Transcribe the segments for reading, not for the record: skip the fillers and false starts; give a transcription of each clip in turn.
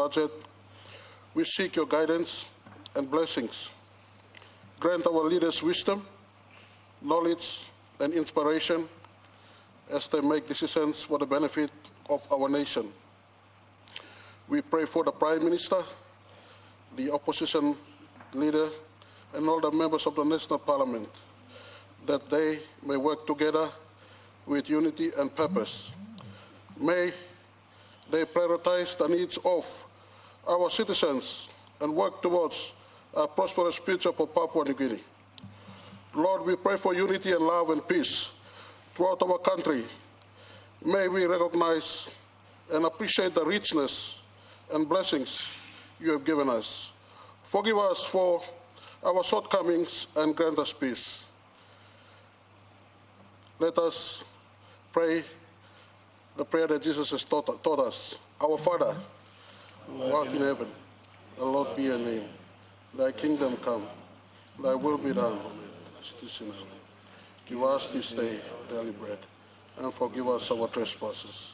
budget, we seek your guidance and blessings. Grant our leaders wisdom, knowledge, and inspiration as they make decisions for the benefit of our nation. We pray for the Prime Minister, the opposition leader, and all the members of the National Parliament, that they may work together with unity and purpose. May they prioritize the needs of our citizens and work towards a prosperous future for Papua New Guinea. Lord, we pray for unity and love and peace throughout our country. May we recognize and appreciate the richness and blessings you have given us. Forgive us for our shortcomings and grant us peace. Let us pray the prayer that Jesus has taught us. Our Father, who art in heaven, hallowed be your name. Thy kingdom come, thy will be done on earth as it is in heaven. Give us this day our daily bread, and forgive us our trespasses,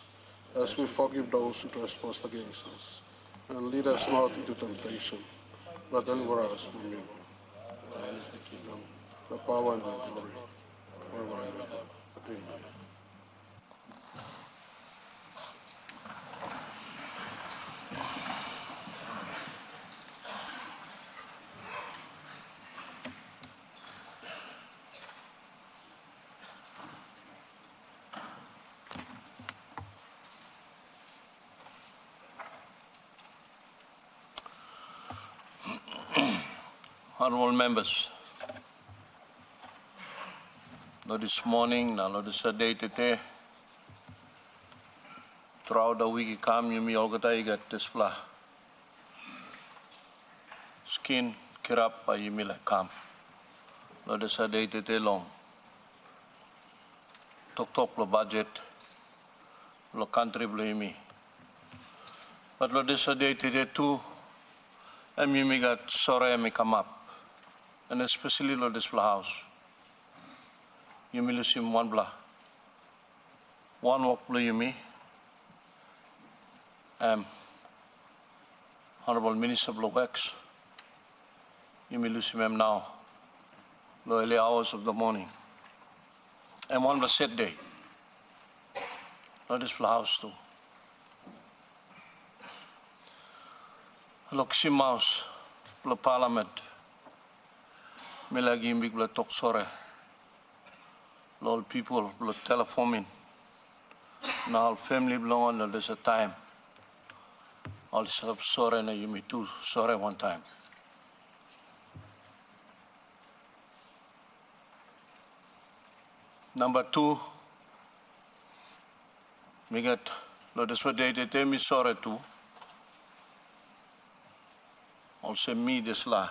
as we forgive those who trespass against us. And lead us not into temptation, but deliver us from evil. Thine is the kingdom, the power, and the glory, forever and ever. Amen. Honorable members, Lord, this morning, Lord, this day today, throughout the week, come you me all get this fla. Skin, kirap, you me like come. Lord, this day today long. Talk the budget, the country blame me. But Lord, this day today too, and you me got sorry me come up. And especially Lord, this house. You may lose him one blah. One walk blue you me. Honorable Minister of Wax. You may lose him now. The early hours of the morning. And one was set day. Lord, this house too. Look, si mouse, the parliament. Me lagi imbig bla tok sore. Lol people bla telephone in. Now family belong on there's a time. All sub sore na you me too sore one time. Number two, me get lo this what they me sore too. Also me this la.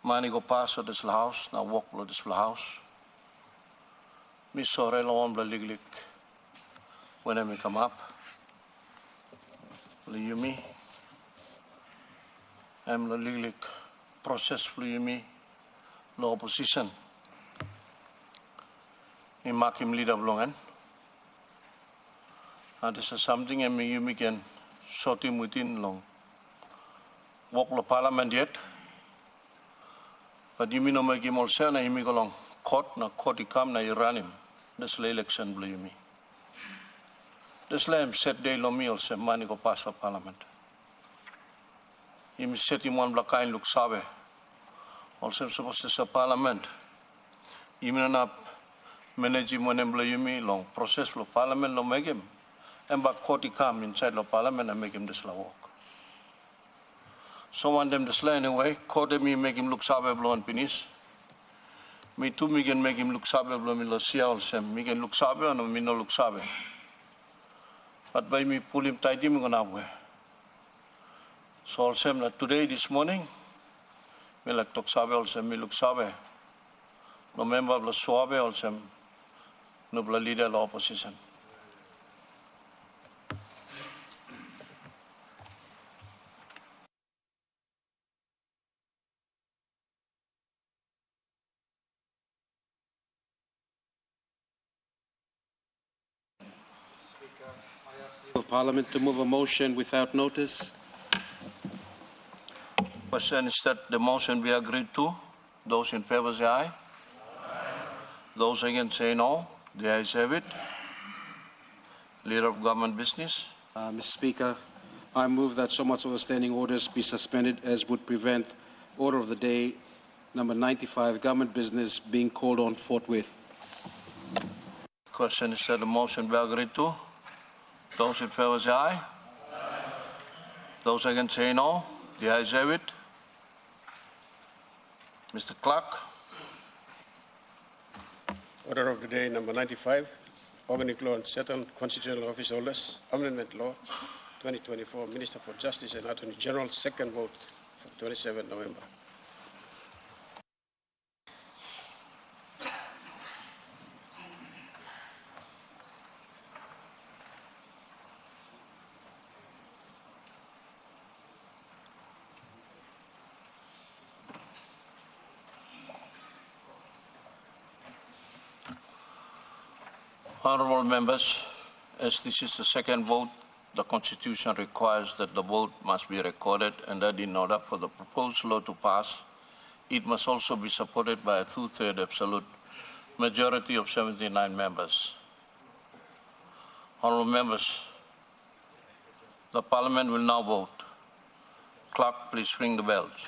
Mani go pass this house, now walk to this house. Me sorry long bla lig when I come up. You me. I'm the lig process for you me. No opposition. In makim leader belongan. And this is something I mean you can sort him within long. Walk the parliament yet. But you mean no make him all say na you go long court na court come na you run him. This election blue you me. This lamb set day lo me also money go pass for parliament. You set him one black kind look sabe. Also supposed to say parliament. You mean up manage him when blue you me long process for parliament lo make him. And back court come inside lo parliament and make him this la walk. So want them to slay anyway, call them me make him look sabable and finish. Me too me can make him look sabable me lo see also. Me can look sabe and me no look sabe. But by me pull him tight him gonna wear. So also that today this morning me like talk sabe also me look sabe. No member of the suave also no leader of the opposition. Speaker, I ask of Parliament to move a motion without notice. Question is that the motion be agreed to. Those in favor say aye. Those against say no. The ayes have it. Leader of Government Business. Mr. Speaker, I move that so much of the standing orders be suspended as would prevent order of the day number 95, government business, being called on forthwith. Question is that the motion be agreed to. Those in favor say aye. Those against say no. The ayes have it. Mr. Clerk. Order of the day number 95, Organic Law and Certain Constitutional Office Holders, Amendment Law 2024, Minister for Justice and Attorney General, second vote for 27 November. Honourable members, as this is the second vote, the Constitution requires that the vote must be recorded and that in order for the proposed law to pass, it must also be supported by a two-thirds absolute majority of 79 members. Honourable members, the Parliament will now vote. Clerk, please ring the bells.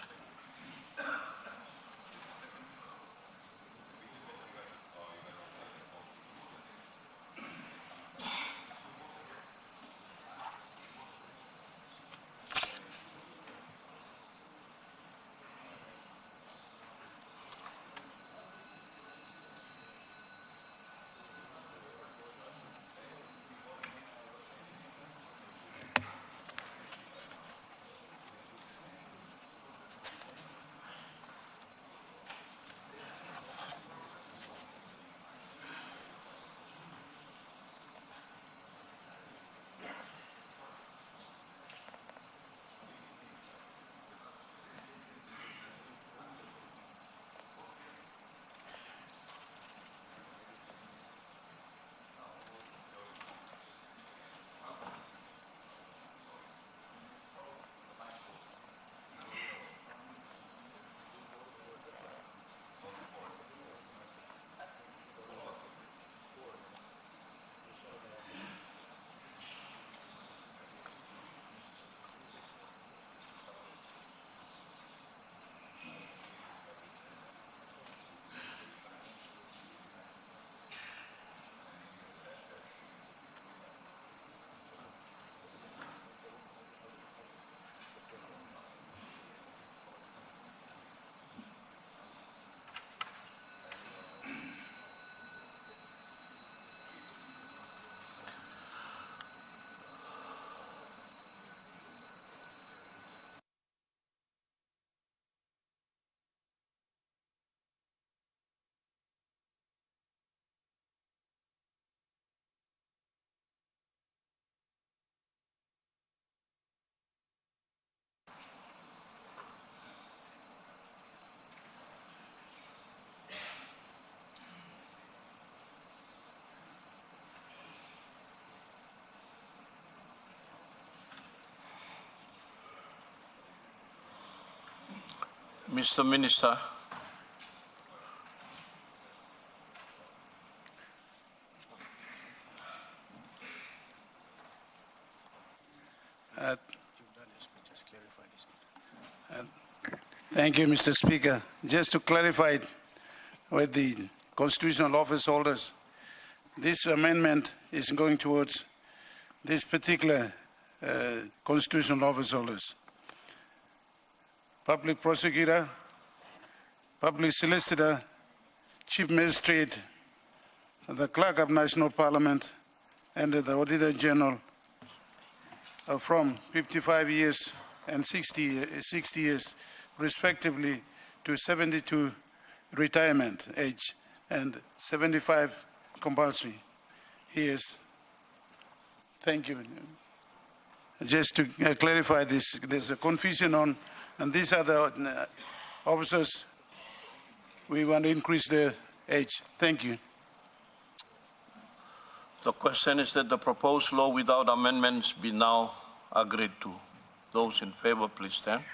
Mr. Minister. Thank you, Mr. Speaker. Just to clarify with the constitutional office holders, this amendment is going towards this particular constitutional office holders. Public prosecutor, public solicitor, chief magistrate, the clerk of national parliament, and the auditor general from 55 years and 60 years, respectively, to 72 retirement age and 75 compulsory years. Thank you. Just to clarify this, there's a confusion on, and these are the officers we want to increase their age. Thank you. The question is that the proposed law without amendments be now agreed to. Those in favor, please stand.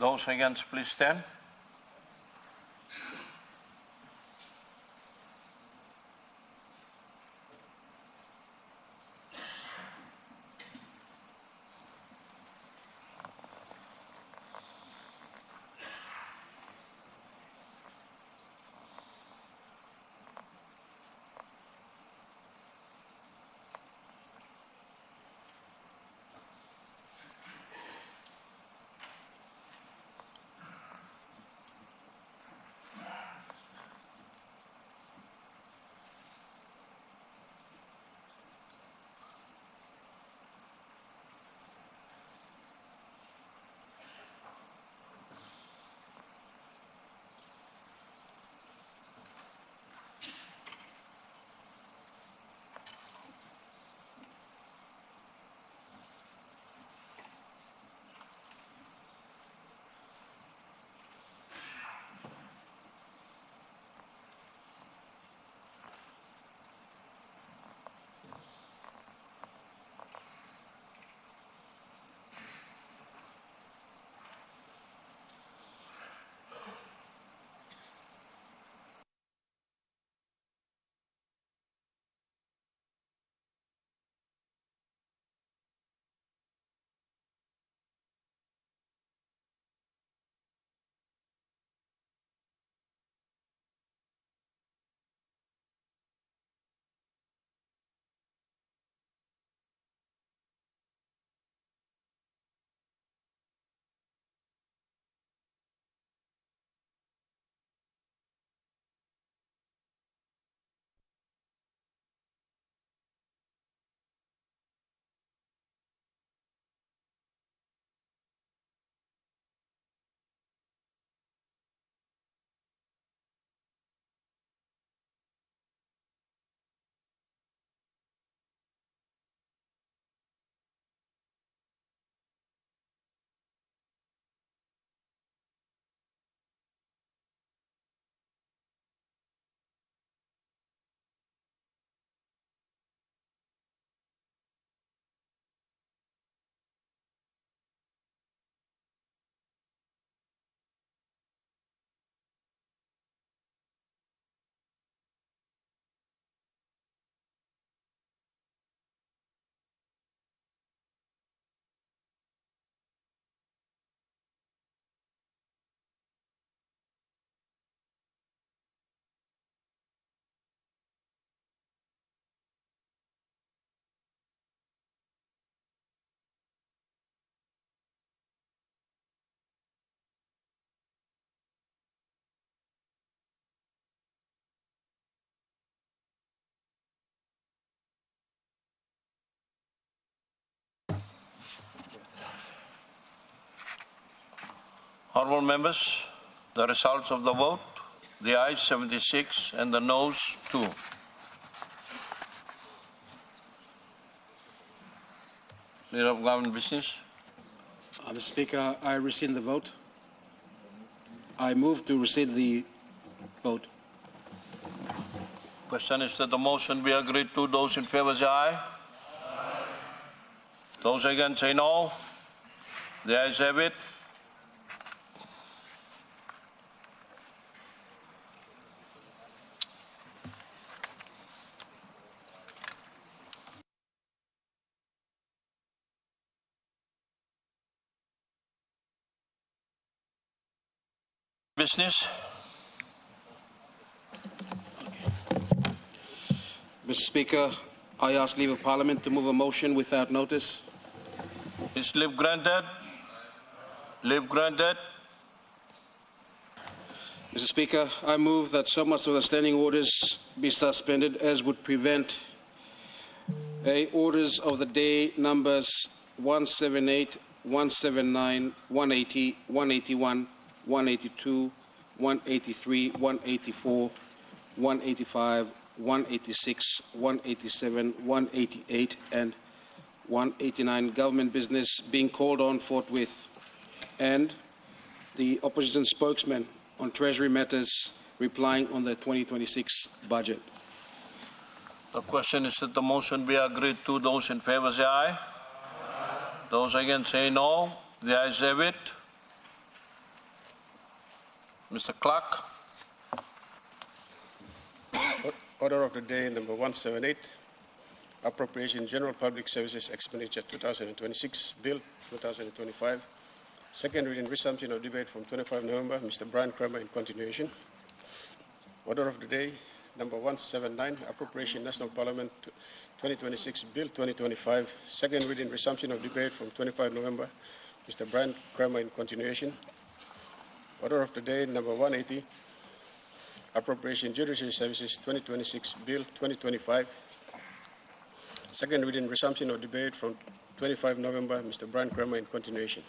Those against, please stand. Honourable members, the results of the vote, the ayes 76 and the noes 2. Leader of Government Business. Mr. Speaker, I rescind the vote. I move to rescind the vote. Question is that the motion be agreed to. Those in favour say aye. Those against say no. The ayes have it. Business. Mr. Speaker, I ask leave of Parliament to move a motion without notice. Is leave granted? Leave granted. Mr. Speaker, I move that so much of the standing orders be suspended as would prevent orders of the day numbers 178, 179, 180, 181, 182, 183, 184, 185, 186, 187, 188, and 189 government business being called on forthwith, and the opposition spokesman on Treasury matters replying on the 2026 budget. The question is that the motion be agreed to. Those in favour say aye. Those against say no. The ayes have it. Mr. Clerk. Order of the day number 178, Appropriation General Public Services Expenditure 2026, Bill 2025. Second reading, resumption of debate from 25 November. Mr. Brian Kramer in continuation. Order of the day number 179, Appropriation National Parliament 2026, Bill 2025. Second reading, resumption of debate from 25 November. Mr. Brian Kramer in continuation. Order of the day number 180, Appropriation Judiciary Services 2026, Bill 2025. Second reading, resumption of debate from 25 November. Mr. Brian Kramer in continuation.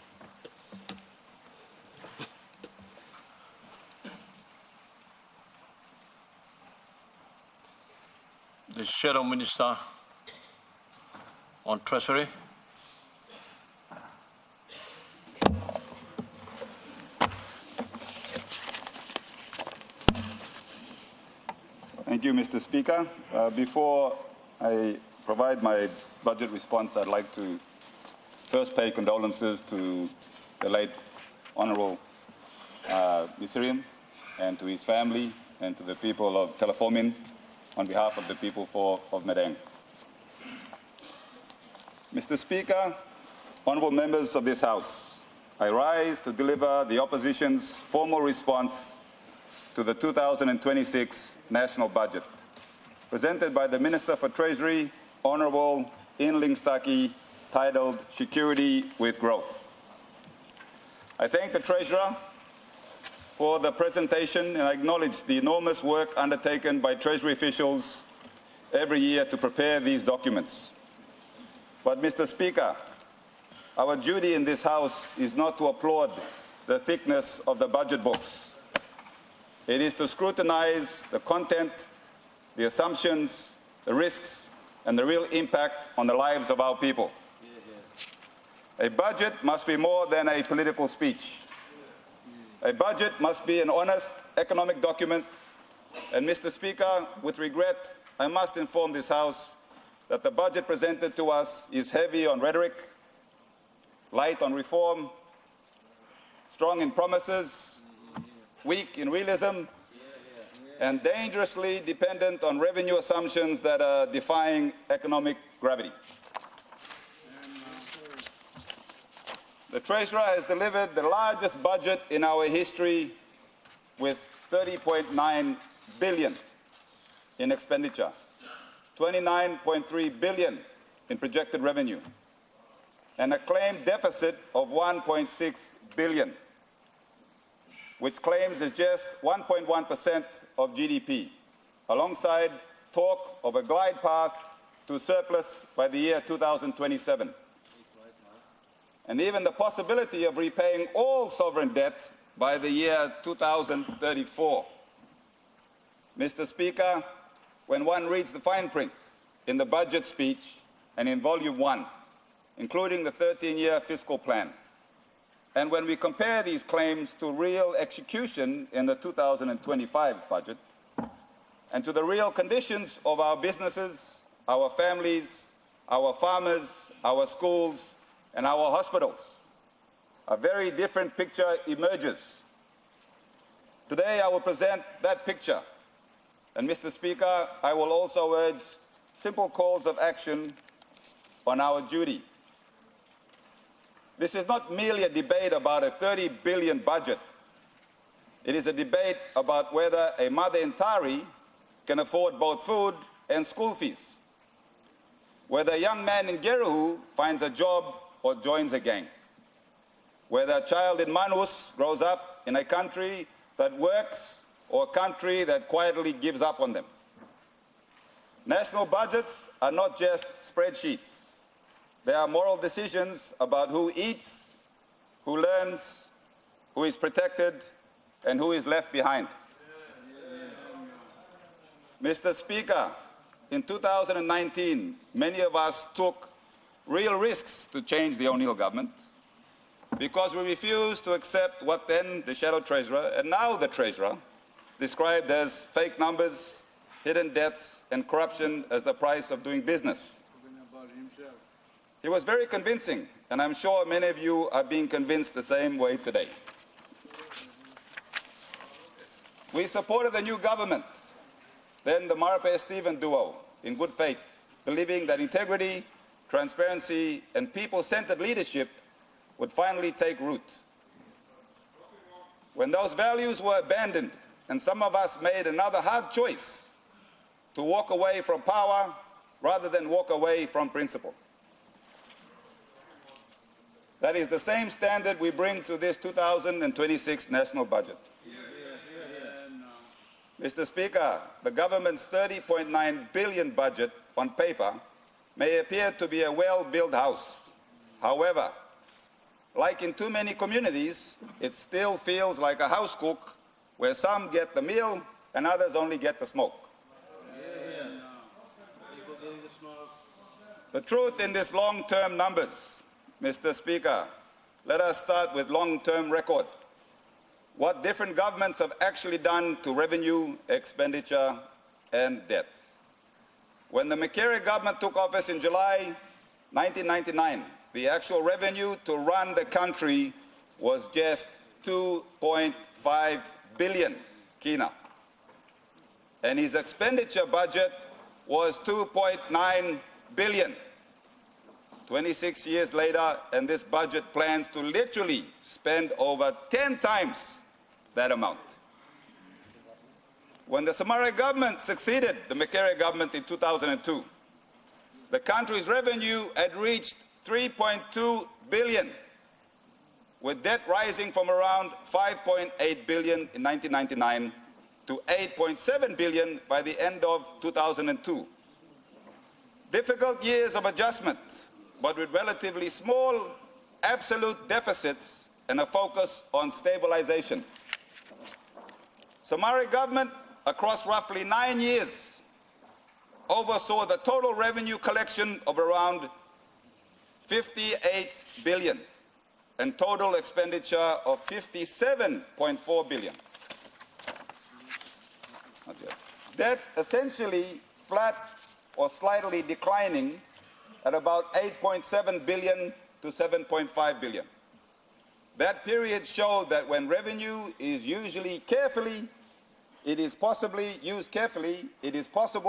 The Shadow Minister on Treasury. Thank you, Mr. Speaker. Before I provide my budget response, I'd like to first pay condolences to the late Honourable Misiriam and to his family and to the people of Telefomin on behalf of the people of Madang. Mr. Speaker, honourable members of this House, I rise to deliver the opposition's formal response to the 2026 national budget, presented by the Minister for Treasury, Honourable Inling Staki, titled Security with Growth. I thank the Treasurer for the presentation and I acknowledge the enormous work undertaken by Treasury officials every year to prepare these documents. But, Mr. Speaker, our duty in this House is not to applaud the thickness of the budget books. It is to scrutinize the content, the assumptions, the risks, and the real impact on the lives of our people. A budget must be more than a political speech. A budget must be an honest economic document. And, Mr. Speaker, with regret, I must inform this House that the budget presented to us is heavy on rhetoric, light on reform, strong in promises, weak in realism, and dangerously dependent on revenue assumptions that are defying economic gravity. The Treasurer has delivered the largest budget in our history with 30.9 billion in expenditure, 29.3 billion in projected revenue, and a claimed deficit of 1.6 billion, which claims is just 1.1% of GDP, alongside talk of a glide path to surplus by the year 2027. And even the possibility of repaying all sovereign debt by the year 2034. Mr. Speaker, when one reads the fine print in the budget speech and in Volume 1, including the 13-year fiscal plan, and when we compare these claims to real execution in the 2025 budget, and to the real conditions of our businesses, our families, our farmers, our schools, and our hospitals, a very different picture emerges. Today, I will present that picture. And, Mr. Speaker, I will also urge simple calls of action on our duty. This is not merely a debate about a 30 billion budget. It is a debate about whether a mother in Tari can afford both food and school fees, whether a young man in Geruhu finds a job or joins a gang, whether a child in Manus grows up in a country that works or a country that quietly gives up on them. National budgets are not just spreadsheets. They are moral decisions about who eats, who learns, who is protected, and who is left behind. Mr. Speaker, in 2019, many of us took real risks to change the O'Neill government because we refused to accept what then the shadow treasurer and now the treasurer described as fake numbers, hidden debts, and corruption as the price of doing business. He was very convincing, and I'm sure many of you are being convinced the same way today. We supported the new government, then the Marape-Stephen duo, in good faith, believing that integrity, transparency, and people-centered leadership would finally take root. When those values were abandoned, and some of us made another hard choice to walk away from power rather than walk away from principle. That is the same standard we bring to this 2026 national budget. Mr. Speaker, the government's 30.9 billion budget on paper may appear to be a well-built house. However, like in too many communities, it still feels like a house cook where some get the meal and others only get the smoke. The truth in these long-term numbers, Mr. Speaker, let us start with long-term record. What different governments have actually done to revenue, expenditure, and debt. When the Makerere government took office in July 1999, the actual revenue to run the country was just 2.5 billion kina. And his expenditure budget was 2.9 billion. 26 years later, and this budget plans to literally spend over 10 times that amount. When the Somare government succeeded the Makerere government in 2002, the country's revenue had reached 3.2 billion, with debt rising from around 5.8 billion in 1999 to 8.7 billion by the end of 2002. Difficult years of adjustment, but with relatively small absolute deficits and a focus on stabilization. Somare government, across roughly 9 years, oversaw the total revenue collection of around 58 billion and total expenditure of 57.4 billion. Debt essentially flat or slightly declining at about 8.7 billion to 7.5 billion. That period showed that when revenue is used carefully, it is possible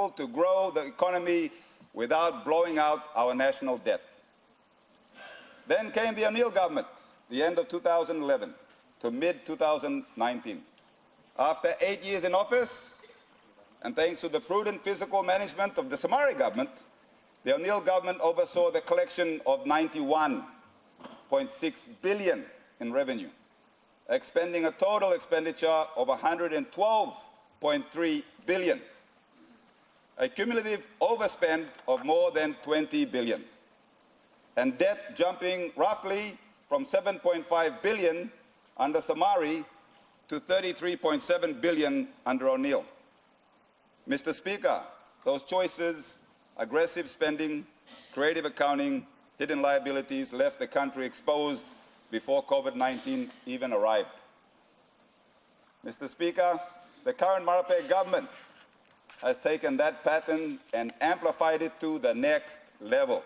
to grow the economy without blowing out our national debt. Then came the O'Neill government, the end of 2011 to mid-2019. After 8 years in office, and thanks to the prudent fiscal management of the Somare government, the O'Neill government oversaw the collection of 91.6 billion in revenue, expending a total expenditure of 112.3 billion, a cumulative overspend of more than 20 billion, and debt jumping roughly from 7.5 billion under Somare to 33.7 billion under O'Neill. Mr. Speaker, those choices, aggressive spending, creative accounting, hidden liabilities left the country exposed before COVID-19 even arrived. Mr. Speaker, the current Marape government has taken that pattern and amplified it to the next level.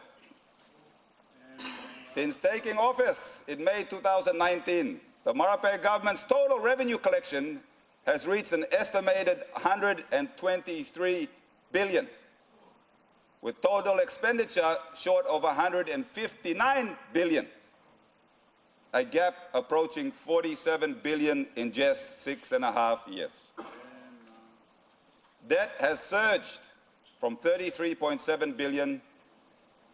Since taking office in May 2019, the Marape government's total revenue collection has reached an estimated 123 billion, with total expenditure short of 159 billion, a gap approaching 47 billion in just 6.5 years. Debt has surged from 33.7 billion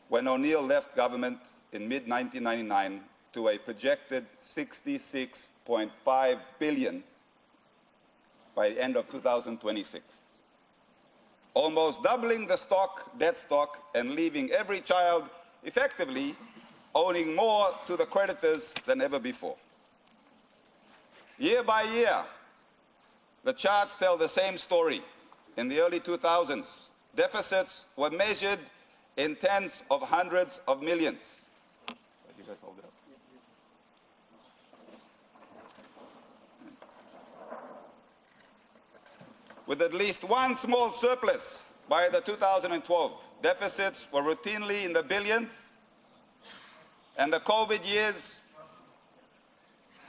when O'Neill left government in mid-1999 to a projected 66.5 billion by the end of 2026. Almost doubling the debt stock, and leaving every child effectively owning more to the creditors than ever before. Year by year, the charts tell the same story. In the early 2000s, deficits were measured in tens of hundreds of millions. You guys hold it up. With at least one small surplus by the 2012, deficits were routinely in the billions, and the COVID years,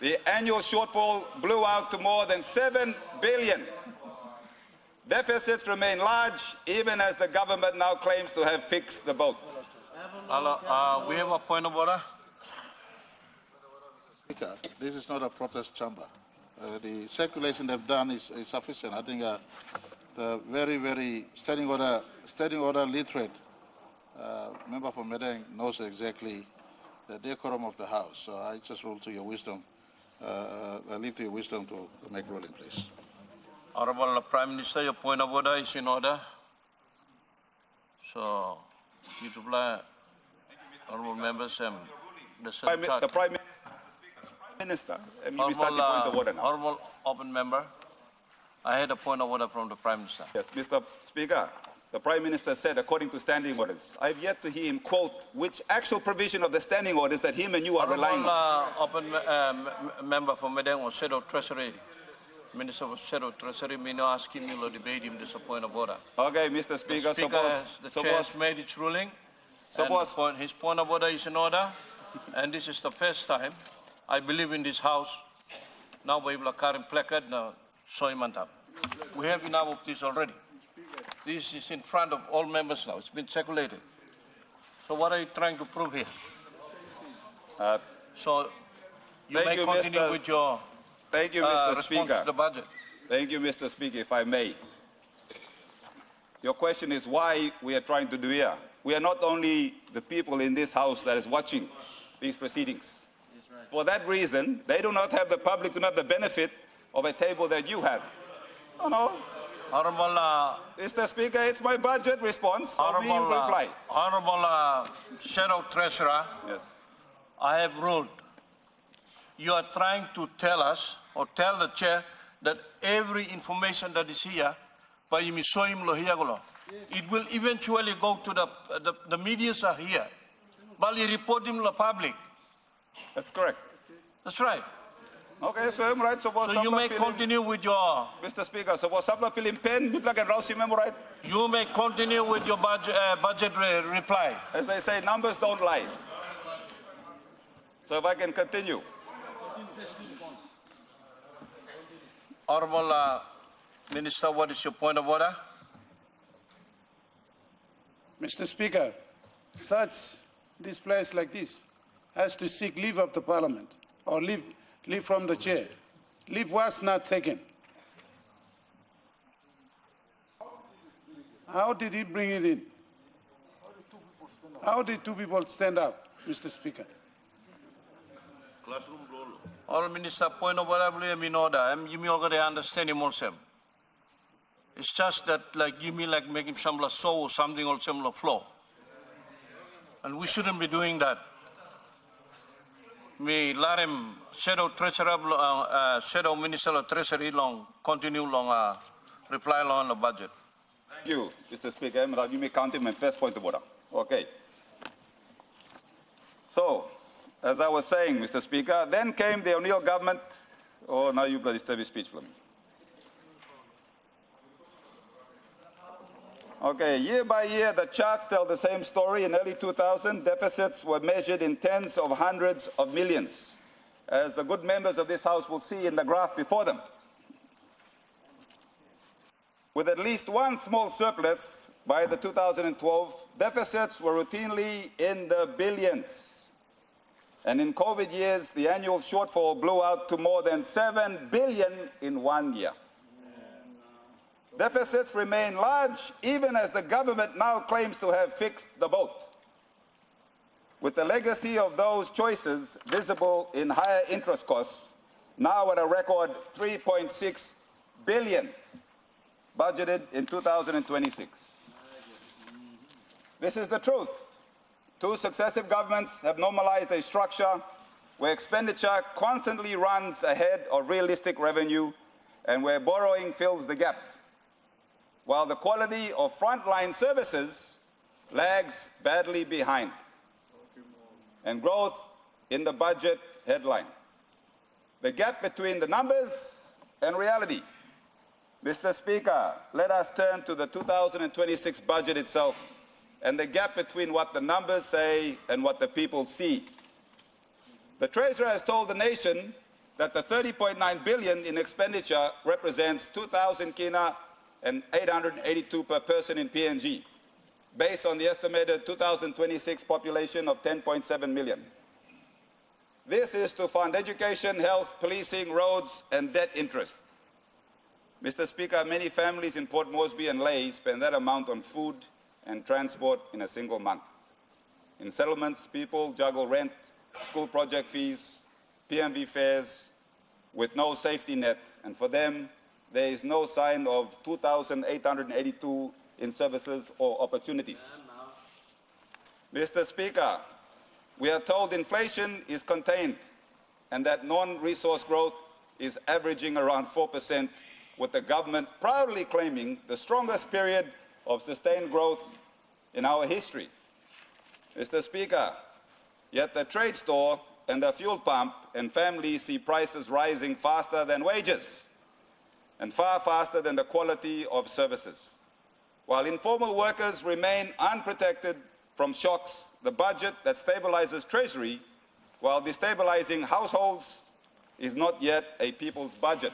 the annual shortfall blew out to more than 7 billion. Deficits remain large, even as the government now claims to have fixed the boat. We have a point of order. Speaker, this is not a protest chamber. The circulation they've done is sufficient. I think the very standing order literate member from Medang knows exactly the decorum of the House. So I just rule to your wisdom. I leave to your wisdom to make ruling, please. Honorable Prime Minister, your point of order is in order. So, you to apply, honorable members, the Prime Minister, and you start the point of order now. Honorable open member, I had a point of order from the Prime Minister. Yes, Mr. Speaker, the Prime Minister said, according to standing orders, I've yet to hear him quote which actual provision of the standing orders that him and you are relying on. Open member for Medang or Shadow Treasury, Minister of Shadow Treasury, me no asking me to debate him this point of order. Okay, Mr. Speaker, the chair has made its ruling. His point of order is in order, and this is the first time I believe in this House. Now we have a current placard. Now, Soimantap. We have enough of this already. This is in front of all members now. It's been circulated. So what are you trying to prove here? So you may continue with your response to the budget. Thank you, Mr. Speaker, if I may. Your question is why we are trying to do here. We are not only the people in this House that is watching these proceedings. For that reason, they do not have the public, do not have the benefit of a table that you have. No. Honorable, Mr. Speaker, it's my budget response. So reply. Honorable Shadow Treasurer, yes. I have ruled. You are trying to tell us, or tell the chair, that every information that is here, it will eventually go to the medias are here. But you report him to the public. That's correct. That's right. Okay, so I'm right. So you may continue with your... Mr. Speaker, so was Sabla Pilim Pen, Biplak and Rausi memo right? You may continue with your budget reply. As they say, numbers don't lie. So if I can continue. Honorable Minister, what is your point of order? Mr. Speaker, such displays like this has to seek leave of the Parliament or leave from the chair. Leave was not taken. How did he bring it in? How did two people stand up, Mr. Speaker? Honorable Minister, point of order, in order. You may already understand him also. It's just that, like, give me like making some show or something or similar flow. And we shouldn't be doing that. me larem shadow treasurer shadow minister of treasury long continue long reply long on the budget. Thank you, Mr. Speaker. You may count him my first point of order. Okay. So, as I was saying, Mr. Speaker, then came the O'Neill government. Oh, now you bloody disturb his speech for me. Okay, year by year, the charts tell the same story. In early 2000, deficits were measured in tens of hundreds of millions, as the good members of this House will see in the graph before them. With at least one small surplus by the 2012, deficits were routinely in the billions. And in COVID years, the annual shortfall blew out to more than 7 billion in 1 year. Deficits remain large, even as the government now claims to have fixed the boat. With the legacy of those choices visible in higher interest costs, now at a record 3.6 billion budgeted in 2026. This is the truth. Two successive governments have normalized a structure where expenditure constantly runs ahead of realistic revenue and where borrowing fills the gap, while the quality of frontline services lags badly behind, and growth in the budget headline. The gap between the numbers and reality. Mr. Speaker, let us turn to the 2026 budget itself and the gap between what the numbers say and what the people see. The Treasurer has told the nation that the 30.9 billion in expenditure represents 2,000 kina and 882 per person in PNG, based on the estimated 2026 population of 10.7 million. This is to fund education, health, policing, roads, and debt interest. Mr. Speaker, many families in Port Moresby and Lae spend that amount on food and transport in a single month. In settlements, people juggle rent, school project fees, PMV fares, with no safety net, and for them, there is no sign of 2,882 in services or opportunities. Mr. Speaker, we are told inflation is contained and that non-resource growth is averaging around 4%, with the government proudly claiming the strongest period of sustained growth in our history. Mr. Speaker, yet the trade store and the fuel pump and families see prices rising faster than wages and far faster than the quality of services. While informal workers remain unprotected from shocks, the budget that stabilizes Treasury while destabilizing households is not yet a people's budget.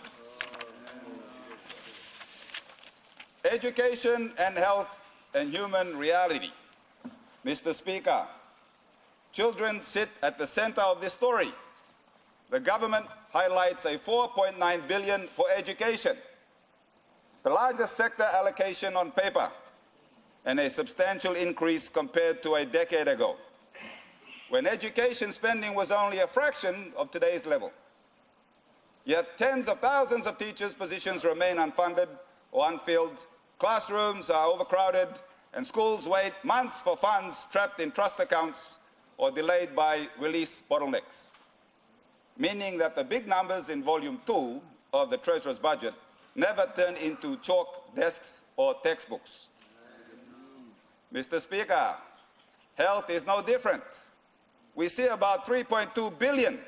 Education and health and human reality. Mr. Speaker, children sit at the center of this story. The government highlights a 4.9 billion for education, the largest sector allocation on paper, and a substantial increase compared to a decade ago, when education spending was only a fraction of today's level. Yet tens of thousands of teachers' positions remain unfunded or unfilled, classrooms are overcrowded, and schools wait months for funds trapped in trust accounts or delayed by release bottlenecks, meaning that the big numbers in Volume 2 of the Treasurer's budget never turn into chalk desks or textbooks. Mr. Speaker, health is no different. We see about 3.2 billion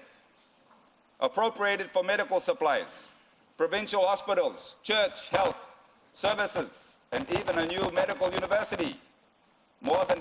appropriated for medical supplies, provincial hospitals, church health services, and even a new medical university. More than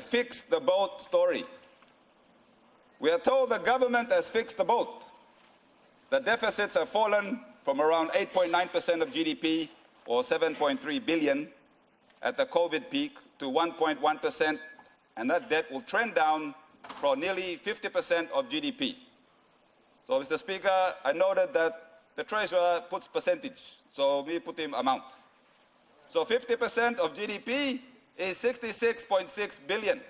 a fix-the-boat story. We are told the government has fixed the boat. The deficits have fallen from around 8.9% of GDP, or 7.3 billion, at the COVID peak to 1.1%, and that debt will trend down for nearly 50% of GDP. So, Mr. Speaker, I noted that the Treasurer puts percentage, so we put him amount. So 50% of GDP is 66.6 billion.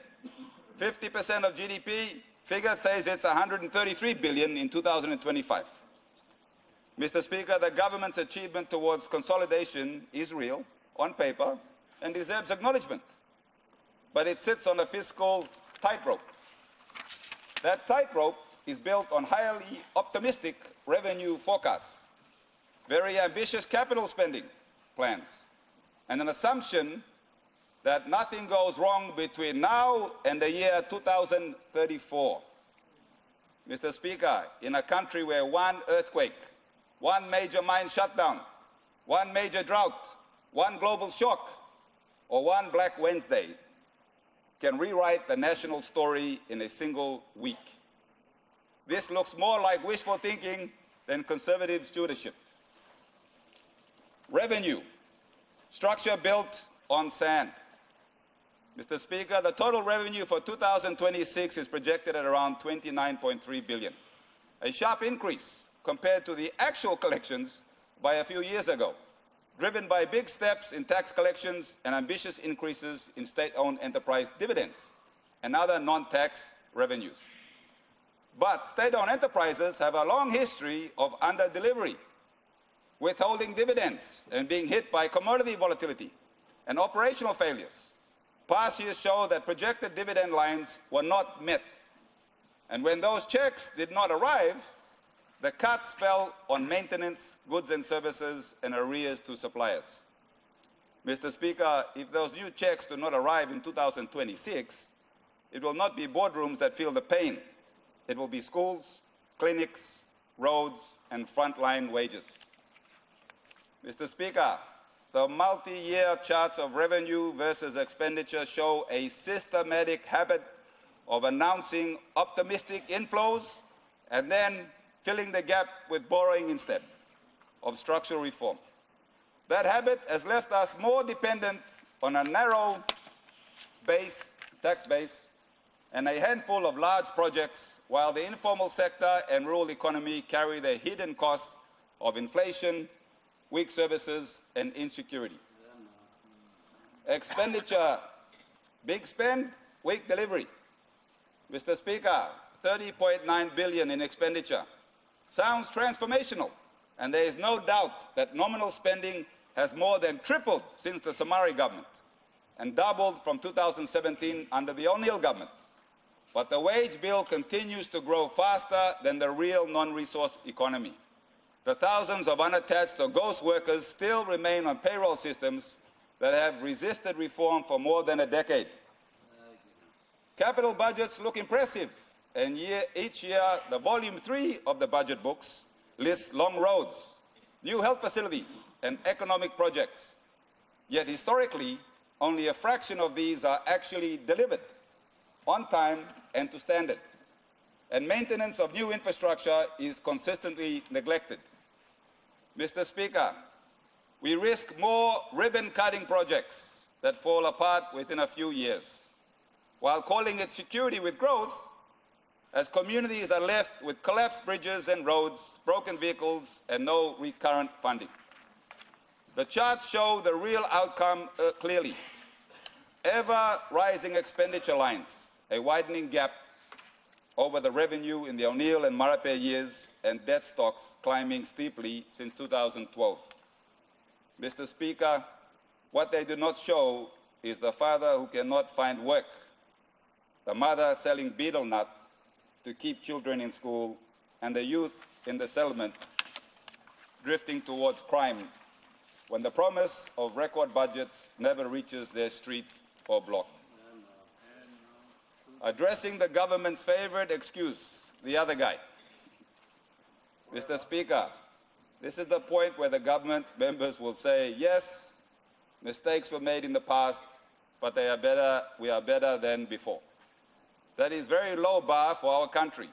50% of GDP, figure says it's 133 billion in 2025. Mr. Speaker, the government's achievement towards consolidation is real, on paper, and deserves acknowledgement. But it sits on a fiscal tightrope. That tightrope is built on highly optimistic revenue forecasts, very ambitious capital spending plans, and an assumption that nothing goes wrong between now and the year 2034. Mr. Speaker, in a country where one earthquake, one major mine shutdown, one major drought, one global shock, or one Black Wednesday can rewrite the national story in a single week. This looks more like wishful thinking than conservative stewardship. Revenue, structure built on sand. Mr. Speaker, the total revenue for 2026 is projected at around 29.3 billion, a sharp increase compared to the actual collections by a few years ago, driven by big steps in tax collections and ambitious increases in state-owned enterprise dividends and other non-tax revenues. But state-owned enterprises have a long history of under-delivery, withholding dividends and being hit by commodity volatility and operational failures. Past years show that projected dividend lines were not met. And when those checks did not arrive, the cuts fell on maintenance, goods and services, and arrears to suppliers. Mr. Speaker, if those new checks do not arrive in 2026, it will not be boardrooms that feel the pain. It will be schools, clinics, roads, and frontline wages. Mr. Speaker, the multi-year charts of revenue versus expenditure show a systematic habit of announcing optimistic inflows and then filling the gap with borrowing instead of structural reform. That habit has left us more dependent on a narrow tax base, and a handful of large projects, while the informal sector and rural economy carry the hidden costs of inflation, weak services, and insecurity. Expenditure, big spend, weak delivery. Mr. Speaker, 30.9 billion in expenditure sounds transformational, and there is no doubt that nominal spending has more than tripled since the Somare government and doubled from 2017 under the O'Neill government. But the wage bill continues to grow faster than the real non-resource economy. The thousands of unattached or ghost workers still remain on payroll systems that have resisted reform for more than a decade. Capital budgets look impressive, and each year the volume 3 of the budget books lists long roads, new health facilities, and economic projects. Yet historically, only a fraction of these are actually delivered on time and to standard. And maintenance of new infrastructure is consistently neglected. Mr. Speaker, we risk more ribbon-cutting projects that fall apart within a few years, while calling it security with growth, as communities are left with collapsed bridges and roads, broken vehicles, and no recurrent funding. The charts show the real outcome clearly. Ever-rising expenditure lines, a widening gap over the revenue in the O'Neill and Marape years, and debt stocks climbing steeply since 2012. Mr. Speaker, what they do not show is the father who cannot find work, the mother selling betel nut to keep children in school, and the youth in the settlement drifting towards crime when the promise of record budgets never reaches their street or block. Addressing the government's favorite excuse, the other guy. Mr. Speaker, this is the point where the government members will say, yes, mistakes were made in the past, but we are better than before. That is very low bar for our country,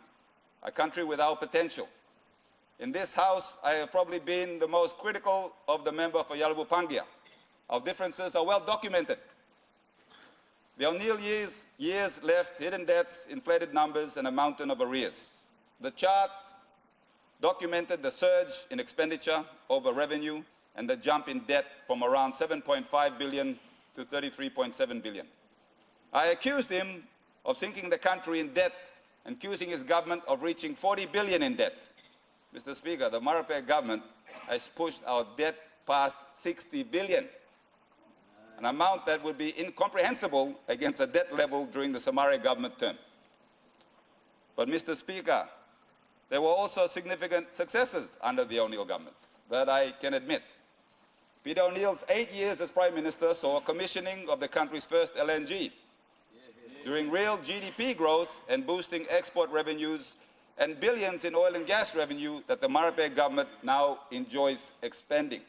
a country without potential. In this House, I have probably been the most critical of the member for Yalbu Pangia. Our differences are well documented. The O'Neill years left hidden debts, inflated numbers, and a mountain of arrears. The chart documented the surge in expenditure over revenue and the jump in debt from around 7.5 billion to 33.7 billion. I accused him of sinking the country in debt and accusing his government of reaching 40 billion in debt. Mr. Speaker, the Marape government has pushed our debt past 60 billion, an amount that would be incomprehensible against a debt level during the Somare government term. But, Mr. Speaker, there were also significant successes under the O'Neill government that I can admit. Peter O'Neill's 8 years as Prime Minister saw commissioning of the country's first LNG, during real GDP growth and boosting export revenues and billions in oil and gas revenue that the Marape government now enjoys expending.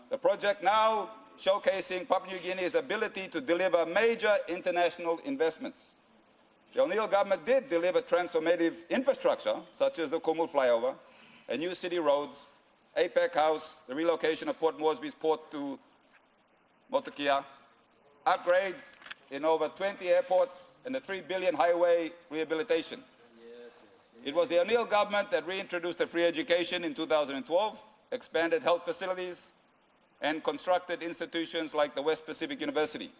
The project now showcasing Papua New Guinea's ability to deliver major international investments. The O'Neill government did deliver transformative infrastructure, such as the Kumul flyover, a new city roads, APEC House, the relocation of Port Moresby's port to Motukia, upgrades in over 20 airports, and the 3 billion highway rehabilitation. It was the O'Neill government that reintroduced free education in 2012, expanded health facilities, and constructed institutions like the West Pacific University.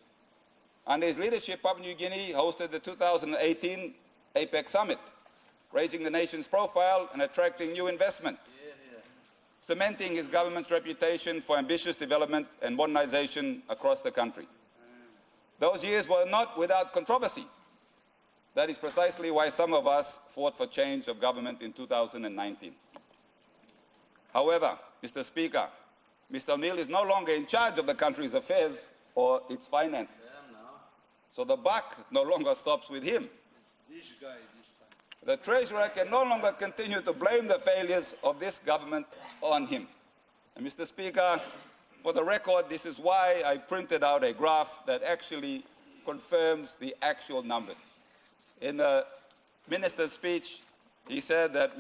Under his leadership, Papua New Guinea hosted the 2018 APEC Summit, raising the nation's profile and attracting new investment, cementing his government's reputation for ambitious development and modernization across the country. Those years were not without controversy. That is precisely why some of us fought for change of government in 2019. However, Mr. Speaker, Mr. O'Neill is no longer in charge of the country's affairs or its finances. So the buck no longer stops with him. The Treasurer can no longer continue to blame the failures of this government on him. And Mr. Speaker, for the record, this is why I printed out a graph that actually confirms the actual numbers. In the minister's speech, he said that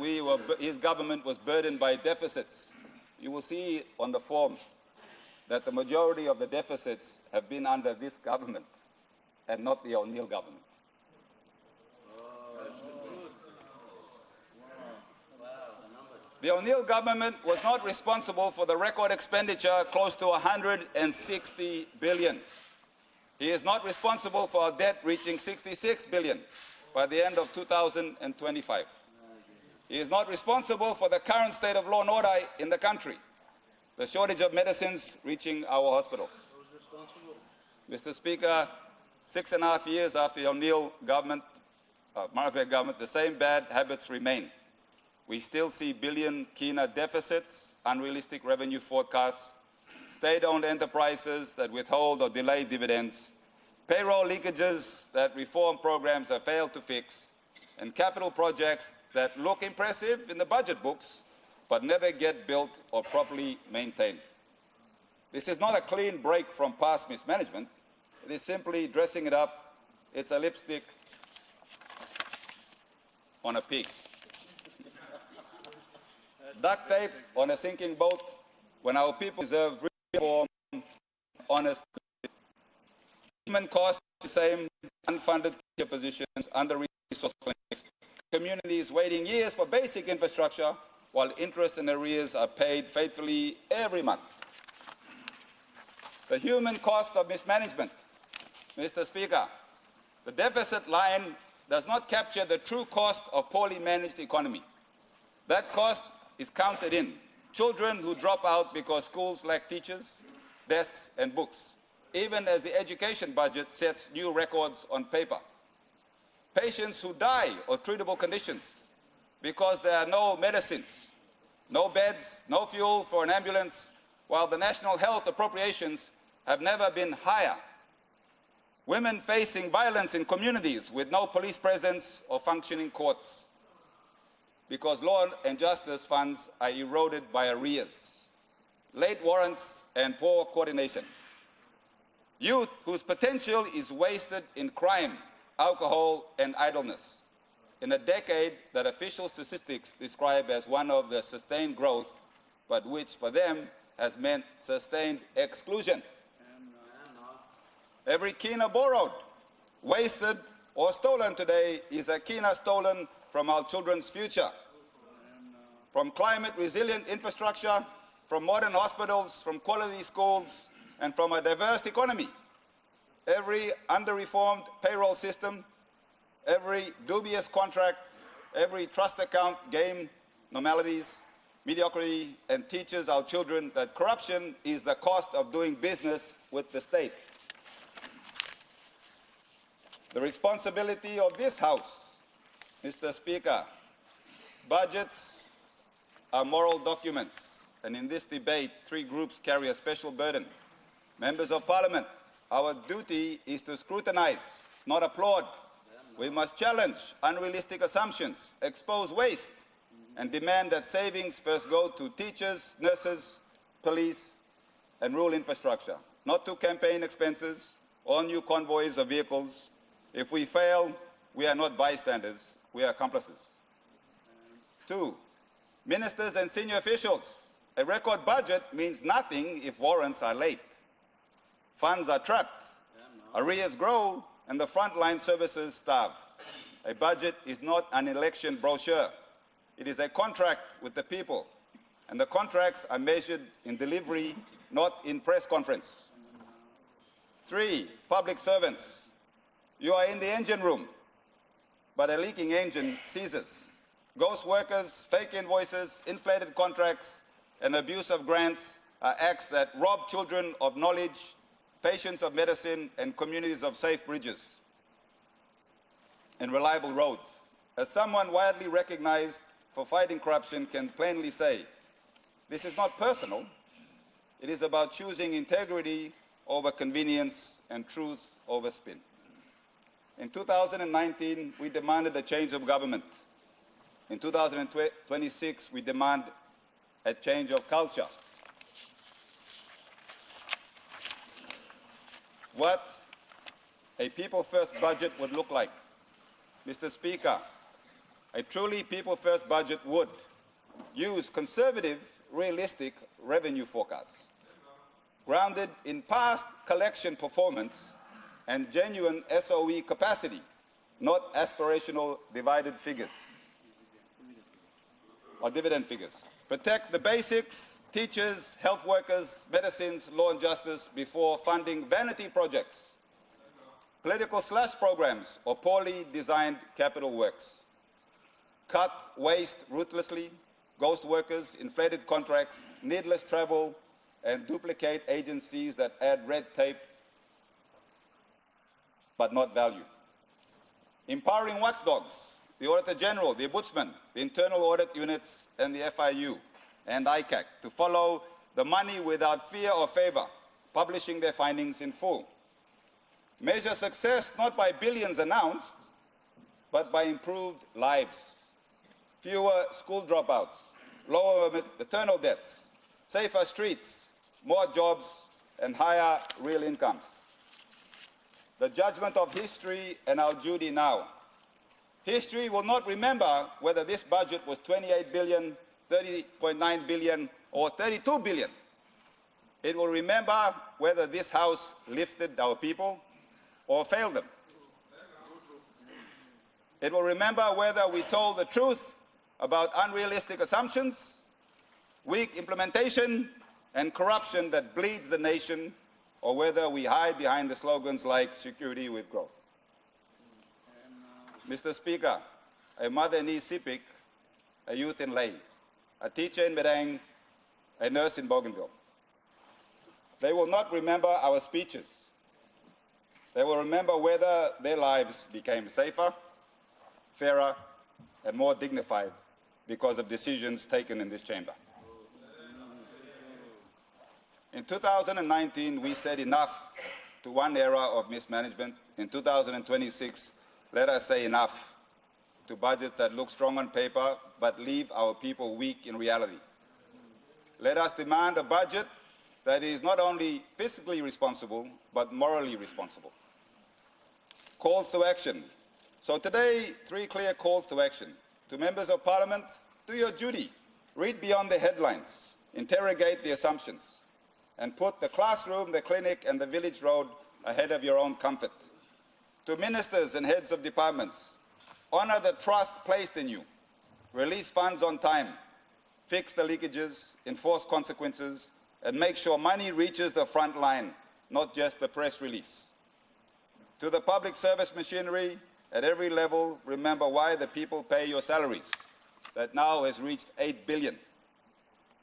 his government was burdened by deficits. You will see on the form that the majority of the deficits have been under this government and not the O'Neill government. The O'Neill government was not responsible for the record expenditure close to 160 billion. He is not responsible for our debt reaching 66 billion by the end of 2025. He is not responsible for the current state of law and order in the country, the shortage of medicines reaching our hospitals. Mr. Speaker, 6.5 years after the O'Neill government, Marape government, the same bad habits remain. We still see billion kina deficits, unrealistic revenue forecasts, state-owned enterprises that withhold or delay dividends, payroll leakages that reform programs have failed to fix, and capital projects that look impressive in the budget books but never get built or properly maintained. This is not a clean break from past mismanagement. It is simply dressing it up. It's a lipstick on a pig. Duct tape on a sinking boat when our people deserve reform, honest. Human costs the same, unfunded teacher positions, under-resourced communities waiting years for basic infrastructure while interest and arrears are paid faithfully every month. The human cost of mismanagement. Mr. Speaker, the deficit line does not capture the true cost of poorly managed economy. That cost is counted in children who drop out because schools lack teachers, desks, and books, even as the education budget sets new records on paper. Patients who die of treatable conditions because there are no medicines, no beds, no fuel for an ambulance, while the national health appropriations have never been higher. Women facing violence in communities with no police presence or functioning courts, because law and justice funds are eroded by arrears, late warrants, and poor coordination. Youth whose potential is wasted in crime, alcohol, and idleness. In a decade that official statistics describe as one of the sustained growth, but which for them has meant sustained exclusion. Every kina borrowed, wasted, or stolen today is a kina stolen from our children's future. From climate-resilient infrastructure, from modern hospitals, from quality schools, and from a diverse economy. Every under-reformed payroll system, every dubious contract, every trust account game normalities, mediocrity, and teaches our children that corruption is the cost of doing business with the state. The responsibility of this House, Mr. Speaker, budgets are moral documents, and in this debate, three groups carry a special burden. Members of Parliament, our duty is to scrutinize, not applaud. We must challenge unrealistic assumptions, expose waste, and demand that savings first go to teachers, nurses, police, and rural infrastructure, not to campaign expenses or new convoys of vehicles. If we fail, we are not bystanders, we are accomplices. 2, ministers and senior officials. A record budget means nothing if warrants are late. Funds are trapped, arrears grow, and the frontline services starve. A budget is not an election brochure. It is a contract with the people, and the contracts are measured in delivery, not in press conference. 3, public servants. You are in the engine room, but a leaking engine seizes. Ghost workers, fake invoices, inflated contracts, and abuse of grants are acts that rob children of knowledge, patients of medicine, and communities of safe bridges and reliable roads. As someone widely recognized for fighting corruption can plainly say, this is not personal. It is about choosing integrity over convenience and truth over spin. In 2019, we demanded a change of government. In 2026, we demand a change of culture. What a people-first budget would look like. Mr. Speaker, a truly people-first budget would use conservative, realistic revenue forecasts, grounded in past collection performance and genuine SOE capacity, not aspirational divided figures or dividend figures. Protect the basics, teachers, health workers, medicines, law and justice before funding vanity projects, political slash programs, or poorly designed capital works. Cut waste ruthlessly, ghost workers, inflated contracts, needless travel, and duplicate agencies that add red tape but not value. Empowering watchdogs, the Auditor General, the Ombudsman, the Internal Audit Units, and the FIU, and ICAC, to follow the money without fear or favor, publishing their findings in full. Measure success not by billions announced, but by improved lives. Fewer school dropouts, lower maternal deaths, safer streets, more jobs, and higher real incomes. The judgment of history and our duty now. History will not remember whether this budget was 28 billion, 30.9 billion, or 32 billion. It will remember whether this House lifted our people or failed them. It will remember whether we told the truth about unrealistic assumptions, weak implementation, and corruption that bleeds the nation, or whether we hide behind the slogans like security with growth. Mr. Speaker, a mother in East Sepik, a youth in Lae, a teacher in Mereng, a nurse in Bougainville. They will not remember our speeches. They will remember whether their lives became safer, fairer, and more dignified because of decisions taken in this chamber. In 2019, we said enough to one era of mismanagement. In 2026, let us say enough to budgets that look strong on paper but leave our people weak in reality. Let us demand a budget that is not only fiscally responsible, but morally responsible. Calls to action. So today, 3 clear calls to action. To members of Parliament, do your duty. Read beyond the headlines. Interrogate the assumptions. And put the classroom, the clinic, and the village road ahead of your own comfort. To ministers and heads of departments, honor the trust placed in you. Release funds on time. Fix the leakages, enforce consequences, and make sure money reaches the front line, not just the press release. To the public service machinery, at every level, remember why the people pay your salaries. That now has reached 8 billion.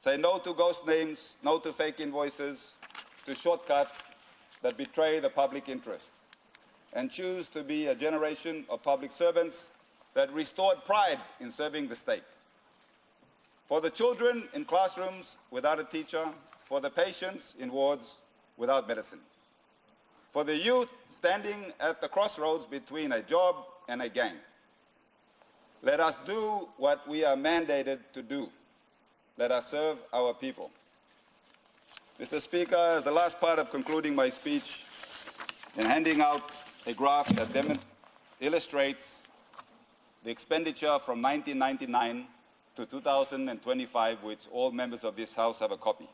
Say no to ghost names, no to fake invoices, to shortcuts that betray the public interest. And choose to be a generation of public servants that restored pride in serving the state. For the children in classrooms without a teacher, for the patients in wards without medicine. For the youth standing at the crossroads between a job and a gang. Let us do what we are mandated to do. Let us serve our people. Mr. Speaker, as the last part of concluding my speech, in handing out a graph that illustrates the expenditure from 1999 to 2025, which all members of this House have a copy.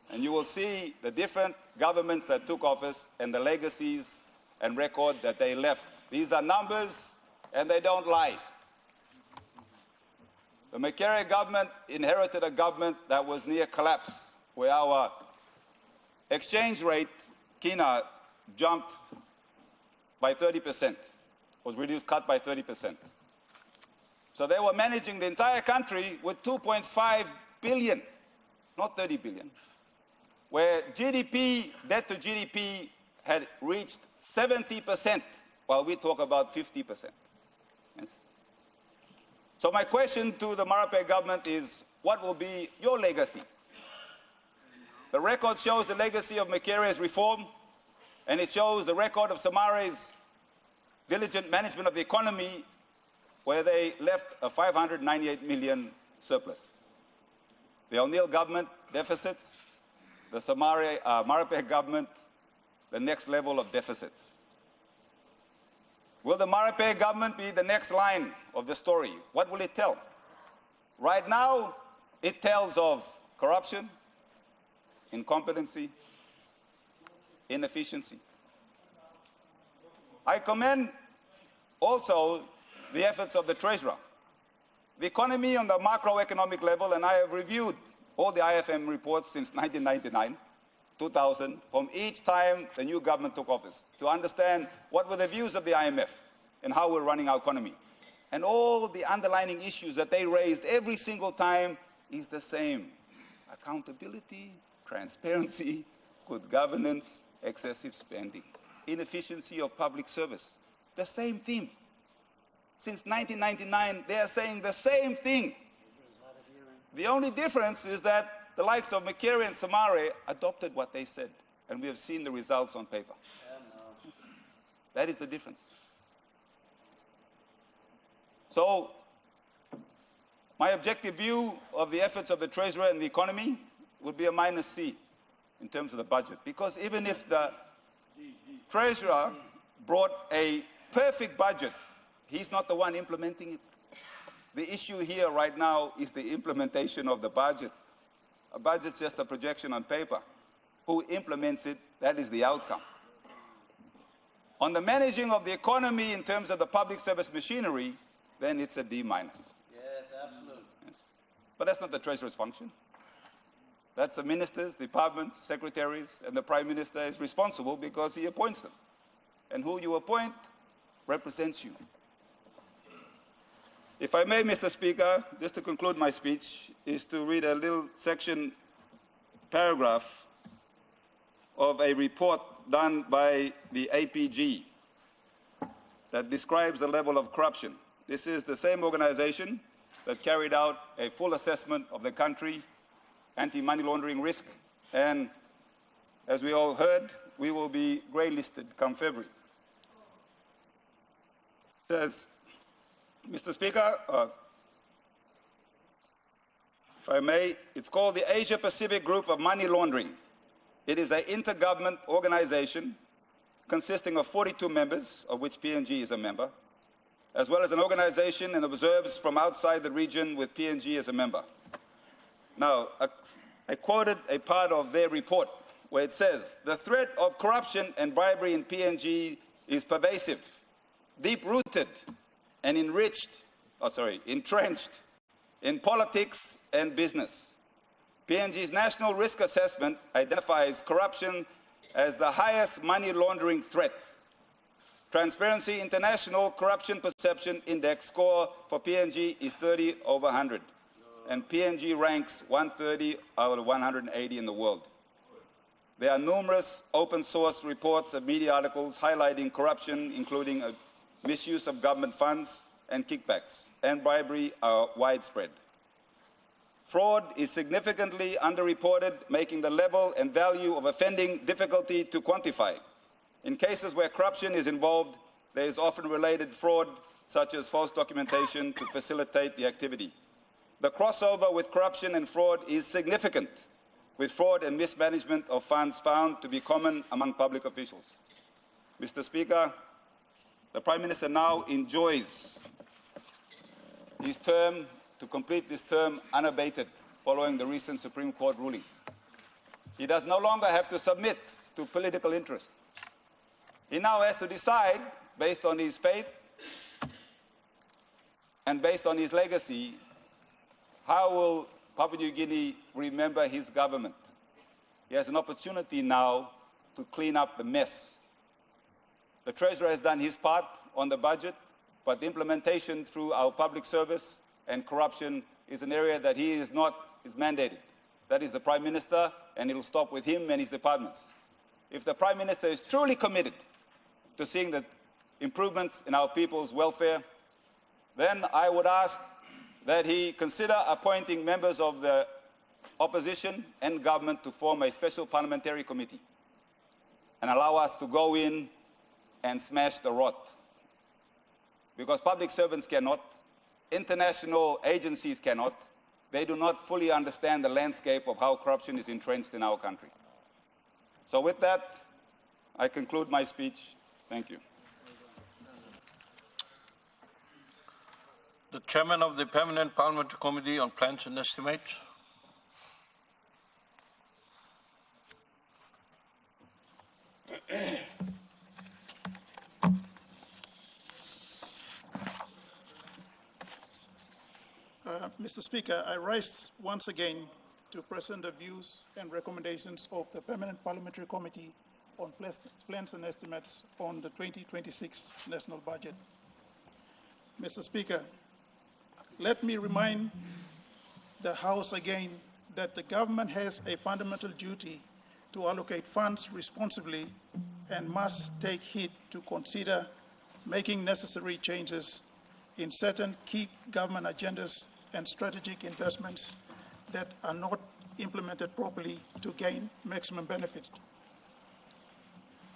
And you will see the different governments that took office and the legacies and record that they left. These are numbers, and they don't lie. The Makerere government inherited a government that was near collapse, where our exchange rate, kina, jumped by 30%, was reduced, cut by 30%. So they were managing the entire country with 2.5 billion, not 30 billion, where GDP, debt to GDP had reached 70%, while we talk about 50%. Yes. So my question to the Marape government is, what will be your legacy? The record shows the legacy of Makere's reform, and it shows the record of Samare's diligent management of the economy, where they left a 598 million surplus. The O'Neill government, deficits. The Marape government, the next level of deficits. Will the Marape government be the next line of the story? What will it tell? Right now, it tells of corruption, incompetency, inefficiency. I commend also the efforts of the Treasurer. The economy on the macroeconomic level, and I have reviewed all the IFM reports since 1999, 2000, from each time the new government took office, to understand what were the views of the IMF and how we're running our economy. And all the underlying issues that they raised every single time is the same. Accountability, transparency, good governance, excessive spending, inefficiency of public service. The same theme. Since 1999, they are saying the same thing. The only difference is that the likes of Makere and Samare adopted what they said, and we have seen the results on paper. That is the difference. So, my objective view of the efforts of the Treasurer and the economy would be a -C in terms of the budget, because even if the Treasurer brought a perfect budget, he's not the one implementing it. The issue here right now is the implementation of the budget. A budget's just a projection on paper. Who implements it, that is the outcome. On the managing of the economy in terms of the public service machinery, then it's a D-. Yes, absolutely. Yes. But that's not the Treasurer's function. That's the ministers, departments, secretaries, and the Prime Minister is responsible because he appoints them. And who you appoint represents you. If I may, Mr. Speaker, just to conclude my speech, is to read a little section, paragraph, of a report done by the APG that describes the level of corruption. This is the same organization that carried out a full assessment of the country, anti-money laundering risk, and as we all heard, we will be grey-listed come February. It says, Mr. Speaker, if I may, it's called the Asia Pacific Group of Money Laundering. It is an intergovernment organization consisting of 42 members, of which PNG is a member, as well as an organization and observers from outside the region with PNG as a member. Now, I quoted a part of their report where it says, the threat of corruption and bribery in PNG is pervasive, deep-rooted, and entrenched in politics and business. PNG's National Risk Assessment identifies corruption as the highest money laundering threat. Transparency International Corruption Perception Index score for PNG is 30 over 100, and PNG ranks 130 out of 180 in the world. There are numerous open source reports and media articles highlighting corruption, including misuse of government funds and kickbacks, and bribery are widespread. Fraud is significantly underreported, making the level and value of offending difficulty to quantify. In cases where corruption is involved, there is often related fraud, such as false documentation, to facilitate the activity. The crossover with corruption and fraud is significant, with fraud and mismanagement of funds found to be common among public officials. Mr. Speaker, the Prime Minister now enjoys his term to complete this term unabated following the recent Supreme Court ruling. He does no longer have to submit to political interest. He now has to decide, based on his faith and based on his legacy, how will Papua New Guinea remember his government. He has an opportunity now to clean up the mess. The Treasurer has done his part on the budget, but the implementation through our public service and corruption is an area that he is mandated. That is the Prime Minister, and it will stop with him and his departments. If the Prime Minister is truly committed to seeing the improvements in our people's welfare, then I would ask that he consider appointing members of the opposition and government to form a special parliamentary committee and allow us to go in and smash the rot. Because public servants cannot, international agencies cannot, they do not fully understand the landscape of how corruption is entrenched in our country. So with that, I conclude my speech. Thank you. The Chairman of the Permanent Parliamentary Committee on Plans and Estimates. Mr. Speaker, I rise once again to present the views and recommendations of the Permanent Parliamentary Committee on Plans and Estimates on the 2026 National Budget. Mr. Speaker, let me remind the House again that the government has a fundamental duty to allocate funds responsibly and must take heed to consider making necessary changes in certain key government agendas and strategic investments that are not implemented properly to gain maximum benefit.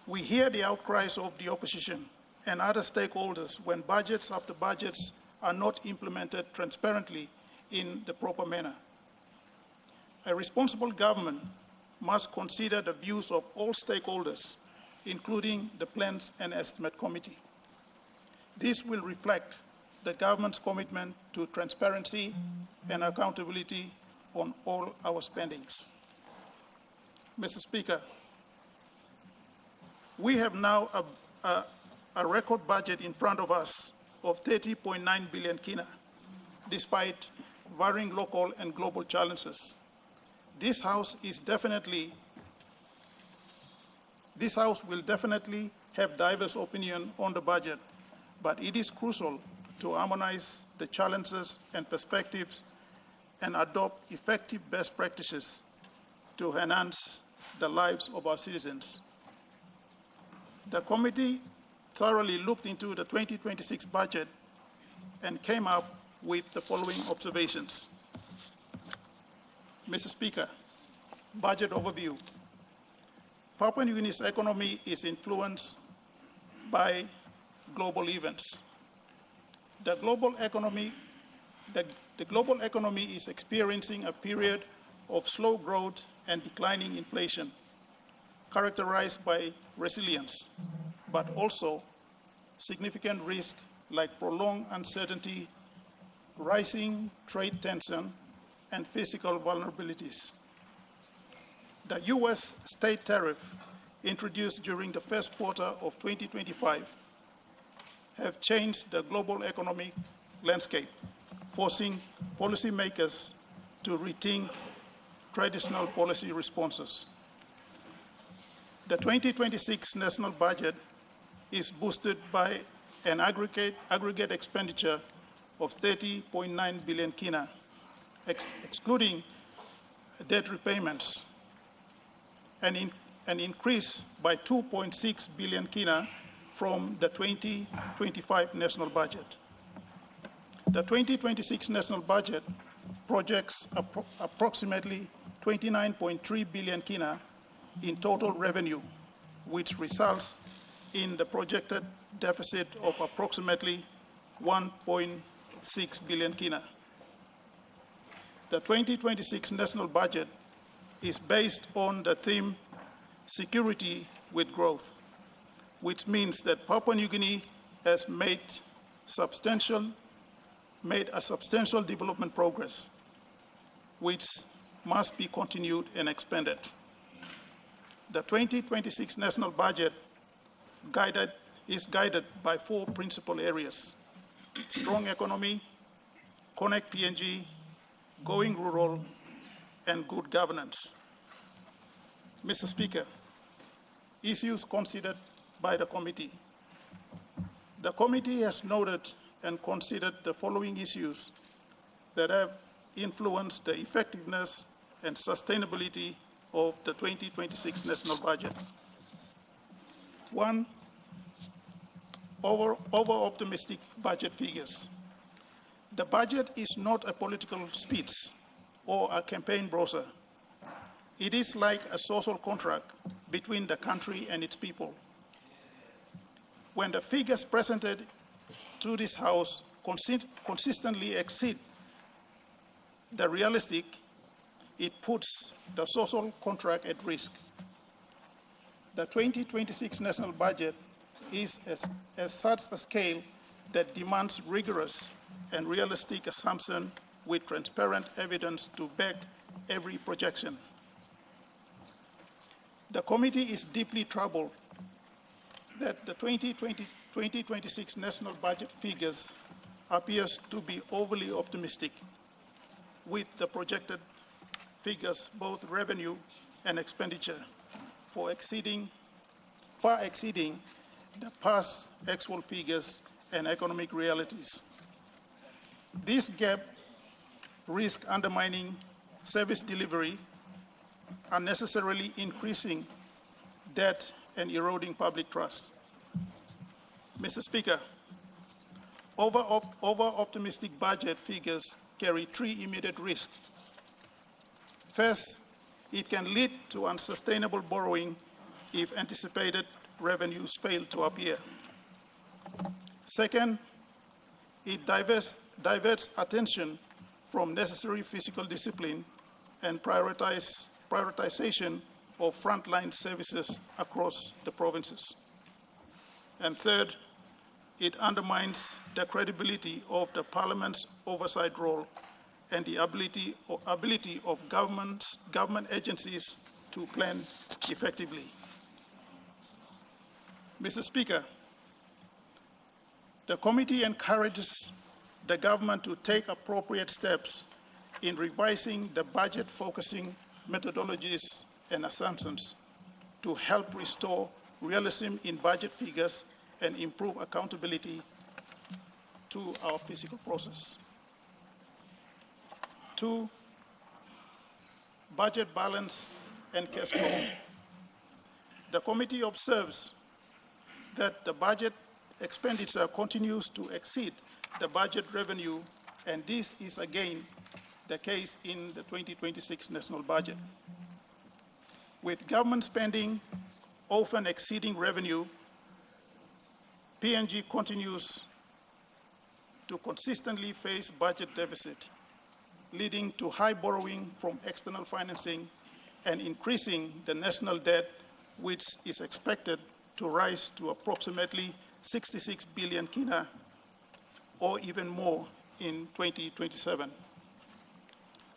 We hear the outcries of the opposition and other stakeholders when budgets after budgets are not implemented transparently in the proper manner. A responsible government must consider the views of all stakeholders, including the Plans and Estimate Committee. This will reflect the government's commitment to transparency and accountability on all our spendings. Mr. Speaker, we have now a record budget in front of us of 30.9 billion kina, despite varying local and global challenges. This House will definitely have diverse opinion on the budget, but it is crucial to harmonize the challenges and perspectives and adopt effective best practices to enhance the lives of our citizens. The committee thoroughly looked into the 2026 budget and came up with the following observations. Mr. Speaker, budget overview. Papua New Guinea's economy is influenced by global events. The global economy is experiencing a period of slow growth and declining inflation. characterized by resilience, but also significant risk like prolonged uncertainty, rising trade tension, and physical vulnerabilities. The U.S. state tariff introduced during the first quarter of 2025 have changed the global economic landscape, forcing policymakers to rethink traditional policy responses. The 2026 national budget is boosted by an aggregate expenditure of 30.9 billion kina, excluding debt repayments, an increase by 2.6 billion kina from the 2025 national budget. The 2026 national budget projects approximately 29.3 billion kina in total revenue, which results in the projected deficit of approximately 1.6 billion kina. The 2026 national budget is based on the theme security with growth, which means that Papua New Guinea has made a substantial development progress, which must be continued and expanded. The 2026 national budget is guided by 4 principal areas: strong economy, connect PNG, going rural, and good governance. Mr. Speaker, issues considered by the committee. The committee has noted and considered the following issues that have influenced the effectiveness and sustainability of the 2026 national budget. 1, over-optimistic budget figures. The budget is not a political speech or a campaign brochure. It is like a social contract between the country and its people. When the figures presented to this House consistently exceed the realistic, it puts the social contract at risk. The 2026 national budget is as such a scale that demands rigorous and realistic assumption with transparent evidence to back every projection. The committee is deeply troubled that the 2026 national budget figures appears to be overly optimistic, with the projected figures, both revenue and expenditure, far exceeding the past actual figures and economic realities. This gap risks undermining service delivery, unnecessarily increasing debt and eroding public trust. Mr. Speaker, over-optimistic budget figures carry 3 immediate risks. First, it can lead to unsustainable borrowing if anticipated revenues fail to appear. Second, it diverts attention from necessary fiscal discipline and prioritization of frontline services across the provinces. And third, it undermines the credibility of the Parliament's oversight role and the ability of government agencies to plan effectively. Mr. Speaker, the committee encourages the government to take appropriate steps in revising the budget-focusing methodologies and assumptions to help restore realism in budget figures and improve accountability to our fiscal process. 2, budget balance and cash flow. The committee observes that the budget expenditure continues to exceed the budget revenue, and this is again the case in the 2026 national budget. With government spending often exceeding revenue, PNG continues to consistently face budget deficit, leading to high borrowing from external financing and increasing the national debt which is expected to rise to approximately 66 billion kina or even more in 2027.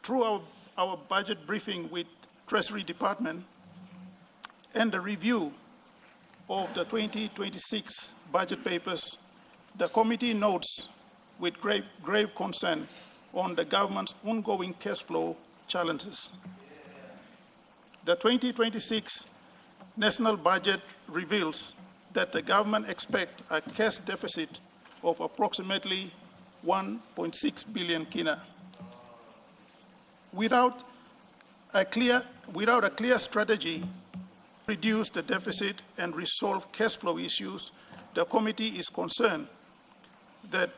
Through our budget briefing with Treasury Department and the review of the 2026 budget papers, the committee notes with grave concern on the government's ongoing cash flow challenges. The 2026 national budget reveals that the government expects a cash deficit of approximately 1.6 billion kina. Without a clear strategy to reduce the deficit and resolve cash flow issues, the committee is concerned that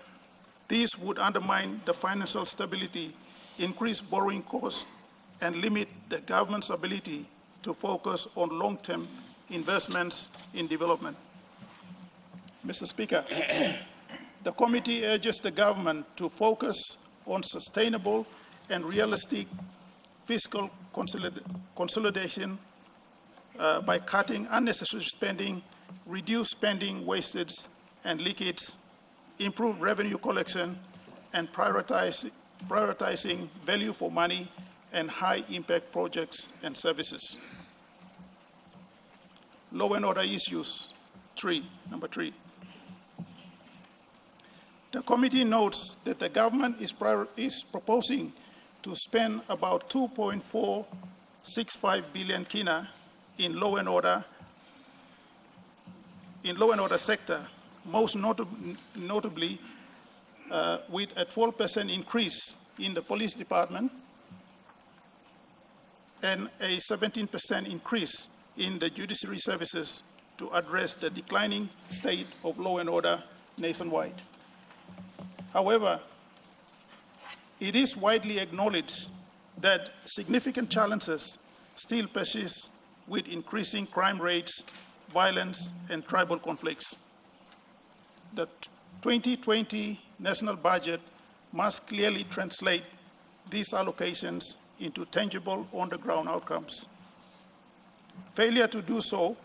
this would undermine the financial stability, increase borrowing costs, and limit the government's ability to focus on long-term investments in development. Mr. Speaker, the committee urges the government to focus on sustainable and realistic fiscal consolidation by cutting unnecessary spending, reduce spending wastage and leakage, improve revenue collection, and prioritizing value for money and high-impact projects and services. Law and order issues, number three. The committee notes that the government is proposing to spend about 2.465 billion kina in law and order sector, most notably with a 12% increase in the police department and a 17% increase in the judiciary services to address the declining state of law and order nationwide. However, it is widely acknowledged that significant challenges still persist with increasing crime rates, violence, and tribal conflicts. The 2020 national budget must clearly translate these allocations into tangible on-the-ground outcomes. Failure to do so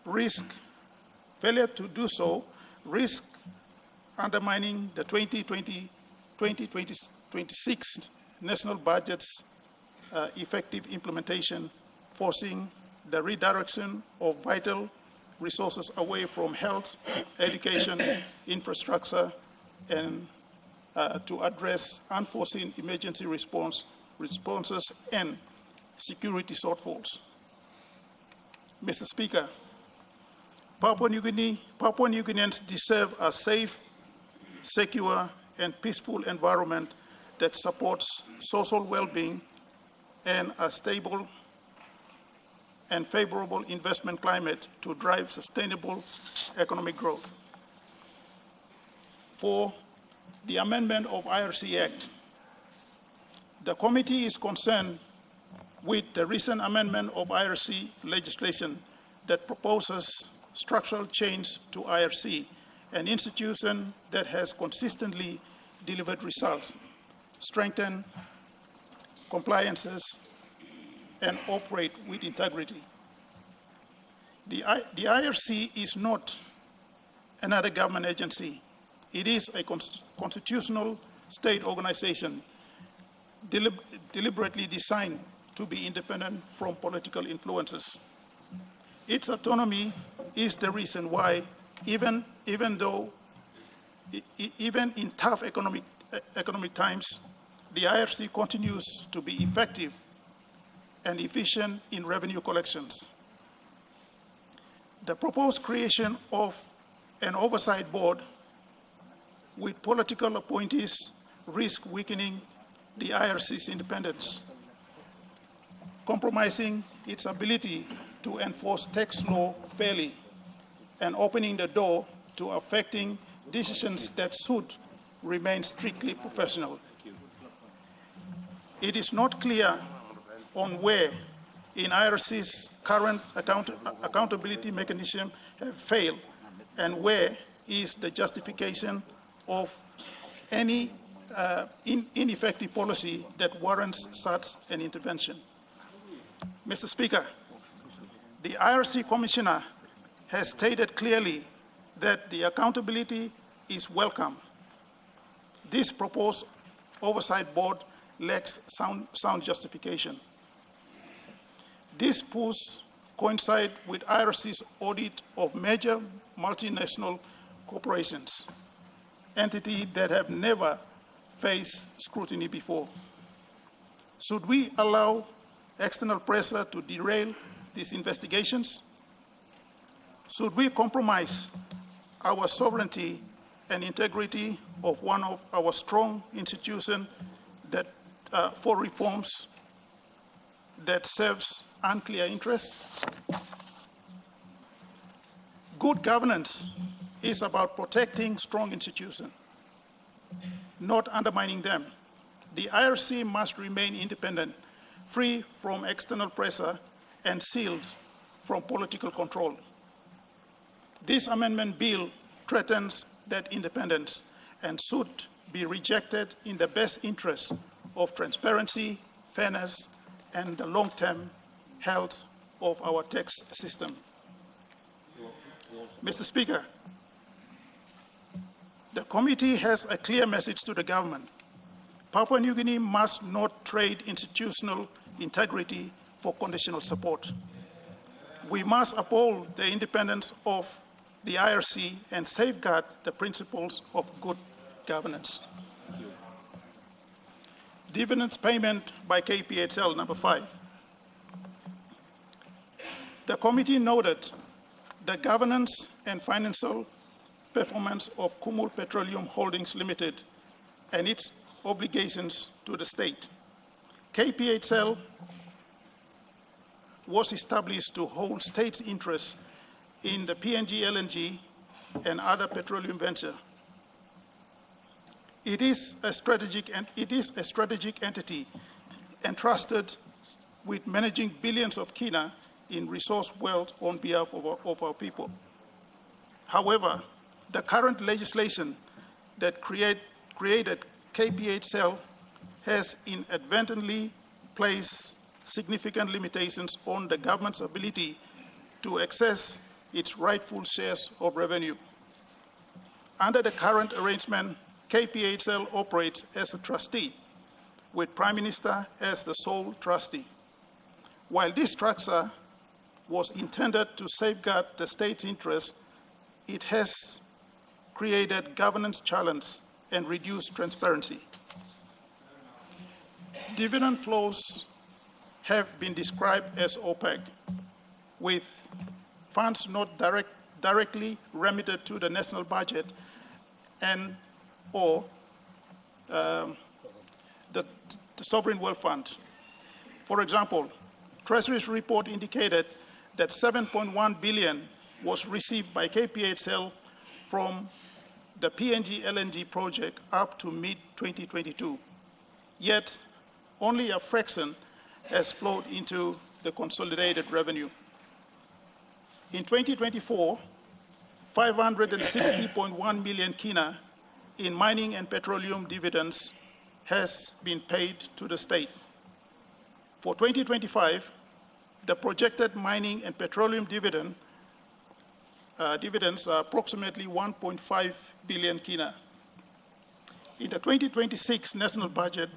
risk undermining the 2026 national budget's effective implementation, forcing the redirection of vital resources away from health, education, infrastructure, and to address unforeseen emergency responses and security shortfalls. Mr. Speaker, Papua New Guineans deserve a safe, secure, and peaceful environment that supports social well-being and a stable and favorable investment climate to drive sustainable economic growth. For the amendment of IRC Act, the committee is concerned with the recent amendment of IRC legislation that proposes structural change to IRC, an institution that has consistently delivered results, strengthened compliances, and operate with integrity. The IRC is not another government agency. It is a constitutional state organization deliberately designed to be independent from political influences. Its autonomy is the reason why, even in tough economic times, the IRC continues to be effective and efficient in revenue collections. The proposed creation of an oversight board with political appointees risk weakening the IRC's independence, compromising its ability to enforce tax law fairly, and opening the door to affecting decisions that should remain strictly professional. It is not clear on where in IRC's current accountability mechanism have failed and where is the justification of any ineffective policy that warrants such an intervention. Mr. Speaker, The IRC Commissioner has stated clearly that the accountability is welcome. This proposed oversight board lacks sound justification. These posts coincide with IRC's audit of major multinational corporations, entities that have never faced scrutiny before. Should we allow external pressure to derail these investigations? Should we compromise our sovereignty and integrity of one of our strong institutions that, for reforms that serves unclear interests? Good governance is about protecting strong institutions, not undermining them. The IRC must remain independent, free from external pressure, and sealed from political control. This amendment bill threatens that independence and should be rejected in the best interest of transparency, fairness, and the long-term health of our tax system. Mr. Speaker, the committee has a clear message to the government. Papua New Guinea must not trade institutional integrity for conditional support. We must uphold the independence of the IRC and safeguard the principles of good governance. Dividends payment by KPHL, number 5. The committee noted the governance and financial performance of Kumul Petroleum Holdings Limited and its obligations to the state. KPHL was established to hold state's interests in the PNG LNG and other petroleum venture. It is a strategic entity entrusted with managing billions of kina in resource wealth on behalf of our people. However, the current legislation that created KPHL has inadvertently placed significant limitations on the government's ability to access its rightful shares of revenue. Under the current arrangement, KPHL operates as a trustee, with Prime Minister as the sole trustee. While this structure was intended to safeguard the state's interests, it has created governance challenge and reduced transparency. Dividend flows have been described as opaque, with funds not directly remitted to the national budget and or the Sovereign Wealth Fund. For example, Treasury's report indicated that 7.1 billion was received by KPHL from the PNG LNG project up to mid-2022. Yet, only a fraction has flowed into the consolidated revenue. In 2024, 560.1 million kina in mining and petroleum dividends has been paid to the state. For 2025, the projected mining and petroleum dividends are approximately 1.5 billion kina. In the 2026 national budget,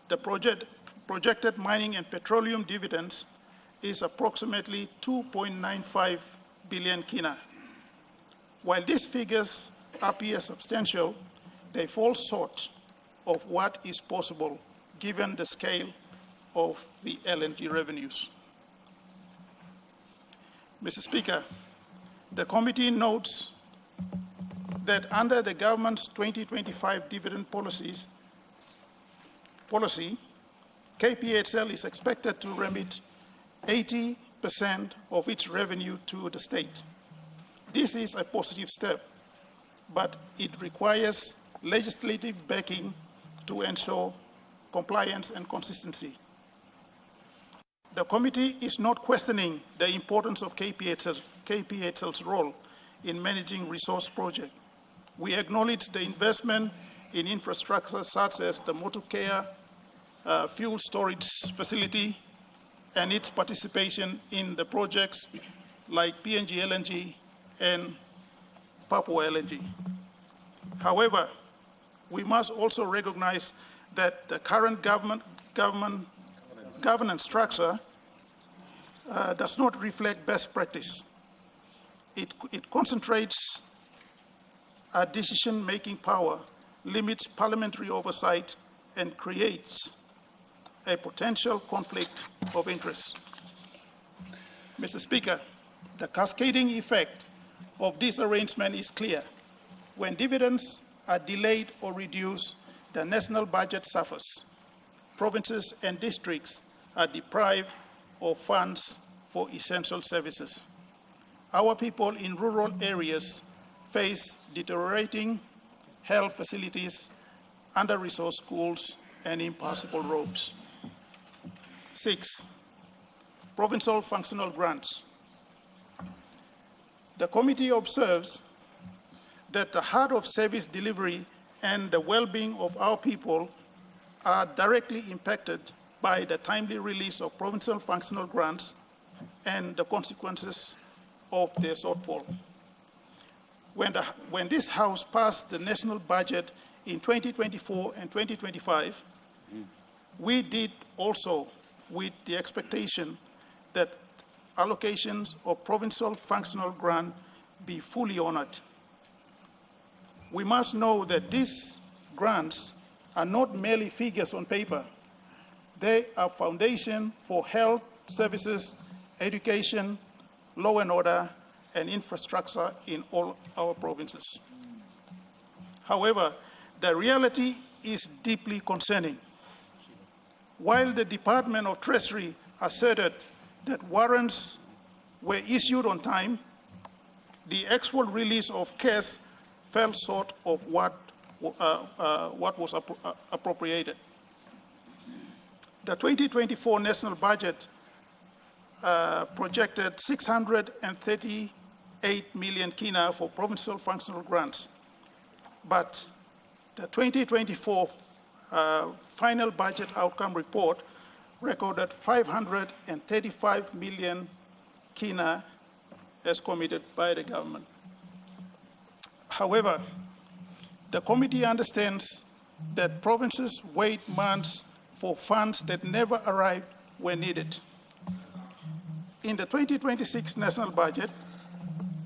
the projected mining and petroleum dividends is approximately 2.95 billion kina. While these figures appear substantial, they fall short of what is possible given the scale of the LNG revenues. Mr. Speaker, the committee notes that under the government's 2025 dividend policy, KPHL is expected to remit 80% of its revenue to the state. This is a positive step, but it requires legislative backing to ensure compliance and consistency. The committee is not questioning the importance of KPHL's role in managing resource projects. We acknowledge the investment in infrastructure such as the Motukea fuel storage facility and its participation in the projects like PNG LNG and Papua LNG. However, we must also recognize that the current governance structure does not reflect best practice. It concentrates our decision-making power, limits parliamentary oversight, and creates a potential conflict of interest. Mr. Speaker, the cascading effect of this arrangement is clear. When dividends are delayed or reduced, the national budget suffers. Provinces and districts are deprived of funds for essential services. Our people in rural areas face deteriorating health facilities, under-resourced schools, and impassable roads. 6, provincial functional grants. The committee observes that the heart of service delivery and the well-being of our people are directly impacted by the timely release of provincial functional grants and the consequences of their shortfall. When this House passed the national budget in 2024 and 2025, we did also with the expectation that allocations of provincial functional grant be fully honored. We must know that these grants are not merely figures on paper. They are foundation for health services, education, law and order, and infrastructure in all our provinces. However, the reality is deeply concerning. While the Department of Treasury asserted that warrants were issued on time, the actual release of cash fell short of what was appropriated. The 2024 national budget projected 638 million kina for provincial functional grants, but the 2024 final budget outcome report recorded 535 million kina as committed by the government. However, the committee understands that provinces wait months for funds that never arrived when needed. In the 2026 national budget,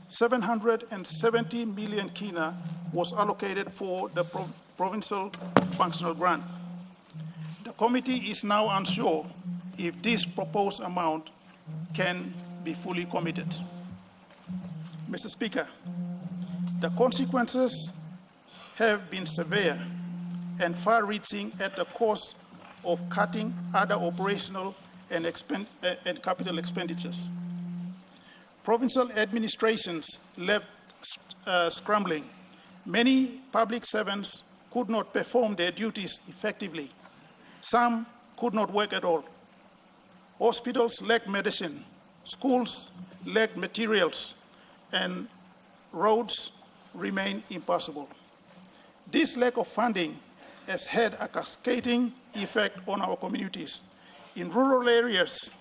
770 million kina was allocated for the provincial functional grant. The committee is now unsure if this proposed amount can be fully committed. Mr. Speaker, the consequences have been severe and far-reaching at the cost of cutting other operational and capital expenditures. Provincial administrations left scrambling. Many public servants could not perform their duties effectively. Some could not work at all. Hospitals lacked medicine, schools lacked materials, and roads remain impassable. This lack of funding has had a cascading effect on our communities. In rural areas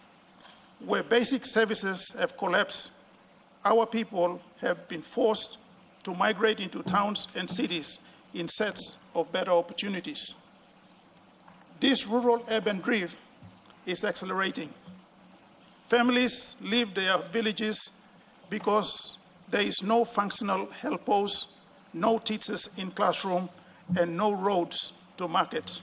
where basic services have collapsed, our people have been forced to migrate into towns and cities in search of better opportunities. This rural-urban drift is accelerating. Families leave their villages because there is no functional health post, no teachers in classroom, and no roads to market.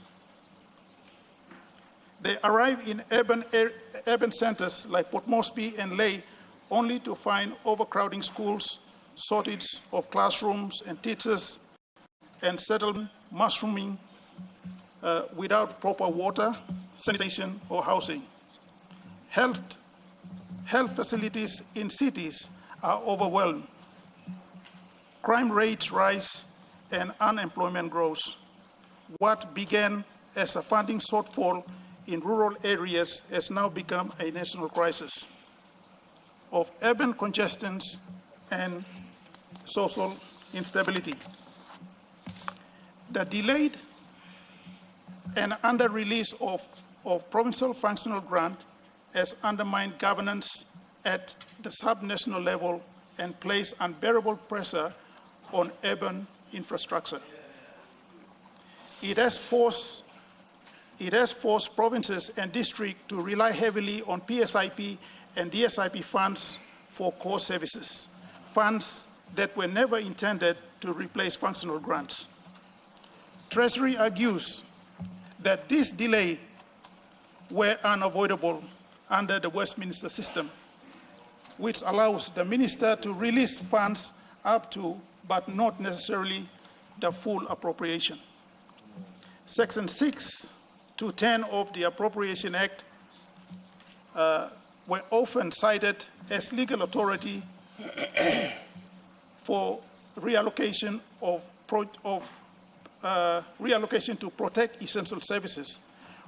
They arrive in urban centers like Port Moresby and Lae only to find overcrowding schools, shortage of classrooms and teachers, and settlement mushrooming without proper water, sanitation, or housing. Health facilities in cities are overwhelmed. Crime rates rise and unemployment grows. What began as a funding shortfall in rural areas has now become a national crisis of urban congestion and social instability. The delayed and under-release of provincial functional grant has undermined governance at the subnational level and placed unbearable pressure on urban infrastructure. It has forced provinces and districts to rely heavily on PSIP and DSIP funds for core services, funds that were never intended to replace functional grants. Treasury argues that this delay were unavoidable under the Westminster system, which allows the minister to release funds up to, but not necessarily the full appropriation. Section 6 to 10 of the Appropriation Act were often cited as legal authority for reallocation reallocation to protect essential services.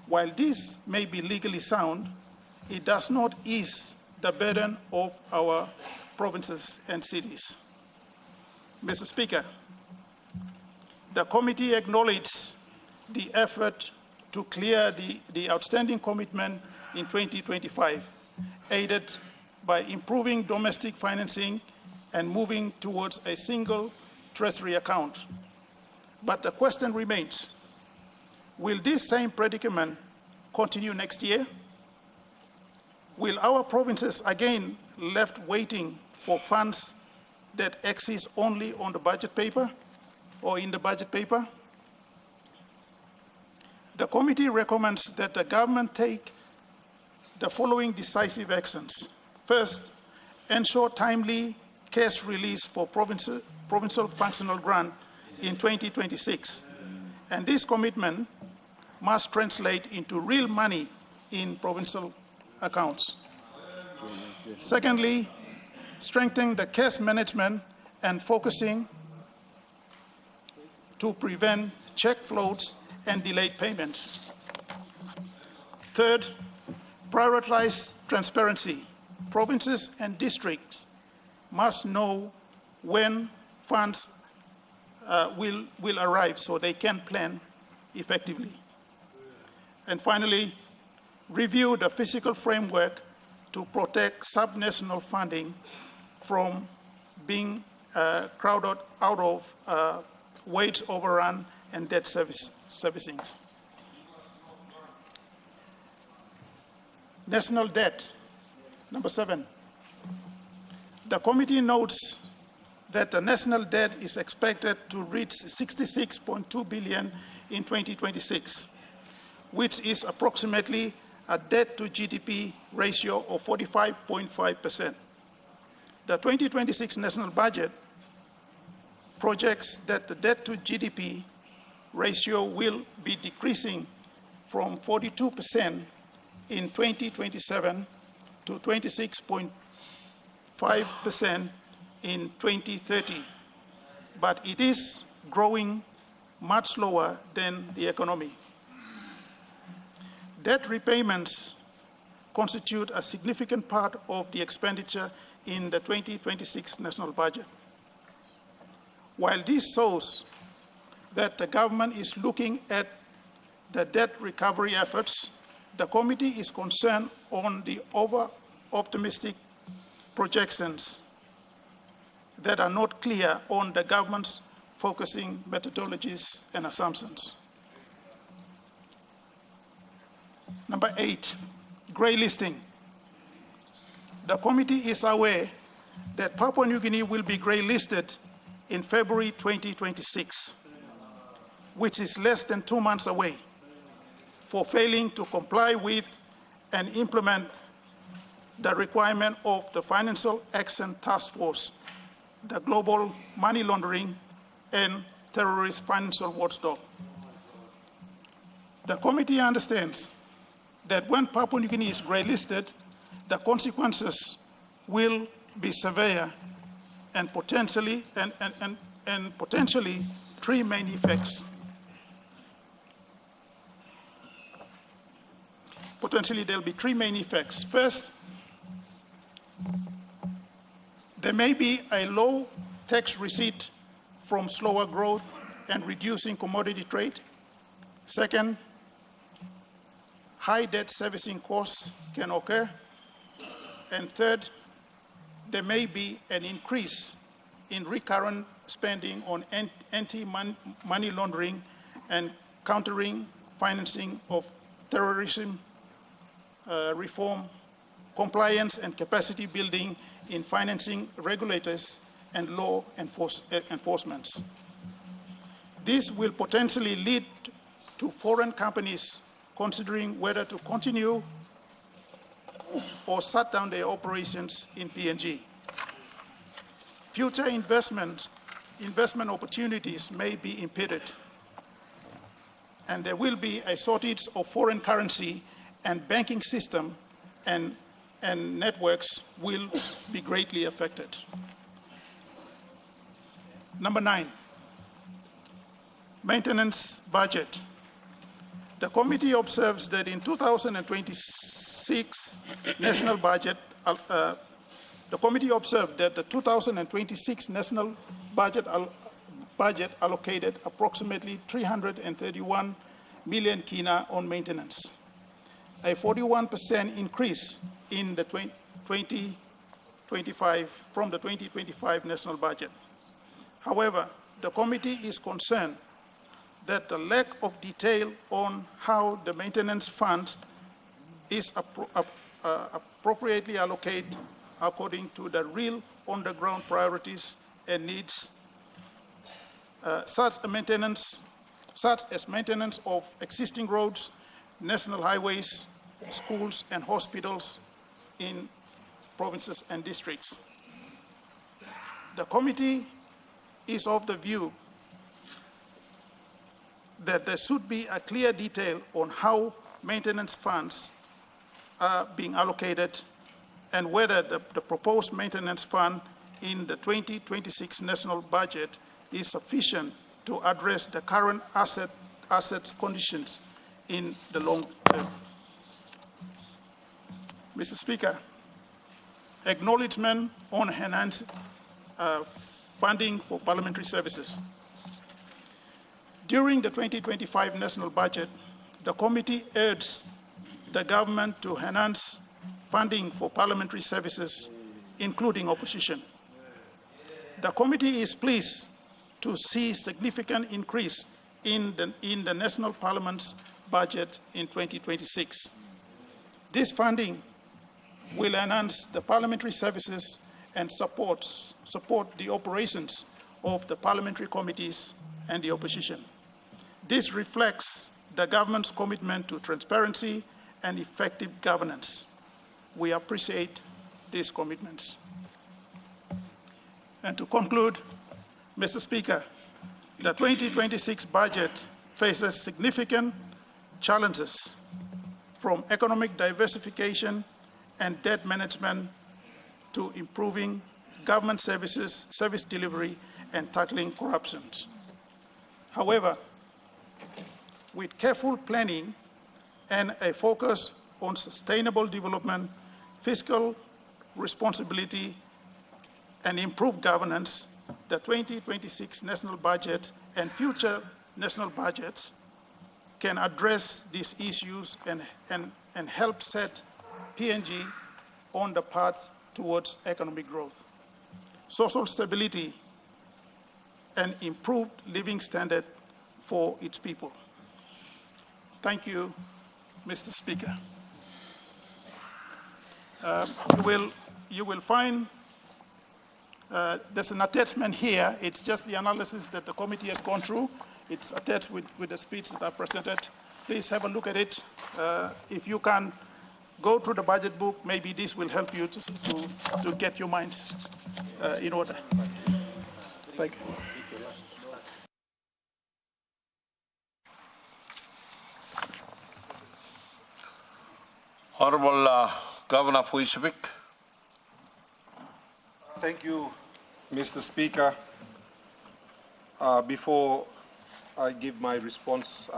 While this may be legally sound, it does not ease the burden of our provinces and cities. Mr. Speaker, the committee acknowledged the effort to clear the outstanding commitment in 2025, aided by improving domestic financing and moving towards a single treasury account. But the question remains, will this same predicament continue next year? Will our provinces again left waiting for funds that exist only on the budget paper or in the budget paper? The committee recommends that the government take the following decisive actions. First, ensure timely cash release for provincial functional grant in 2026. And this commitment must translate into real money in provincial accounts. Secondly, strengthen the cash management and focusing to prevent check floats and delayed payments. Third, prioritize transparency. Provinces and districts must know when funds will arrive so they can plan effectively. And finally, review the fiscal framework to protect subnational funding from being crowded out of wage overrun and debt servicing. National debt. Number 7. The committee notes that the national debt is expected to reach 66.2 billion in 2026, which is approximately a debt to GDP ratio of 45.5%. The 2026 national budget projects that the debt to GDP ratio will be decreasing from 42% in 2027 to 26.5% in 2030, but it is growing much slower than the economy. Debt repayments constitute a significant part of the expenditure in the 2026 national budget. While this shows that the government is looking at the debt recovery efforts, the committee is concerned on the over-optimistic projections that are not clear on the government's focusing methodologies and assumptions. Number 8, grey listing. The committee is aware that Papua New Guinea will be grey listed in February 2026, which is less than 2 months away, for failing to comply with and implement the requirement of the Financial Action Task Force, the Global Money Laundering and Terrorist Financial Watchdog. The committee understands that when Papua New Guinea is grey listed, the consequences will be severe and potentially three main effects. Potentially there'll be three main effects. First, there may be a low tax receipt from slower growth and reducing commodity trade. Second, high debt servicing costs can occur. And third, there may be an increase in recurrent spending on anti-money laundering and countering financing of terrorism, reform, compliance and capacity building in financing regulators and law enforcement. This will potentially lead to foreign companies considering whether to continue or shut down their operations in PNG. Future investment opportunities may be impeded, and there will be a shortage of foreign currency, and banking system and networks will be greatly affected. Number 9, maintenance budget. The committee observes that in 2026 national budget, the committee observed that the 2026 national budget allocated approximately 331 million kina on maintenance, a 41% increase in the 2025 from the 2025 national budget. However, the committee is concerned that the lack of detail on how the maintenance fund is appropriately allocated according to the real on-the-ground priorities and needs, such as maintenance of existing roads, national highways, schools, and hospitals in provinces and districts. The committee is of the view that there should be a clear detail on how maintenance funds are being allocated and whether the proposed maintenance fund in the 2026 national budget is sufficient to address the current assets conditions in the long term. Mr. Speaker, acknowledgement on enhanced funding for parliamentary services. During the 2025 national budget, the committee urged the government to enhance funding for parliamentary services, including opposition. The committee is pleased to see significant increase in the national parliament's budget in 2026. This funding will enhance the parliamentary services and support the operations of the parliamentary committees and the opposition. This reflects the government's commitment to transparency and effective governance. We appreciate these commitments. And to conclude, Mr. Speaker, the 2026 budget faces significant challenges from economic diversification and debt management to improving government services, service delivery, and tackling corruption. However, with careful planning and a focus on sustainable development, fiscal responsibility, and improved governance, the 2026 national budget and future national budgets can address these issues and help set PNG on the path towards economic growth, social stability, and improved living standard for its people. Thank you, Mr. Speaker. You will find there's an attachment here. It's just the analysis that the committee has gone through. It's attached with the speech that I presented. Please have a look at it. If you can go through the budget book, maybe this will help you to get your minds in order. Thank you. Honorable Governor Fuicevic. Thank you, Mr. Speaker. Before I give my response,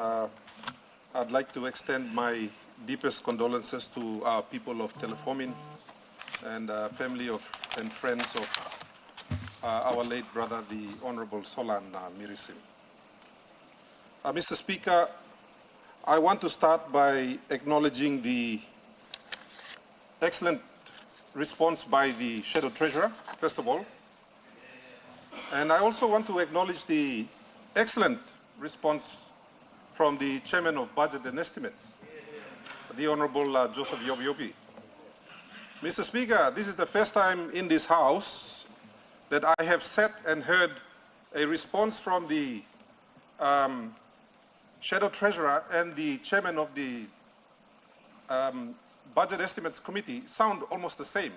I'd like to extend my deepest condolences to our people of Telefomin and family and friends of our late brother, the Honorable Solan Mirisim. Mr. Speaker, I want to start by acknowledging the excellent response by the Shadow Treasurer, first of all. And I also want to acknowledge the excellent response from the Chairman of Budget and Estimates, the Honorable Joseph Yobiopi. Mr. Speaker, this is the first time in this House that I have sat and heard a response from the Shadow Treasurer and the Chairman of the Budget Estimates Committee sound almost the same.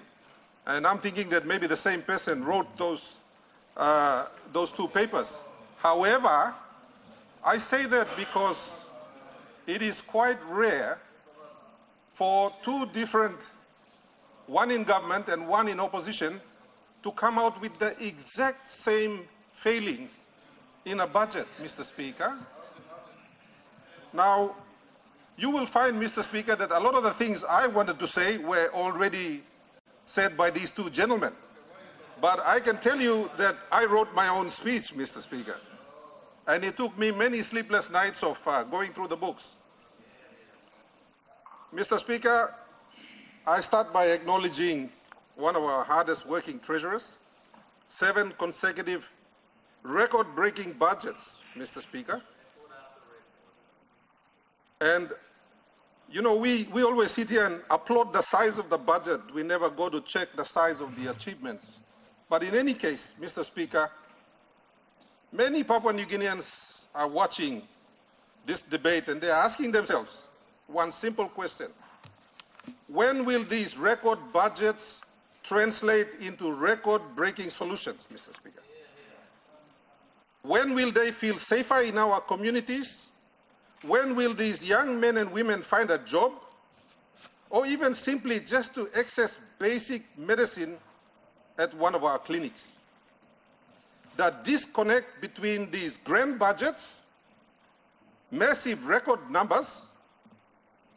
And I'm thinking that maybe the same person wrote those two papers. However, I say that because it is quite rare for two different, one in government and one in opposition, to come out with the exact same failings in a budget, Mr. Speaker. Now, you will find, Mr. Speaker, that a lot of the things I wanted to say were already said by these two gentlemen. But I can tell you that I wrote my own speech, Mr. Speaker. And it took me many sleepless nights of going through the books. Mr. Speaker, I start by acknowledging one of our hardest working treasurers, 7 consecutive record-breaking budgets, Mr. Speaker. And, you know, we always sit here and applaud the size of the budget. We never go to check the size of the achievements. But in any case, Mr. Speaker, many Papua New Guineans are watching this debate and they're asking themselves one simple question. When will these record budgets translate into record-breaking solutions, Mr. Speaker? When will they feel safer in our communities? When will these young men and women find a job? Or even simply just to access basic medicine at one of our clinics? The disconnect between these grand budgets, massive record numbers,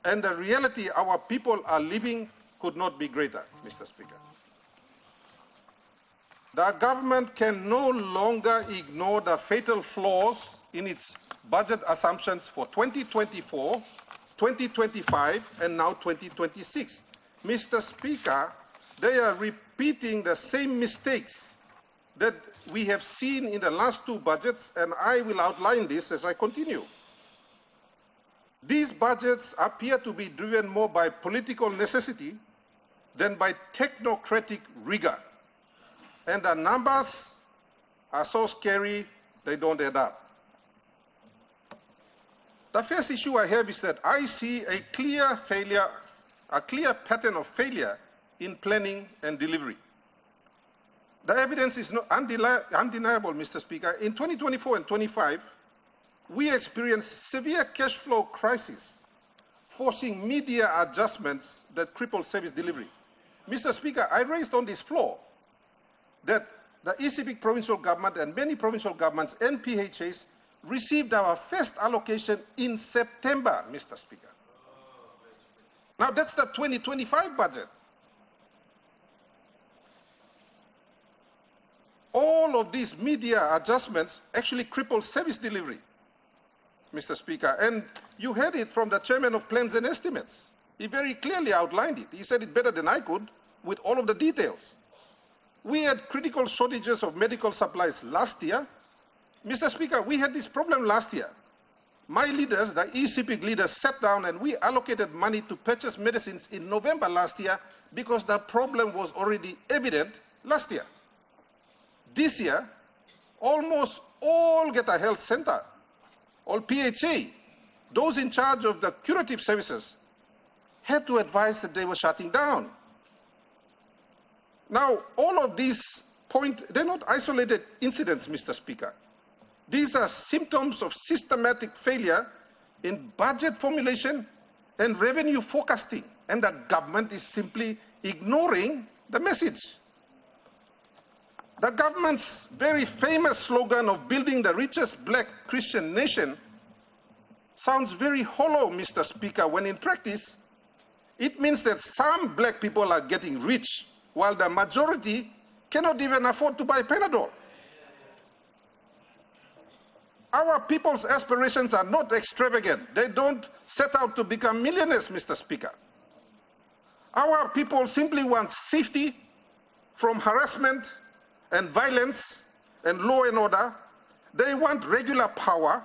and the reality our people are living could not be greater, Mr. Speaker. The government can no longer ignore the fatal flaws in its budget assumptions for 2024, 2025, and now 2026. Mr. Speaker, they are repeating the same mistakes that we have seen in the last 2 budgets, and I will outline this as I continue. These budgets appear to be driven more by political necessity than by technocratic rigor. And the numbers are so scary, they don't add up. The first issue I have is that I see a clear pattern of failure in planning and delivery. The evidence is undeniable, Mr. Speaker. In 2024 and 25, we experienced severe cash flow crisis, forcing media adjustments that crippled service delivery. Mr. Speaker, I raised on this floor that the ECP provincial government and many provincial governments and PHAs received our first allocation in September, Mr. Speaker. Now that's the 2025 budget. All of these media adjustments actually crippled service delivery, Mr. Speaker. And you heard it from the Chairman of Plans and Estimates. He very clearly outlined it. He said it better than I could with all of the details. We had critical shortages of medical supplies last year. Mr. Speaker, we had this problem last year. My leaders, the ECP leaders, sat down and we allocated money to purchase medicines in November last year because the problem was already evident last year. This year, almost all Geta Health Center, all PHA, those in charge of the curative services, had to advise that they were shutting down. Now, all of these they're not isolated incidents, Mr. Speaker. These are symptoms of systematic failure in budget formulation and revenue forecasting, and the government is simply ignoring the message. The government's very famous slogan of building the richest black Christian nation sounds very hollow, Mr. Speaker, when in practice, it means that some black people are getting rich while the majority cannot even afford to buy Panadol. Our people's aspirations are not extravagant. They don't set out to become millionaires, Mr. Speaker. Our people simply want safety from harassment and violence and law and order. They want regular power.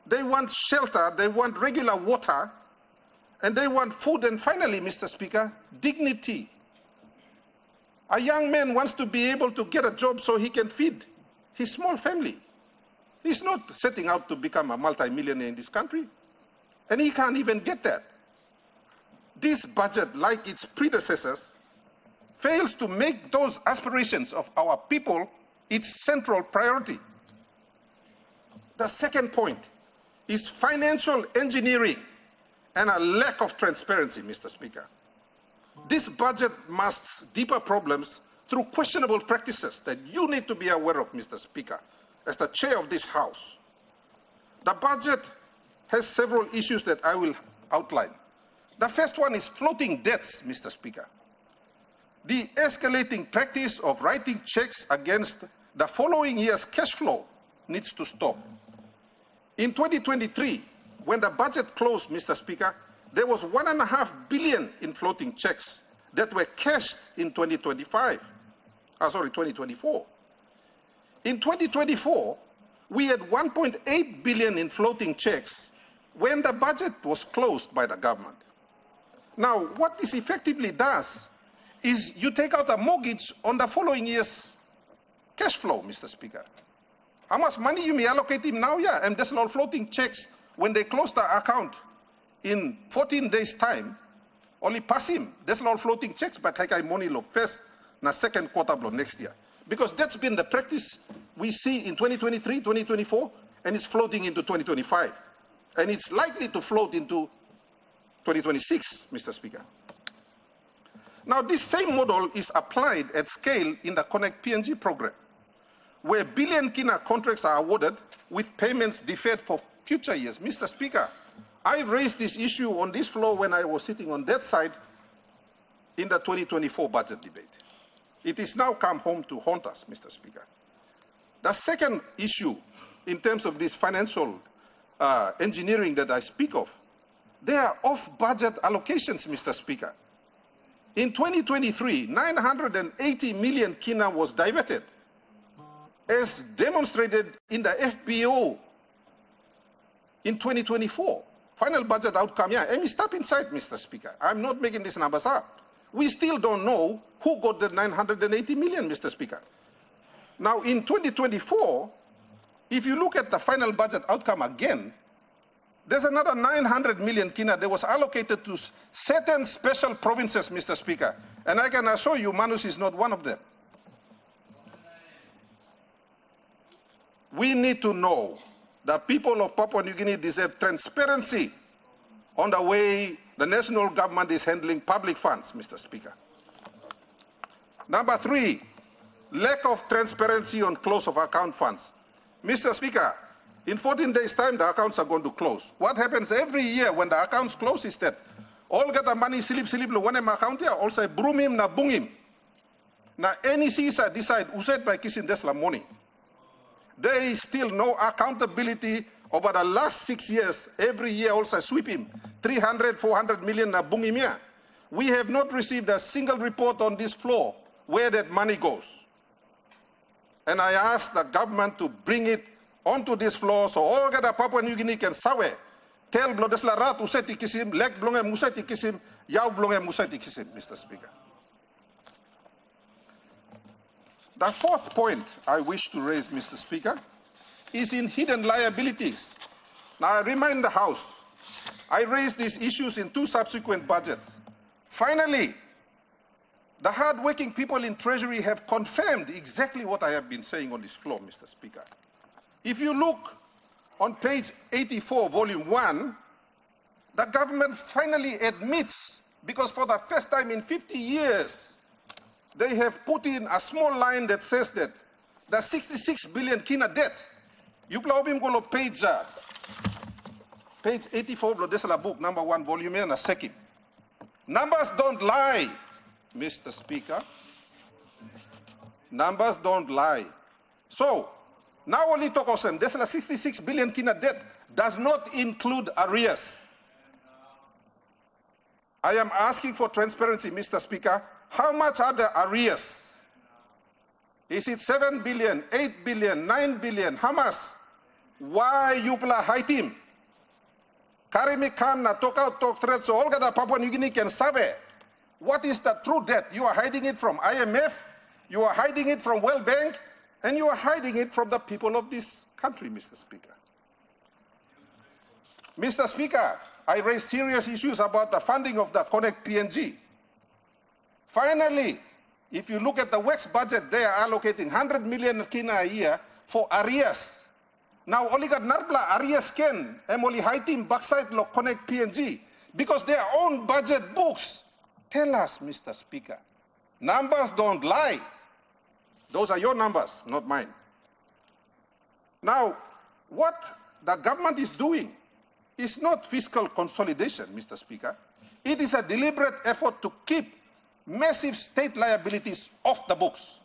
They want shelter. They want regular water. And they want food. And finally, Mr. Speaker, dignity. A young man wants to be able to get a job so he can feed his small family. He's not setting out to become a multimillionaire in this country. And he can't even get that. This budget, like its predecessors, fails to make those aspirations of our people its central priority. The second point is financial engineering and a lack of transparency, Mr. Speaker. This budget masks deeper problems through questionable practices that you need to be aware of, Mr. Speaker, as the chair of this House. The budget has several issues that I will outline. The first one is floating debts, Mr. Speaker. The escalating practice of writing checks against the following year's cash flow needs to stop. In 2023, when the budget closed, Mr. Speaker, there was $1.5 billion in floating checks that were cashed in 2024. In 2024, we had $1.8 billion in floating checks when the budget was closed by the government. Now, what this effectively does is you take out a mortgage on the following year's cash flow, Mr. Speaker. How much money you may allocate him now? Yeah, and there's all floating checks. When they close the account in 14 days' time, only pass him. There's all floating checks, but I money lo first na second quarter blow next year. Because that's been the practice we see in 2023, 2024, and it's floating into 2025. And it's likely to float into 2026, Mr. Speaker. Now, this same model is applied at scale in the Connect PNG program, where billion kina contracts are awarded with payments deferred for future years. Mr. Speaker, I raised this issue on this floor when I was sitting on that side in the 2024 budget debate. It is now come home to haunt us, Mr. Speaker. The second issue in terms of this financial engineering that I speak of, they are off-budget allocations, Mr. Speaker. In 2023, 980 million kina was diverted, as demonstrated in the FBO in 2024. Final budget outcome, yeah, and we step inside, Mr. Speaker. I'm not making these numbers up. We still don't know who got the 980 million, Mr. Speaker. Now, in 2024, if you look at the final budget outcome again, there's another 900 million kina that was allocated to certain special provinces, Mr. Speaker. And I can assure you, Manus is not one of them. We need to know that people of Papua New Guinea deserve transparency on the way the national government is handling public funds, Mr. Speaker. Number three, lack of transparency on close of account funds. Mr. Speaker, in 14 days' time, the accounts are going to close. What happens every year when the accounts close is that all get the money silip lo one account here, also broom him na bung him. Na any CISA decide usaid by kissing desla money. There is still no accountability over the last 6 years. Every year also sweep him. 300, 400 million na bung him here. We have not received a single report on this floor where that money goes. And I ask the government to bring it onto this floor so all the Papua New Guinea can sawe. Tell blodesla rat useti kisim, lek blonge museti kisim, yaw blonge museti kisim, Mr. Speaker. The fourth point I wish to raise, Mr. Speaker, is in hidden liabilities. Now, I remind the House, I raised these issues in 2 subsequent budgets. Finally, the hard-working people in Treasury have confirmed exactly what I have been saying on this floor, Mr. Speaker. If you look on page 84, volume 1, the government finally admits, because for the first time in 50 years, they have put in a small line that says that the 66 billion kina debt, you plawbim go page 84 of the book, number 1, volume and a second. Numbers don't lie, Mr. Speaker. Numbers don't lie. So, Now only talk of them. There's a 66 billion kina debt does not include arrears. I am asking for transparency, Mr. Speaker. How much are the arrears? Is it 7 billion, 8 billion, 9 billion? How much? Why you play high team? Karimi kam na talk out talk threat so all the Papua New Guinea can survey. What is the true debt? You are hiding it from IMF, you are hiding it from World Bank, and you are hiding it from the people of this country, Mr. Speaker. Mr. Speaker, I raised serious issues about the funding of the Connect PNG. Finally, if you look at the WEX budget, they are allocating 100 million kina a year for arrears. Now, only got narbla arrears ken, emoli high team backside lo Connect PNG, because their own budget books tell us, Mr. Speaker, numbers don't lie. Those are your numbers, not mine. Now, what the government is doing is not fiscal consolidation, Mr. Speaker. It is a deliberate effort to keep massive state liabilities off the books.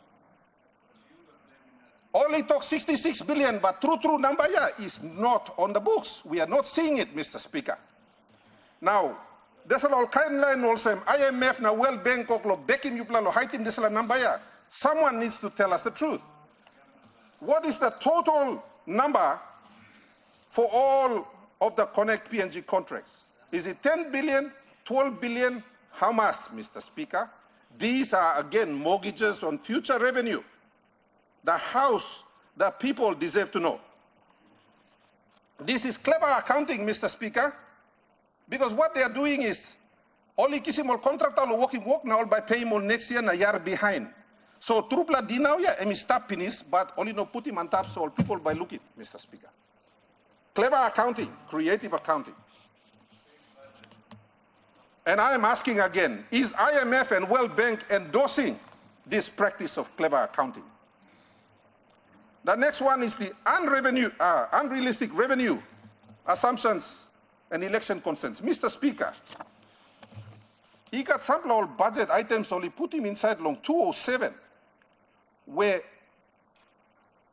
Only talk 66 billion, but true number is not on the books. We are not seeing it, Mr. Speaker. Now, there's all kind line also. IMF na World Bank koklo bekim yupla lo haitim desala number ya. Someone needs to tell us the truth. What is the total number for all of the Connect PNG contracts? Is it 10 billion, 12 billion? How much, Mr. Speaker? These are, again, mortgages on future revenue. The house, the people deserve to know. This is clever accounting, Mr. Speaker, because what they are doing is, only kisimol contractor lo working work now by paying more next year na year behind. So trupla dinao ya emi stop finish, but only no put him on top so all people by looking, Mr. Speaker. Clever accounting, creative accounting. And I am asking again, is IMF and World Bank endorsing this practice of clever accounting? The next one is the unrealistic revenue assumptions and election consents. Mr. Speaker, he got some all budget items only put him inside long 207, where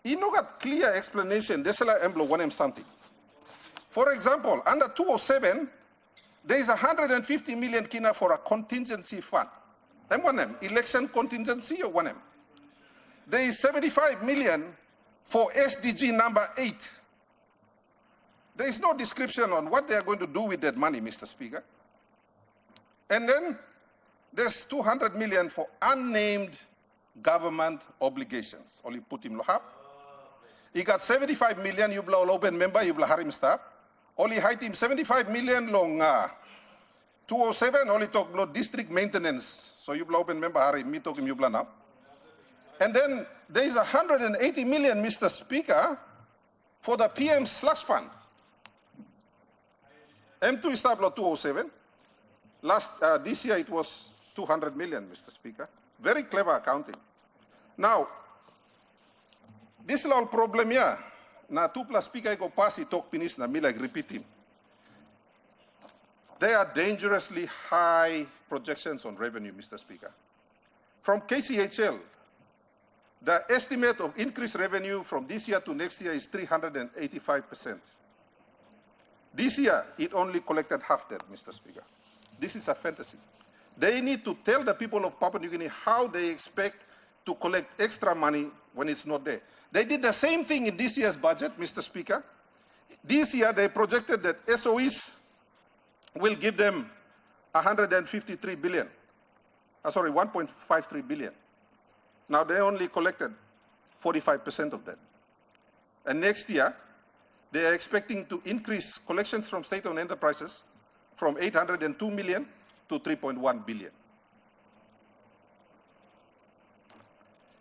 he no got clear explanation. This is one M something. For example, under 207, there is 150 million kina for a contingency fund. M1M, election contingency or 1M. There is 75 million for SDG number 8. There is no description on what they are going to do with that money, Mr. Speaker. And then there's 200 million for unnamed government obligations. Only put him lohap. He got 75 million, you blow open member, you blow harim staff. Only height him 75 million long 207, only talk blow district maintenance. So you blow open member harim, me talk him you blow now. And then there is 180 million, Mr. Speaker, for the PM slush fund. M2 is tablo 207. This year it was 200 million, Mr. Speaker. Very clever accounting. Now, this is all problem here. Na 2 plus speaker go pass it talk pinis na me like repeat him. They are dangerously high projections on revenue, Mr. Speaker. From KCHL, the estimate of increased revenue from this year to next year is 385%. This year, it only collected half that, Mr. Speaker. This is a fantasy. They need to tell the people of Papua New Guinea how they expect to collect extra money when it's not there. They did the same thing in this year's budget, Mr. Speaker. This year, they projected that SOEs will give them 153 billion. 1.53 billion. Now, they only collected 45% of that. And next year, they are expecting to increase collections from state-owned enterprises from 802 million to 3.1 billion.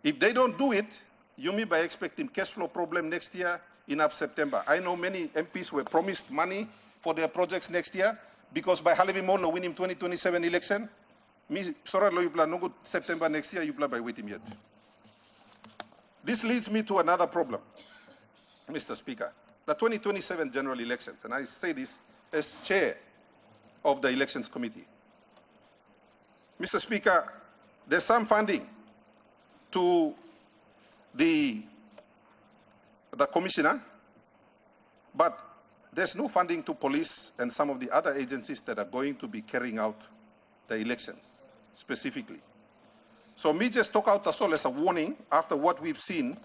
If they don't do it, you mean by expecting cash flow problem next year in up September. I know many MPs were promised money for their projects next year because by Halevi Molo winning 2027 election, me sorry lo you plan no good September next year you plan by waiting yet. This leads me to another problem, Mr. Speaker. The 2027 general elections, and I say this as chair of the elections committee. Mr. Speaker, there's some funding to the the commissioner, but there's no funding to police and some of the other agencies that are going to be carrying out the elections specifically. So me just talk out as well as a warning after what we've seen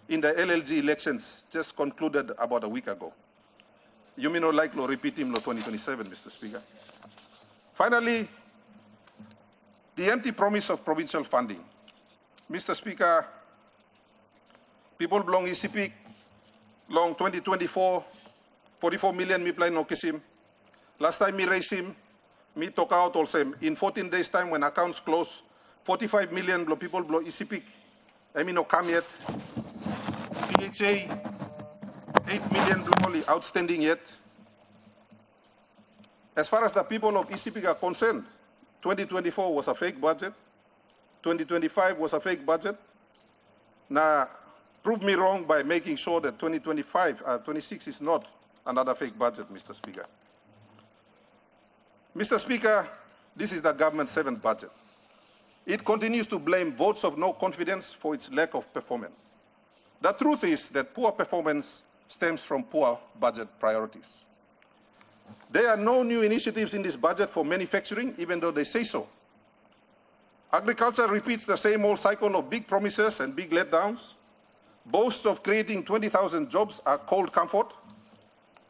in the LLG elections just concluded about a week ago. You may not like to repeat him 2027, Mr. Speaker. Finally, the empty promise of provincial funding. Mr. Speaker, people belong ECP, long 2024, 44 million me play no kisim. Last time me raise him, me talk out also in 14 days time when accounts close, 45 million people blow ECP. I mean no come yet. PHA, 8 million only outstanding yet. As far as the people of ECP are concerned, 2024 was a fake budget. 2025 was a fake budget. Now, prove me wrong by making sure that 26 is not another fake budget, Mr. Speaker. Mr. Speaker, this is the government's 7th budget. It continues to blame votes of no confidence for its lack of performance. The truth is that poor performance stems from poor budget priorities. There are no new initiatives in this budget for manufacturing, even though they say so. Agriculture repeats the same old cycle of big promises and big letdowns. Boasts of creating 20,000 jobs are cold comfort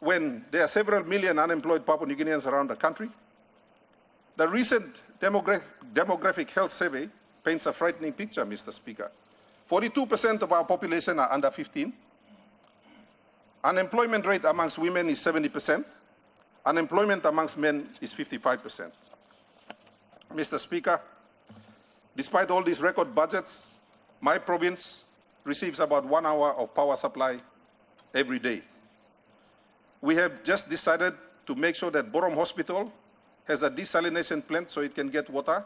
when there are several million unemployed Papua New Guineans around the country. The recent demographic health survey paints a frightening picture, Mr. Speaker. 42% of our population are under 15. Unemployment rate amongst women is 70%. Unemployment amongst men is 55%. Mr. Speaker, despite all these record budgets, my province receives about 1 hour of power supply every day. We have just decided to make sure that Borom Hospital has a desalination plant so it can get water,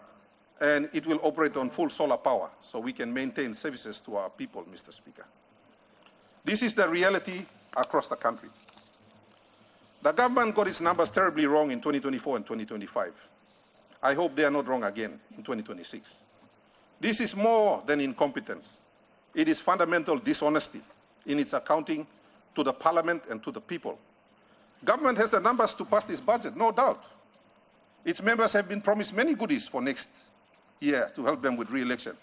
and it will operate on full solar power so we can maintain services to our people, Mr. Speaker. This is the reality across the country. The government got its numbers terribly wrong in 2024 and 2025. I hope they are not wrong again in 2026. This is more than incompetence. It is fundamental dishonesty in its accounting to the parliament and to the people. Government has the numbers to pass this budget, no doubt. Its members have been promised many goodies for next year to help them with re-election.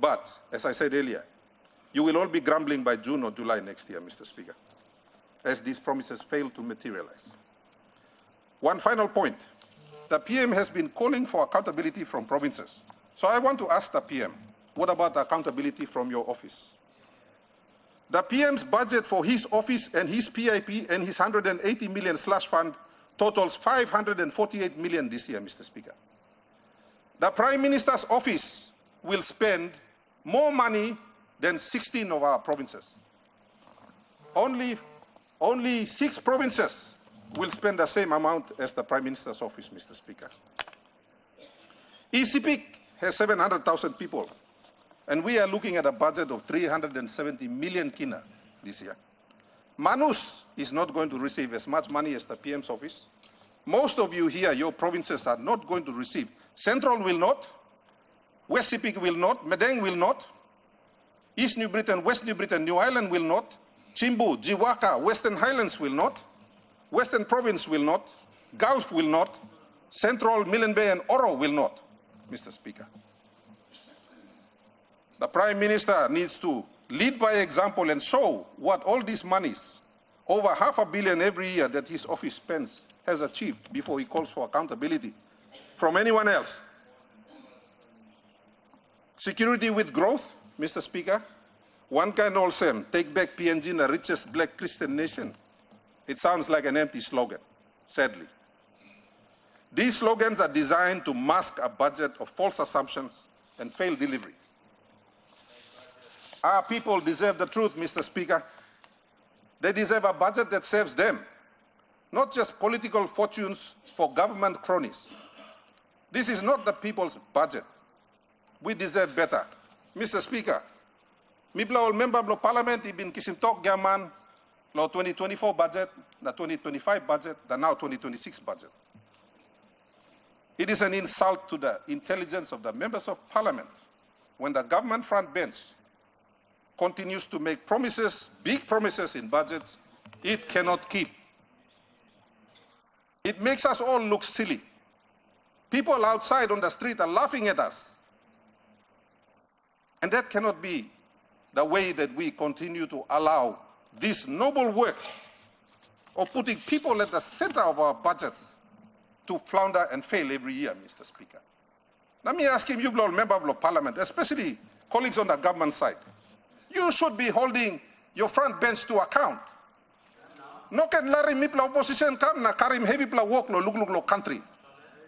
But, as I said earlier, you will all be grumbling by June or July next year, Mr. Speaker, as these promises fail to materialize. One final point. The PM has been calling for accountability from provinces. So I want to ask the PM, what about accountability from your office? The PM's budget for his office and his PIP and his 180 million slush fund totals 548 million this year, Mr. Speaker. The Prime Minister's office will spend more money than 16 of our provinces. Only 6 provinces will spend the same amount as the Prime Minister's office, Mr. Speaker. ECP has 700,000 people, and we are looking at a budget of 370 million kina this year. Manus is not going to receive as much money as the PM's office. Most of you here, your provinces are not going to receive. Central will not, West Sepik will not, Madang will not, East New Britain, West New Britain, New Ireland will not, Chimbu, Jiwaka, Western Highlands will not, Western Province will not, Gulf will not, Central, Milne Bay and Oro will not, Mr. Speaker. The Prime Minister needs to lead by example and show what all these monies, over $500 million every year that his office spends, has achieved before he calls for accountability from anyone else. Security with growth, Mr. Speaker. One can also take back PNG, the richest black Christian nation. It sounds like an empty slogan, sadly. These slogans are designed to mask a budget of false assumptions and failed delivery. Our people deserve the truth, Mr. Speaker. They deserve a budget that serves them, not just political fortunes for government cronies. This is not the people's budget. We deserve better. Mr. Speaker, Mibla all member of parliament ibin kisintok gaman lo 2024 budget, the 2025 budget, the now 2026 budget. It is an insult to the intelligence of the members of parliament when the government front bench continues to make promises, big promises in budgets, it cannot keep. It makes us all look silly. People outside on the street are laughing at us. And that cannot be the way that we continue to allow this noble work of putting people at the center of our budgets to flounder and fail every year, Mr. Speaker. Let me ask him, you member of parliament, especially colleagues on the government side, you should be holding your front bench to account. No can lari mipla opposition kam na karim heavy pla work lo lug lo country.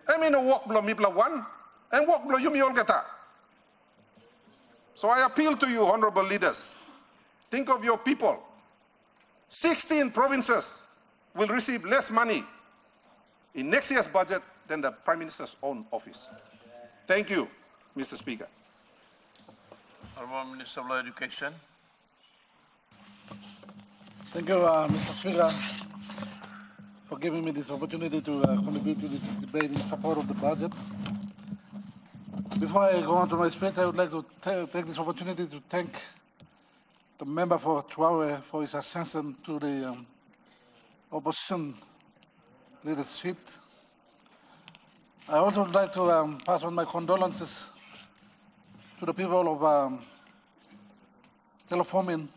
I mean a work blo mipla one and work blo yumi olgata. So I appeal to you, honorable leaders, think of your people. 16 provinces will receive less money in next year's budget than the Prime Minister's own office. Thank you, Mr. Speaker. Honorable Minister of Education. Thank you, Mr. Speaker, for giving me this opportunity to contribute to this debate in support of the budget. Before I go on to my speech, I would like to take this opportunity to thank the member for Chihuahua for his ascension to the opposition leader's seat. I also would like to pass on my condolences to the people of Teleformin,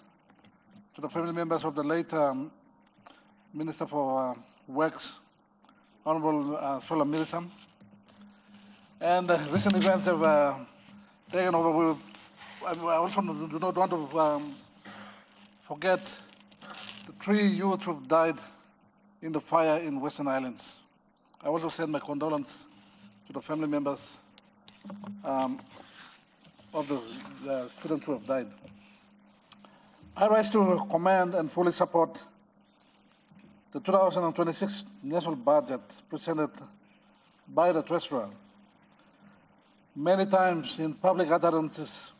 to the family members of the late Minister for Works, Honorable Sola Mirisam. And recent events have taken over. I also do not want to forget the 3 youths who have died in the fire in Western Islands. I also send my condolences to the family members of the students who have died. I rise to commend and fully support the 2026 national budget presented by the Treasurer. Many times in public utterances,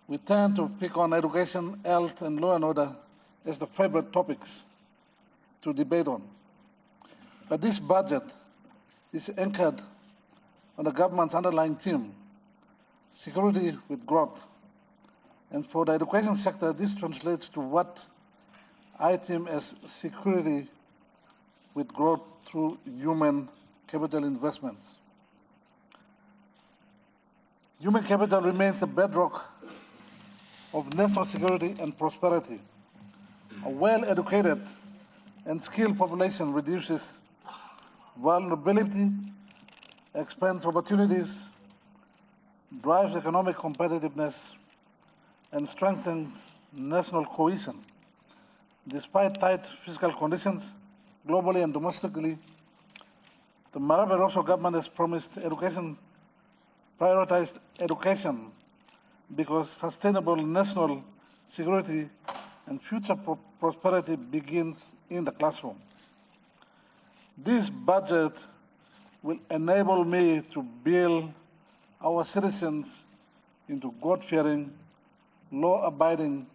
we tend to pick on education, health, and law and order as the favorite topics to debate on. But this budget is anchored on the government's underlying theme, security with growth. And for the education sector, this translates to what I term as security with growth through human capital investments. Human capital remains the bedrock of national security and prosperity. A well-educated and skilled population reduces vulnerability, expands opportunities, drives economic competitiveness, and strengthens national cohesion. Despite tight fiscal conditions, globally and domestically, the Maraba Rosso government has promised prioritized education because sustainable national security and future prosperity begins in the classroom. This budget will enable me to build our citizens into God-fearing, law-abiding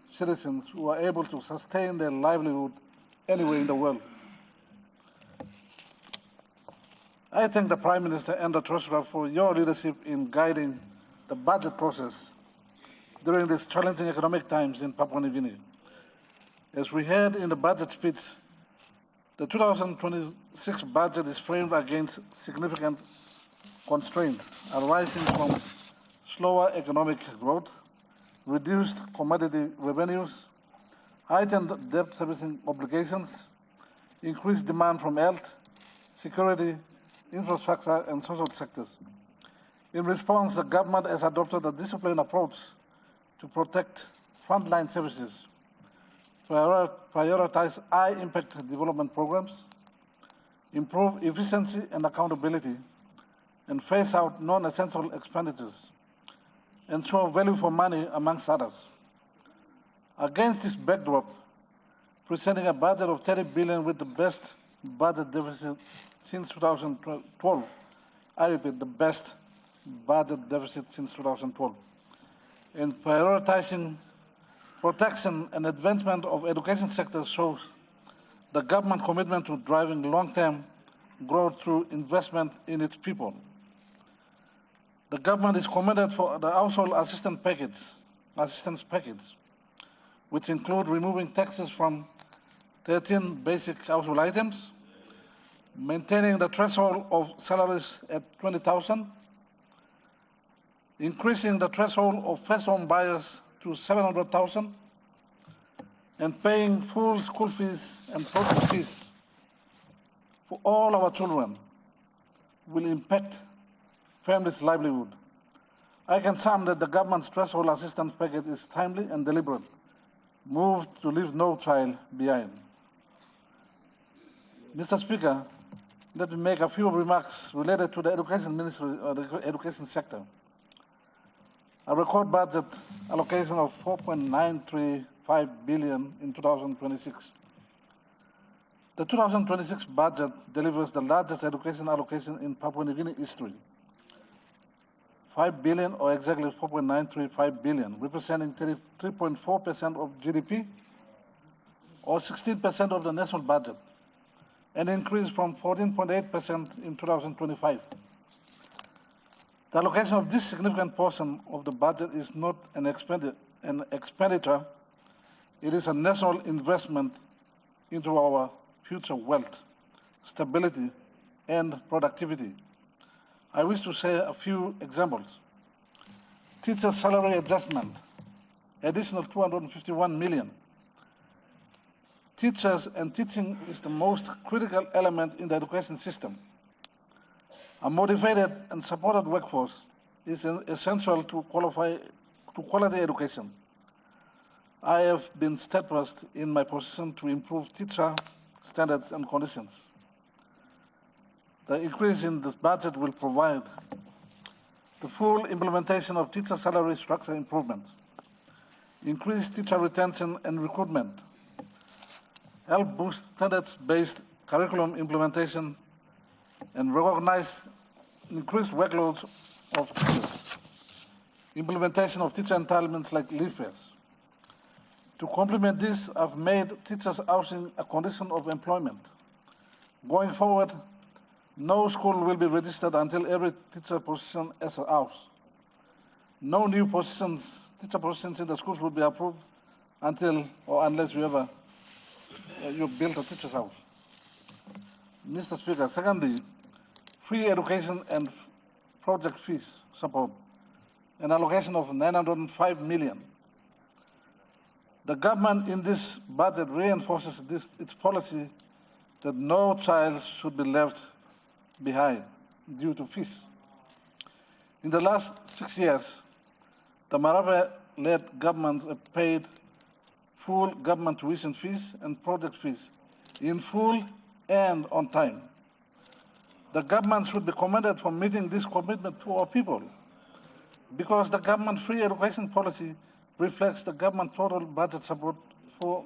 citizens who are able to sustain their livelihood anywhere in the world. I thank the Prime Minister and the Treasurer for your leadership in guiding the budget process during these challenging economic times in Papua New Guinea. As we heard in the budget speech, the 2026 budget is framed against significant constraints arising from slower economic growth, reduced commodity revenues, heightened debt servicing obligations, increased demand from health, security, infrastructure, and social sectors. In response, the government has adopted a disciplined approach to protect frontline services, prioritize high-impact development programs, improve efficiency and accountability, and phase out non-essential expenditures, ensure value for money, amongst others. Against this backdrop, presenting a budget of 30 billion with the best budget deficit since 2012, I repeat, the best budget deficit since 2012, and prioritizing protection and advancement of education sector shows the government commitment to driving long-term growth through investment in its people. The government is committed for the household assistance package assistance package, which include removing taxes from 13 basic household items, maintaining the threshold of salaries at 20,000, increasing the threshold of first home buyers to 700,000, and paying full school fees and project fees for all our children will impact families' livelihood. I can confirm that the government's threshold assistance package is timely and deliberate, moved to leave no child behind. Mr. Speaker, let me make a few remarks related to the education ministry or the education sector. A record budget allocation of 4.935 billion in 2026. The 2026 budget delivers the largest education allocation in Papua New Guinea history. 5 billion, or exactly 4.935 billion, representing 33.4% of GDP, or 16% of the national budget, an increase from 14.8% in 2025. The allocation of this significant portion of the budget is not an expenditure, it is a national investment into our future wealth, stability, and productivity. I wish to say a few examples. Teacher salary adjustment, additional 251 million. Teachers and teaching is the most critical element in the education system. A motivated and supported workforce is essential to quality education. I have been steadfast in my position to improve teacher standards and conditions. The increase in this budget will provide the full implementation of teacher salary structure improvement, increase teacher retention and recruitment, help boost standards-based curriculum implementation, and recognize increased workloads of teachers, implementation of teacher entitlements like leave fares. To complement this, I've made teachers' housing a condition of employment. Going forward, no school will be registered until every teacher position has a house. No new teacher positions in the schools will be approved until or unless you build a teacher's house. Mr. Speaker, secondly, free education and project fees support, an allocation of 905 million. The government in this budget reinforces its policy that no child should be left behind due to fees. In the last 6 years, the Marape-led government have paid full government tuition fees and project fees in full and on time. The government should be commended for meeting this commitment to our people, because the government free education policy reflects the government total budget support for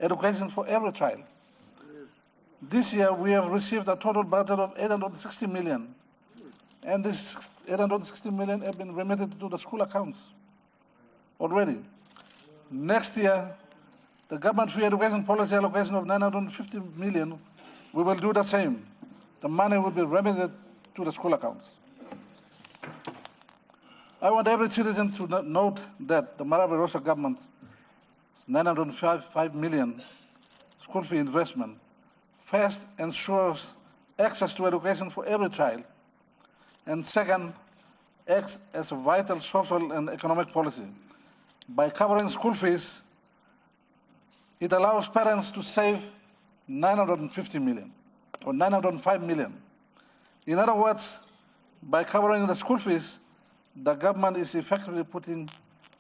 education for every child. This year, we have received a total budget of 860 million, and this 860 million have been remitted to the school accounts already. Next year, the government free education policy allocation of 950 million, we will do the same. The money will be remitted to the school accounts. I want every citizen to note that the Marape Rosa government's 905 million school fee investment first ensures access to education for every child, and second, acts as a vital social and economic policy. By covering school fees, it allows parents to save 950 million or 905 million. In other words, by covering the school fees, the government is effectively putting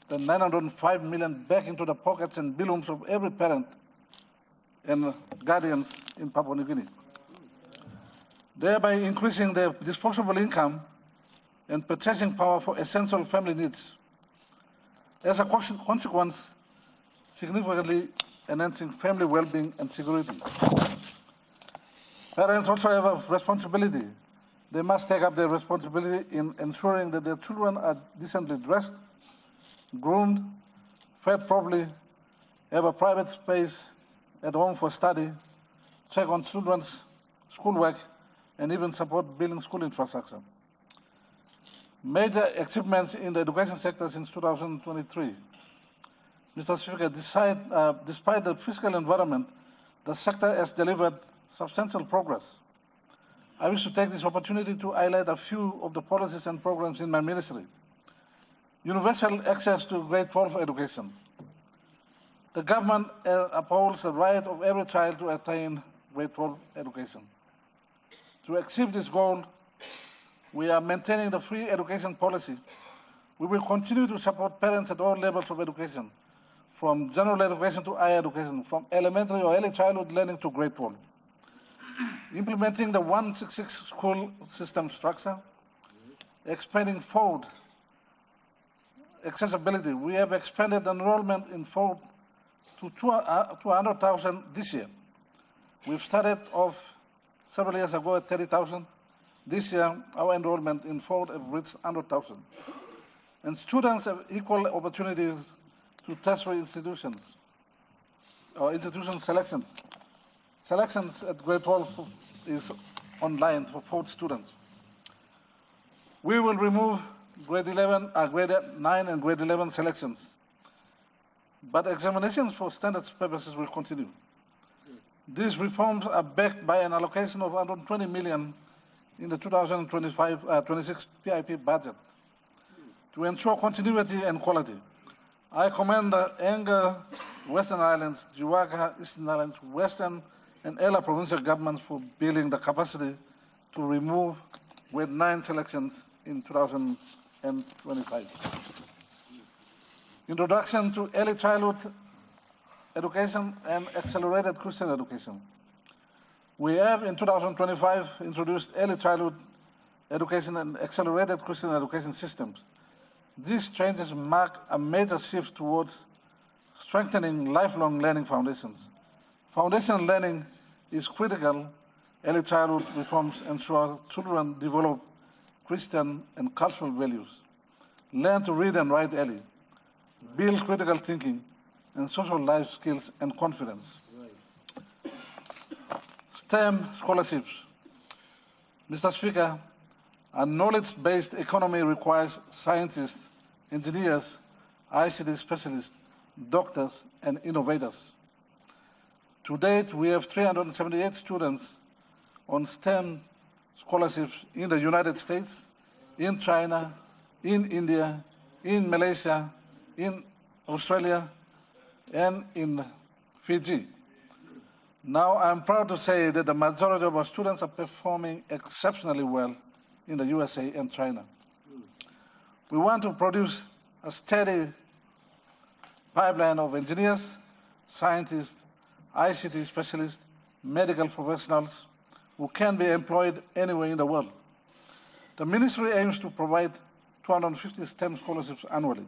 the 905 million back into the pockets and bills of every parent and guardians in Papua New Guinea, thereby increasing their disposable income and purchasing power for essential family needs. As a consequence, significantly enhancing family well-being and security. Parents also have a responsibility. They must take up their responsibility in ensuring that their children are decently dressed, groomed, fed properly, have a private space at home for study, check on children's schoolwork, and even support building school infrastructure. Major achievements in the education sector since 2023. Mr. Speaker, despite the fiscal environment, the sector has delivered substantial progress. I wish to take this opportunity to highlight a few of the policies and programs in my ministry. Universal access to grade 12 education. The government upholds the right of every child to attain grade 12 education. To achieve this goal, we are maintaining the free education policy. We will continue to support parents at all levels of education, from general education to higher education, from elementary or early childhood learning to grade 12. Implementing the 166 school system structure, expanding Ford accessibility. We have expanded enrollment in Ford to 200,000 this year. We've started off several years ago at 30,000. This year, our enrollment in Ford have reached 100,000. And students have equal opportunities to tertiary institutions or institution selections. Selections at grade 12 is online for Ford students. We will remove grade 9 and grade 11 selections, but examinations for standards purposes will continue. These reforms are backed by an allocation of 120 million in the 2025-26 PIP budget to ensure continuity and quality. I commend the Enga, Western Islands, Jiwaga, Eastern Islands, Western and Ella provincial governments for building the capacity to remove grade 9 selections in 2025. Introduction to early childhood education and accelerated Christian education. We have in 2025 introduced early childhood education and accelerated Christian education systems. These changes mark a major shift towards strengthening lifelong learning foundations. Foundational learning is critical. Early childhood reforms ensure children develop Christian and cultural values, learn to read and write early, build critical thinking and social life skills and confidence. Right. STEM scholarships. Mr. Speaker, a knowledge-based economy requires scientists, engineers, ICT specialists, doctors, and innovators. To date, we have 378 students on STEM scholarships in the United States, in China, in India, in Malaysia, in Australia, and in Fiji. Now, I'm proud to say that the majority of our students are performing exceptionally well in the USA and China. We want to produce a steady pipeline of engineers, scientists, ICT specialists, medical professionals who can be employed anywhere in the world. The ministry aims to provide 250 STEM scholarships annually,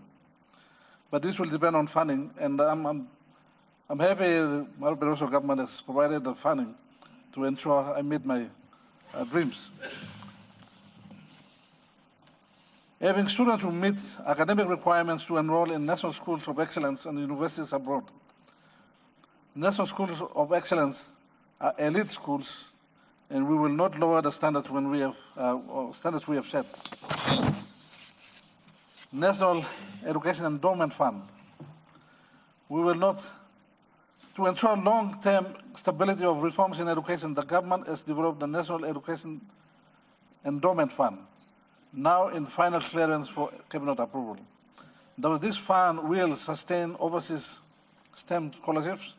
but this will depend on funding, and I'm happy the Barbados government has provided the funding to ensure I meet my dreams. Having students who meet academic requirements to enroll in national schools of excellence and universities abroad. National schools of excellence are elite schools, and we will not lower the standards when we have standards we have set. National Education Endowment Fund. We will not. To ensure long-term stability of reforms in education, the government has developed the National Education Endowment Fund, now in final clearance for cabinet approval. This fund will sustain overseas STEM scholarships,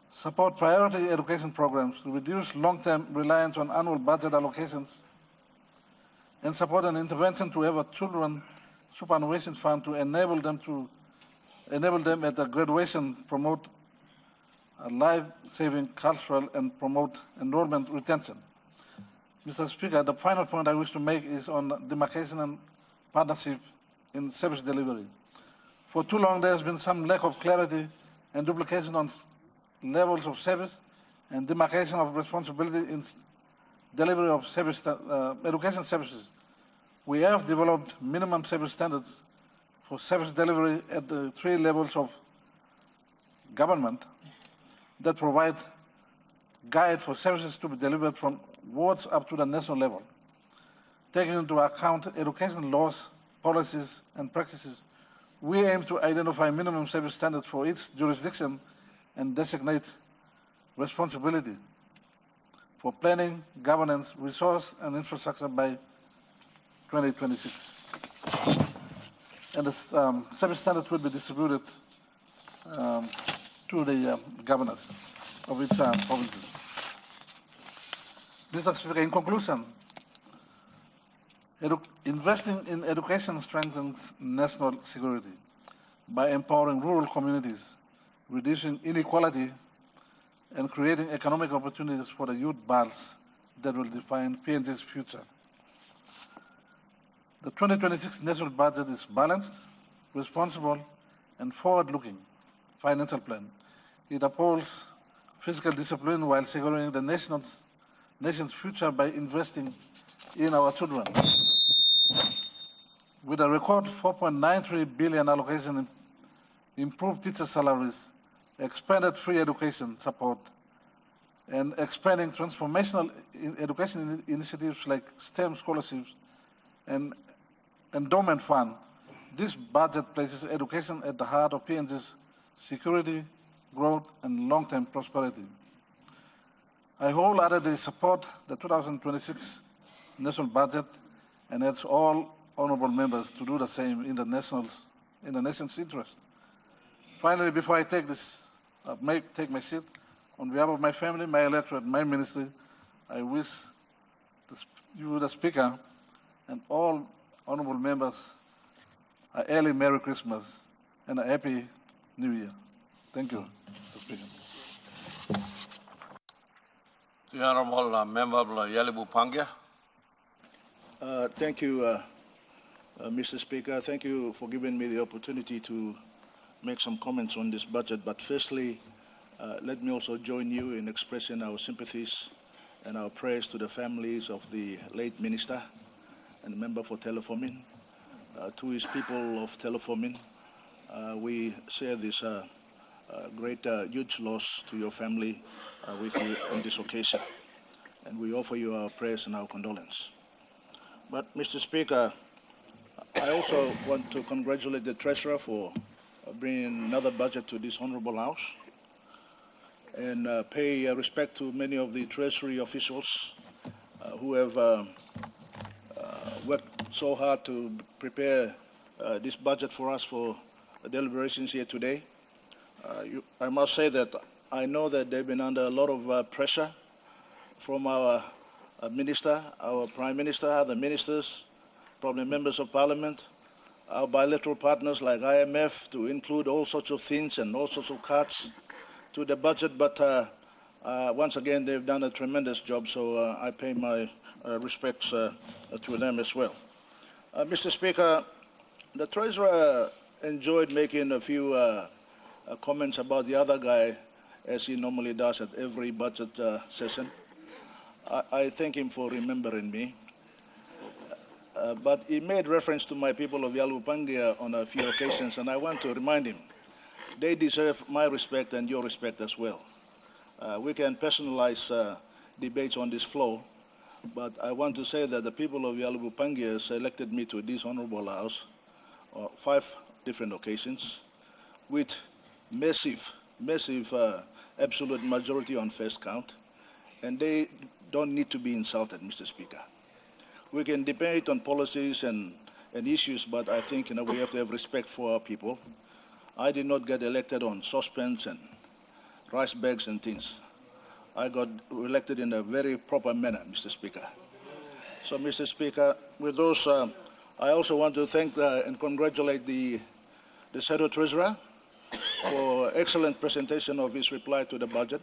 support priority education programs, reduce long-term reliance on annual budget allocations, and support an intervention to have a children superannuation fund to enable them at the graduation, promote a life-saving cultural and promote enrollment retention. Mr. Speaker, the final point I wish to make is on demarcation and partnership in service delivery. For too long, there has been some lack of clarity and duplication on levels of service and demarcation of responsibility in delivery of service, education services. We have developed minimum service standards for service delivery at the 3 levels of government that provide guide for services to be delivered from wards up to the national level, taking into account education laws, policies, and practices We aim to identify minimum service standards for each jurisdiction and designate responsibility for planning, governance, resource, and infrastructure by 2026. And the service standards will be distributed to the governors of each provinces. Mr. Speaker, in conclusion, investing in education strengthens national security by empowering rural communities, reducing inequality, and creating economic opportunities for the youth bulge that will define PNG's future. The 2026 national budget is balanced, responsible, and forward-looking financial plan. It upholds fiscal discipline while securing the nation's future by investing in our children. With a record 4.93 billion allocation, improved teacher salaries, expanded free education support, and expanding transformational education initiatives like STEM scholarships and endowment fund, this budget places education at the heart of PNG's security, growth, and long-term prosperity. I wholeheartedly support the 2026 national budget and urge all honourable members to do the same in the nation's interest. Finally, before I take my seat, on behalf of my family, my electorate, my ministry, I wish you, the Speaker, and all honourable members a early Merry Christmas and a Happy New Year. Thank you, Mr. Speaker. The Honourable Member of Yalibu Pangia. Thank you, Mr. Speaker. Thank you for giving me the opportunity to make some comments on this budget. But firstly, let me also join you in expressing our sympathies and our prayers to the families of the late minister and member for Telefomin. To his people of Telefomin, we share this great, huge loss to your family with you on this occasion. And we offer you our prayers and our condolence. But, Mr. Speaker, I also want to congratulate the Treasurer for bringing another budget to this Honourable House and pay respect to many of the Treasury officials who have worked so hard to prepare this budget for us for deliberations here today. I must say that I know that they've been under a lot of pressure from our Minister, our Prime Minister, the ministers, probably members of Parliament, our bilateral partners like IMF to include all sorts of things and all sorts of cuts to the budget. But once again, they've done a tremendous job, so I pay my respects to them as well. Mr. Speaker, the Treasurer enjoyed making a few comments about the other guy, as he normally does at every budget session. I thank him for remembering me. But he made reference to my people of Yalibu Pangia on a few occasions, and I want to remind him, they deserve my respect and your respect as well. We can personalize debates on this floor, but I want to say that the people of Yalibu Pangia selected me to this Honourable House on 5 different occasions with massive absolute majority on first count, and they don't need to be insulted, Mr. Speaker. We can debate on policies and issues, but I think we have to have respect for our people. I did not get elected on saucepans and rice bags and things. I got elected in a very proper manner, Mr. Speaker. So, Mr. Speaker, with those, I also want to thank and congratulate the Shadow Treasurer for excellent presentation of his reply to the budget.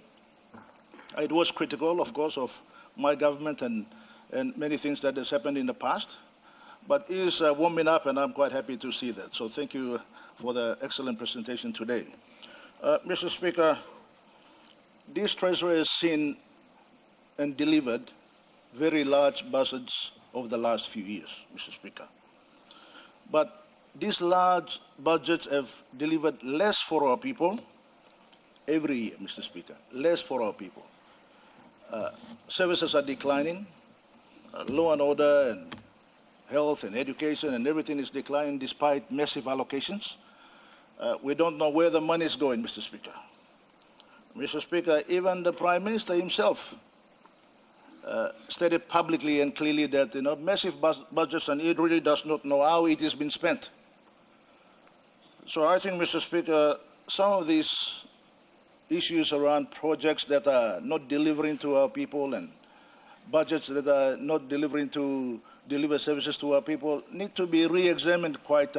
It was critical, of course, of my government and many things that has happened in the past, but he is warming up, and I'm quite happy to see that. So thank you for the excellent presentation today. Mr. Speaker, this Treasury has seen and delivered very large budgets over the last few years, Mr. Speaker. But these large budgets have delivered less for our people every year, Mr. Speaker, less for our people. Services are declining. Law and order and health and education and everything is declining despite massive allocations. We don't know where the money is going, Mr. Speaker. Mr. Speaker, even the Prime Minister himself stated publicly and clearly that massive budgets, and he really does not know how it has been spent. So I think, Mr. Speaker, some of these issues around projects that are not delivering to our people and budgets that are not delivering to deliver services to our people need to be re-examined quite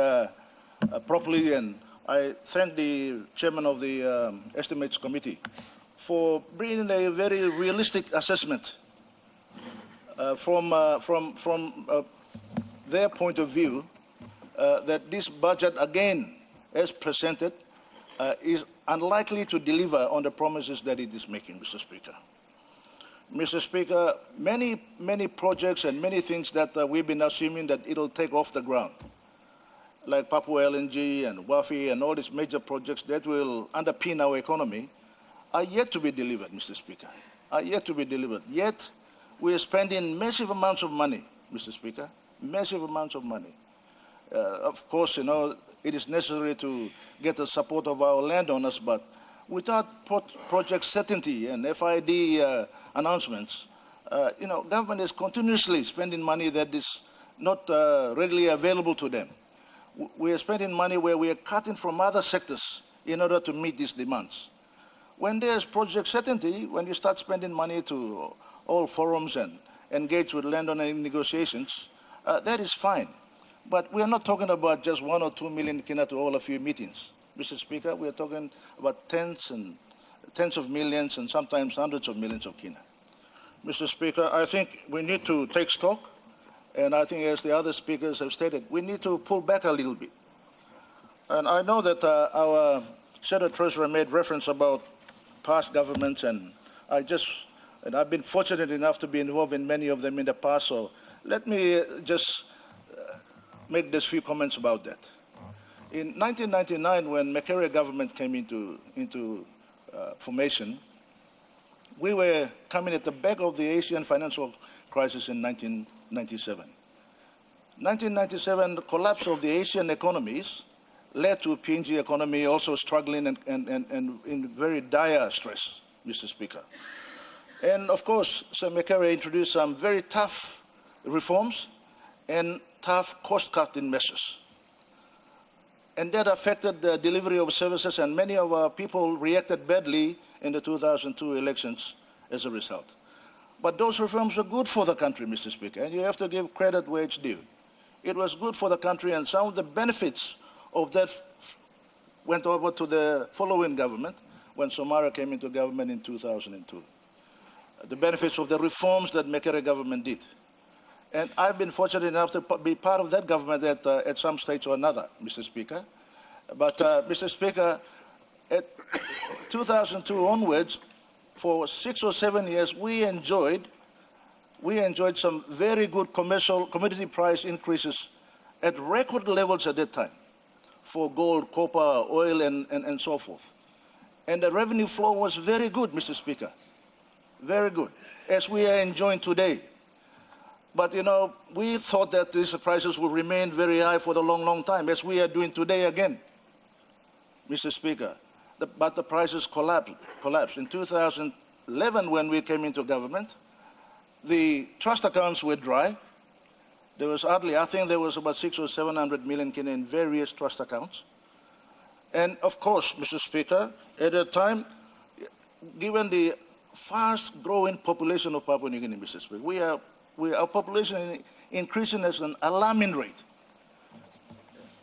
properly. And I thank the chairman of the Estimates Committee for bringing a very realistic assessment from their point of view that this budget, again, as presented, is unlikely to deliver on the promises that it is making, Mr. Speaker. Mr. Speaker, many projects and many things that we've been assuming that it'll take off the ground, like Papua LNG and WAFI and all these major projects that will underpin our economy, are yet to be delivered, Mr. Speaker, are yet to be delivered. Yet, we are spending massive amounts of money, Mr. Speaker, massive amounts of money. Of course, it is necessary to get the support of our landowners, but without project certainty and FID announcements, government is continuously spending money that is not readily available to them. We are spending money where we are cutting from other sectors in order to meet these demands. When there's project certainty, when you start spending money to all forums and engage with landowner negotiations, that is fine. But we are not talking about just 1 or 2 million kina to all a few meetings. Mr. Speaker, we are talking about tens of millions and sometimes hundreds of millions of kina. Mr. Speaker, I think we need to take stock, and I think as the other speakers have stated, we need to pull back a little bit. And I know that our Shadow Treasurer made reference about past governments, and I've been fortunate enough to be involved in many of them in the past, so let me just make these few comments about that. In 1999, when Makerere government came into formation, we were coming at the back of the Asian financial crisis in 1997. 1997, the collapse of the Asian economies led to PNG economy also struggling and in very dire stress, Mr. Speaker. And of course, Sir Makerere introduced some very tough reforms and tough cost-cutting measures. And that affected the delivery of services, and many of our people reacted badly in the 2002 elections as a result. But those reforms were good for the country, Mr. Speaker, and you have to give credit where it's due. It was good for the country, and some of the benefits of that went over to the following government when Somara came into government in 2002. The benefits of the reforms that Makerere government did. And I've been fortunate enough to be part of that government at some stage or another, Mr. Speaker. But, Mr. Speaker, at 2002 onwards, for 6 or 7 years, we enjoyed some very good commodity price increases at record levels at that time for gold, copper, oil, and so forth. And the revenue flow was very good, Mr. Speaker, very good, as we are enjoying today. But, we thought that these prices would remain very high for the long time, as we are doing today again, Mr. Speaker. But the prices collapsed. In 2011, when we came into government, the trust accounts were dry. There was hardly, I think there was about 600 or 700 million in various trust accounts. And of course, Mr. Speaker, at the time, given the fast-growing population of Papua New Guinea, Mr. Speaker, our population is increasing at an alarming rate.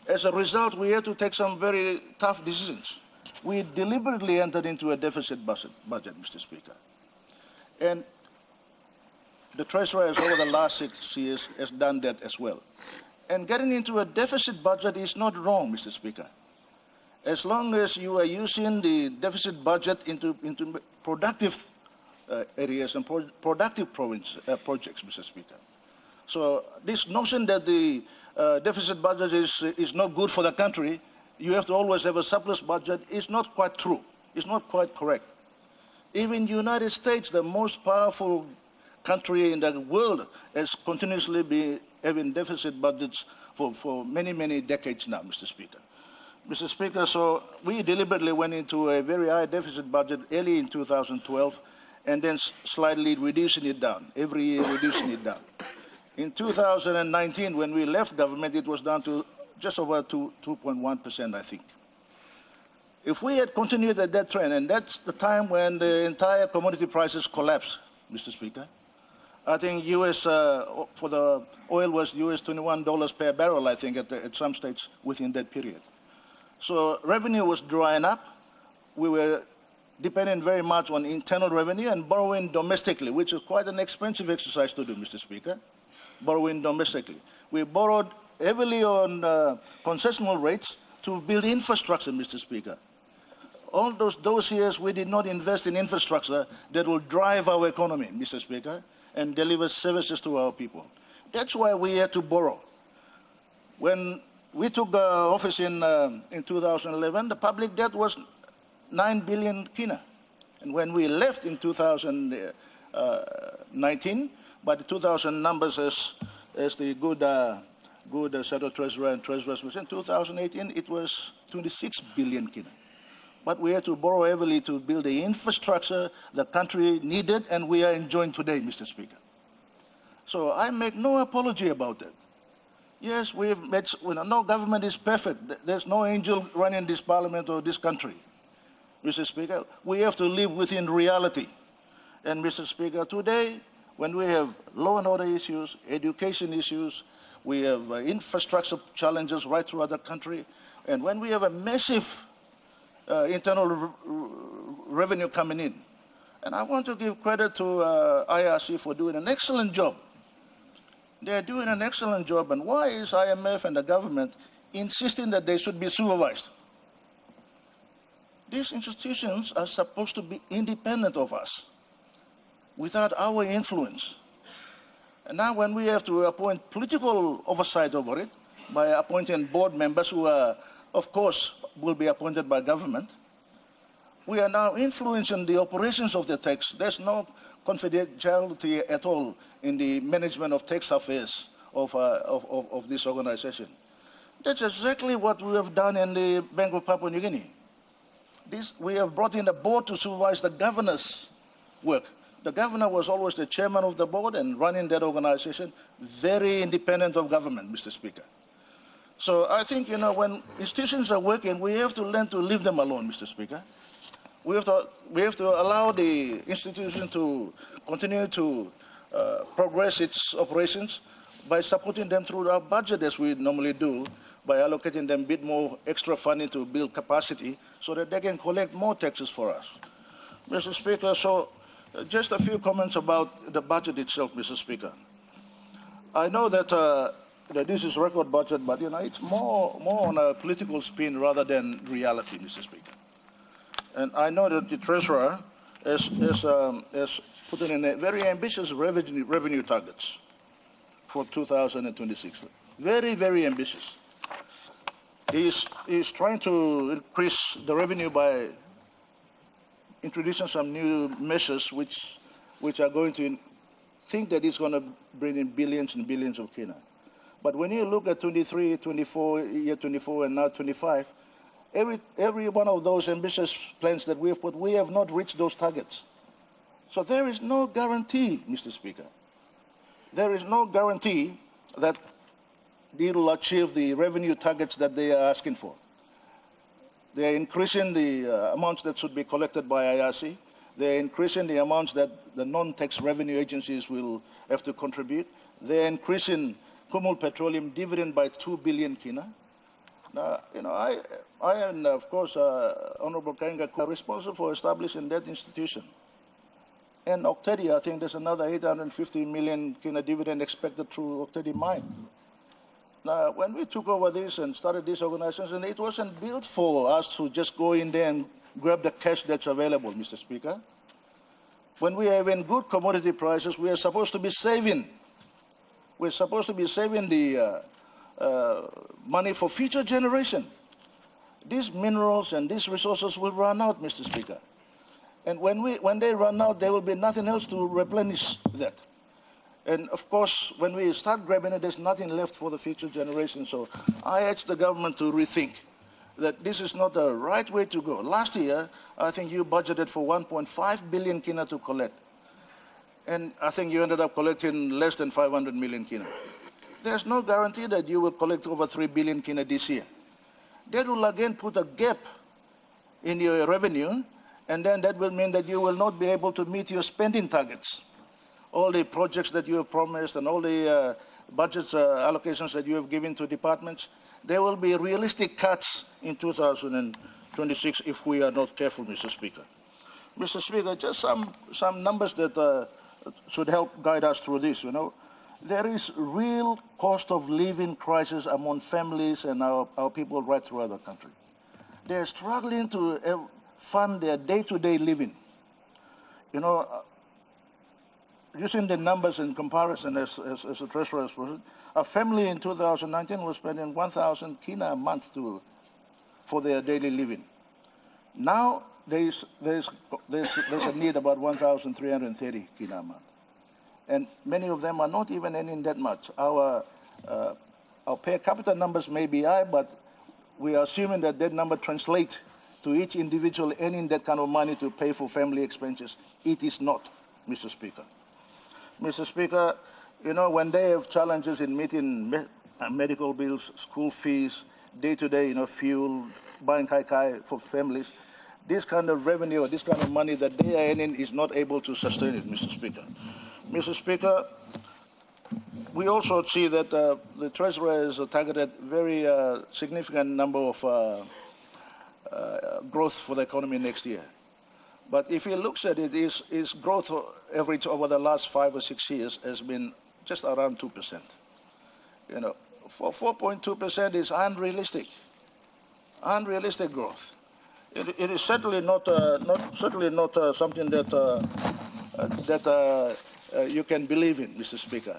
As a result, we had to take some very tough decisions. We deliberately entered into a deficit budget, Mr. Speaker. And the Treasurer has, over the last 6 years, has done that as well. And getting into a deficit budget is not wrong, Mr. Speaker. As long as you are using the deficit budget into productive areas and productive projects, Mr. Speaker. So this notion that the deficit budget is not good for the country, you have to always have a surplus budget, is not quite true. It's not quite correct. Even the United States, the most powerful country in the world, has continuously been having deficit budgets for many decades now, Mr. Speaker. Mr. Speaker, so we deliberately went into a very high deficit budget early in 2012 and then slightly reducing it down, every year reducing it down. In 2019, when we left government, it was down to just over 2.1%, I think. If we had continued at that trend, and that's the time when the entire commodity prices collapsed, Mr. Speaker, I think US, for the oil was US $21 per barrel, I think, at some states within that period. So revenue was drying up. We were depending very much on internal revenue and borrowing domestically, which is quite an expensive exercise to do, Mr. Speaker, borrowing domestically. We borrowed heavily on concessional rates to build infrastructure, Mr. Speaker. All those years we did not invest in infrastructure that will drive our economy, Mr. Speaker, and deliver services to our people. That's why we had to borrow. When we took office in 2011, the public debt was 9 billion kina. And when we left in 2019, by the 2000 numbers as the good set of treasurer and treasurers was in 2018, it was 26 billion kina. But we had to borrow heavily to build the infrastructure the country needed and we are enjoying today, Mr. Speaker. So I make no apology about that. Yes, we've made, no government is perfect. There's no angel running this parliament or this country, Mr. Speaker. We have to live within reality. And Mr. Speaker, today, when we have law and order issues, education issues, we have infrastructure challenges right throughout the country, and when we have a massive internal revenue coming in. And I want to give credit to IRC for doing an excellent job. They're doing an excellent job, and why is IMF and the government insisting that they should be supervised? These institutions are supposed to be independent of us, without our influence. And now when we have to appoint political oversight over it by appointing board members who are, of course, will be appointed by government, we are now influencing the operations of the tax. There's no confidentiality at all in the management of tax affairs of this organization. That's exactly what we have done in the Bank of Papua New Guinea. We have brought in a board to supervise the governor's work. The governor was always the chairman of the board and running that organization, very independent of government, Mr. Speaker. So I think, when institutions are working, we have to learn to leave them alone, Mr. Speaker. We have to allow the institution to continue to progress its operations by supporting them through our budget, as we normally do, by allocating them a bit more extra funding to build capacity so that they can collect more taxes for us. Mr. Speaker, so just a few comments about the budget itself, Mr. Speaker. I know that this is record budget, but it's more on a political spin rather than reality, Mr. Speaker. And I know that the treasurer has put in a very ambitious revenue targets for 2026. Very, very ambitious. He's trying to increase the revenue by introducing some new measures which are going to think that it's going to bring in billions and billions of kina. But when you look at 23, 24, year 24, and now 25, every one of those ambitious plans that we have put, we have not reached those targets. So there is no guarantee, Mr. Speaker. There is no guarantee that they will achieve the revenue targets that they are asking for. They are increasing the amounts that should be collected by IRC. They are increasing the amounts that the non-tax revenue agencies will have to contribute. They are increasing Kumul Petroleum dividend by 2 billion kina. Now, I and of course Honorable Kainga are responsible for establishing that institution. And Oktedi, I think there's another 850 million kina dividend expected through Oktedi mine. Now, when we took over this and started this organization, it wasn't built for us to just go in there and grab the cash that's available, Mr. Speaker. When we are having good commodity prices, we are supposed to be saving. We're supposed to be saving the money for future generation. These minerals and these resources will run out, Mr. Speaker. And when they run out, there will be nothing else to replenish that. And of course, when we start grabbing it, there's nothing left for the future generation. So I urge the government to rethink that this is not the right way to go. Last year, I think you budgeted for 1.5 billion kina to collect. And I think you ended up collecting less than 500 million kina. There's no guarantee that you will collect over 3 billion kina this year. That will again put a gap in your revenue, and then that will mean that you will not be able to meet your spending targets. All the projects that you have promised and all the budgets allocations that you have given to departments, there will be realistic cuts in 2026 if we are not careful, Mr. Speaker. Mr. Speaker, just some numbers that should help guide us through this. You know, there is real cost of living crisis among families and our people right throughout the country. They're struggling to fund their day-to-day living. You know, using the numbers in comparison as the Treasurer has put it, a family in 2019 was spending 1,000 kina a month for their daily living. Now there's a need about 1,330 kina a month. And many of them are not even earning that much. Our per capita numbers may be high, but we are assuming that that number translates to each individual earning that kind of money to pay for family expenses. It is not, Mr. Speaker. Mr. Speaker, you know, when they have challenges in meeting medical bills, school fees, day-to-day, you know, fuel, buying kai for families, this kind of revenue or this kind of money that they are earning is not able to sustain it, Mr. Speaker. Mr. Speaker, we also see that the Treasurer has targeted very significant number of growth for the economy next year. But if he looks at it, his growth average over the last 5 or 6 years has been just around 2%. You know, 4.2% is unrealistic. Unrealistic growth. It is certainly not something that you can believe in, Mr. Speaker.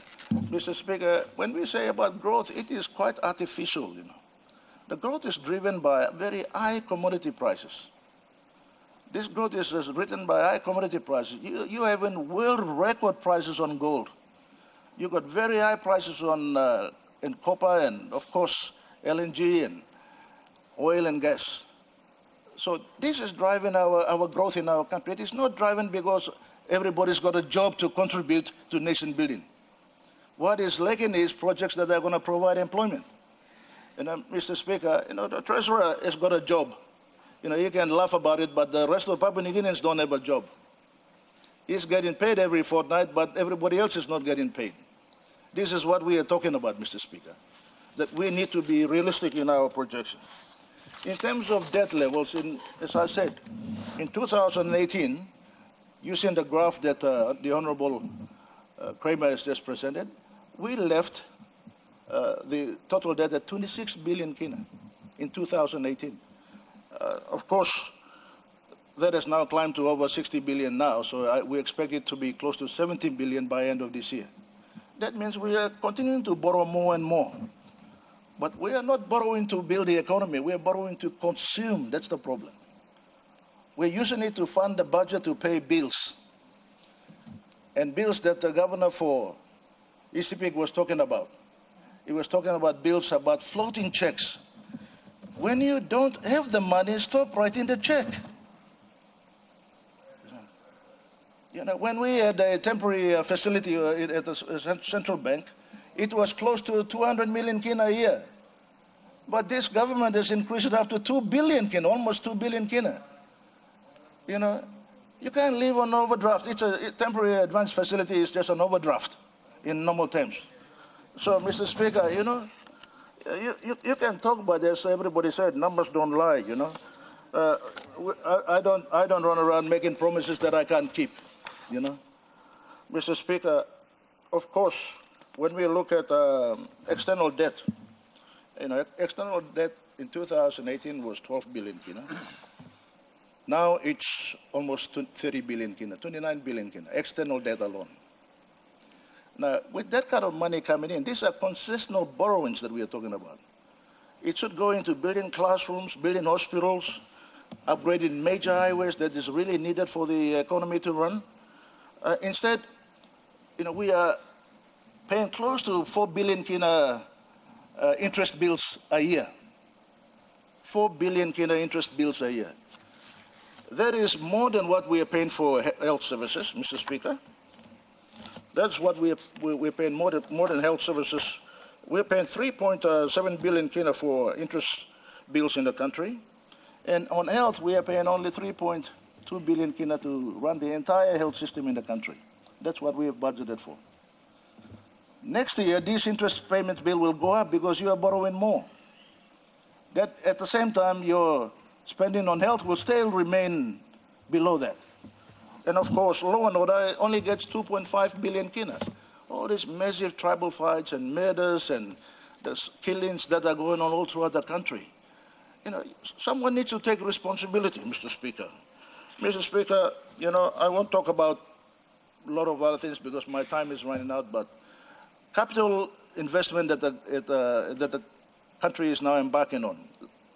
Mr. Speaker, when we say about growth, it is quite artificial. You know, the growth is driven by very high commodity prices. This growth is written by high commodity prices. You have world record prices on gold. You got very high prices on in copper and, of course, LNG and oil and gas. So this is driving our growth in our country. It is not driving because everybody's got a job to contribute to nation building. What is lacking is projects that are going to provide employment. And Mr. Speaker, you know, the Treasurer has got a job. You know, you can laugh about it, but the rest of Papua New Guineans don't have a job. He's getting paid every fortnight, but everybody else is not getting paid. This is what we are talking about, Mr. Speaker, that we need to be realistic in our projections. In terms of debt levels, as I said, in 2018, using the graph that the Honorable Kramer has just presented, we left the total debt at 26 billion kina in 2018. Of course, that has now climbed to over 60 billion now, so we expect it to be close to 17 billion by end of this year. That means we are continuing to borrow more and more. But we are not borrowing to build the economy, we are borrowing to consume. That's the problem. We're using it to fund the budget to pay bills. And bills that the governor for ECPIC was talking about. He was talking about bills about floating checks. When you don't have the money, stop writing the check. You know, when we had a temporary facility at the central bank, it was close to 200 million kina a year. But this government has increased it up to 2 billion kina, almost 2 billion kina. You know, you can't live on overdraft. It's a temporary advance facility is just an overdraft in normal terms. So, Mr. Speaker, you know, you can talk about this. Everybody said numbers don't lie. You know, I don't run around making promises that I can't keep. You know, Mr. Speaker, of course, when we look at external debt, you know, external debt in 2018 was 12 billion kina. Now it's almost 30 billion kina, 29 billion kina, external debt alone. Now, with that kind of money coming in, these are concessional borrowings that we are talking about. It should go into building classrooms, building hospitals, upgrading major highways that is really needed for the economy to run. Instead, you know, we are paying close to 4 billion kina interest bills a year. 4 billion kina interest bills a year. That is more than what we are paying for health services, Mr. Speaker. That's what we're paying more than health services. We're paying 3.7 billion kina for interest bills in the country. And on health, we are paying only 3.2 billion kina to run the entire health system in the country. That's what we have budgeted for. Next year, this interest payment bill will go up because you are borrowing more. That at the same time, your spending on health will still remain below that. And of course, law and order only gets 2.5 billion kina. All these massive tribal fights and murders and the killings that are going on all throughout the country. You know, someone needs to take responsibility, Mr. Speaker. Mr. Speaker, you know, I won't talk about a lot of other things because my time is running out, but capital investment that the country is now embarking on,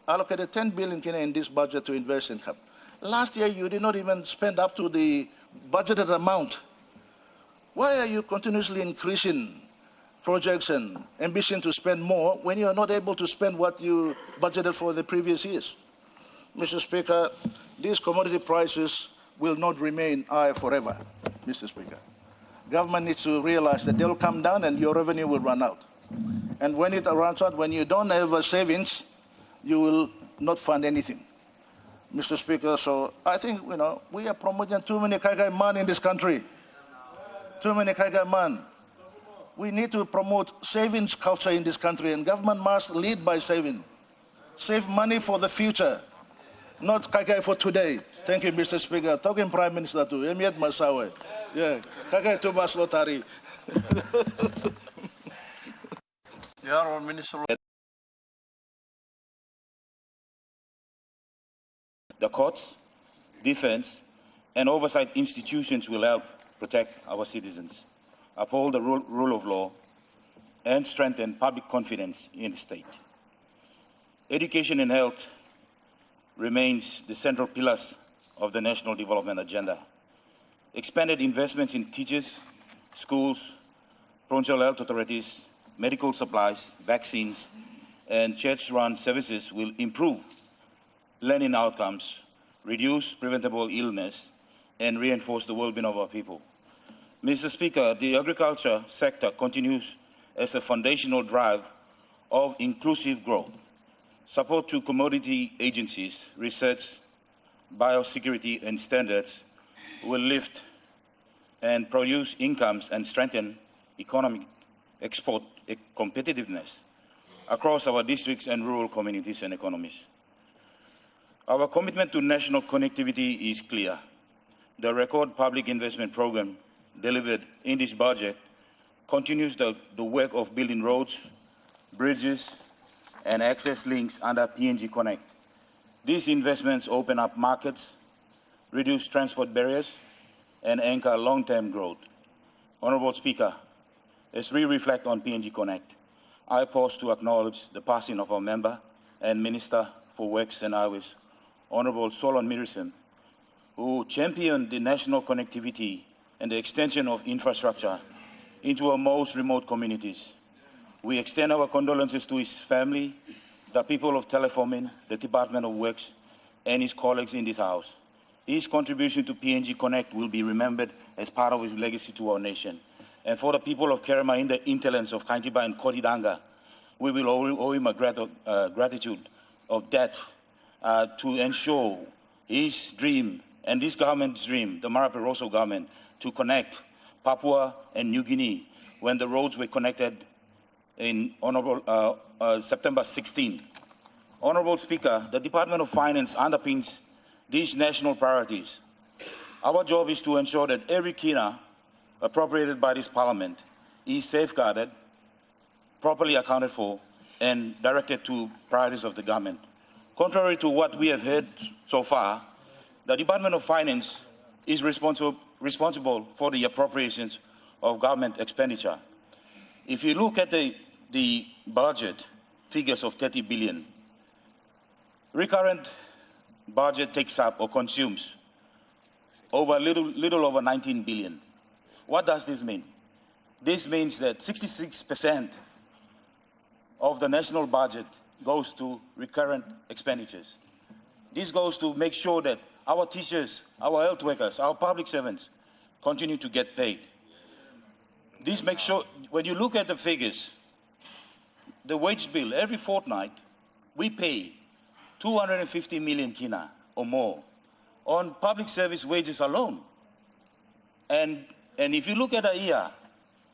allocated 10 billion kina in this budget to invest in capital. Last year, you did not even spend up to the budgeted amount. Why are you continuously increasing projects and ambition to spend more when you are not able to spend what you budgeted for the previous years? Mr. Speaker, these commodity prices will not remain high forever, Mr. Speaker. Government needs to realize that they will come down and your revenue will run out. And when it runs out, when you don't have savings, you will not fund anything. Mr. Speaker, so I think, you know, we are promoting too many Kaikai man in this country. Too many Kaikai man. We need to promote savings culture in this country, and government must lead by saving. Save money for the future, not Kaikai for today. Thank you, Mr. Speaker. Talking Prime Minister too. Emiet Masawe. Yeah, Kaikai tu Mas Lotari. The Honourable Minister. The courts, defense, and oversight institutions will help protect our citizens, uphold the rule of law, and strengthen public confidence in the state. Education and health remains the central pillars of the national development agenda. Expanded investments in teachers, schools, provincial health authorities, medical supplies, vaccines, and church-run services will improve learning outcomes, reduce preventable illness, and reinforce the well-being of our people. Mr. Speaker, the agriculture sector continues as a foundational drive of inclusive growth. Support to commodity agencies, research, biosecurity, and standards will lift and produce incomes and strengthen economic export competitiveness across our districts and rural communities and economies. Our commitment to national connectivity is clear. The record public investment program delivered in this budget continues the work of building roads, bridges, and access links under PNG Connect. These investments open up markets, reduce transport barriers, and anchor long-term growth. Honourable Speaker, as we reflect on PNG Connect, I pause to acknowledge the passing of our member and Minister for Works and Highways, Honourable Solon Mirisim, who championed the national connectivity and the extension of infrastructure into our most remote communities. We extend our condolences to his family, the people of Telefomin, the Department of Works, and his colleagues in this House. His contribution to PNG Connect will be remembered as part of his legacy to our nation. And for the people of Kerema in the hinterlands of Kaintiba and Kotidanga, we will owe him a gratitude of debt to ensure his dream and this government's dream, the Marape Rosso government, to connect Papua and New Guinea when the roads were connected in September 16. Honourable Speaker, the Department of Finance underpins these national priorities. Our job is to ensure that every kina appropriated by this Parliament is safeguarded, properly accounted for, and directed to priorities of the government. Contrary to what we have heard so far, the Department of Finance is responsible for the appropriations of government expenditure. If you look at the budget figures of 30 billion, recurrent budget takes up or consumes over little over 19 billion. What does this mean? This means that 66% of the national budget goes to recurrent expenditures. This goes to make sure that our teachers, our health workers, our public servants continue to get paid. This makes sure, when you look at the figures, the wage bill, every fortnight, we pay 250 million kina or more on public service wages alone. And if you look at a year,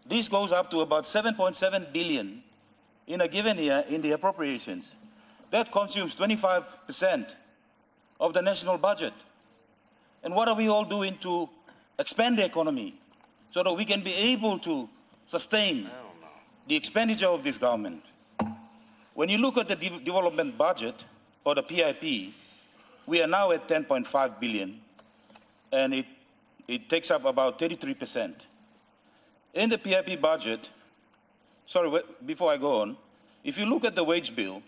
this goes up to about 7.7 billion in a given year in the appropriations. That consumes 25% of the national budget. And what are we all doing to expand the economy so that we can be able to sustain the expenditure of this government? When you look at the development budget, or the PIP, we are now at 10.5 billion, and it takes up about 33%. In the PIP budget, before I go on, if you look at the wage bill,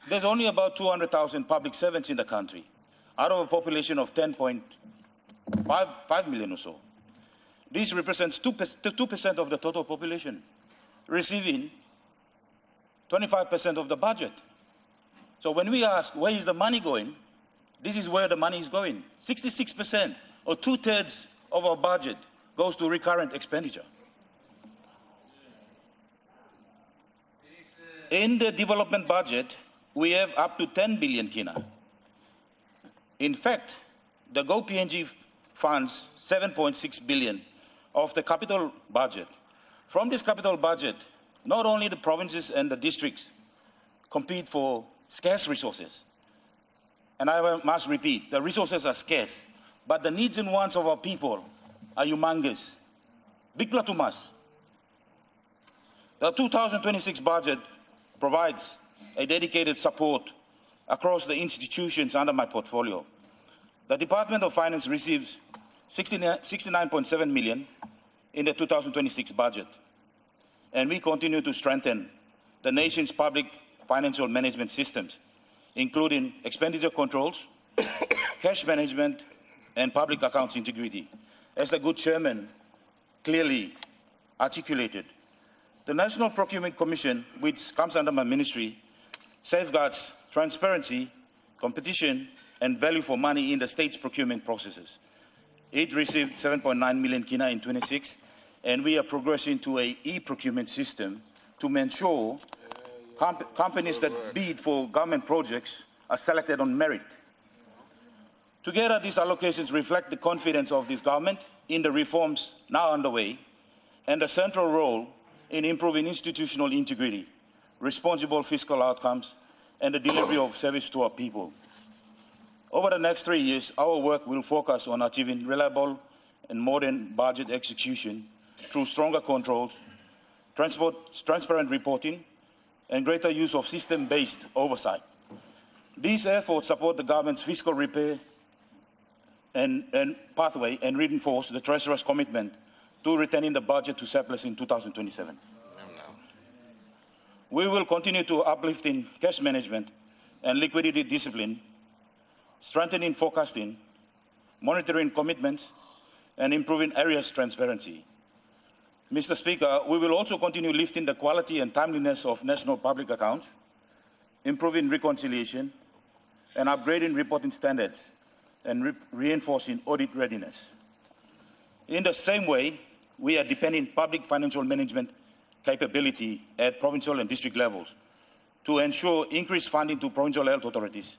there's only about 200,000 public servants in the country, out of a population of 10.5 million or so. This represents 2% of the total population, receiving 25% of the budget. So when we ask, where is the money going? This is where the money is going. 66%, or 2/3 of our budget, goes to recurrent expenditure. In the development budget, we have up to 10 billion kina. In fact, the GoPNG funds 7.6 billion of the capital budget. From this capital budget, not only the provinces and the districts compete for scarce resources, and I must repeat, the resources are scarce, but the needs and wants of our people are humongous. Big platumas. The 2026 budget provides a dedicated support across the institutions under my portfolio. The Department of Finance receives 69.7 million in the 2026 budget, and we continue to strengthen the nation's public financial management systems, including expenditure controls, cash management, and public accounts integrity. As the good chairman clearly articulated, the National Procurement Commission, which comes under my ministry, safeguards transparency, competition, and value for money in the state's procurement processes. It received 7.9 million kina in 26, and we are progressing to an e-procurement system to ensure companies that bid for government projects are selected on merit. Together, these allocations reflect the confidence of this government in the reforms now underway and the central role in improving institutional integrity, responsible fiscal outcomes, and the delivery of service to our people. Over the next 3 years, our work will focus on achieving reliable and modern budget execution through stronger controls, transparent reporting, and greater use of system-based oversight. These efforts support the government's fiscal repair and pathway and reinforce the Treasurer's commitment to returning the budget to surplus in 2027. We will continue to uplift in cash management and liquidity discipline, strengthening forecasting, monitoring commitments, and improving areas transparency. Mr. Speaker, we will also continue lifting the quality and timeliness of national public accounts, improving reconciliation, and upgrading reporting standards, and reinforcing audit readiness. In the same way, we are deepening public financial management capability at provincial and district levels to ensure increased funding to provincial health authorities,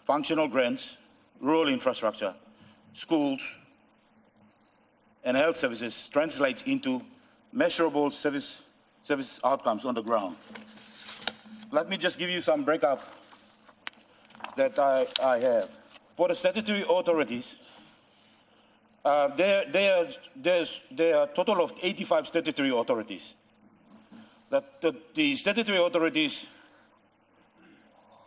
functional grants, rural infrastructure, schools, and health services translates into measurable service outcomes on the ground. Let me just give you some breakup that I have. For the statutory authorities, there are a total of 85 statutory authorities. The statutory authorities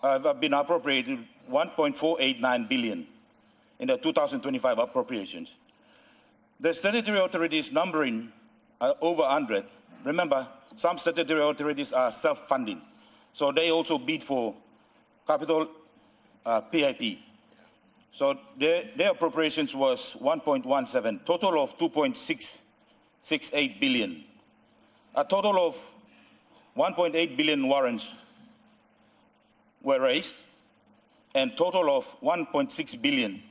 have been appropriated 1.489 billion in the 2025 appropriations. The statutory authorities numbering over 100. Remember, some statutory authorities are self-funding, so they also bid for capital PIP. So their appropriations was 1.17, total of 2.668 billion. A total of 1.8 billion warrants were raised, and total of 1.6 billion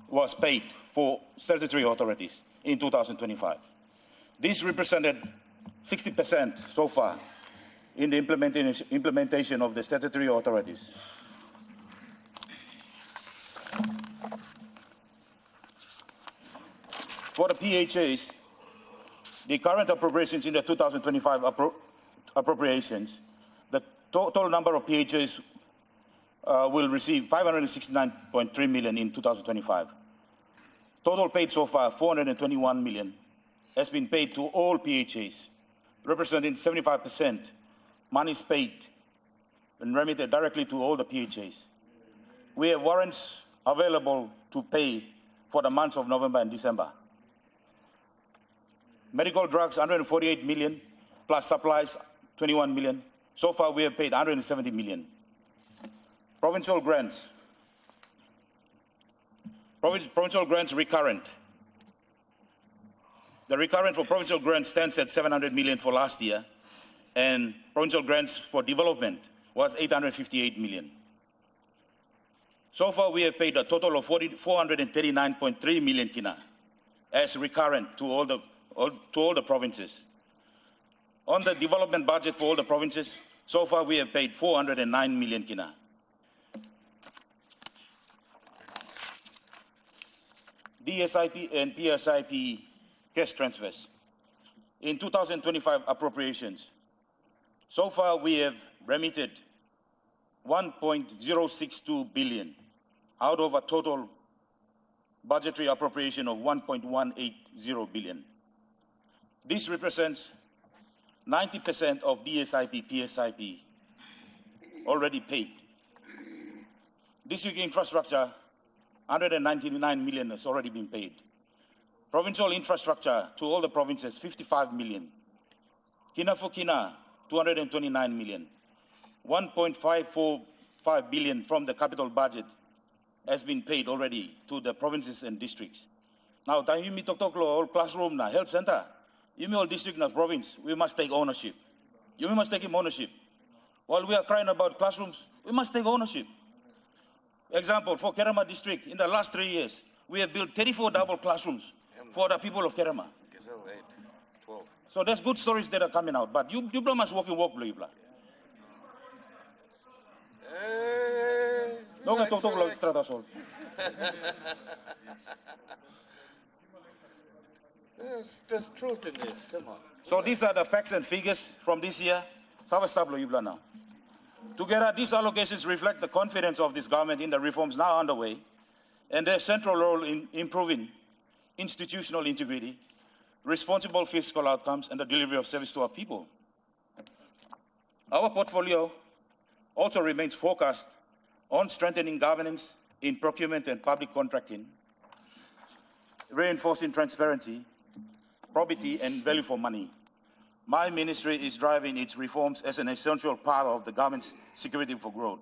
was paid for statutory authorities in 2025. This represented 60% so far in the implementation of the statutory authorities. For the PHAs, the current appropriations in the 2025 appropriations, the total number of PHAs will receive 569.3 million in 2025. Total paid so far, 421 million, has been paid to all PHAs, representing 75% monies paid and remitted directly to all the PHAs. We have warrants available to pay for the months of November and December. Medical drugs, 148 million, plus supplies, 21 million. So far, we have paid 170 million. Provincial grants. Provincial grants recurrent. The recurrent for provincial grants stands at 700 million for last year, and provincial grants for development was 858 million. So far, we have paid a total of 439.3 million kina as recurrent to all the provinces. On the development budget for all the provinces, so far we have paid 409 million kina. DSIP and PSIP cash transfers. In 2025 appropriations, so far we have remitted 1.062 billion out of a total budgetary appropriation of 1.180 billion. This represents 90% of DSIP, PSIP already paid. District infrastructure, 199 million has already been paid. Provincial infrastructure to all the provinces, 55 million. Kina for Kina, 229 million. 1.545 billion from the capital budget has been paid already to the provinces and districts. Now, tayo mi tok all classroom na, health center, you all district na province, we must take ownership. You must take ownership. While we are crying about classrooms, we must take ownership. Example, for Kerama district, in the last 3 years, we have built 34 double classrooms for the people of Kerama. 12. So there's good stories that are coming out, but you must walk. No, There's truth in this, come on. So these are the facts and figures from this year. Now. Together, these allocations reflect the confidence of this government in the reforms now underway and their central role in improving institutional integrity, responsible fiscal outcomes, and the delivery of service to our people. Our portfolio also remains focused on strengthening governance in procurement and public contracting, reinforcing transparency, probity, and value for money. My ministry is driving its reforms as an essential part of the government's security for growth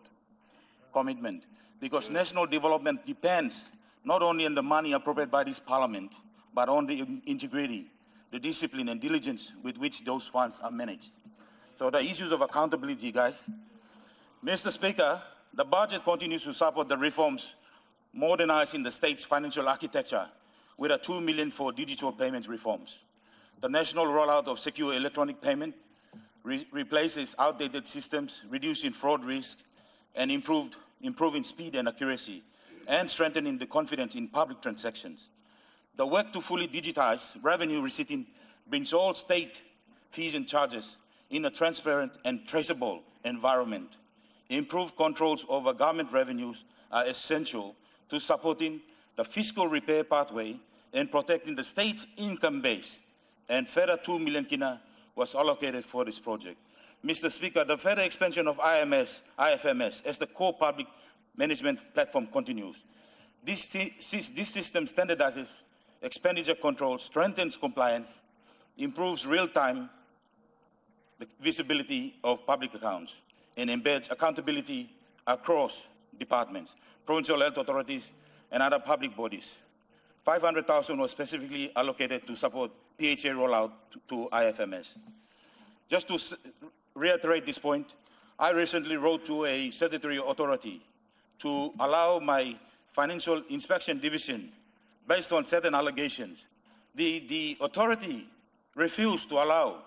commitment, because national development depends not only on the money appropriated by this parliament, but on the integrity, the discipline and diligence with which those funds are managed. So the issues of accountability, guys. Mr. Speaker, the budget continues to support the reforms modernizing the state's financial architecture with a 2 million for digital payment reforms. The national rollout of secure electronic payment replaces outdated systems, reducing fraud risk, and improving speed and accuracy, and strengthening the confidence in public transactions. The work to fully digitize revenue receipting brings all state fees and charges in a transparent and traceable environment. Improved controls over government revenues are essential to supporting the fiscal repair pathway and protecting the state's income base. And further 2 million kina was allocated for this project. Mr. Speaker, the further expansion of IFMS as the core public management platform continues. This system standardizes expenditure control, strengthens compliance, improves real-time visibility of public accounts, and embeds accountability across departments, provincial health authorities, and other public bodies. 500,000 was specifically allocated to support PHA rollout to IFMS. Just to reiterate this point, I recently wrote to a statutory authority to allow my financial inspection division, based on certain allegations. The authority refused to allow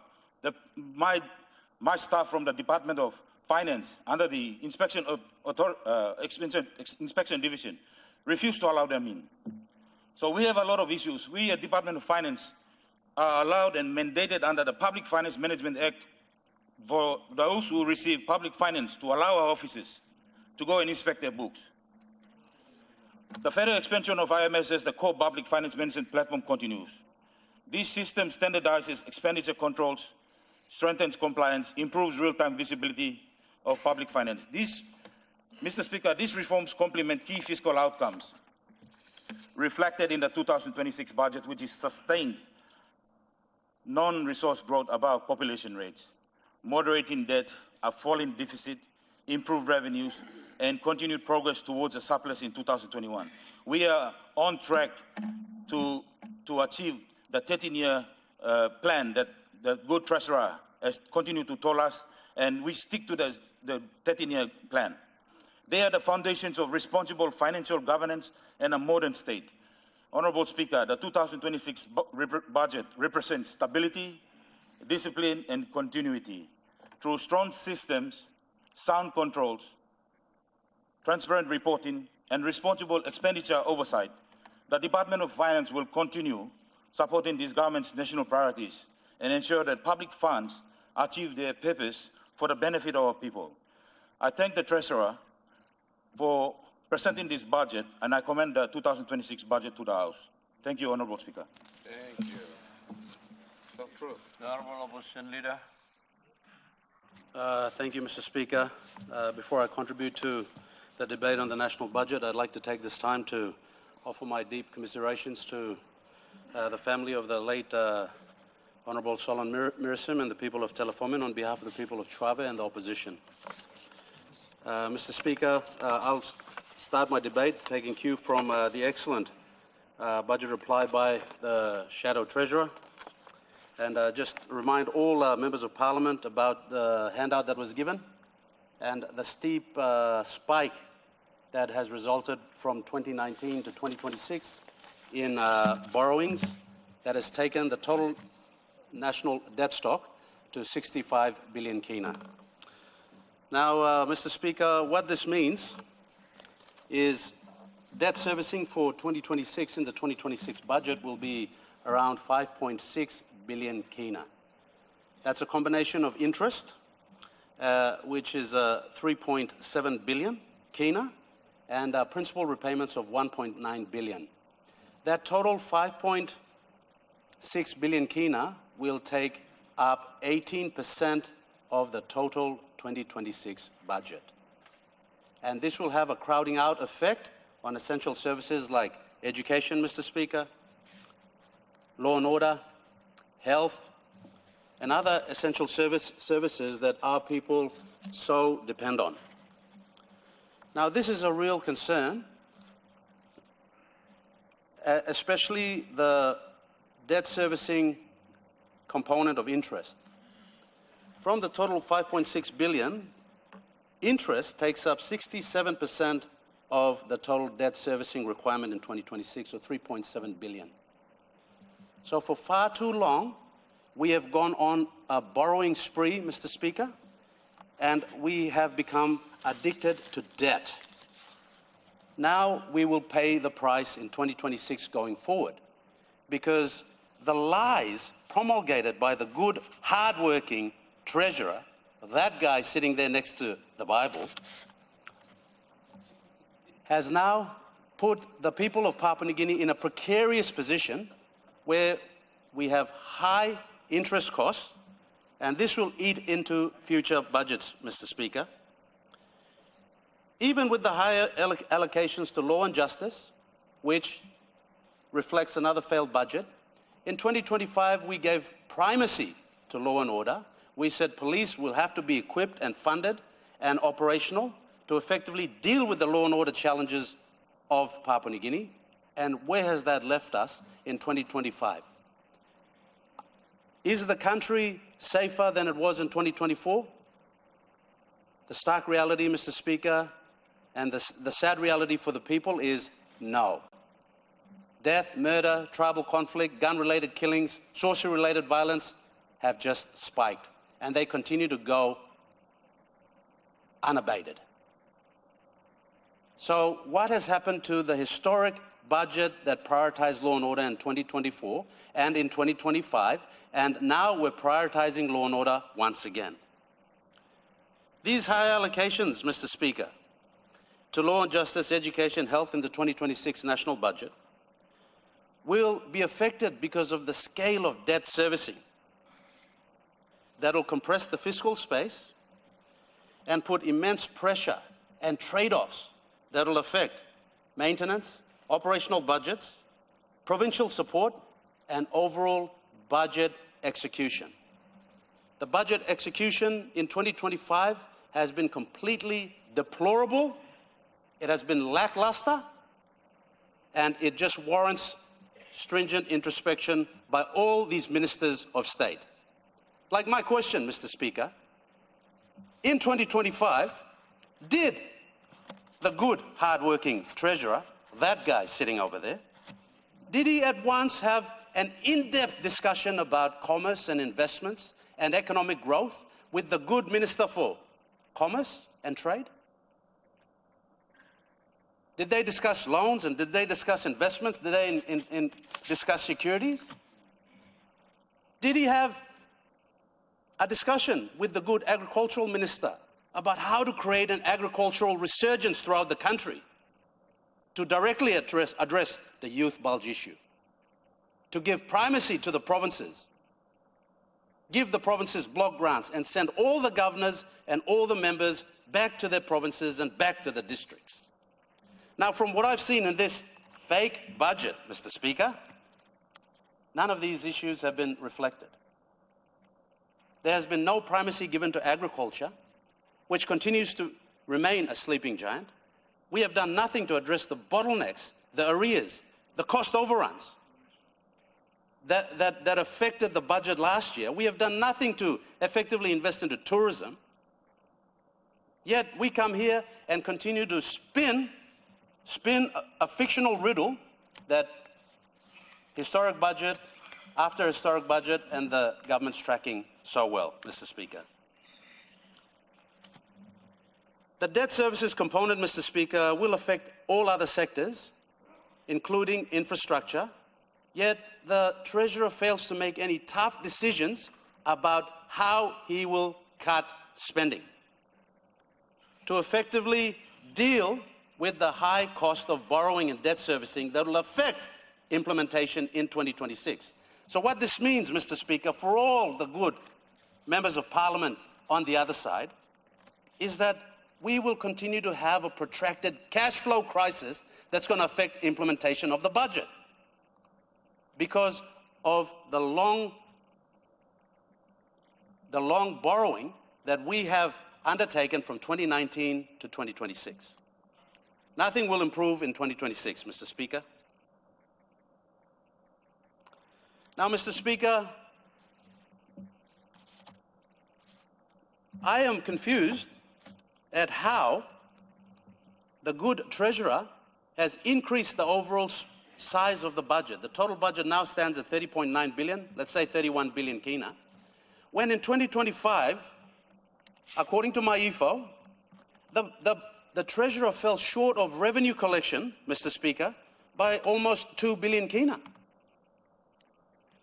my staff from the Department of Finance under the inspection division, refused to allow them in. So we have a lot of issues. We at Department of Finance are allowed and mandated under the Public Finance Management Act for those who receive public finance to allow our officers to go and inspect their books. The further expansion of IMS as the core public finance management platform continues. This system standardizes expenditure controls, strengthens compliance, improves real-time visibility of public finance. Mr. Speaker, these reforms complement key fiscal outcomes reflected in the 2026 budget, which is sustained non-resource growth above population rates, moderating debt, a falling deficit, improved revenues, and continued progress towards a surplus in 2021. We are on track to achieve the 13-year plan that the good treasurer has continued to tell us, and we stick to the 13-year plan. They are the foundations of responsible financial governance and a modern state. Honorable Speaker, the 2026 budget represents stability, discipline, and continuity. Through strong systems, sound controls, transparent reporting, and responsible expenditure oversight, the Department of Finance will continue supporting this government's national priorities and ensure that public funds achieve their purpose for the benefit of our people. I thank the Treasurer for presenting this budget, and I commend the 2026 budget to the House. Thank you, Honorable Speaker. Thank you. So truth. The Honorable Opposition Leader. Thank you, Mr. Speaker. Before I contribute to the debate on the national budget, I'd like to take this time to offer my deep commiserations to the family of the late Honourable Solon Mirisim and the people of Telefomin on behalf of the people of Trave and the opposition. Mr. Speaker, I'll start my debate taking cue from the excellent budget reply by the Shadow Treasurer, and just remind all members of Parliament about the handout that was given and the steep spike that has resulted from 2019 to 2026 in borrowings that has taken the total national debt stock to 65 billion kina. Now, Mr. Speaker, what this means is debt servicing for 2026 in the 2026 budget will be around 5.6 billion kina. That's a combination of interest, which is 3.7 billion kina, and principal repayments of 1.9 billion. That total 5.6 billion kina will take up 18% of the total 2026 budget. And this will have a crowding out effect on essential services like education, Mr. Speaker, law and order, health, and other essential services that our people so depend on. Now, this is a real concern, especially the debt servicing component of interest. From the total of 5.6 billion, interest takes up 67% of the total debt servicing requirement in 2026, or 3.7 billion. So for far too long, we have gone on a borrowing spree, Mr. Speaker, and we have become addicted to debt. Now we will pay the price in 2026 going forward, because the lies promulgated by the good, hard-working Treasurer, that guy sitting there next to the Bible, has now put the people of Papua New Guinea in a precarious position where we have high interest costs, and this will eat into future budgets, Mr. Speaker. Even with the higher allocations to law and justice, which reflects another failed budget, in 2025 we gave primacy to law and order. We said police will have to be equipped and funded and operational to effectively deal with the law and order challenges of Papua New Guinea. And where has that left us in 2025? Is the country safer than it was in 2024? The stark reality, Mr. Speaker, and the sad reality for the people is no. Death, murder, tribal conflict, gun-related killings, sorcery-related violence have just spiked, and they continue to go unabated. So what has happened to the historic budget that prioritized law and order in 2024 and in 2025, and now we're prioritizing law and order once again? These high allocations, Mr. Speaker, to law and justice, education, health in the 2026 national budget will be affected because of the scale of debt servicing that will compress the fiscal space and put immense pressure and trade-offs that will affect maintenance, operational budgets, provincial support, and overall budget execution. The budget execution in 2025 has been completely deplorable. It has been lackluster, and it just warrants stringent introspection by all these ministers of state. Like my question, Mr. Speaker, in 2025, did the good, hard-working treasurer, that guy sitting over there, did he at once have an in-depth discussion about commerce and investments and economic growth with the good Minister for Commerce and Trade? Did they discuss loans, and did they discuss investments? Did they discuss securities? Did he have a discussion with the good agricultural minister about how to create an agricultural resurgence throughout the country to directly address the youth bulge issue, to give primacy to the provinces, give the provinces block grants, and send all the governors and all the members back to their provinces and back to the districts? Now, from what I've seen in this fake budget, Mr. Speaker, none of these issues have been reflected. There has been no primacy given to agriculture, which continues to remain a sleeping giant. We have done nothing to address the bottlenecks, the arrears, the cost overruns that affected the budget last year. We have done nothing to effectively invest into tourism. Yet we come here and continue to spin a fictional riddle that historic budget after historic budget and the government's tracking so well, Mr. Speaker. The debt services component, Mr. Speaker, will affect all other sectors, including infrastructure, yet the Treasurer fails to make any tough decisions about how he will cut spending to effectively deal with the high cost of borrowing and debt servicing that will affect implementation in 2026. So what this means, Mr. Speaker, for all the good members of Parliament on the other side, is that we will continue to have a protracted cash flow crisis that's going to affect implementation of the budget because of the long borrowing that we have undertaken from 2019 to 2026. Nothing will improve in 2026, Mr. Speaker. Now, Mr. Speaker, I am confused at how the good Treasurer has increased the overall size of the budget. The total budget now stands at 30.9 billion, let's say 31 billion kina, when in 2025, according to my IFO, the Treasurer fell short of revenue collection, Mr. Speaker, by almost 2 billion kina.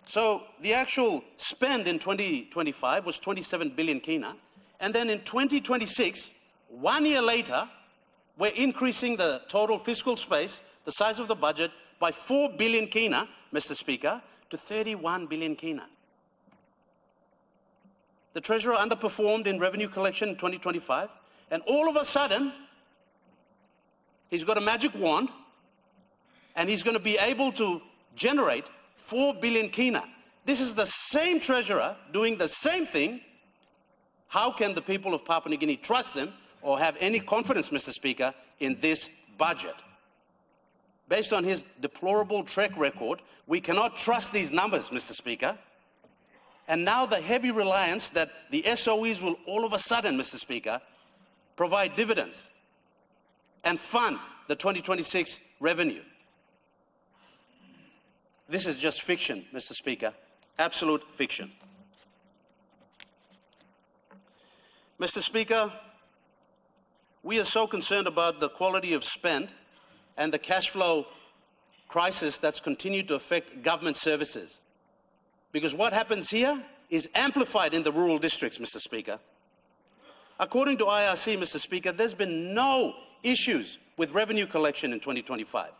So the actual spend in 2025 was 27 billion kina, and then in 2026, 1 year later, we're increasing the total fiscal space, the size of the budget, by 4 billion kina, Mr. Speaker, to 31 billion kina. The Treasurer underperformed in revenue collection in 2025, and all of a sudden, he's got a magic wand, and he's going to be able to generate 4 billion kina. This is the same Treasurer doing the same thing. How can the people of Papua New Guinea trust them or have any confidence, Mr. Speaker, in this budget? Based on his deplorable track record, we cannot trust these numbers, Mr. Speaker. And now the heavy reliance that the SOEs will all of a sudden, Mr. Speaker, provide dividends, and fund the 2026 revenue. This is just fiction, Mr. Speaker, absolute fiction. Mr. Speaker, we are so concerned about the quality of spend and the cash flow crisis that's continued to affect government services. Because what happens here is amplified in the rural districts, Mr. Speaker. According to IRC, Mr. Speaker, there's been no issues with revenue collection in 2025.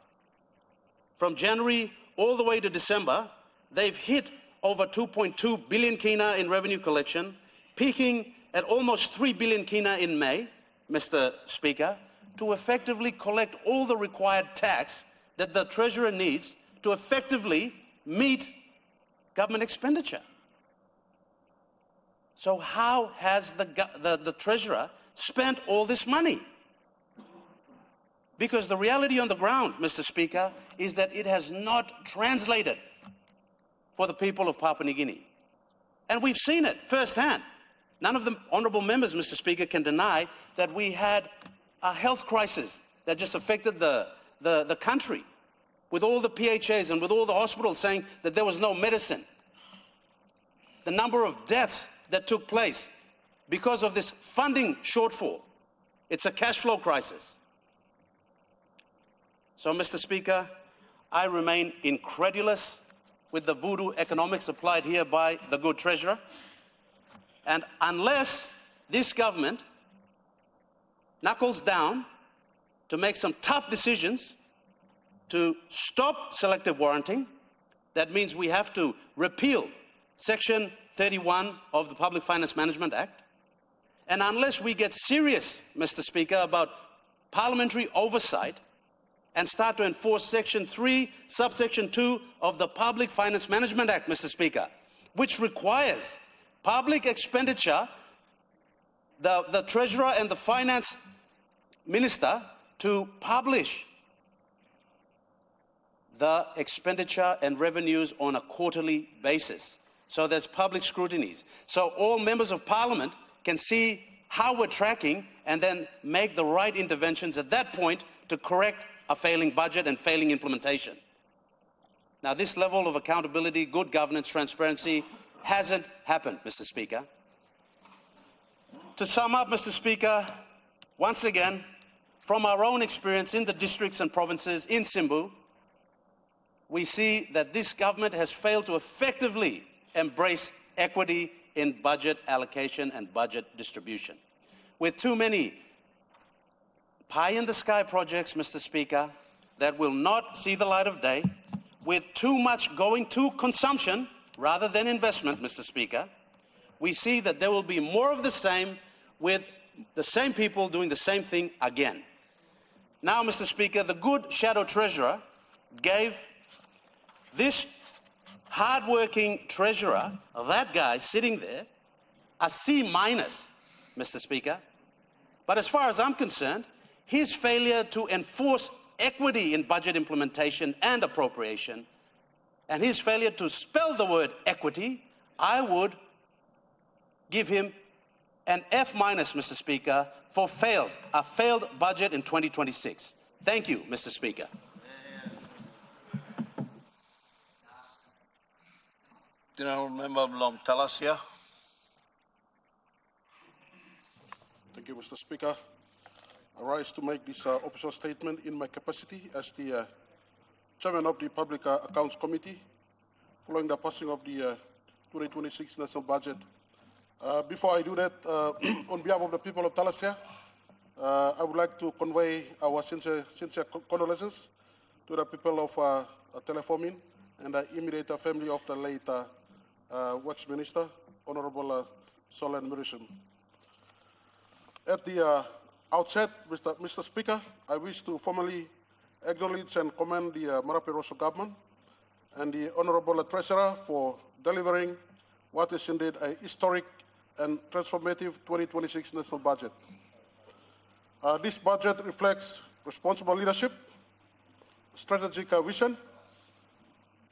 From January all the way to December, they've hit over 2.2 billion kina in revenue collection, peaking at almost 3 billion kina in May, Mr. Speaker, to effectively collect all the required tax that the Treasurer needs to effectively meet government expenditure. So how has the Treasurer spent all this money? Because the reality on the ground, Mr. Speaker, is that it has not translated for the people of Papua New Guinea. And we've seen it firsthand. None of the honourable members, Mr. Speaker, can deny that we had a health crisis that just affected the country, with all the PHAs and with all the hospitals saying that there was no medicine. The number of deaths that took place because of this funding shortfall. It's a cash flow crisis. So, Mr. Speaker, I remain incredulous with the voodoo economics applied here by the good Treasurer. And unless this government knuckles down to make some tough decisions to stop selective warranting, that means we have to repeal Section 31 of the Public Finance Management Act. And unless we get serious, Mr. Speaker, about parliamentary oversight and start to enforce Section 3, subsection 2 of the Public Finance Management Act, Mr. Speaker, which requires public expenditure, the Treasurer and the Finance Minister to publish the expenditure and revenues on a quarterly basis. So there's public scrutinies. So all members of Parliament can see how we're tracking and then make the right interventions at that point to correct a failing budget and failing implementation. Now, this level of accountability, good governance, transparency hasn't happened, Mr. Speaker. To sum up, Mr. Speaker, once again, from our own experience in the districts and provinces in Simbu, we see that this government has failed to effectively embrace equity in budget allocation and budget distribution. With too many pie-in-the-sky projects, Mr. Speaker, that will not see the light of day, with too much going to consumption rather than investment, Mr. Speaker, we see that there will be more of the same with the same people doing the same thing again. Now, Mr. Speaker, the good shadow treasurer gave this hard-working treasurer, that guy sitting there, a C-, Mr. Speaker. But as far as I'm concerned, his failure to enforce equity in budget implementation and appropriation, and his failure to spell the word equity, I would give him an F-, Mr. Speaker, for a failed budget in 2026. Thank you, Mr. Speaker. The honourable member of Long Talasia. Thank you, Mr. Speaker. I rise to make this official statement in my capacity as the Chairman of the Public Accounts Committee following the passing of the 2026 National Budget. Before I do that, on behalf of the people of Talasia, I would like to convey our sincere condolences to the people of Telefomin and the immediate family of the late Works Minister, Honorable Solen Murishim. At the outset, Mr. Speaker, I wish to formally acknowledge and commend the Marape Rosso government and the Honorable Treasurer for delivering what is indeed a historic and transformative 2026 national budget. This budget reflects responsible leadership, strategic vision,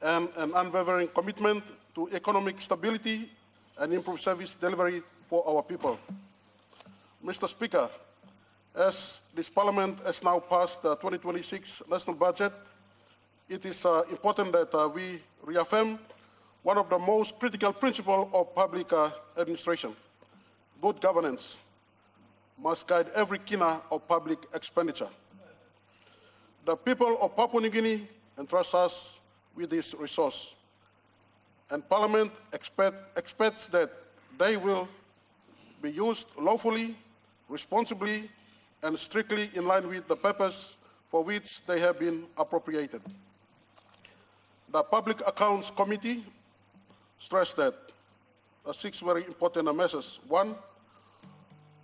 and an unwavering commitment to economic stability and improved service delivery for our people. Mr. Speaker, As this Parliament has now passed the 2026 national budget, it is important that we reaffirm one of the most critical principles of public administration. Good governance must guide every kina of public expenditure. The people of Papua New Guinea entrust us with this resource, and Parliament expects that they will be used lawfully, responsibly, and strictly in line with the purpose for which they have been appropriated. The Public Accounts Committee stressed that 6 very important measures. 1,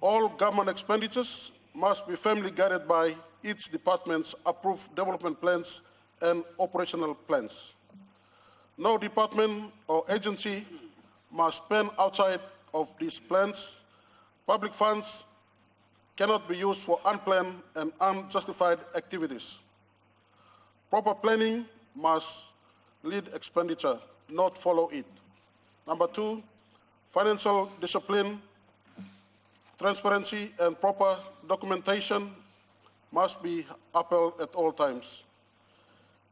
all government expenditures must be firmly guided by each department's approved development plans and operational plans. No department or agency must spend outside of these plans. Public funds cannot be used for unplanned and unjustified activities. Proper planning must lead expenditure, not follow it. Number 2, financial discipline, transparency, and proper documentation must be upheld at all times.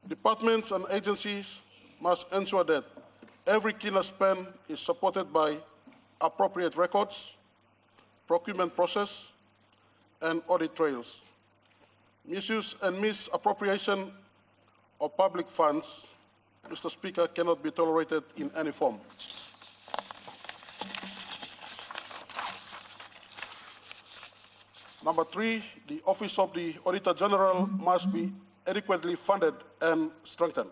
Departments and agencies must ensure that every kina spend is supported by appropriate records, procurement process, and audit trails. Misuse and misappropriation of public funds, Mr. Speaker, cannot be tolerated in any form. Number 3, the Office of the Auditor General must be adequately funded and strengthened.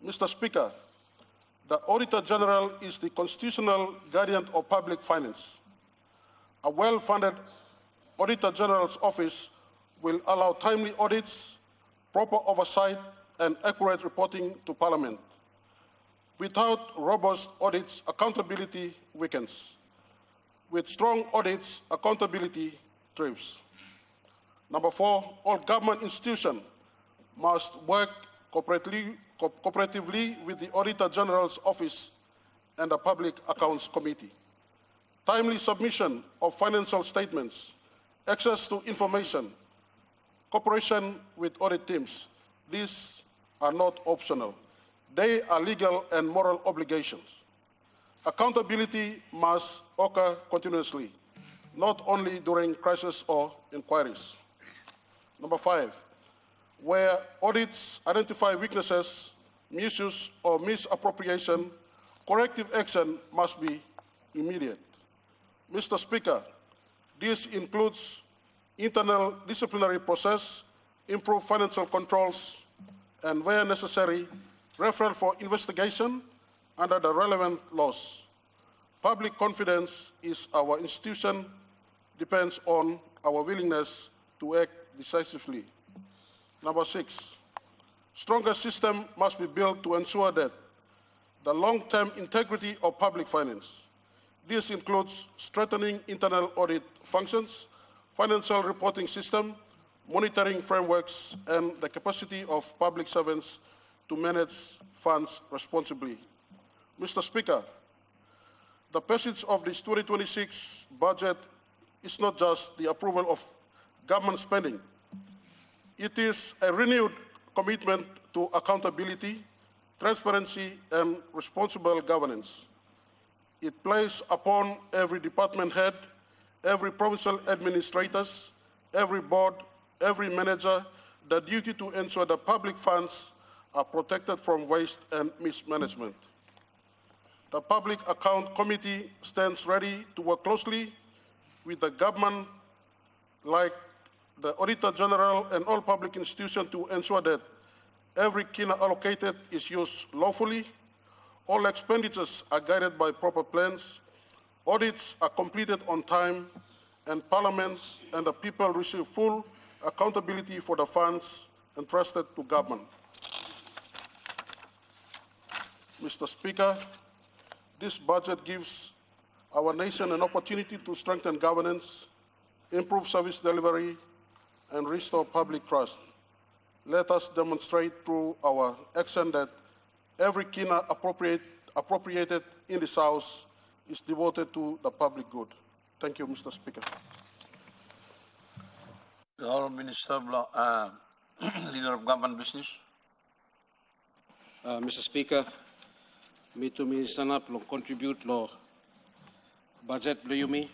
Mr. Speaker, the Auditor General is the constitutional guardian of public finance. A well-funded Auditor General's office will allow timely audits, proper oversight, and accurate reporting to Parliament. Without robust audits, accountability weakens. With strong audits, accountability thrives. Number 4, all government institutions must work cooperatively with the Auditor General's Office and the Public Accounts Committee. Timely submission of financial statements, access to information, cooperation with audit teams, these are not optional. They are legal and moral obligations. Accountability must occur continuously, not only during crises or inquiries. Number 5, where audits identify weaknesses, misuse, or misappropriation, corrective action must be immediate. Mr. Speaker, this includes internal disciplinary process, improved financial controls, and where necessary, referral for investigation under the relevant laws. Public confidence is our institution, depends on our willingness to act decisively. Number 6, stronger system must be built to ensure that the long-term integrity of public finance. This includes strengthening internal audit functions, financial reporting system, monitoring frameworks, and the capacity of public servants to manage funds responsibly. Mr. Speaker, the passage of this 2026 budget is not just the approval of government spending. It is a renewed commitment to accountability, transparency, and responsible governance. It plays upon every department head, every provincial administrators, every board, every manager, the duty to ensure that public funds are protected from waste and mismanagement. The Public Account Committee stands ready to work closely with the government, like the Auditor General and all public institutions, to ensure that every kina allocated is used lawfully, all expenditures are guided by proper plans, audits are completed on time, and Parliament and the people receive full accountability for the funds entrusted to government. Mr. Speaker, this budget gives our nation an opportunity to strengthen governance, improve service delivery, and restore public trust. Let us demonstrate through our action that every kina appropriated in this House is devoted to the public good. Thank you, Mr. Speaker. The Honourable Minister, Leader of Government Business. Mr. Speaker, me to me sanap long contribute lo budget lo yumi.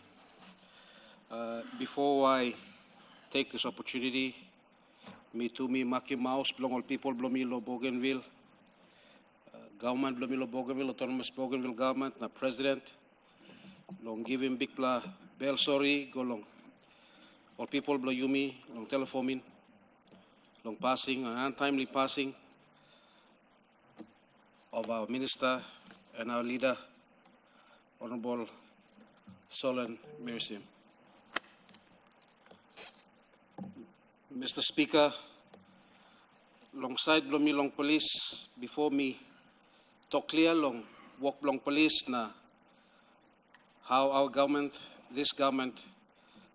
Before I take this opportunity, me to me maki mouse belong all people blomi lo Bougainville, government blomi lo Bougainville, autonomous Bougainville government, na president long give him big pla bell sorry go long. All people blow yumi long telephone long passing, an untimely passing of our minister and our leader, Honorable Solon Mirisim. Mr. Speaker, alongside me long police, before me talk clear long walk long police na how our government, this government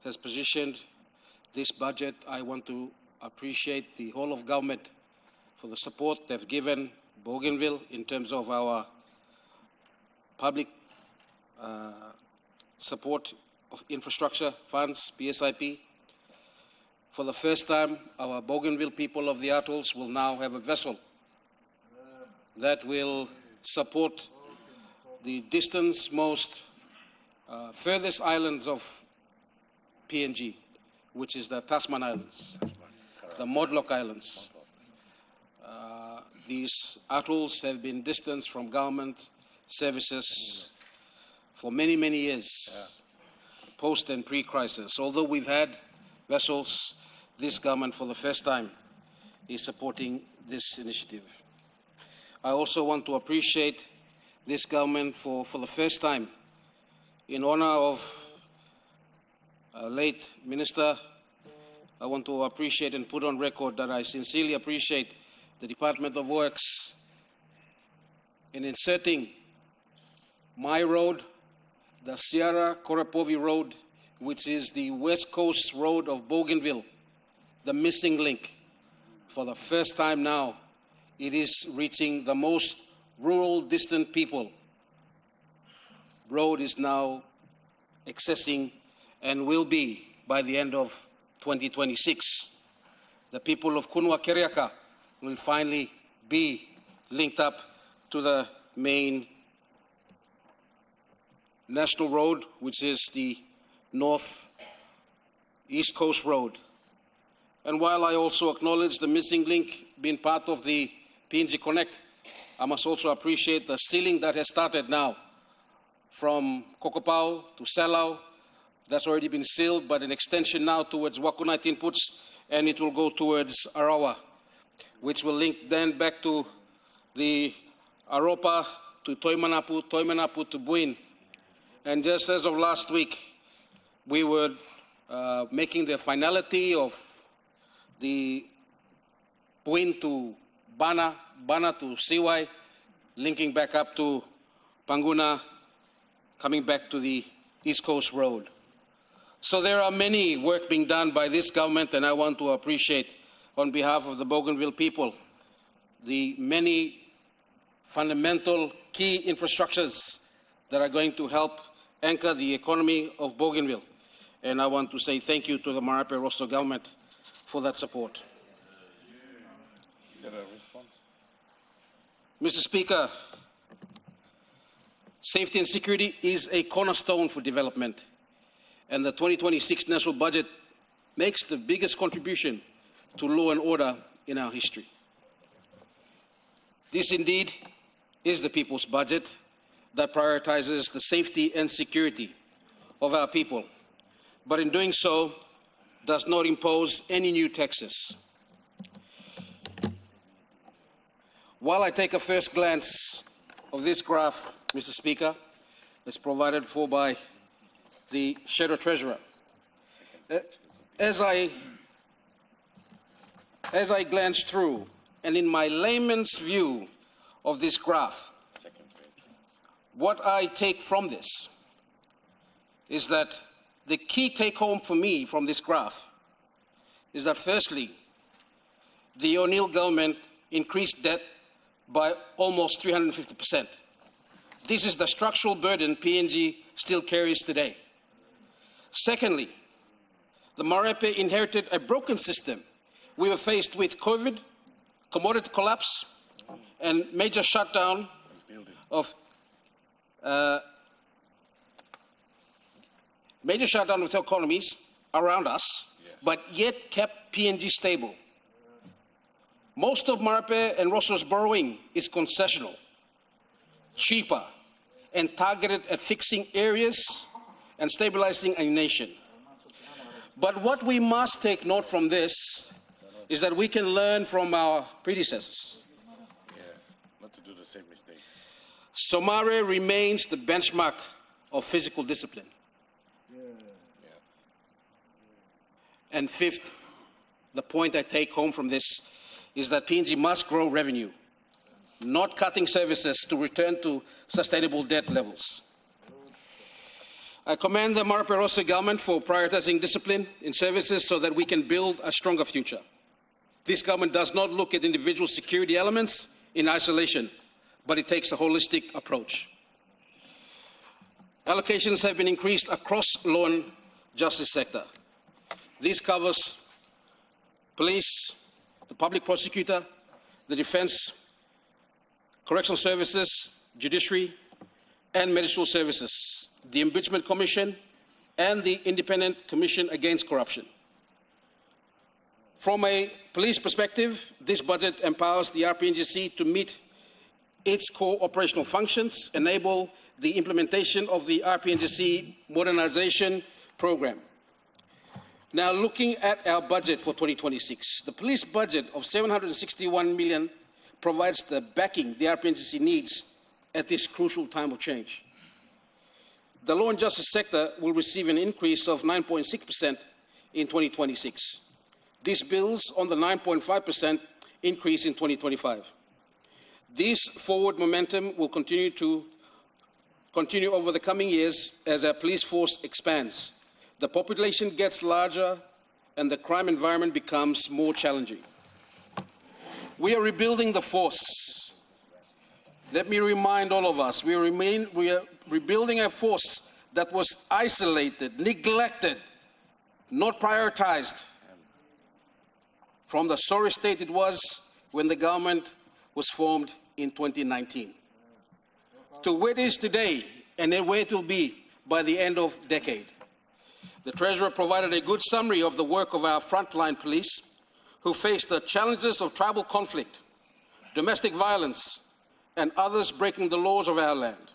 has positioned this budget. I want to appreciate the whole of government for the support they've given Bougainville in terms of our public support of infrastructure funds, PSIP. For the first time, our Bougainville people of the atolls will now have a vessel that will support the distance most furthest islands of PNG, which is the Tasman Islands, the Modlock Islands. These atolls have been distanced from government services for many, many years, post and pre-crisis. Although we've had vessels, this government for the first time is supporting this initiative. I also want to appreciate this government for the first time, in honor of late Minister, I want to appreciate and put on record that I sincerely appreciate the Department of Works in inserting my road, the Sierra Korapovi Road, which is the west coast road of Bougainville, the missing link. For the first time now, it is reaching the most rural, distant people. Road is now accessing and will be by the end of 2026. The people of Kunwa Keriaka will finally be linked up to the main national road, which is the North East Coast Road. And while I also acknowledge the missing link being part of the PNG Connect, I must also appreciate the sealing that has started now from Kokopau to Salau. That's already been sealed, but an extension now towards Wakunait Inputs, and it will go towards Arawa, which will link then back to the Aropa, to Toimanapu, Toimanapu to Buin. And just as of last week, we were making the finality of the Buin to Bana, Bana to Siwai, linking back up to Panguna, coming back to the East Coast Road. So there are many work being done by this government, and I want to appreciate, on behalf of the Bougainville people, the many fundamental key infrastructures that are going to help anchor the economy of Bougainville. And I want to say thank you to the Marape Rosto government for that support. Mr. Speaker, safety and security is a cornerstone for development, and the 2026 national budget makes the biggest contribution to law and order in our history. This indeed is the people's budget that prioritizes the safety and security of our people, but in doing so, does not impose any new taxes. While I take a first glance of this graph, Mr. Speaker, as provided for by the Shadow Treasurer, as I glance through, and in my layman's view of this graph, what I take from this is that the key take-home for me from this graph is that, firstly, the O'Neill government increased debt by almost 350%. This is the structural burden PNG still carries today. Secondly, the Marape inherited a broken system. We were faced with COVID, commodity collapse, and major shutdown of economies around us, but yet kept PNG stable. Most of Marape and Rosso's borrowing is concessional, cheaper, and targeted at fixing areas and stabilizing a nation. But what we must take note from this is that we can learn from our predecessors. Not to do the same mistake. Somare remains the benchmark of physical discipline. And fifth, the point I take home from this is that PNG must grow revenue, not cutting services to return to sustainable debt levels. I commend the Marape Rosso government for prioritizing discipline in services so that we can build a stronger future. This government does not look at individual security elements in isolation, but it takes a holistic approach. Allocations have been increased across law and justice sector. This covers police, the public prosecutor, the defense, correctional services, judiciary, and medical services, the Impeachment Commission, and the Independent Commission Against Corruption. From a police perspective, this budget empowers the RPNGC to meet its core operational functions, enable the implementation of the RPNGC modernization program. Now, looking at our budget for 2026, the police budget of 761 million provides the backing the RPNGC needs at this crucial time of change. The law and justice sector will receive an increase of 9.6% in 2026. This builds on the 9.5% increase in 2025. This forward momentum will continue over the coming years as our police force expands. The population gets larger and the crime environment becomes more challenging. We are rebuilding the force. Let me remind all of us, we are rebuilding a force that was isolated, neglected, not prioritized from the sorry state it was when the government was formed in 2019 to where it is today and then where it will be by the end of the decade. The Treasurer provided a good summary of the work of our frontline police who face the challenges of tribal conflict, domestic violence, and others breaking the laws of our land.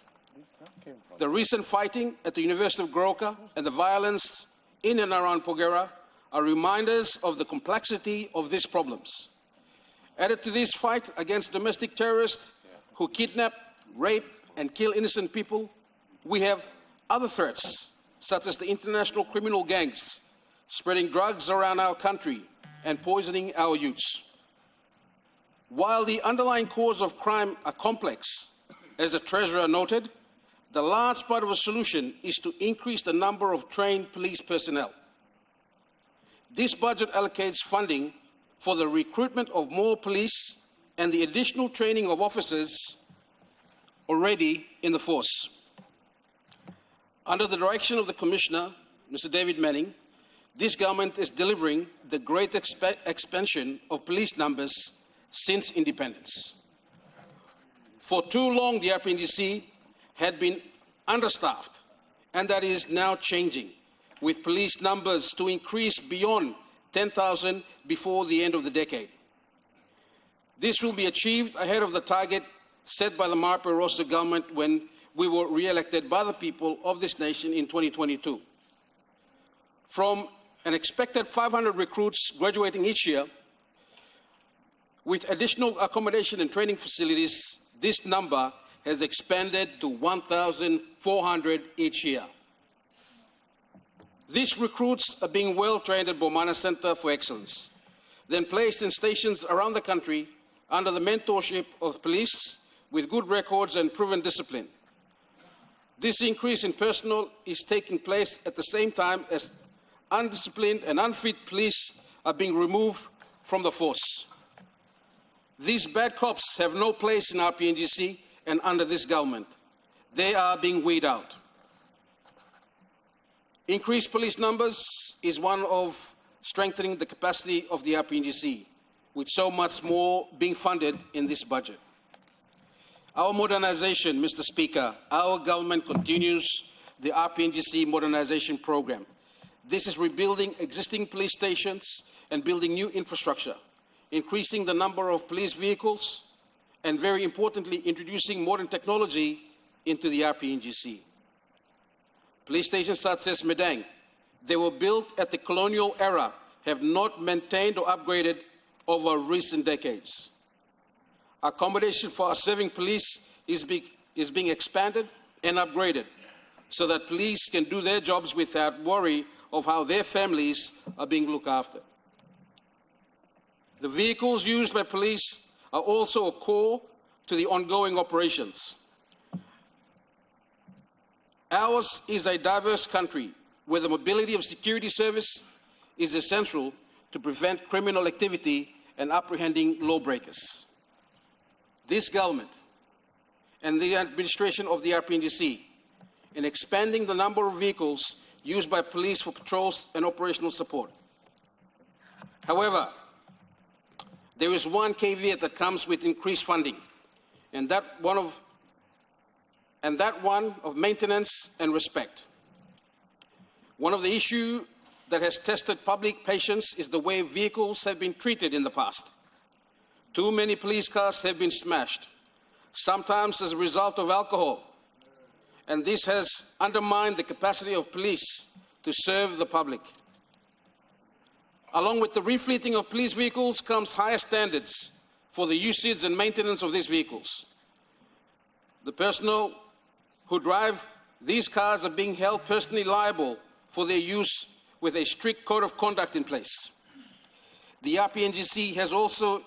The recent fighting at the University of Goroka and the violence in and around Porgera are reminders of the complexity of these problems. Added to this fight against domestic terrorists who kidnap, rape, and kill innocent people, we have other threats, such as the international criminal gangs spreading drugs around our country and poisoning our youths. While the underlying cause of crime are complex, as the Treasurer noted, the large part of the solution is to increase the number of trained police personnel. This budget allocates funding for the recruitment of more police and the additional training of officers already in the force. Under the direction of the Commissioner, Mr. David Manning, this government is delivering the great expansion of police numbers since independence. For too long, the RPNGC had been understaffed, and that is now changing, with police numbers to increase beyond 10,000 before the end of the decade. This will be achieved ahead of the target set by the Marape Rosso government when we were re-elected by the people of this nation in 2022. From an expected 500 recruits graduating each year, with additional accommodation and training facilities, this number has expanded to 1,400 each year. These recruits are being well trained at Bomana Center for Excellence, then placed in stations around the country under the mentorship of police with good records and proven discipline. This increase in personnel is taking place at the same time as undisciplined and unfit police are being removed from the force. These bad cops have no place in RPNGC and under this government. They are being weeded out. Increased police numbers is one of strengthening the capacity of the RPNGC, with so much more being funded in this budget. Our modernization, Mr. Speaker, our government continues the RPNGC modernization program. This is rebuilding existing police stations and building new infrastructure, increasing the number of police vehicles, and very importantly, introducing modern technology into the RPNGC. Police stations such as Medang, they were built at the colonial era, have not maintained or upgraded over recent decades. Accommodation for our serving police is being expanded and upgraded so that police can do their jobs without worry of how their families are being looked after. The vehicles used by police are also a core to the ongoing operations. Ours is a diverse country where the mobility of security service is essential to prevent criminal activity and apprehending lawbreakers. This government and the administration of the RPNGC, in expanding the number of vehicles used by police for patrols and operational support. However, there is one caveat that comes with increased funding, and that one of maintenance and respect. One of the issues that has tested public patience is the way vehicles have been treated in the past. Too many police cars have been smashed, sometimes as a result of alcohol, and this has undermined the capacity of police to serve the public. Along with the refleeting of police vehicles comes higher standards for the usage and maintenance of these vehicles. The personnel who drive these cars are being held personally liable for their use with a strict code of conduct in place. The RPNGC has also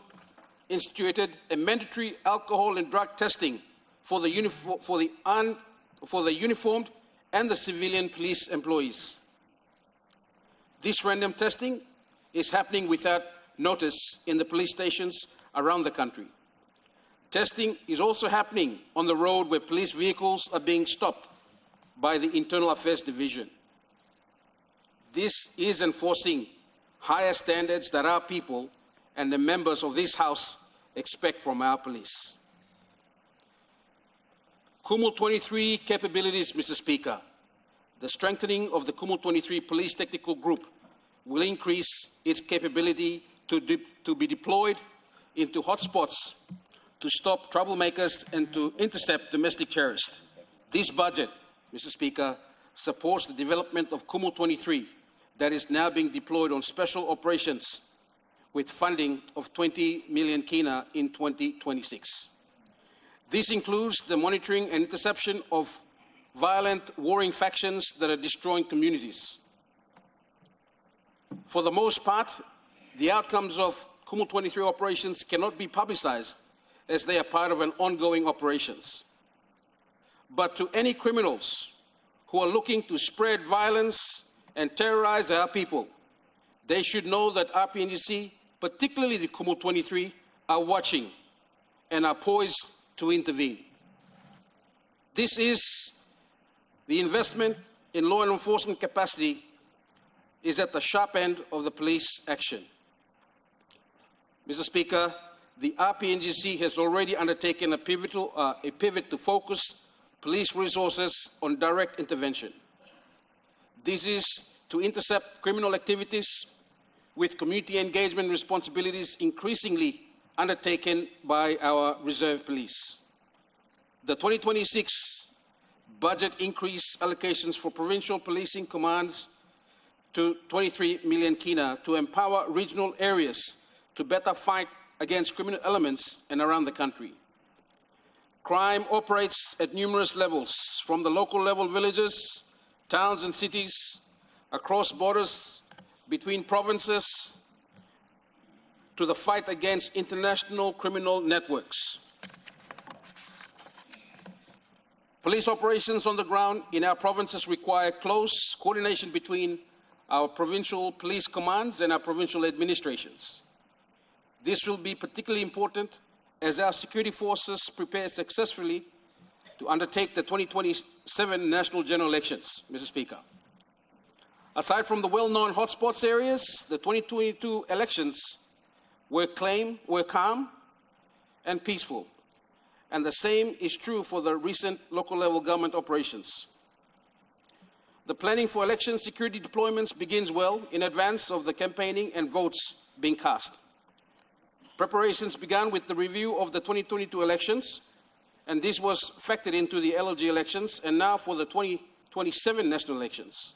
instituted a mandatory alcohol and drug testing for the uniformed and the civilian police employees. This random testing is happening without notice in the police stations around the country. Testing is also happening on the road where police vehicles are being stopped by the Internal Affairs Division. This is enforcing higher standards that our people and the members of this House expect from our police. Kumu 23 capabilities, Mr. Speaker. The strengthening of the Kumu 23 Police Technical Group will increase its capability to be deployed into hotspots to stop troublemakers and to intercept domestic terrorists. This budget, Mr. Speaker, supports the development of Kumu 23 that is now being deployed on special operations with funding of 20 million kina in 2026. This includes the monitoring and interception of violent warring factions that are destroying communities. For the most part, the outcomes of Kumu 23 operations cannot be publicized as they are part of an ongoing operations. But to any criminals who are looking to spread violence and terrorize our people, they should know that RPNGC, particularly the Kumu 23, are watching and are poised to intervene. This is the investment in law enforcement capacity is at the sharp end of the police action. Mr. Speaker, the RPNGC has already undertaken a pivot to focus police resources on direct intervention. This is to intercept criminal activities with community engagement responsibilities increasingly undertaken by our reserve police. The 2026 budget increase allocations for provincial policing commands to 23 million kina to empower regional areas to better fight against criminal elements and around the country. Crime operates at numerous levels, from the local level villages, towns and cities, across borders, between provinces, to the fight against international criminal networks. Police operations on the ground in our provinces require close coordination between our provincial police commands and our provincial administrations. This will be particularly important as our security forces prepare successfully to undertake the 2027 national general elections, Mr. Speaker. Aside from the well-known hotspots areas, the 2022 elections were calm and peaceful, and the same is true for the recent local level government operations. The planning for election security deployments begins well in advance of the campaigning and votes being cast. Preparations began with the review of the 2022 elections, and this was factored into the LLG elections, and now for the 2027 national elections.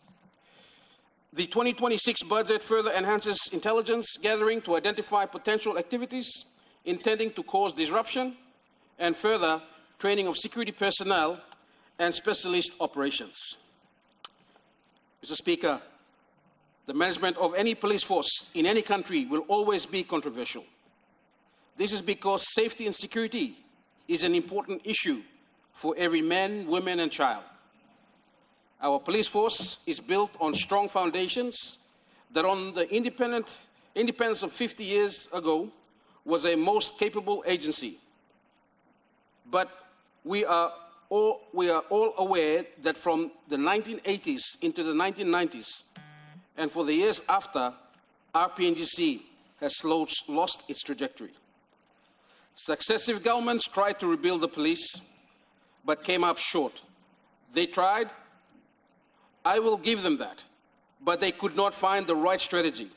The 2026 budget further enhances intelligence gathering to identify potential activities intending to cause disruption, and further training of security personnel and specialist operations. Mr. Speaker, the management of any police force in any country will always be controversial. This is because safety and security is an important issue for every man, woman, and child. Our police force is built on strong foundations that on the independence of 50 years ago was a most capable agency. But we are all aware that from the 1980s into the 1990s, and for the years after, RPNGC has lost its trajectory. Successive governments tried to rebuild the police, but came up short. They tried, I will give them that, but they could not find the right strategy.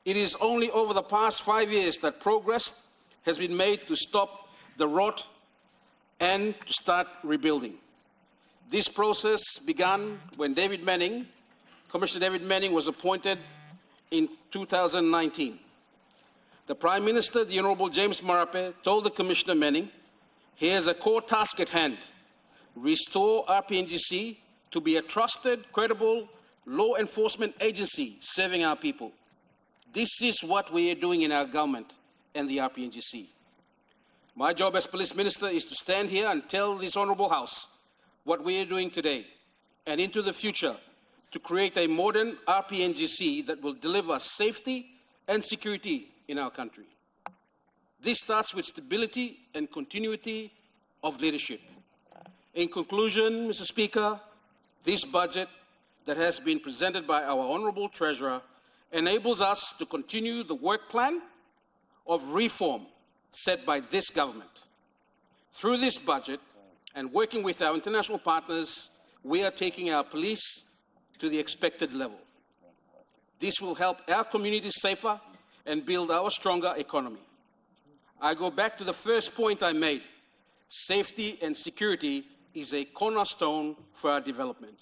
It is only over the past 5 years that progress has been made to stop the rot and to start rebuilding. This process began when Commissioner David Manning was appointed in 2019. The Prime Minister, the Honourable James Marape, told the Commissioner Manning, he has a core task at hand: restore RPNGC to be a trusted, credible law enforcement agency serving our people. This is what we are doing in our government and the RPNGC. My job as Police Minister is to stand here and tell this Honourable House what we are doing today and into the future to create a modern RPNGC that will deliver safety and security in our country. This starts with stability and continuity of leadership. In conclusion, Mr. Speaker, this budget that has been presented by our Honourable Treasurer enables us to continue the work plan of reform set by this government. Through this budget and working with our international partners, we are taking our police to the expected level. This will help our communities safer and build our stronger economy. I go back to the first point I made. Safety and security is a cornerstone for our development.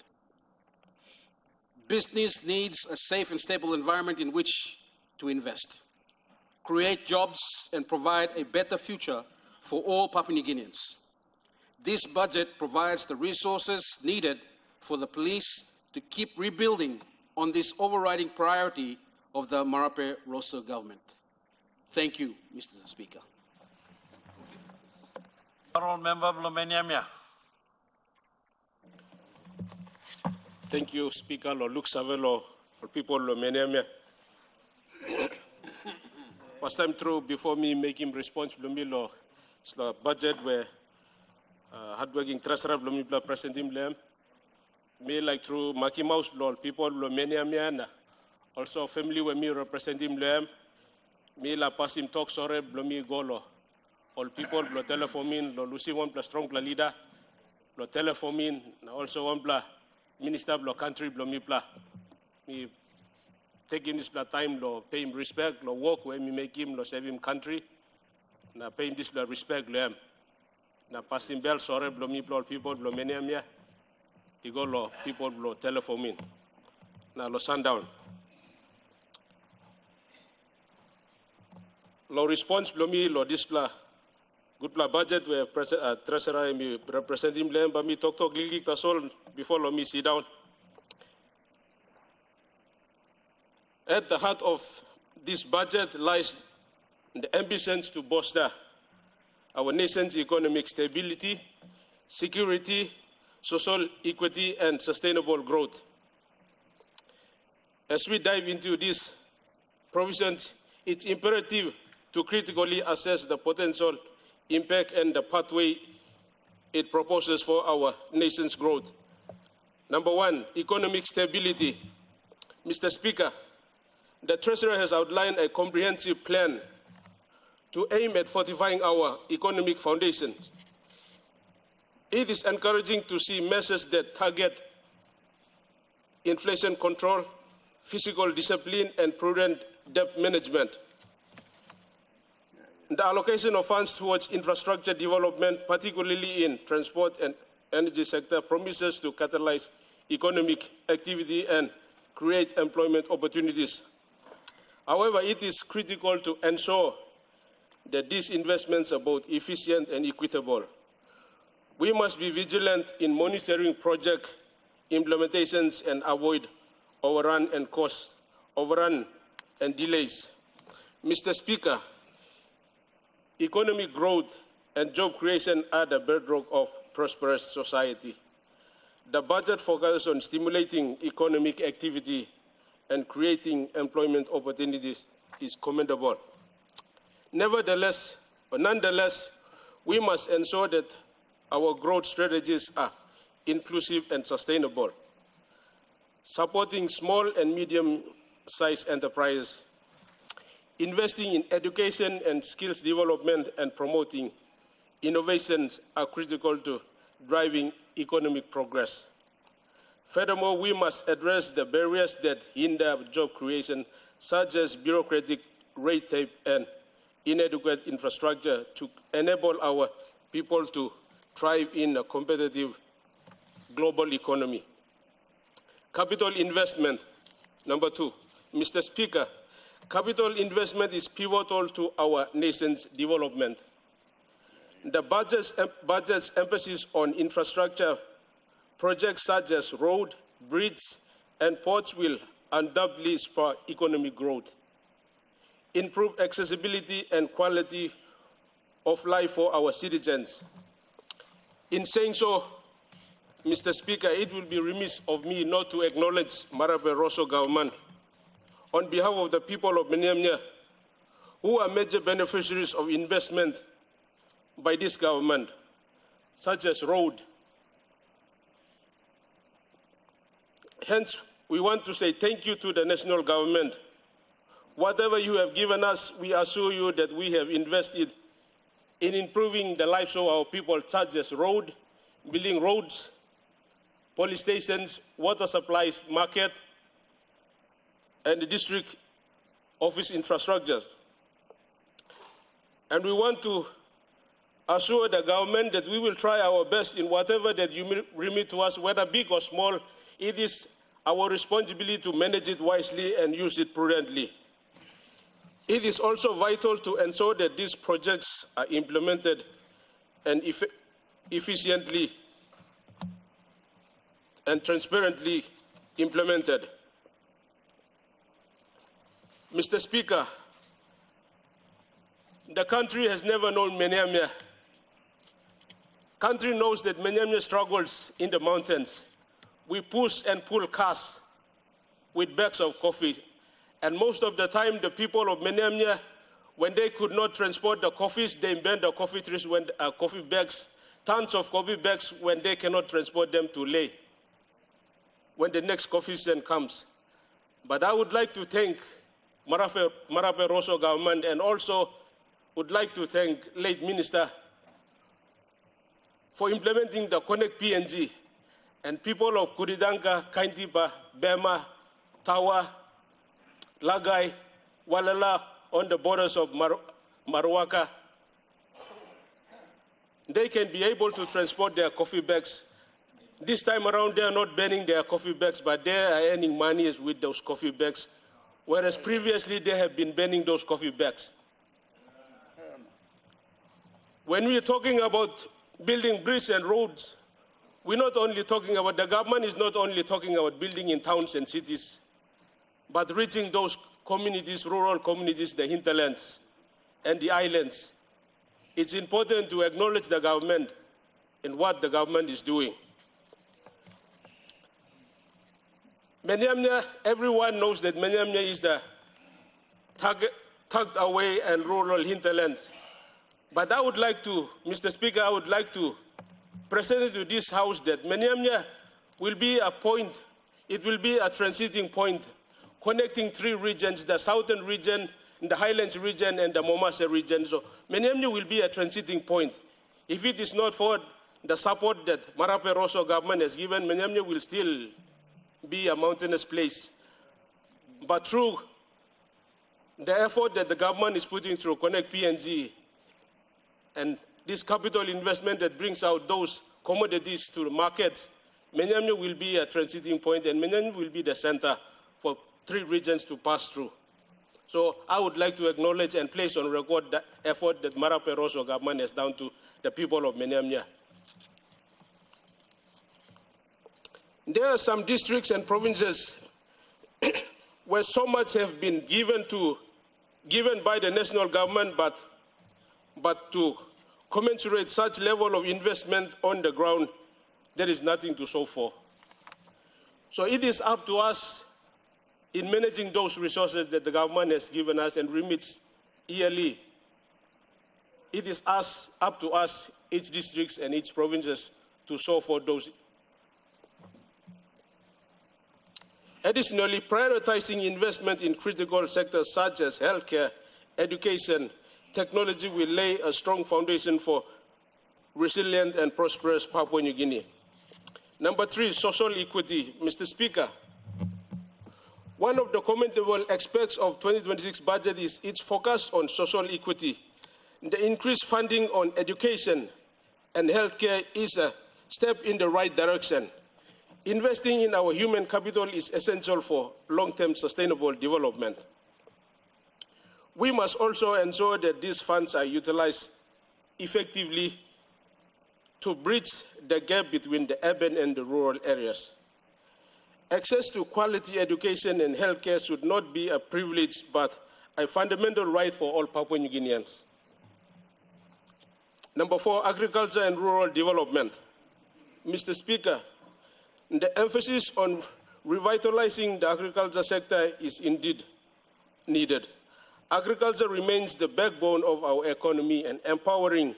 Business needs a safe and stable environment in which to invest, create jobs, and provide a better future for all Papua New Guineans. This budget provides the resources needed for the police to keep rebuilding on this overriding priority of the Marape Rosa government. Thank you, Mr. Speaker. Honourable Member Blomeniamia. Thank you, Speaker. Lo Luke Savelo, for people Blomeniamia. First time through, before me making response, Blomilo, it's the budget where hardworking treasurer Blomibla President Blem. Me like through Maki Mouse Law, people Blomeniamia, also family where me representing Blem. Me la pass him talk sorry, Blomi Golo. All people blo telephone lo Lucy one plus strong pla leader, lo telephone also one pla minister blo country Blomi pla. Me taking this time lo pay him respect, lo work where me make him lo save him country. Na pay him this lo respect lo am. Na pass him bell sorry Blomi pla people Blomeniamia. He go lo people blo telephone na lo sundown. Lo response Blomi lo display. Good pla budget where treasurer me representing them, but me talk gilgik tasol before lo me sit down. At the heart of this budget lies the ambitions to bolster our nation's economic stability, security, social equity, and sustainable growth. As we dive into these provisions, it's imperative to critically assess the potential impact and the pathway it proposes for our nation's growth. Number one, economic stability. Mr. Speaker, the Treasurer has outlined a comprehensive plan to aim at fortifying our economic foundations. It is encouraging to see measures that target inflation control, fiscal discipline, and prudent debt management. The allocation of funds towards infrastructure development, particularly in transport and energy sector, promises to catalyze economic activity and create employment opportunities. However, it is critical to ensure that these investments are both efficient and equitable. We must be vigilant in monitoring project implementations and avoid overrun and delays. Mr. Speaker, economic growth and job creation are the bedrock of prosperous society. The budget focuses on stimulating economic activity and creating employment opportunities is commendable. Nonetheless, we must ensure that our growth strategies are inclusive and sustainable, supporting small and medium-sized enterprises, investing in education and skills development, and promoting innovations are critical to driving economic progress. Furthermore, we must address the barriers that hinder job creation, such as bureaucratic red tape and inadequate infrastructure, to enable our people to thrive in a competitive global economy. Capital investment. Number 2. Mr. Speaker, capital investment is pivotal to our nation's development. The budget's emphasis on infrastructure projects such as road, bridge, and ports will undoubtedly spur economic growth, improve accessibility and quality of life for our citizens. In saying so, Mr. Speaker, it will be remiss of me not to acknowledge Marape Rosso government on behalf of the people of Manyamnya, who are major beneficiaries of investment by this government, such as road. Hence, we want to say thank you to the national government. Whatever you have given us, we assure you that we have invested in improving the lives of our people, such as road, building roads, police stations, water supplies, market, and the district office infrastructure. And we want to assure the government that we will try our best in whatever that you remit to us, whether big or small. It is our responsibility to manage it wisely and use it prudently. It is also vital to ensure that these projects are implemented and efficiently and transparently implemented. Mr. Speaker, the country has never known Manyamnya. Country knows that Manyamnya struggles in the mountains. We push and pull cars with bags of coffee. And most of the time, the people of Manyamnya, when they could not transport the coffees, they bend the coffee trees when coffee bags, tons of coffee bags, when they cannot transport them to Leh, when the next coffee season comes. But I would like to thank Marape Rosso government, and also would like to thank late Minister for implementing the Connect PNG, and people of Kuridanka, Kaintipa, Bema, Tawa, Lagai, Walala, on the borders of Marwaka, they can be able to transport their coffee bags. This time around, they are not banning their coffee bags, but they are earning money with those coffee bags, whereas previously they have been banning those coffee bags. When we are talking about building bridges and roads, we're not only talking about, the government is not only talking about building in towns and cities, but reaching those communities, rural communities, the hinterlands and the islands. It's important to acknowledge the government and what the government is doing. Manyamnya, everyone knows that Manyamnya is the tucked away and rural hinterlands. But I would like to, Mr. Speaker, I would like to present to this House that Manyamnya will be a point, it will be a transiting point connecting three regions, the southern region, the highlands region, and the Momase region. So Menyamni will be a transiting point. If it is not for the support that Marape Rosso government has given, Menyamni will still be a mountainous place. But through the effort that the government is putting through Connect PNG and this capital investment that brings out those commodities to the market, Menyamni will be a transiting point, and Menyamni will be the center for three regions to pass through. So I would like to acknowledge and place on record the effort that Marape Rosso government has done to the people of Menyamni. There are some districts and provinces where so much have been given by the national government, but to commensurate such level of investment on the ground, there is nothing to show for. So it is up to us in managing those resources that the government has given us and remits yearly. It is up to us, each districts and each provinces, to show for those. Additionally, prioritizing investment in critical sectors such as healthcare, education, technology will lay a strong foundation for resilient and prosperous Papua New Guinea. Number three, social equity. Mr. Speaker, one of the commendable aspects of 2026 budget is its focus on social equity. The increased funding on education and healthcare is a step in the right direction. Investing in our human capital is essential for long-term sustainable development. We must also ensure that these funds are utilized effectively to bridge the gap between the urban and the rural areas. Access to quality education and healthcare should not be a privilege, but a fundamental right for all Papua New Guineans. Number four, agriculture and rural development. Mr. Speaker, the emphasis on revitalizing the agriculture sector is indeed needed. Agriculture remains the backbone of our economy, and empowering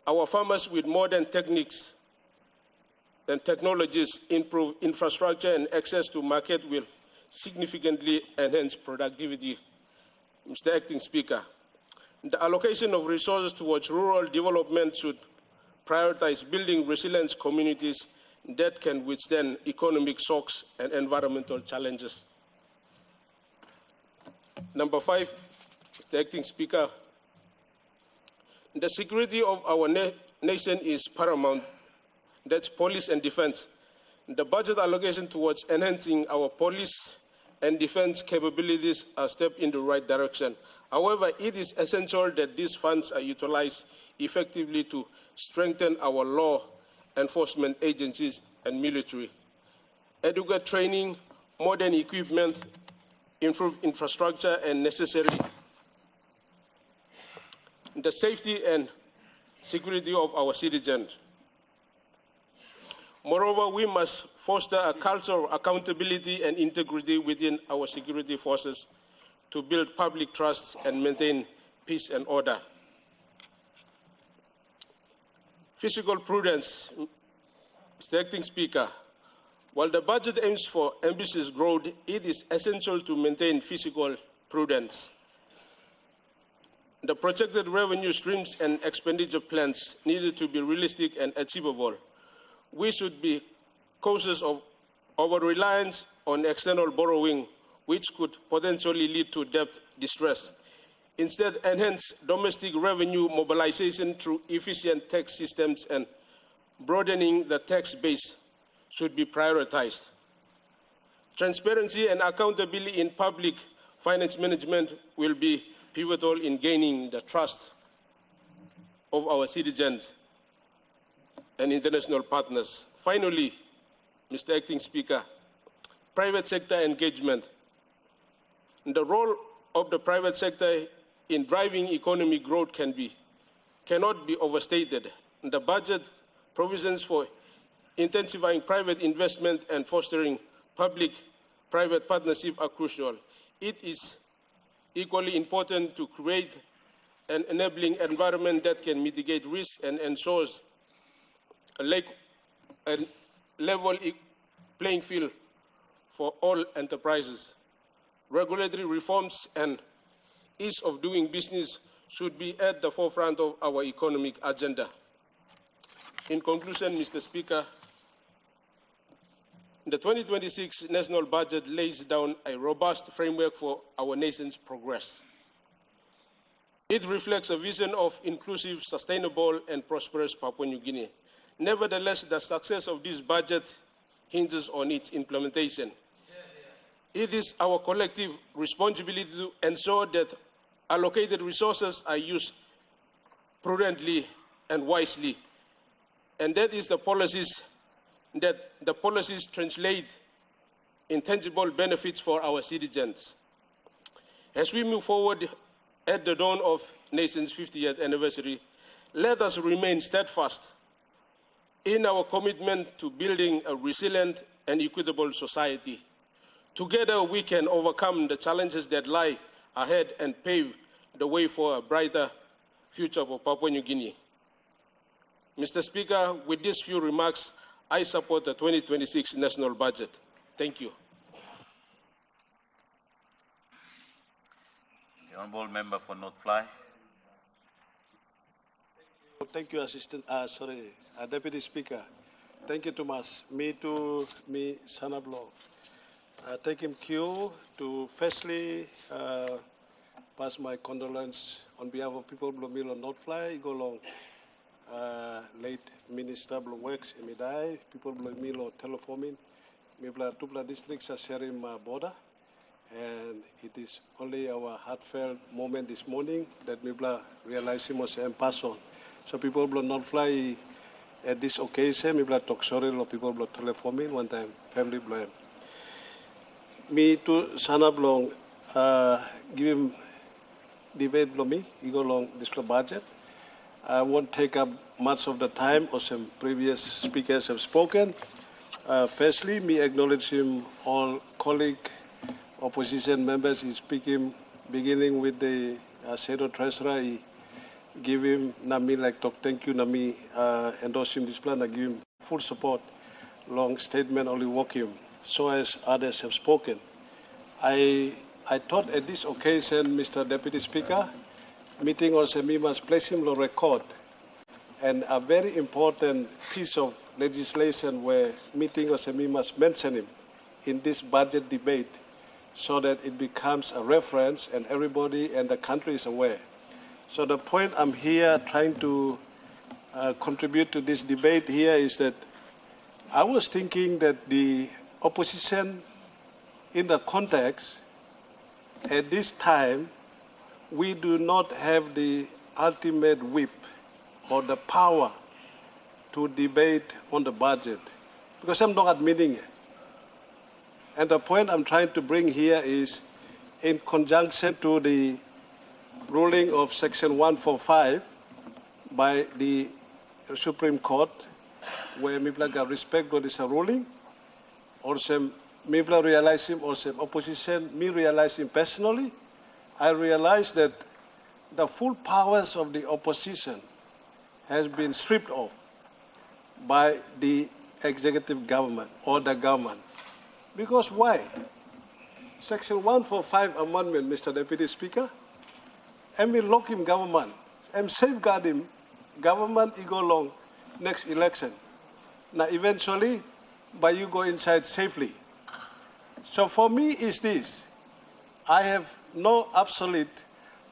our farmers with modern techniques and technologies, improve infrastructure and access to market will significantly enhance productivity. Mr. Acting Speaker, the allocation of resources towards rural development should prioritize building resilient communities that can withstand economic shocks and environmental challenges. Number five, Mr. Acting Speaker, the security of our nation is paramount. That's police and defense. The budget allocation towards enhancing our police and defense capabilities are a step in the right direction. However, it is essential that these funds are utilized effectively to strengthen our law enforcement agencies and military. Adequate training, modern equipment, improved infrastructure, and necessary the safety and security of our citizens. Moreover, we must foster a culture of accountability and integrity within our security forces to build public trust and maintain peace and order. Fiscal prudence. Mr. Acting Speaker, while the budget aims for ambitious growth, it is essential to maintain fiscal prudence. The projected revenue streams and expenditure plans needed to be realistic and achievable. We should be cautious of over-reliance on external borrowing, which could potentially lead to debt distress. Instead, enhance domestic revenue mobilization through efficient tax systems and broadening the tax base should be prioritized. Transparency and accountability in public finance management will be pivotal in gaining the trust of our citizens and international partners. Finally, Mr. Acting Speaker, private sector engagement. The role of the private sector in driving economic growth cannot be overstated. The budget provisions for intensifying private investment and fostering public-private partnership are crucial. It is equally important to create an enabling environment that can mitigate risks and ensures a level playing field for all enterprises. Regulatory reforms and ease of doing business should be at the forefront of our economic agenda. In conclusion, Mr. Speaker, the 2026 national budget lays down a robust framework for our nation's progress. It reflects a vision of inclusive, sustainable, and prosperous Papua New Guinea. Nevertheless, the success of this budget hinges on its implementation. It is our collective responsibility to ensure that allocated resources are used prudently and wisely, and that the policies translate in tangible benefits for our citizens. As we move forward at the dawn of nation's 50th anniversary, let us remain steadfast in our commitment to building a resilient and equitable society. Together, we can overcome the challenges that lie ahead and pave the way for a brighter future for Papua New Guinea. Mr. Speaker, with these few remarks, I support the 2026 national budget. Thank you. The Honourable Member for North Fly. Thank you, Deputy Speaker. Thank you, Thomas. Me, Sanablo. Take him cue to firstly pass my condolence on behalf of people Blomilo North Fly, go along late Minister Blomworks Emidai, people Blomilo Teleforming, Mibla Tupla districts are sharing border. And it is only our heartfelt moment this morning that Mibla realizes and pass on. So people will not fly at this occasion. Mibla talk sorry, or people will telephone one time, family blame. Me to Sana Blong, give him debate me, he go along this budget. I won't take up much of the time, or some previous speakers have spoken. Firstly, me acknowledge him, all colleague opposition members is speaking, beginning with the Shadow Treasurer. He give him Nami like talk thank you Nami endorse him this plan. I give him full support. Long statement only walk him. So as others have spoken, I thought at this occasion, Mr. Deputy Speaker, meeting also me must place him on record, and a very important piece of legislation where meeting also me must mention him in this budget debate, so that it becomes a reference and everybody and the country is aware. So the point I'm here trying to contribute to this debate here is that I was thinking that the opposition in the context at this time, we do not have the ultimate whip or the power to debate on the budget because I'm not admitting it. And the point I'm trying to bring here is in conjunction to the ruling of Section 145 by the Supreme Court, where Mibla got respect for this ruling, or some Mibla realize him, or some opposition, me realize him personally, I realized that the full powers of the opposition has been stripped off by the executive government or the government. Because why? Section 145 amendment, Mr. Deputy Speaker, and we lock him government, and safeguard him government, he go along next election. Now eventually, but you go inside safely. So for me is this, I have no absolute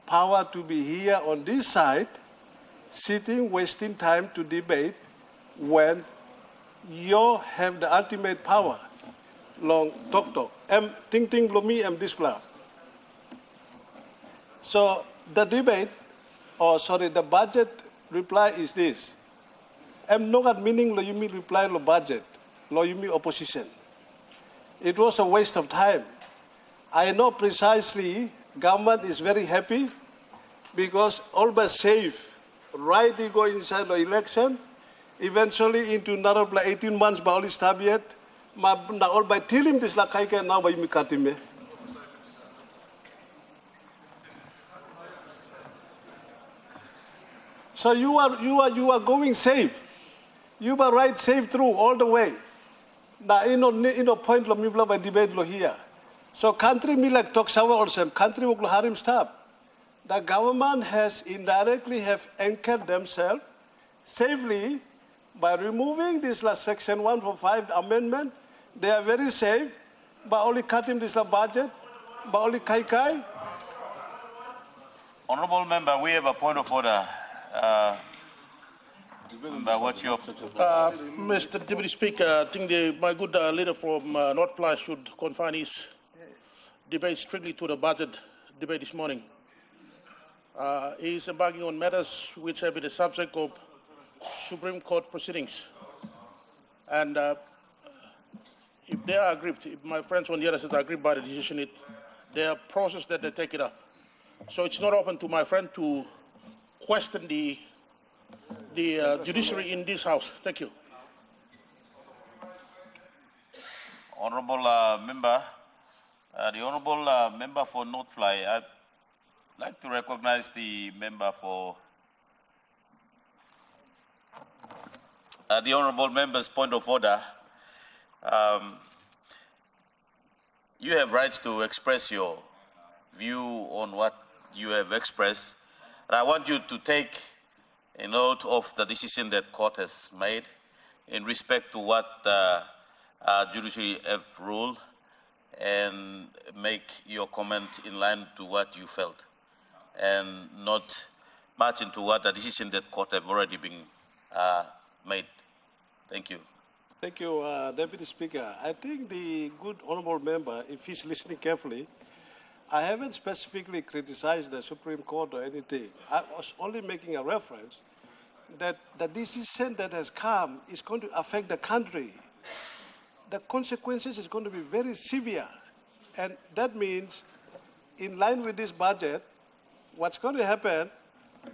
power to be here on this side, sitting, wasting time to debate when you have the ultimate power. Long talk. Ting blomi display. So the debate, the budget reply is this. Not meaning lo yumi reply lo budget, lo yumi opposition. It was a waste of time. I know precisely government is very happy because all but safe, right they go inside the election, eventually into another 18 months by all is tabiat. All by tilim this lakaika now by mikatime. So you are going safe. You are right safe through all the way. Na ino point lo mibla by debate lo here. So country me like talk sawa or some country wok lo harim stop. The government has indirectly have anchored themselves safely by removing this last section 145 amendment. They are very safe, but only cutting this budget, but only kai. Honourable member, we have a point of order. What's your... Mr. Deputy Speaker, I think my good leader from North Platte should confine his debate strictly to the budget debate this morning. He is embarking on matters which have been the subject of Supreme Court proceedings. And if they are aggrieved, if my friends on the other side are aggrieved by the decision, there are processes that they take it up. So it's not open to my friend to question the judiciary in this House. Thank you. Honourable member, the honourable member for North Fly, I'd like to recognize the member for the honourable member's point of order. You have rights to express your view on what you have expressed, and I want you to take a note of the decision that court has made in respect to what judiciary have ruled, and make your comment in line to what you felt, and not march into what the decision that court have already been made. Thank you. Thank you, Deputy Speaker. I think the good honourable member, if he's listening carefully, I haven't specifically criticized the Supreme Court or anything. I was only making a reference that the decision that has come is going to affect the country. The consequences is going to be very severe. And that means, in line with this budget, what's going to happen,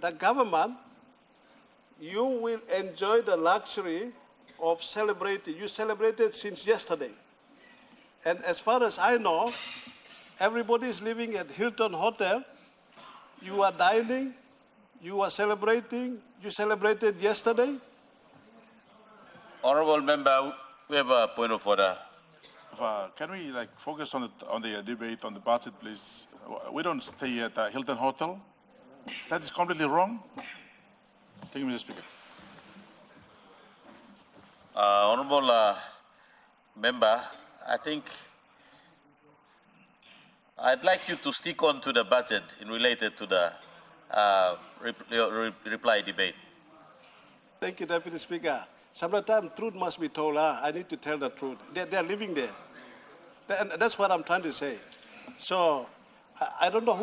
the government, you will enjoy the luxury of celebrating. You celebrated since yesterday. And as far as I know, everybody is living at Hilton Hotel. You are dining. You are celebrating. You celebrated yesterday. Honourable member, we have a point of order. Can we focus on the debate on the budget, please? We don't stay at Hilton Hotel. That is completely wrong. Thank you, Mr. Speaker. Honourable member, I think I'd like you to stick on to the budget in related to the reply debate. Thank you, Deputy Speaker. Sometimes truth must be told. I need to tell the truth. They're living there. And that's what I'm trying to say. So I don't know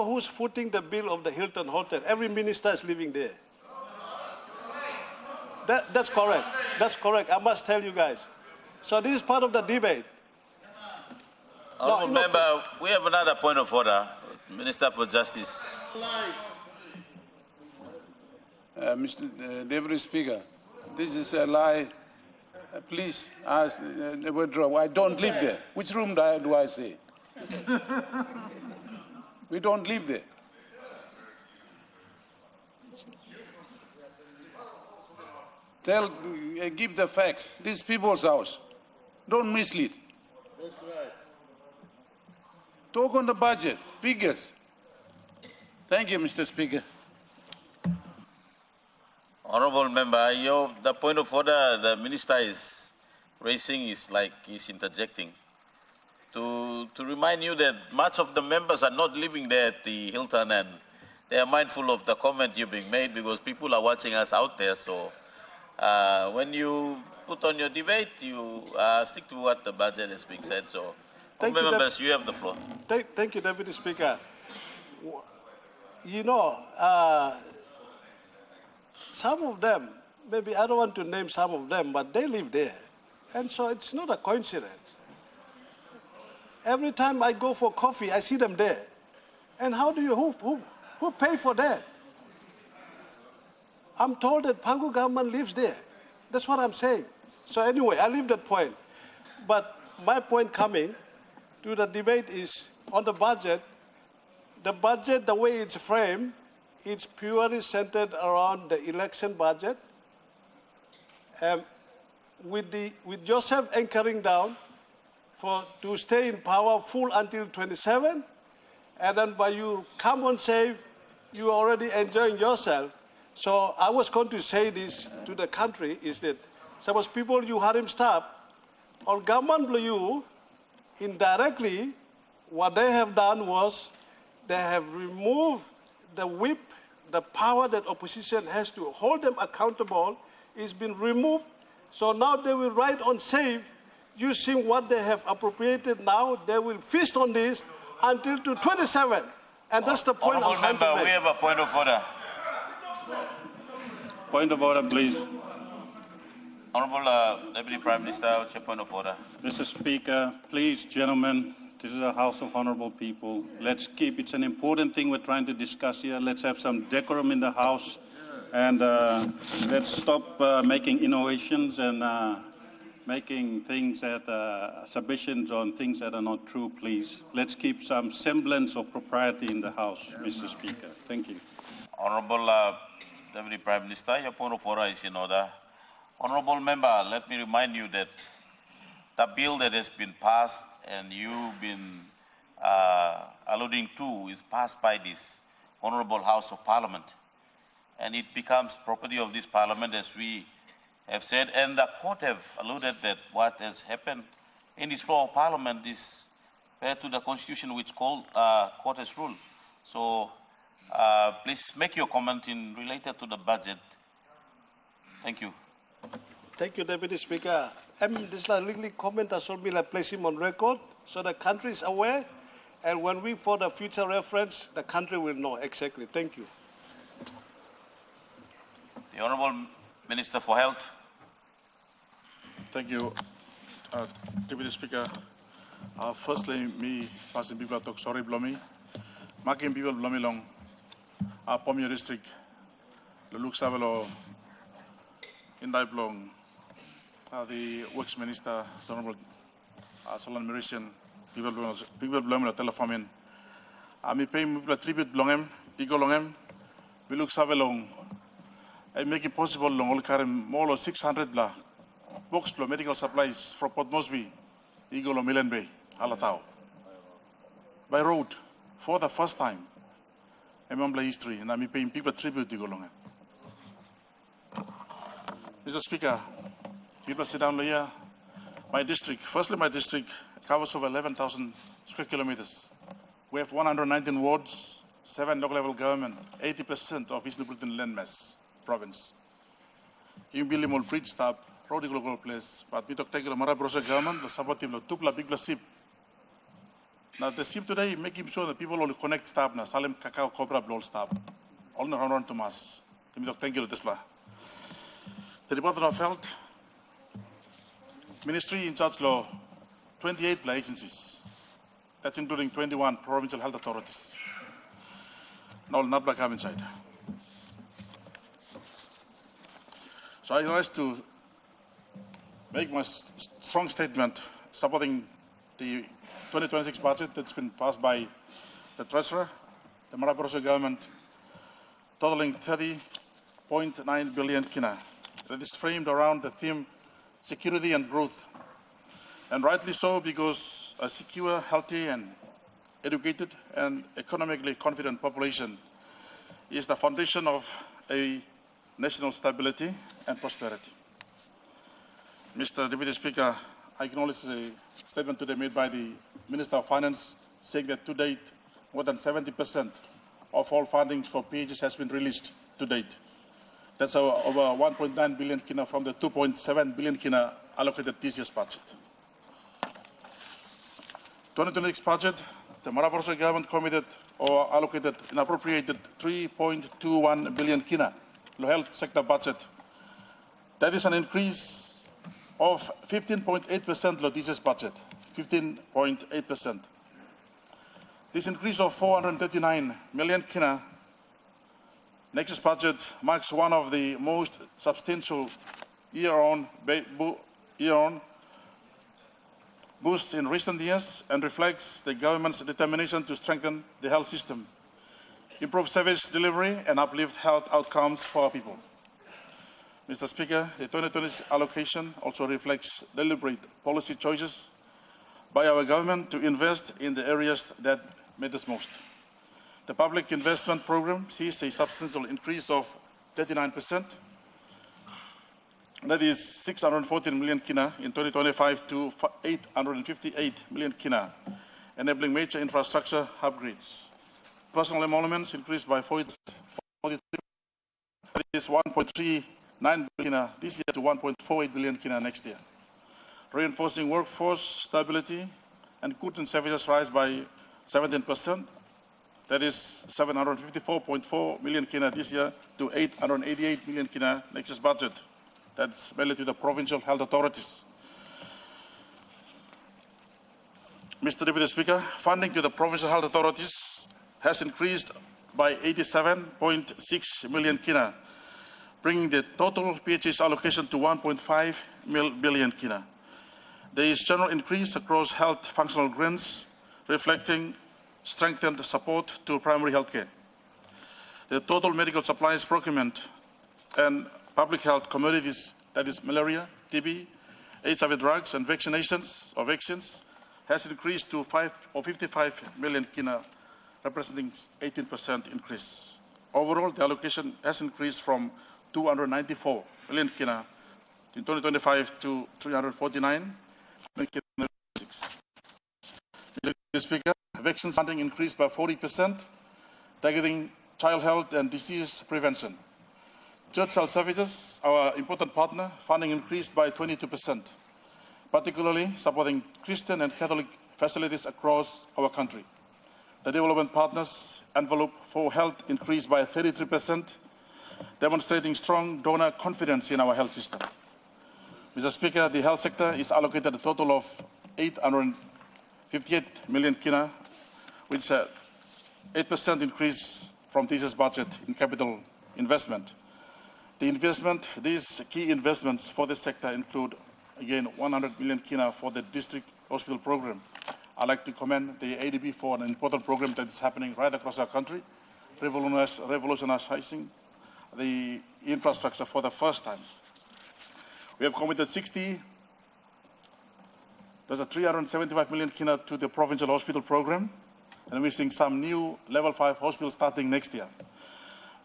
who's footing the bill of the Hilton Hotel. Every minister is living there. That's correct. That's correct. I must tell you guys. So this is part of the debate. Honourable member, we have another point of order. Minister for Justice. Mr. Deputy Speaker, this is a lie. Please ask, withdraw. I don't live there. Which room do I say? We don't live there. Give the facts. This is people's house. Don't mislead. That's right. Talk on the budget, figures. Thank you, Mr. Speaker. Honourable member, the point of order the minister is raising is like he's interjecting. To remind you that much of the members are not living there at the Hilton, and they are mindful of the comment you're being made because people are watching us out there. So when you put on your debate, you stick to what the budget is being said. So, members, you have the floor. Thank you, Deputy Speaker. You know, some of them, maybe I don't want to name some of them, but they live there. And so it's not a coincidence. Every time I go for coffee, I see them there. And who pay for that? I'm told that Pangu government lives there. That's what I'm saying. So anyway, I leave that point. But my point coming to the debate is on the budget. The budget, the way it's framed, it's purely centered around the election budget. with Joseph anchoring down to stay in power full until 27, and then by you come on save, you are already enjoying yourself. So I was going to say this to the country is that suppose people you had him stop, or government you indirectly, what they have done was they have removed the whip, the power that opposition has to hold them accountable is been removed. So now they will write on save using what they have appropriated now. They will feast on this until to 27. And that's the point I'm trying to Member, make. we have a point of order. Point of order, please. Honorable Deputy Prime Minister, what's your point of order? Mr. Speaker, please, gentlemen, this is a house of honorable people. Let's keep, it's an important thing we're trying to discuss here. Let's have some decorum in the house, and let's stop making innovations and making things that submissions on things that are not true, please. Let's keep some semblance of propriety in the house, Mr. Speaker. Thank you. Honorable Deputy Prime Minister, your point of order is in order. Honorable Member, let me remind you that the bill that has been passed and you've been alluding to is passed by this Honorable House of Parliament. And it becomes property of this Parliament, as we have said, and the court have alluded that what has happened in this floor of Parliament is fair to the Constitution which court has ruled. So please make your comment related to the budget. Thank you. Thank you, Deputy Speaker. This legally comment as well, I place him on record so the country is aware, and when we for the future reference, the country will know exactly. Thank you. The Honourable Minister for Health. Thank you, Deputy Speaker. Firstly, me passing people talk sorry blomi, making people blomi long. Pomio district, the Luke Savelo, in Daiplong, the Works Minister, the Honourable Solon Mauritian, people blomi la telephone. Me pay people tribute blongem, ego longem, we look Savelong. I make it possible long all carry more than 600 blah. Box for medical supplies from Port Moresby, Eagle or Milan Bay, Alatao. By road, for the first time, in history, and I'm paying people tribute to Golongan. Mr. Speaker, people sit down here. My district, firstly, my district covers over 11,000 square kilometers. We have 119 wards, 7 local level government, 80% of Eastern Britain landmass province. In Billimol Bridge Stop, road global place, but we talk take the Marabrosa government, the support team, the Tupla big ship. Now the ship today making sure that people will connect stop na Salem Cacao Cobra Blow stop. All around to mass. Thank you, Tesla. The Department of Health, Ministry in charge law, 28 agencies. That's including 21 provincial health authorities. Now not black have inside. So I rise to make my strong statement supporting the 2026 budget that's been passed by the Treasurer, the Marabrosa government, totaling 30.9 billion kina. That is framed around the theme security and growth. And rightly so, because a secure, healthy, and educated and economically confident population is the foundation of a national stability and prosperity. Mr. Deputy Speaker, I acknowledge a statement today made by the Minister of Finance saying that to date, more than 70% of all funding for PHS has been released to date. That's over 1.9 billion kina from the 2.7 billion kina allocated this year's budget. 2026 budget, the Marabrosa government committed or allocated and appropriated 3.21 billion kina to health sector budget. That is an increase of 15.8% of this year's budget, 15.8%. This increase of 439 million kina next year's budget marks one of the most substantial year-on boosts in recent years and reflects the government's determination to strengthen the health system, improve service delivery, and uplift health outcomes for our people. Mr. Speaker, the 2020 allocation also reflects deliberate policy choices by our government to invest in the areas that matters most. The public investment program sees a substantial increase of 39%. That is 614 million kina in 2025 to 858 million kina, enabling major infrastructure upgrades. Personal emoluments increased by 43%. That is 1.39 billion kina this year to 1.48 billion kina next year. Reinforcing workforce stability and goods and services rise by 17%. That is 754.4 million kina this year to 888 million kina next year's budget. That's mainly to the provincial health authorities. Mr. Deputy Speaker, funding to the provincial health authorities has increased by 87.6 million kina, bringing the total PHS allocation to 1.5 billion kina. There is general increase across health functional grants, reflecting strengthened support to primary health care. The total medical supplies procurement and public health commodities, that is malaria, TB, HIV drugs and vaccinations or vaccines, has increased to 55 million kina, representing 18% increase. Overall, the allocation has increased from 294 million kina in 2025 to 349 million kina. Mr. Speaker, vaccine funding increased by 40%, targeting child health and disease prevention. Church Health Services, our important partner, funding increased by 22%, particularly supporting Christian and Catholic facilities across our country. The development partners envelope for health increased by 33%, demonstrating strong donor confidence in our health system. Mr. Speaker, the health sector is allocated a total of 858 million kina, which is an 8% increase from this year's budget in capital investment. These key investments for this sector include, again, 100 million kina for the district hospital program. I'd like to commend the ADB for an important program that is happening right across our country, revolutionizing the infrastructure for the first time. We have committed 375 million kina to the provincial hospital program, and we're seeing some new level 5 hospitals starting next year.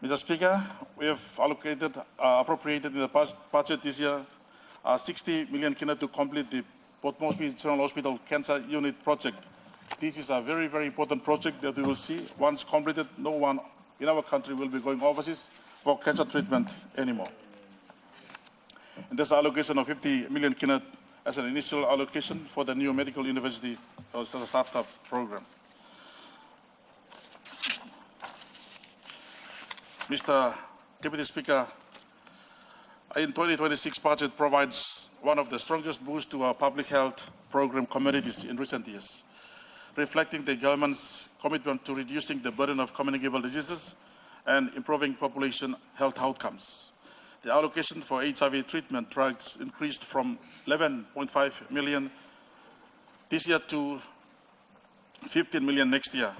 Mr. Speaker, we have appropriated in the budget this year 60 million kina to complete the Port Moresby General Hospital Cancer Unit project. This is a very, very important project that we will see. Once completed, no one in our country will be going overseas for cancer treatment anymore. And this allocation of 50 million kina as an initial allocation for the new medical university as a startup program. Mr. Deputy Speaker, in 2026 budget provides one of the strongest boosts to our public health program communities in recent years, reflecting the government's commitment to reducing the burden of communicable diseases and improving population health outcomes. The allocation for HIV treatment drugs increased from 11.5 million this year to 15 million next year.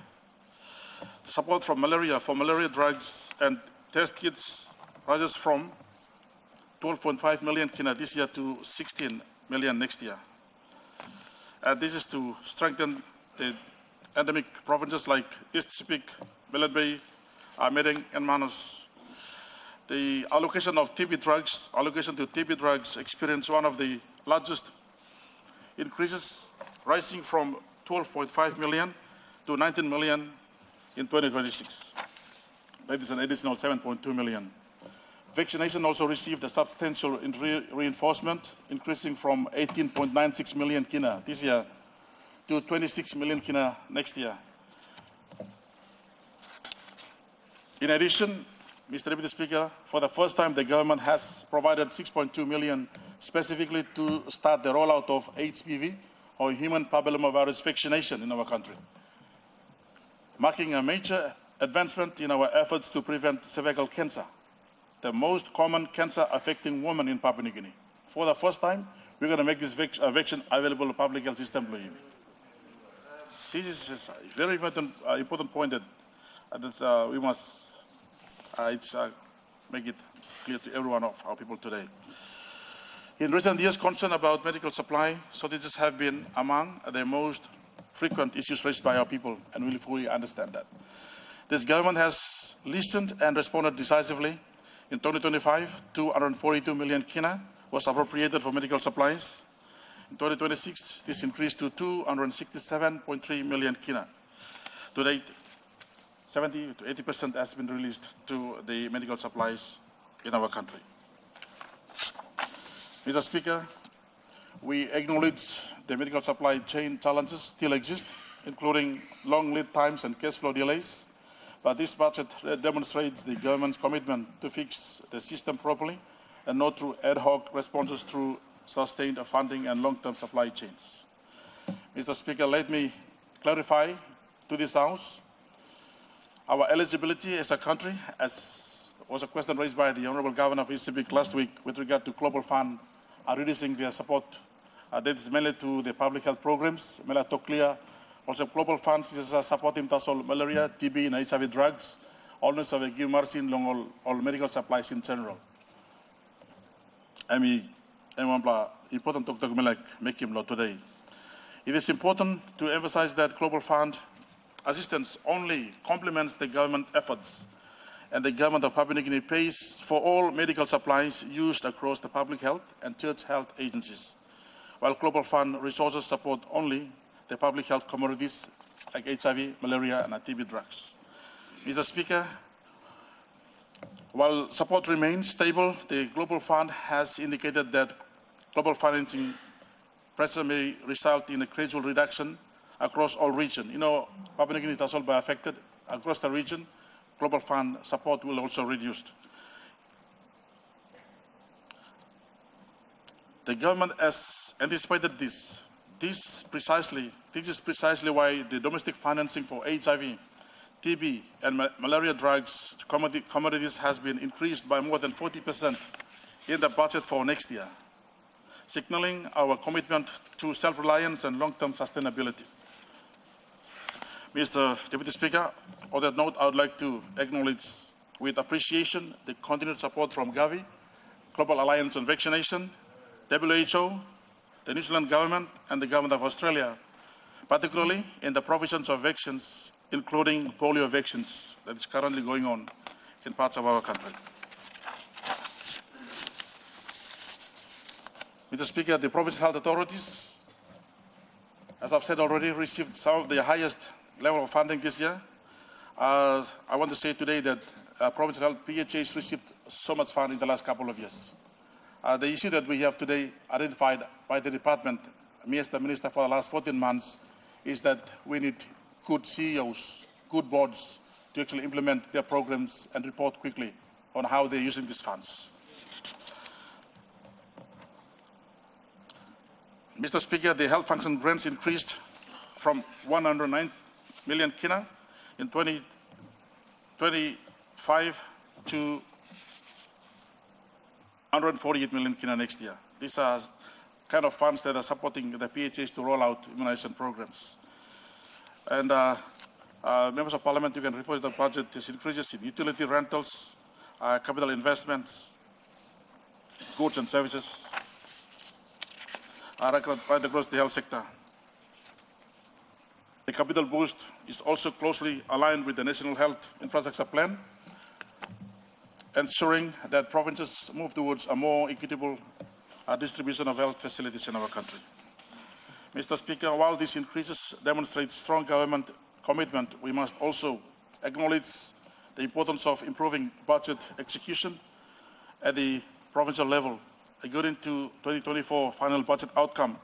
Support for malaria drugs and test kits rises from 12.5 million kina this year to 16 million next year. This is to strengthen the endemic provinces like East Sepik, Millet Bay, Meding, and Manus. The allocation to TB drugs experienced one of the largest increases, rising from 12.5 million to 19 million in 2026. That is an additional 7.2 million. Vaccination also received a substantial reinforcement, increasing from 18.96 million kina this year to 26 million kina next year. In addition, Mr. Deputy Speaker, for the first time, the government has provided 6.2 million specifically to start the rollout of HPV, or human papillomavirus vaccination, in our country, marking a major advancement in our efforts to prevent cervical cancer, the most common cancer affecting women in Papua New Guinea. For the first time, we're going to make this vaccine available to public health system. This is a very important point that we must, it's make it clear to every one of our people today. In recent years, concern about medical supply shortages have been among the most frequent issues raised by our people, and we fully understand that. This government has listened and responded decisively. In 2025, 242 million kina was appropriated for medical supplies. In 2026, this increased to 267.3 million kina. To date, 70 to 80% has been released to the medical supplies in our country. Mr. Speaker, we acknowledge the medical supply chain challenges still exist, including long lead times and cash flow delays. But this budget demonstrates the government's commitment to fix the system properly and not through ad hoc responses through sustained funding and long-term supply chains. Mr. Speaker, let me clarify to this House our eligibility as a country, as was a question raised by the Honourable Governor of East Sepik last week with regard to Global Fund reducing their support. That is mainly to the public health programs, Mela Toklia, also Global Funds is supporting tasol malaria, TB, and HIV drugs, almost of a give margin long all medical supplies in general. Important to make him law today. It is important to emphasize that Global Fund assistance only complements the government efforts, and the government of Papua New Guinea pays for all medical supplies used across the public health and church health agencies, while Global Fund resources support only the public health commodities like HIV, malaria, and TB drugs. Mr. Speaker, while support remains stable, the Global Fund has indicated that global financing pressure may result in a gradual reduction across all regions. You know, Papua New Guinea is also affected. Across the region, Global Fund support will also reduce. The government has anticipated this. This is precisely why the domestic financing for HIV, TB, and malaria drugs commodities has been increased by more than 40% in the budget for next year, signaling our commitment to self-reliance and long-term sustainability. Mr. Deputy Speaker, on that note, I would like to acknowledge with appreciation the continued support from Gavi, Global Alliance on Vaccination, WHO, the New Zealand government, and the government of Australia, particularly in the provisions of vaccines, including polio vaccines that is currently going on in parts of our country. Mr. Speaker, the provincial health authorities, as I've said already, received some of the highest level of funding this year. I want to say today that provincial health PHAs received so much funding in the last couple of years. The issue that we have today identified by the department, me as the minister for the last 14 months, is that we need good CEOs, good boards to actually implement their programs and report quickly on how they're using these funds. Mr. Speaker, the health function grants increased from 109 million kina in 2025 to 148 million kina next year. These are kind of funds that are supporting the PHAs to roll out immunization programs. And members of Parliament, you can refer to the budget. This increases in utility rentals, capital investments, goods and services right across the health sector. The capital boost is also closely aligned with the National Health Infrastructure Plan, ensuring that provinces move towards a more equitable distribution of health facilities in our country. Mr. Speaker, while these increases demonstrate strong government commitment, we must also acknowledge the importance of improving budget execution at the provincial level. According to 2024 final budget outcome,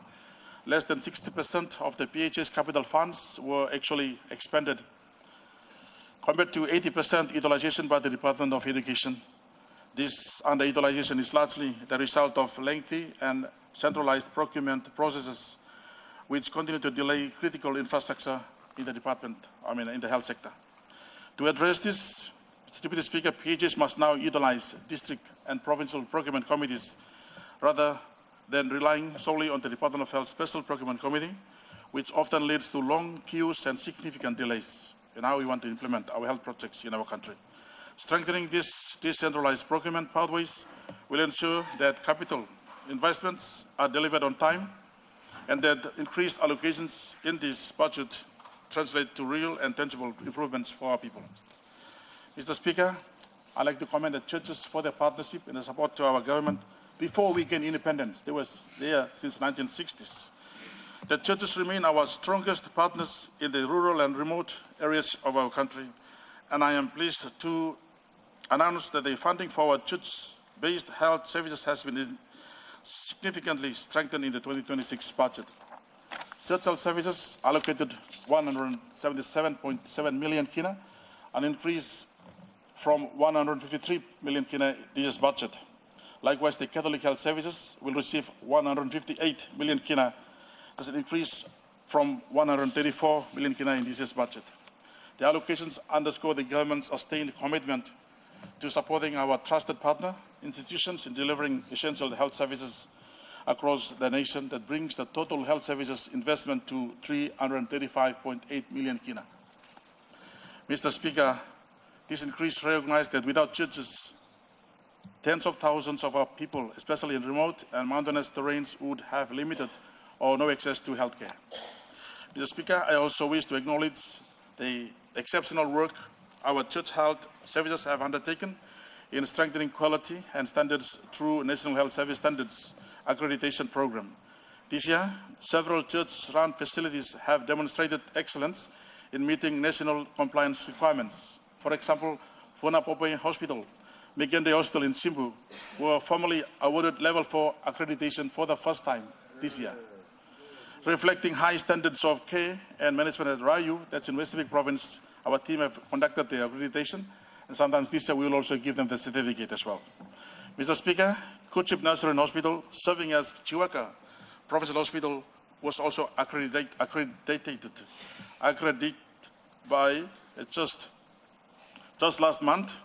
less than 60% of the PHA's capital funds were actually expended, compared to 80% utilization by the Department of Education. This underutilization is largely the result of lengthy and centralized procurement processes, which continue to delay critical infrastructure in the department, in the health sector. To address this, Mr. Deputy Speaker, PHAs must now utilize district and provincial procurement committees rather than relying solely on the Department of Health Special Procurement Committee, which often leads to long queues and significant delays in how we want to implement our health projects in our country. Strengthening these decentralized procurement pathways will ensure that capital investments are delivered on time and that increased allocations in this budget translate to real and tangible improvements for our people. Mr. Speaker, I'd like to commend the churches for their partnership and the support to our government before we gained independence. They were there since 1960s. The churches remain our strongest partners in the rural and remote areas of our country, and I am pleased to announce that the funding for our church-based health services has been significantly strengthened in the 2026 budget. Church health services allocated 177.7 million kina, an increase from 153 million kina this year's budget. Likewise, the Catholic health services will receive 158 million kina, as an increase from 134 million kina in this year's budget. The allocations underscore the government's sustained commitment to supporting our trusted partner institutions in delivering essential health services across the nation that brings the total health services investment to 335.8 million kina. Mr. Speaker, this increase recognized that without churches, tens of thousands of our people, especially in remote and mountainous terrains, would have limited or no access to health care. Mr. Speaker, I also wish to acknowledge the exceptional work our church health services have undertaken in strengthening quality and standards through National Health Service Standards Accreditation Program. This year, several church-run facilities have demonstrated excellence in meeting national compliance requirements. For example, Funa Pope Hospital, Mikende Hospital in Simbu were formally awarded Level 4 accreditation for the first time this year. Reflecting high standards of care and management at Rayu, that's in West Pacific Province, our team have conducted the accreditation, and sometimes this year we will also give them the certificate as well. Mr. Speaker, Kuchip Nazarene Hospital, serving as Chiwaka Provincial Hospital, was also accredited by just last month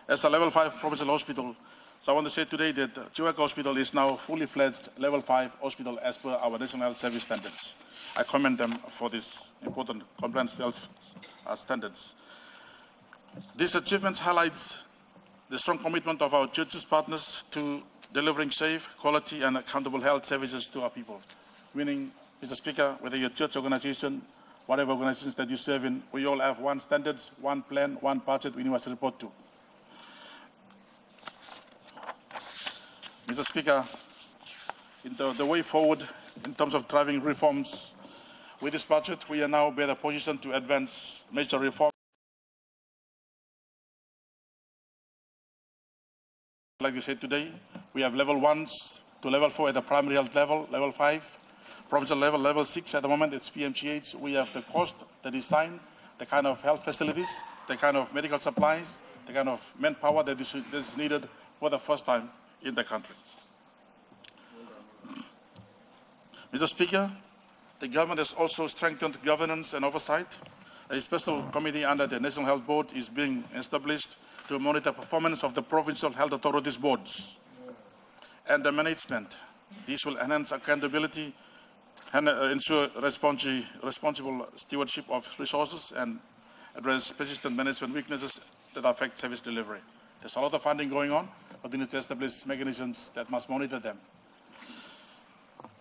as a Level 5 Provincial Hospital. So I want to say today that Chiwaka Hospital is now fully fledged Level 5 hospital as per our National Health Service standards. I commend them for this important compliance to health standards. These achievements highlights the strong commitment of our churches partners to delivering safe, quality, and accountable health services to our people. Meaning, Mr. Speaker, whether you're a church organization, whatever organizations that you serve in, we all have one standards, one plan, one budget we must report to. Mr. Speaker, in the way forward in terms of driving reforms, with this budget, we are now better positioned to advance major reforms. Like you said today, we have Level 1s to Level 4 at the primary health level, Level 5, provincial level, Level 6 at the moment, it's PMGH. We have the cost, the design, the kind of health facilities, the kind of medical supplies, the kind of manpower that is needed for the first time in the country. Mr. Speaker, the government has also strengthened governance and oversight. A special committee under the National Health Board is being established to monitor performance of the provincial health authorities boards and the management. This will enhance accountability and ensure responsible stewardship of resources and address persistent management weaknesses that affect service delivery. There's a lot of funding going on, but we need to establish mechanisms that must monitor them.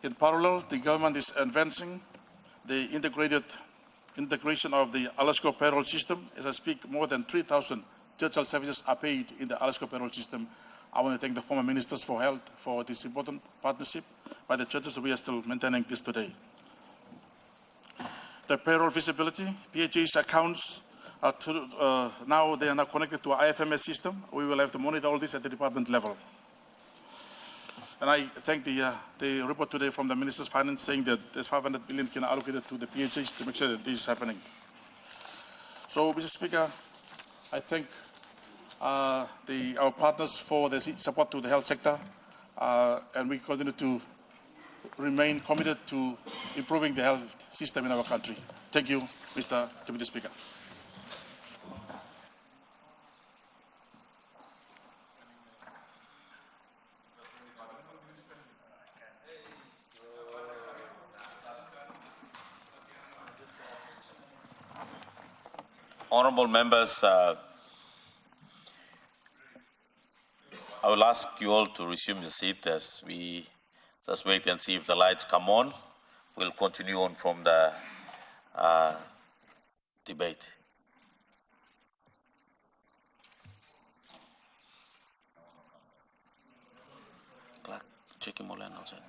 In parallel, the government is advancing the integration of the Alaska payroll system. As I speak, more than 3,000 church health services are paid in the Alaska payroll system. I want to thank the former ministers for health for this important partnership by the churches. We are still maintaining this today. The payroll visibility, PHA's accounts are now they are now connected to our IFMS system. We will have to monitor all this at the department level. And I thank the report today from the Minister's Finance saying that there's 500 billion allocated to the PHAs to make sure that this is happening. So, Mr. Speaker, I thank our partners for their support to the health sector, and we continue to remain committed to improving the health system in our country. Thank you, Mr. Deputy Speaker. Honourable members, I will ask you all to resume your seat as we just wait and see if the lights come on. We'll continue on from the debate. Clark, check him all outside.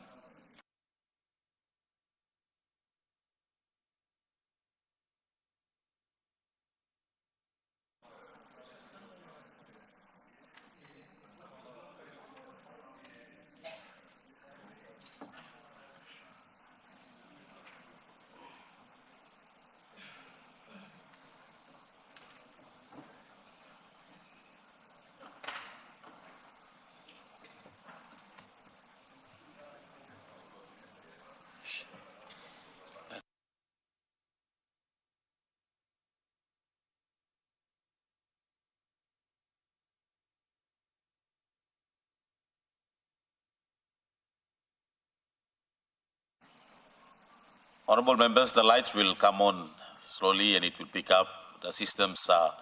Honorable members, the lights will come on slowly and it will pick up. The systems are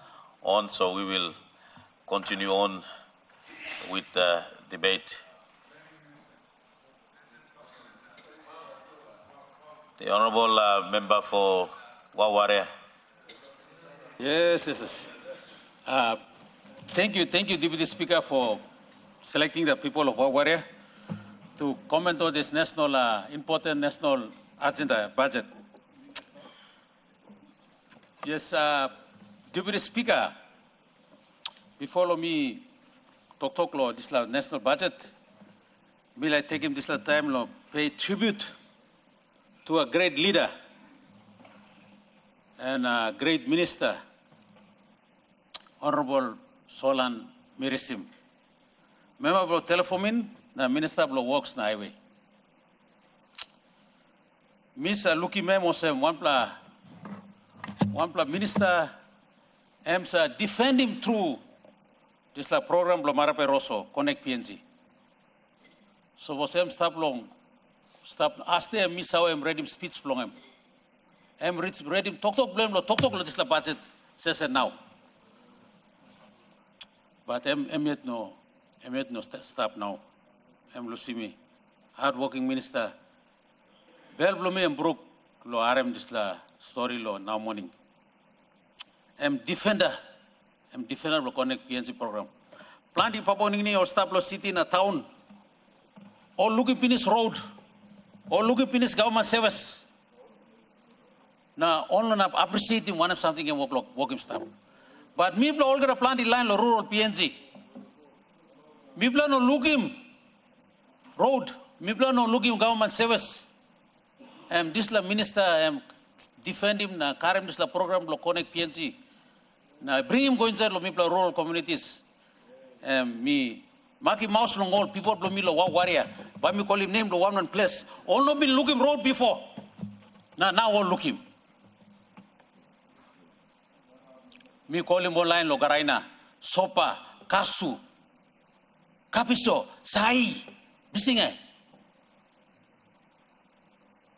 on, so we will continue on with the debate. The Honorable Member for Waware. Yes. Thank you, Deputy Speaker, for selecting the people of Waware to comment on this important national agenda budget. Yes, Deputy Speaker, before me talk lo this national budget, will I take him this time lo pay tribute to a great leader and a great minister, Honorable Solan Mirisim. Member of Telefomin, the Minister of Works na highway. Miss Luki Memosem, one minister, EMSA defend him through this program lo Marape Rosso, Connect PNG. So was stop aste miss how ready speech long ready talk blame lo talk lo this budget says now. But yet no stop now. Lusimi, hard-working minister. Bel blumi brook lo RM this story lo now morning. Defender lo Connect PNG program. Planting paponing ni or stop lo city in a town. All looking finish road. All looking finish government service. Now only appreciating one of something and walk him stop. But me all gonna plant the line lo rural PNG. Me plan no look him road. Me plan no look him government service. This minister defend him na carry this program lo Connect PNG. Na bring him go inside lo me plan rural communities. Me Maki Mouse long all people lo me lo warrior. But me call him name lo one place. All no been look him road before. Now all look him. Me call him online lo Garaina, Sopa, Kasu, Kapiso, Sai, Bisinga.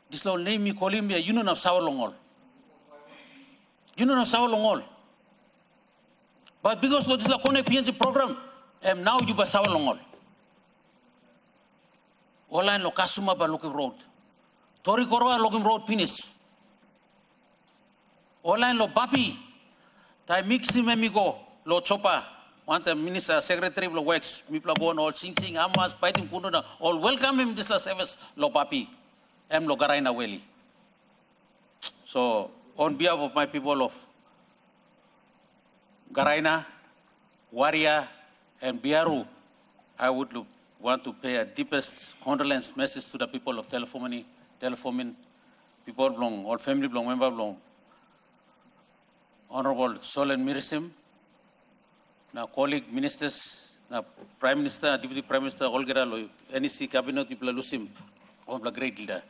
This long name me call him you know of Sour Longol. You know of Sour Longol. But because this is a Connect PNG program, now you ba Sour Longol. Online lo Kasuma ba looking road. Tori Koroa looking road finish. Online lo Bapi. Tai mixi memigo lo chopa. Want the minister secretary lo works. Mi pla go all sing amas fighting kununa. All welcome him this service lo Bapi. Lo Garaina Weli. So on behalf of my people of Garaina, Waria, and Biaru, I would want to pay a deepest condolence message to the people of Telefomin, people belong, all family belong, member belong. Honorable Solan Mirisim, now colleague ministers, now Prime Minister, Deputy Prime Minister, Olgera, NEC Cabinet, people Lusim, all the great leader.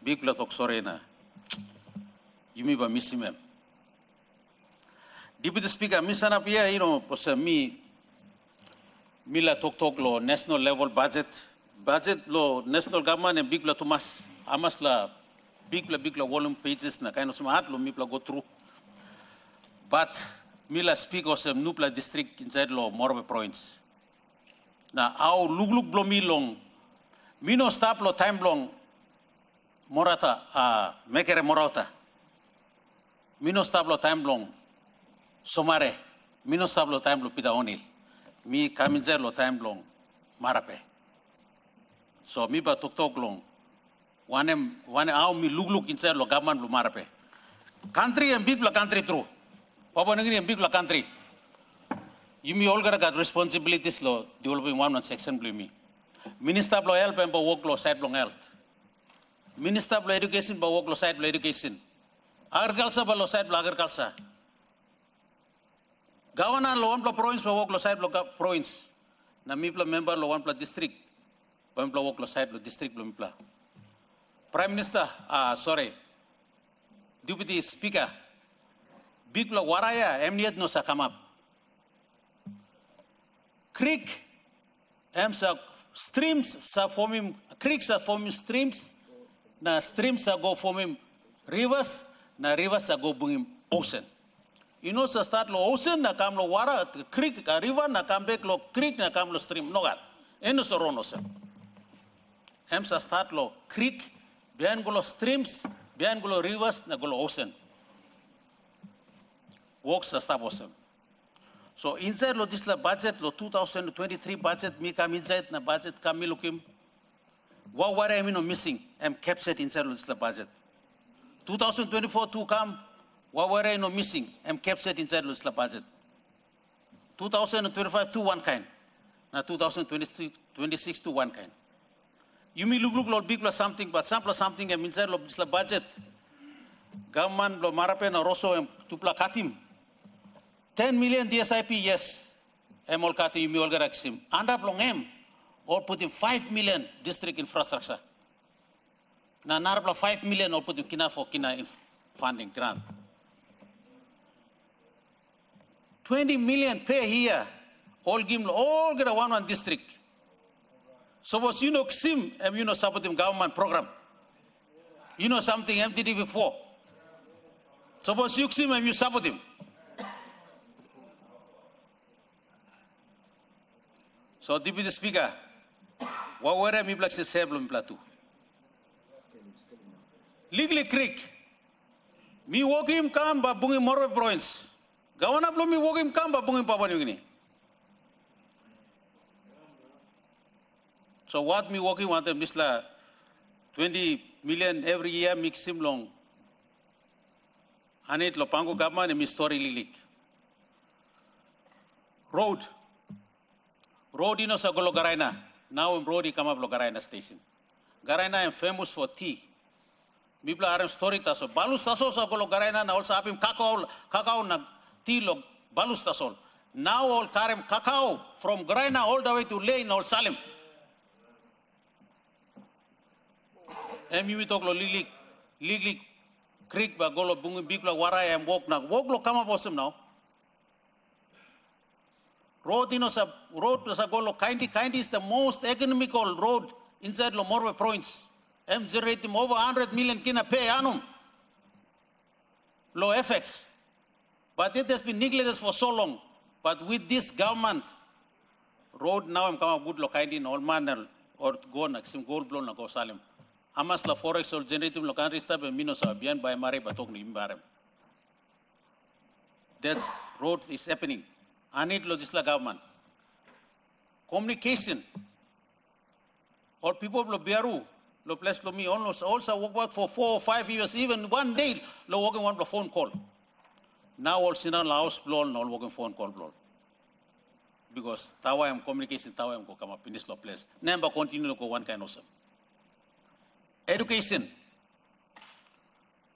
Big lot of sorry na. You may be missing him. Deputy Speaker, Misana Pia, me la talk lo national level budget lo national government and big la Thomas amas la big la volume pages na kind of smart lo mi go through. But me la speak of some Nupla district inside lo Morobe province. Na au lugluk blomi long. Mino stap lo time long. Morata, mekere morata. Mino stap lo time long. Somare. Mino stap lo time lo pida onil. Mi kaminzer lo time long. Marape. So mi ba tok long. Wane au mi lugluk inser lo government lo marape. Country and big la country true. Papua New Guinea and big la country. You me all got responsibilities lo developing one section blue me. Minister lo help and work lo side long health. Minister lo education ba work lo side lo education. Agriculture ba lo side lo agriculture. Governor lo one province ba work lo side lo province. Na mi pla member lo one pla district. One pla work lo side lo district lo mi pla. Prime Minister, Deputy Speaker, big pla waraya emniat no sa come up. Creek, streams are forming, creeks are forming streams, na streams are go forming rivers, na rivers are go bringing ocean. You know, so start lo ocean, na kam lo wara, creek, a river, na kam back lo creek, na kam lo stream, no gat. Eno so rono sa. Sa start lo creek, behind go lo streams, behind go lo rivers, na go lo ocean. Works are start ocean. So inside lo this budget lo 2023 budget mi kam inside na budget kam mi lukim. What I mean missing? I'm captured inside lo this budget. 2024 to come. What I know missing? I'm captured inside lo this budget. 2025 to one kind. Na 2026 to one kind. You may look lo big lo something, but sample something I'm inside lo this budget. Government lo marape na roso em tupla katim. 10 million DSIP, yes. All kati yumi all garaksim. Andap long em, or putting 5 million district infrastructure. Na narapla 5 million or putting kina for kina funding grant. 20 million pay here. All give all get a one district. Suppose you know KSIM and you know supporting government program. You know something MTD before. Suppose you KSIM and you support him. So, Deputy Speaker, what were mi black se blum platu? Legally creek. Mi walk him come ba bungi more province. Governor blum mi walk him come ba bungi Papua New Guinea. So what mi walking want them misla 20 million every year mix him long. Anit lopango government mi story lilik. Road ino sa Golo Garaina. Now in road come up lo Garaina station. Garaina is famous for tea. Mipla are story taso. Balus taso sa Golo Garaina na also apim cacao na tea lo balus tasol. Now all karem cacao from Garaina all the way to Lane all Salim. We talk lo Lili Creek ba Golo bungi bigla warai and walk lo come up awesome now. Road sa Golo Kaindi is the most economical road inside lo Morwe province. Generating over 100 million kina pay annum. Low FX. But it has been neglected for so long. But with this government, road now I'm come up good lo Kaindi all manner or go na sim gold blown na go Salim. Amas la forex or generating lo country stab and minosa bian by Mare batok ni imbarem. That's road is happening. I need logisla government. Communication. Or people lo biaru, lo place lo me almost also work for 4 or 5 years, even one day lo working one phone call. Now all sinan la house blow no working phone call blow. Because tawa am communication tawa am go come up in this lo place. Never continue to go one kind of some. Education.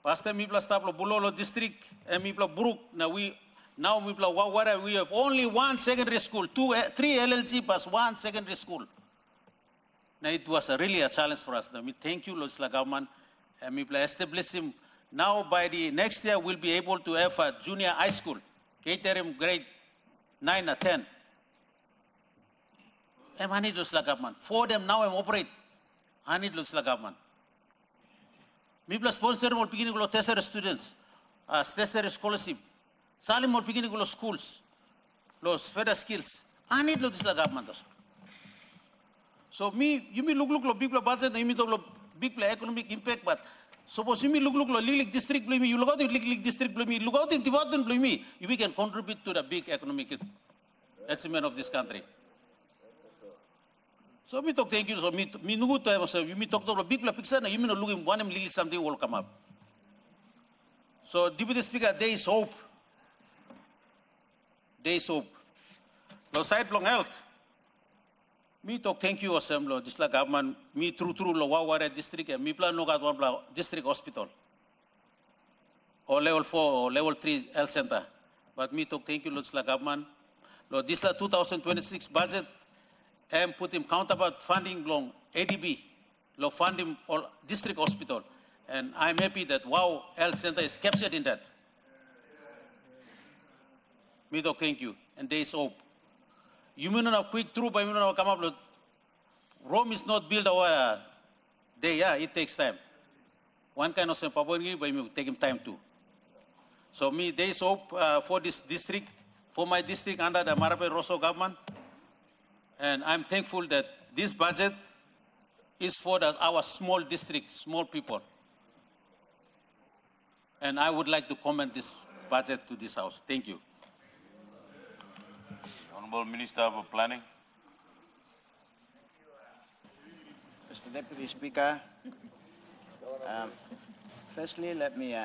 Past mi plus tablo Bulolo district and mi plus Brook now we have only one secondary school, 3 LLG plus one secondary school. Now it was really a challenge for us. We thank you, Losla government, and we establish him. Now by the next year we'll be able to have a junior high school, catering grade 9 or 10. And I need Losla government. For them now I'm operate. I need Losla government. We plus sponsor more beginning to test students, test scholarship. Salim more beginning to schools, los further skills. I need to this government. So you may look lo big budget, you may talk lo big economic impact, but suppose you may look lo Lilik district me, you look out in Lilik district me, look out in Tibetan me, we can contribute to the big economic achievement of this country. So me talk thank you. So me nugu time so you me talk to big picture na you me no looking one Lilik something will come up. So Deputy Speaker, there is hope. There is hope. Lo side long health. Me talk thank you assembly. This la government me through lo Waware district and me plan no got one district hospital or level 4 or level 3 health center. But me talk thank you lo this la government. Lo this la 2026 budget and put him counterpart funding long ADB lo fund him all district hospital. And I'm happy that Wow Health Center is captured in that. Me talk thank you. And there is hope. You may not have quick through, but you may not come up with Rome is not built over day. Yeah, it takes time. One kind of Papua, but it take him time too. So me, there is hope for this district, for my district under the Marape Rosso government. And I'm thankful that this budget is for our small district, small people. And I would like to comment this budget to this House. Thank you. Honourable Minister for Planning. Mr. Deputy Speaker, firstly, let me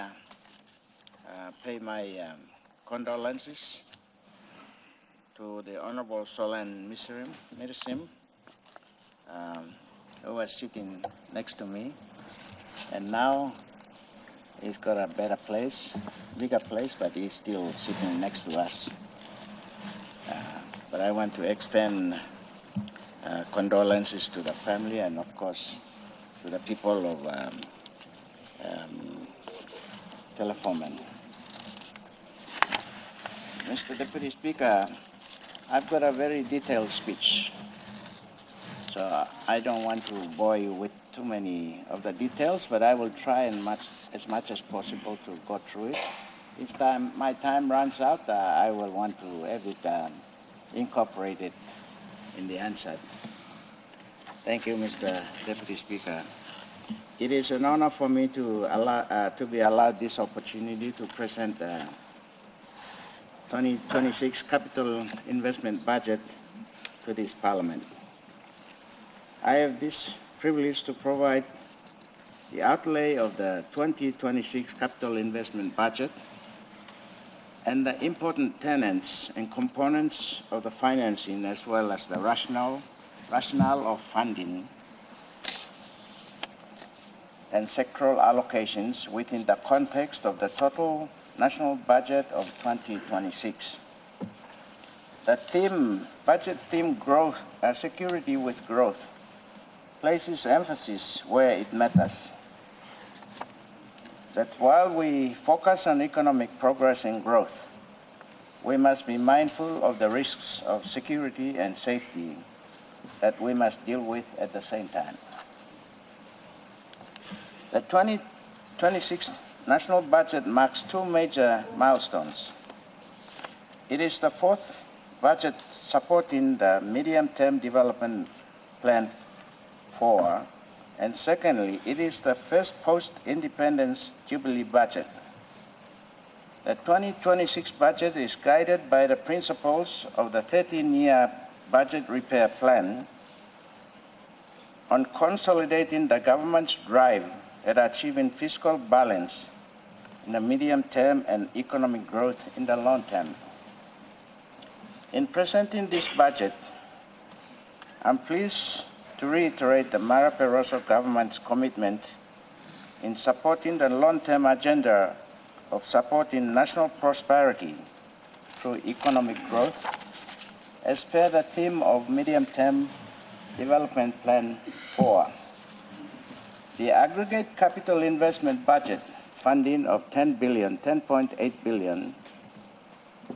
pay my condolences to the Honourable Solan Mirisim, who was sitting next to me, and now he's got a better place, bigger place, but he's still sitting next to us. But I want to extend condolences to the family and, of course, to the people of Telefomen. Mr. Deputy Speaker, I've got a very detailed speech, so I don't want to bore you with too many of the details, but I will try as much as possible to go through it. If my time runs out, I will want to have it incorporated in the answer. Thank you, Mr. Deputy Speaker. It is an honor for me to be allowed this opportunity to present the 2026 capital investment budget to this Parliament. I have this privilege to provide the outlay of the 2026 capital investment budget and the important tenets and components of the financing, as well as the rationale of funding and sectoral allocations within the context of the total national budget of 2026. The budget theme growth, security with growth, places emphasis where it matters. That while we focus on economic progress and growth, we must be mindful of the risks of security and safety that we must deal with at the same time. The 2026 national budget marks two major milestones. It is the fourth budget supporting the medium-term development plan 4, and secondly, it is the first post-independence Jubilee budget. The 2026 budget is guided by the principles of the 13-year budget repair plan on consolidating the government's drive at achieving fiscal balance in the medium term and economic growth in the long term. In presenting this budget, I'm pleased to reiterate the Marape Rosso government's commitment in supporting the long-term agenda of supporting national prosperity through economic growth as per the theme of medium-term development plan 4. The aggregate capital investment budget funding of 10.8 billion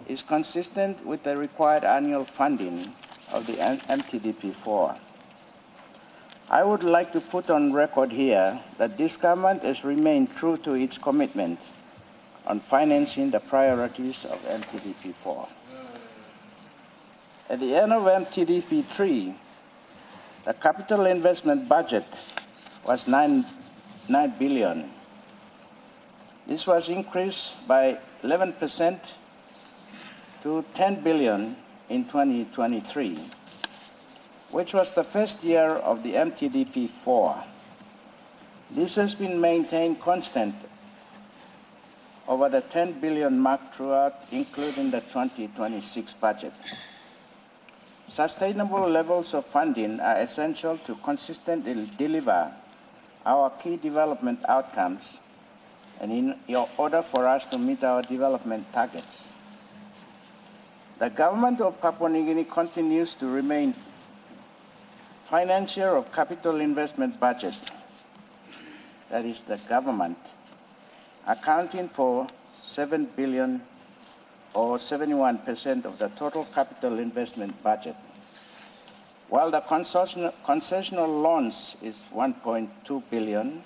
is consistent with the required annual funding of the MTDP4. I would like to put on record here that this government has remained true to its commitment on financing the priorities of MTDP4. At the end of MTDP3, The capital investment budget was 9 billion. This was increased by 11% to 10 billion in 2023, which was the first year of the MTDP4. This has been maintained constant over the 10 billion mark throughout, including the 2026 budget. Sustainable levels of funding are essential to consistently deliver our key development outcomes and in order for us to meet our development targets. The government of Papua New Guinea continues to remain financier of capital investment budget. That is the government, accounting for 7 billion or 71% of the total capital investment budget, while the concessional loans is 1.2 billion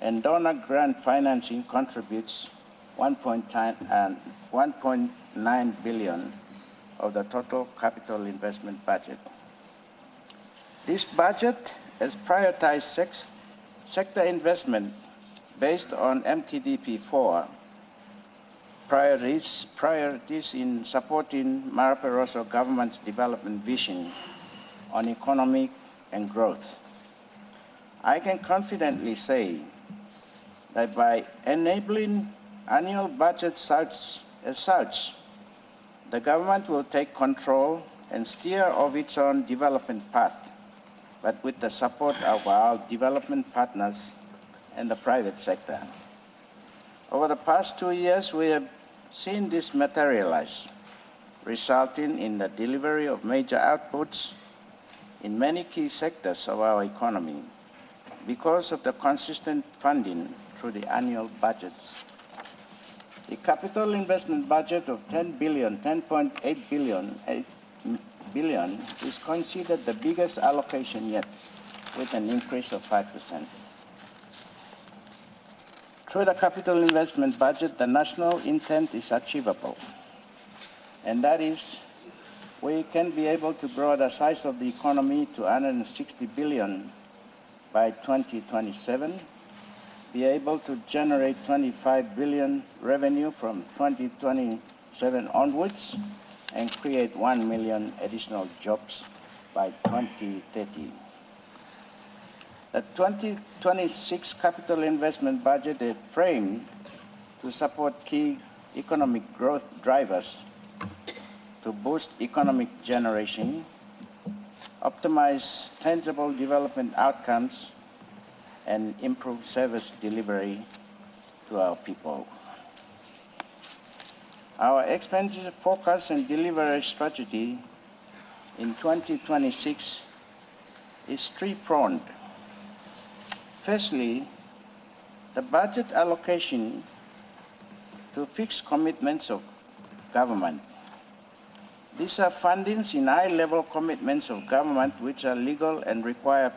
and donor grant financing contributes 1.9 billion of the total capital investment budget. This budget has prioritized sector investment based on MTDP4 priorities in supporting Marape-Rosso government's development vision on economic and growth. I can confidently say that by enabling annual budgets as such, the government will take control and steer of its own development path, but with the support of our development partners and the private sector. Over the past 2 years, we have seen this materialize, resulting in the delivery of major outputs in many key sectors of our economy because of the consistent funding through the annual budgets. The capital investment budget of 10.8 billion is considered the biggest allocation yet, with an increase of 5%. Through the capital investment budget, the national intent is achievable, and that is we can be able to grow the size of the economy to 160 billion by 2027, be able to generate 25 billion revenue from 2027 onwards, and create 1 million additional jobs by 2030. The 2026 capital investment budget is framed to support key economic growth drivers to boost economic generation, optimize tangible development outcomes, and improve service delivery to our people. Our expenditure focus and delivery strategy in 2026 is three-pronged. Firstly, the budget allocation to fixed commitments of government. These are fundings in high-level commitments of government which are legal and require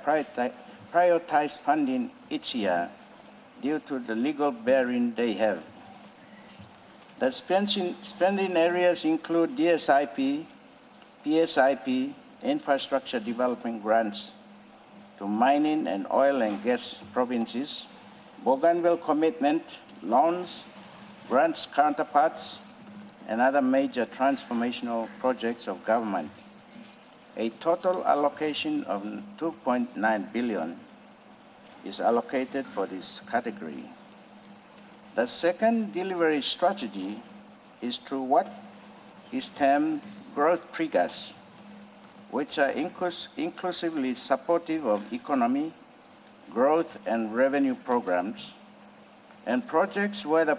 prioritized funding each year due to the legal bearing they have. The spending areas include DSIP, PSIP, infrastructure development grants to mining and oil and gas provinces, Bougainville commitment, loans, grants counterparts, and other major transformational projects of government. A total allocation of 2.9 billion is allocated for this category. The second delivery strategy is through what is termed growth triggers, which are inclusively supportive of economy, growth, and revenue programs, and projects where the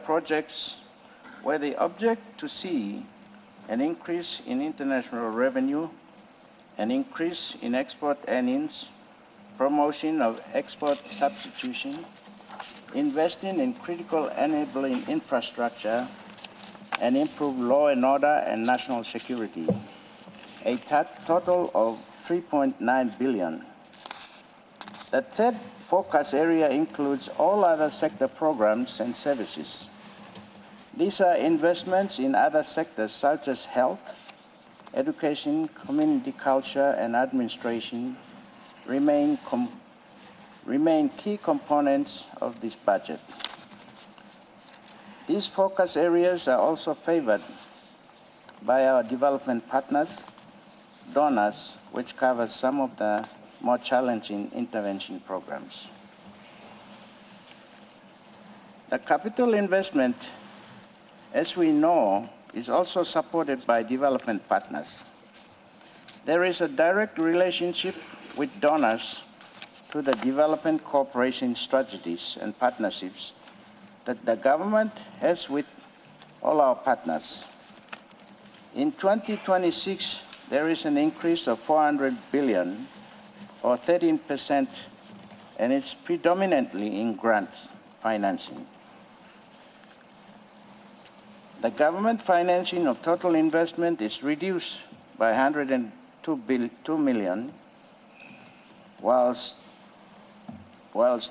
object to see an increase in international revenue, an increase in export earnings, promotion of export substitution, investing in critical enabling infrastructure, and improve law and order and national security. A total of 3.9 billion. The third focus area includes all other sector programs and services. These are investments in other sectors such as health, education, community culture and administration, remain key components of this budget. These focus areas are also favored by our development partners, donors, which covers some of the more challenging intervention programs. The capital investment, as we know, is also supported by development partners. There is a direct relationship with donors to the development cooperation strategies and partnerships that the government has with all our partners. In 2026, there is an increase of 400 billion, or 13%, and it's predominantly in grant financing. The government financing of total investment is reduced by 102 million, whilst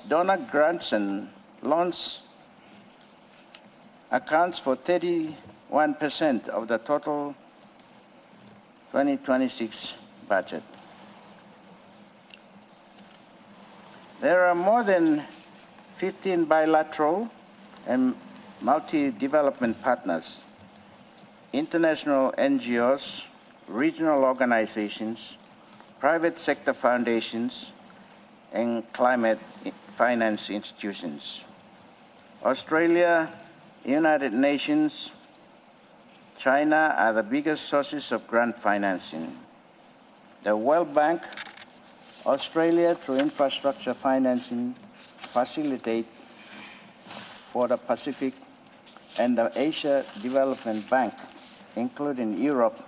donor grants and loans accounts for 31% of the total 2026 budget. There are more than 15 bilateral and multi-development partners, international NGOs, regional organizations, private sector foundations, and climate finance institutions. Australia, United Nations, China are the biggest sources of grant financing. The World Bank, Australia through infrastructure financing facilitate for the Pacific, and the Asia Development Bank, including Europe,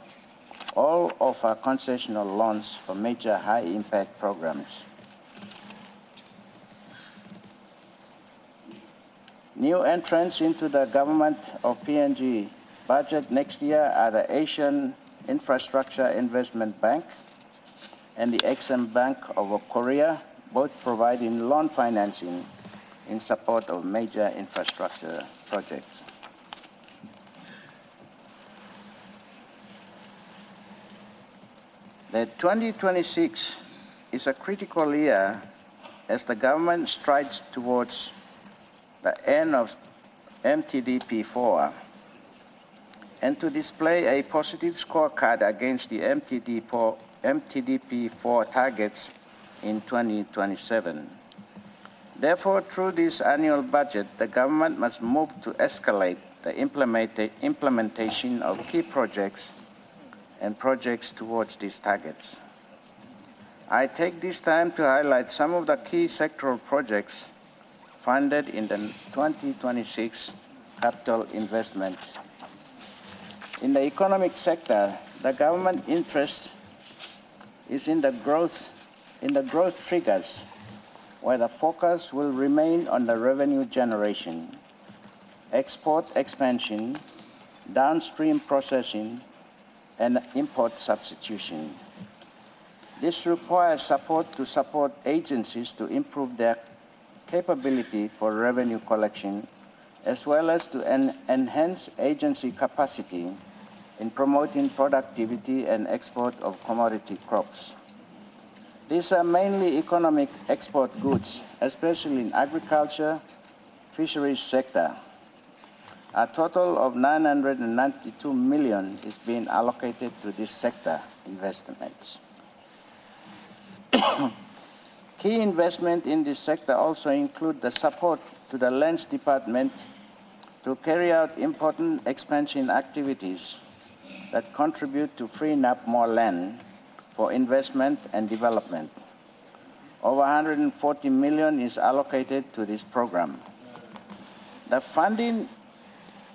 all offer concessional loans for major high-impact programs. New entrants into the government of PNG budget next year are the Asian Infrastructure Investment Bank and the Exim Bank of Korea, both providing loan financing in support of major infrastructure projects. The 2026 is a critical year as the government strides towards the end of MTDP4 and to display a positive scorecard against the MTDP4 targets in 2027. Therefore, through this annual budget, the government must move to escalate the implementation of key projects and projects towards these targets. I take this time to highlight some of the key sectoral projects funded in the 2026 capital investment. In the economic sector, the government interest is in the growth triggers, where the focus will remain on the revenue generation, export expansion, downstream processing, and import substitution. This requires support agencies to improve their capability for revenue collection, as well as to enhance agency capacity in promoting productivity and export of commodity crops. These are mainly economic export goods, especially in agriculture, fisheries sector. A total of 992 million is being allocated to this sector investments. Key investment in this sector also include the support to the Lands Department to carry out important expansion activities that contribute to freeing up more land for investment and development. Over 140 million is allocated to this program. The funding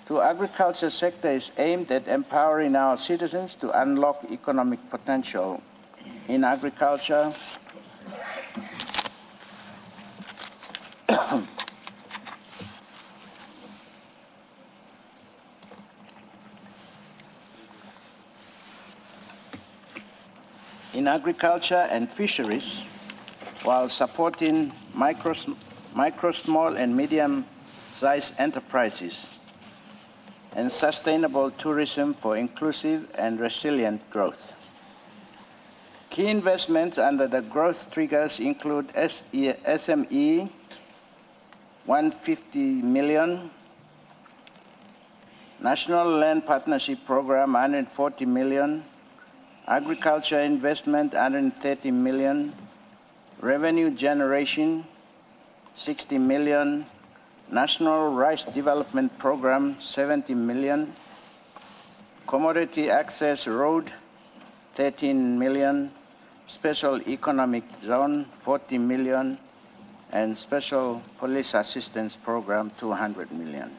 to agriculture sector is aimed at empowering our citizens to unlock economic potential in agriculture, and fisheries, while supporting micro, small, and medium-sized enterprises and sustainable tourism for inclusive and resilient growth. Key investments under the growth triggers include SME, 150 million, National Land Partnership Program, 140 million, agriculture investment, 130 million, revenue generation, 60 million, National Rice Development Program, 70 million, commodity access road, 13 million, special economic zone, 40 million, and special police assistance program, 200 million.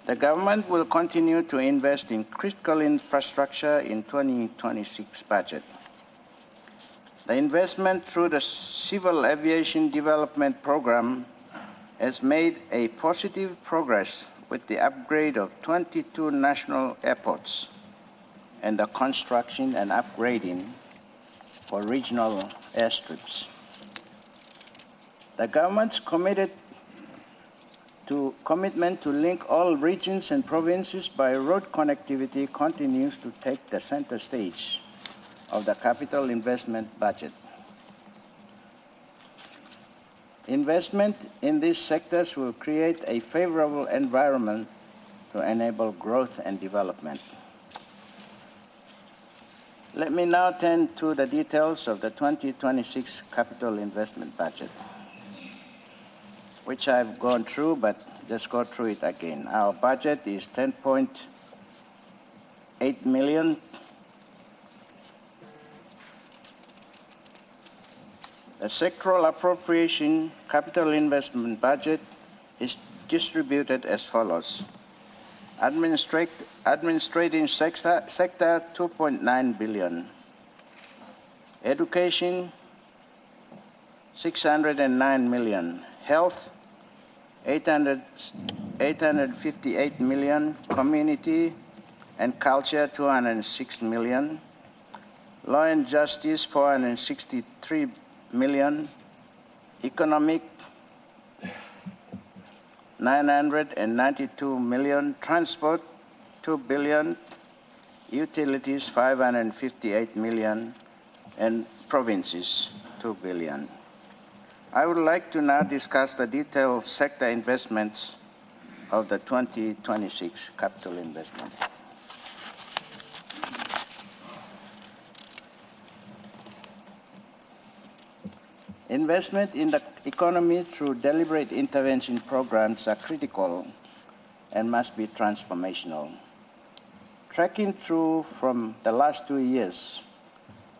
The government will continue to invest in critical infrastructure in 2026 budget. The investment through the Civil Aviation Development Program has made a positive progress with the upgrade of 22 national airports and the construction and upgrading for regional airstrips. The government's commitment to link all regions and provinces by road connectivity continues to take the center stage of the capital investment budget. Investment in these sectors will create a favorable environment to enable growth and development. Let me now turn to the details of the 2026 capital investment budget, which I've gone through, but just go through it again. Our budget is 10.8 million. The sectoral appropriation capital investment budget is distributed as follows. Administrating sector 2.9 billion. Education 609 million. Health 858 million. Community and culture 206 million. Law and justice 463 million. Economic 992 million. Transport 2 billion. Utilities 558 million. And provinces 2 billion. I would like to now discuss the detailed sector investments of the 2026 capital investment. Investment in the economy through deliberate intervention programs are critical and must be transformational. Tracking through from the last 2 years,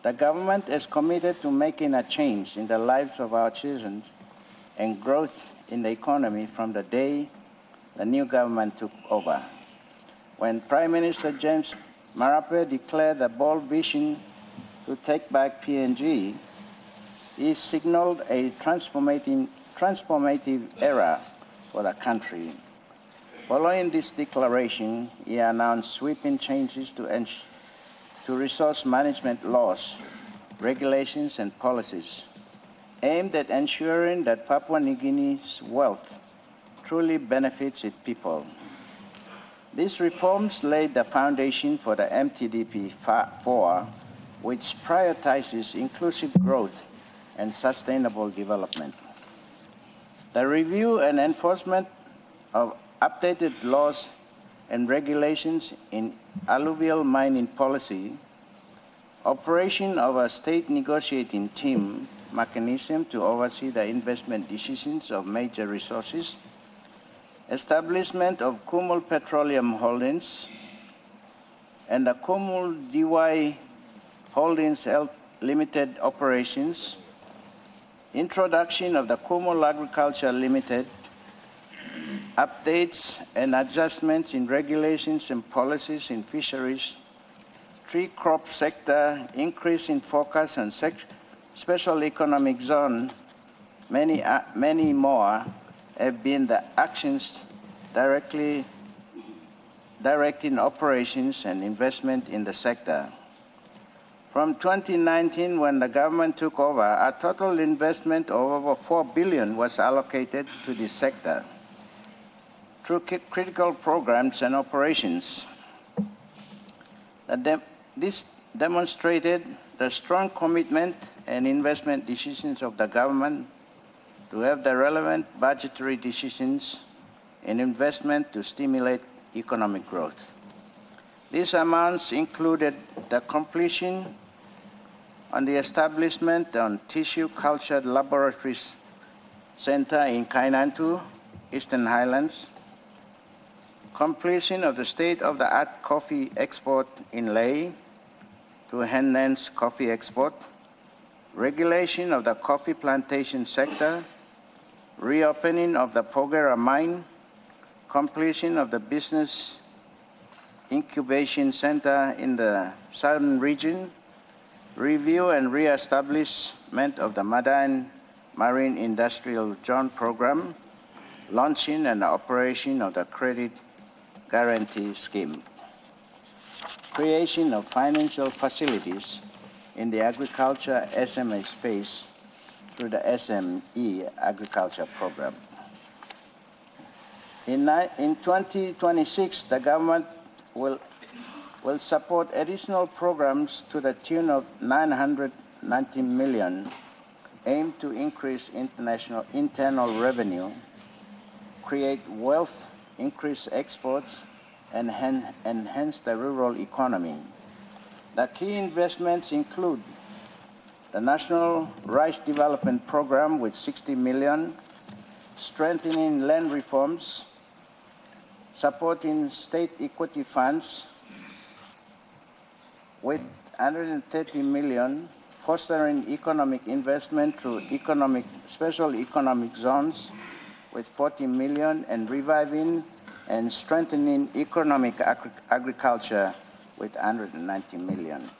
the government is committed to making a change in the lives of our children and growth in the economy from the day the new government took over. When Prime Minister James Marape declared the bold vision to take back PNG, he signaled a transformative era for the country. Following this declaration, he announced sweeping changes to resource management laws, regulations, and policies aimed at ensuring that Papua New Guinea's wealth truly benefits its people. These reforms laid the foundation for the MTDP-4, which prioritizes inclusive growth and sustainable development. The review and enforcement of updated laws and regulations in alluvial mining policy, operation of a state negotiating team mechanism to oversee the investment decisions of major resources, establishment of Kumul Petroleum Holdings and the Kumul DY Holdings Limited operations, introduction of the Kumul Agriculture Limited, updates and adjustments in regulations and policies in fisheries, tree crop sector, increase in focus on special economic zone, many more have been the actions directly directing operations and investment in the sector. From 2019, when the government took over, a total investment of over 4 billion was allocated to this sector through critical programs and operations. This demonstrated the strong commitment and investment decisions of the government to have the relevant budgetary decisions and investment to stimulate economic growth. These amounts included the completion on the establishment on Tissue Culture Laboratories Center in Kainantu, Eastern Highlands, completion of the state-of-the-art coffee export in Lae to enhance coffee export, regulation of the coffee plantation sector, reopening of the Pogera mine, completion of the business incubation center in the southern region, review and re-establishment of the Madain Marine Industrial Zone program, launching and operation of the credit guarantee scheme, creation of financial facilities in the agriculture SME space through the SME agriculture program. In 2026, the government will support additional programs to the tune of 990 million, aimed to increase internal revenue, create wealth, increase exports, and enhance the rural economy. The key investments include the National Rice Development Program with 60 million, strengthening land reforms, supporting state equity funds with 130 million, fostering economic investment through special economic zones with 40 million, and reviving and strengthening economic agriculture with 190 million.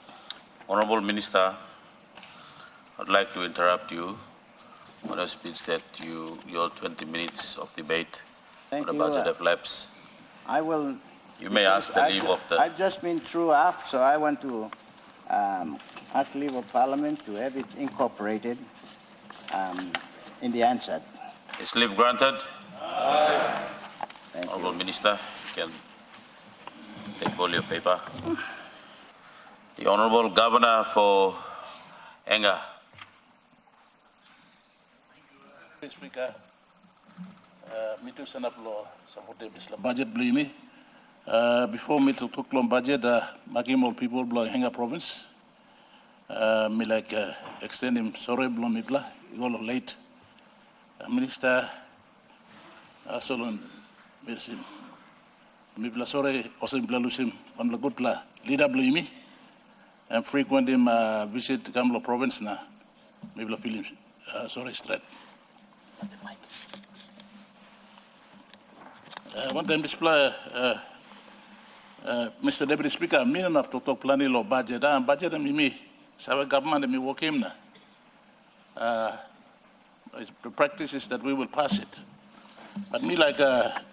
Honorable Minister, I'd like to interrupt you on a speech that your 20 minutes of debate on the budget have lapsed. I will. You may ask the leave of the. I've just been through half, so I want to ask leave of Parliament to have it incorporated in the answer. Is leave granted? Thank Honorable you. Minister, you can take all your paper. The Honorable Governor for Enga. Mr. Speaker, me too send up law support the budget blame. Before me to talk on budget, making more people blow Enga province. Me like extend him sorry blow me blah. You all late. Minister Solon Mirsim. Me blah sorry also blah lusim. I'm la good blah. Leader blow me. And frequent him visit Kamlo province na. Me blah film. Sorry straight. One time display, Mr. Deputy Speaker, me enough to talk planning law budget. Budget me, so government me work him na. The practice is that we will pass it. But me like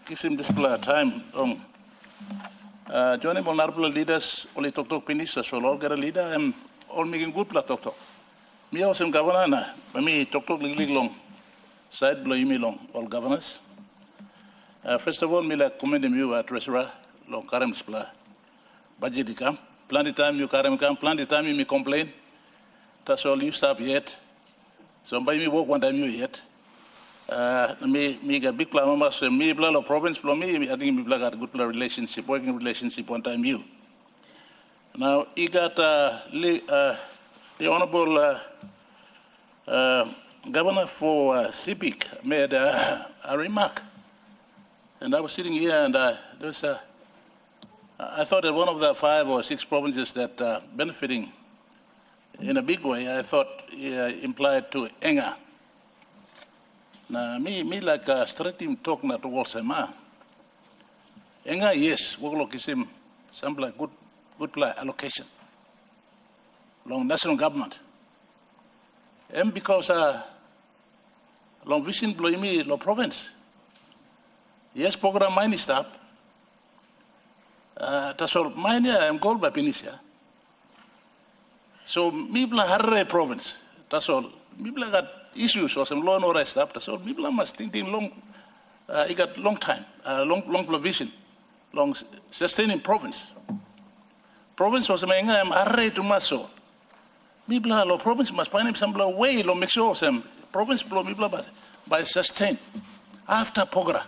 kiss him display time. Joining honorable leaders only talk finish so all get a leader and all making good pla talk. Me also governor na. Me talk long. Side blow me long all governors. First of all, me like commend you at Treasurer long Karam Spla. Budget di kam. Plan the time you Karam kam. Plan the time you me complain. That's all you stop yet. So by me work one time you yet. Me get big plan mama so me blah province for me. I think me blah got a good relationship, working relationship one time you. Now he got the honorable Governor for CPIC made a remark. And I was sitting here and there was I thought that one of the 5 or 6 provinces that are benefiting in a big way, I thought implied to Enga. Now, me like straight him talk na towards him. Enga, yes, we look at him, some like good allocation. Long national government. And because long vision blow me long province. Yes, program mine stop. That's all mine I'm goal by Pinisia. So me bla Harare province. That's all. Me bla got issues or some law no rest up. That's all. Me bla must think long. He got long time, long vision, long sustaining province. province was saying I'm array to maso. Mi bla lo province mas panim some bla way lo make sure some province blow mi bla by sustain after Pogra.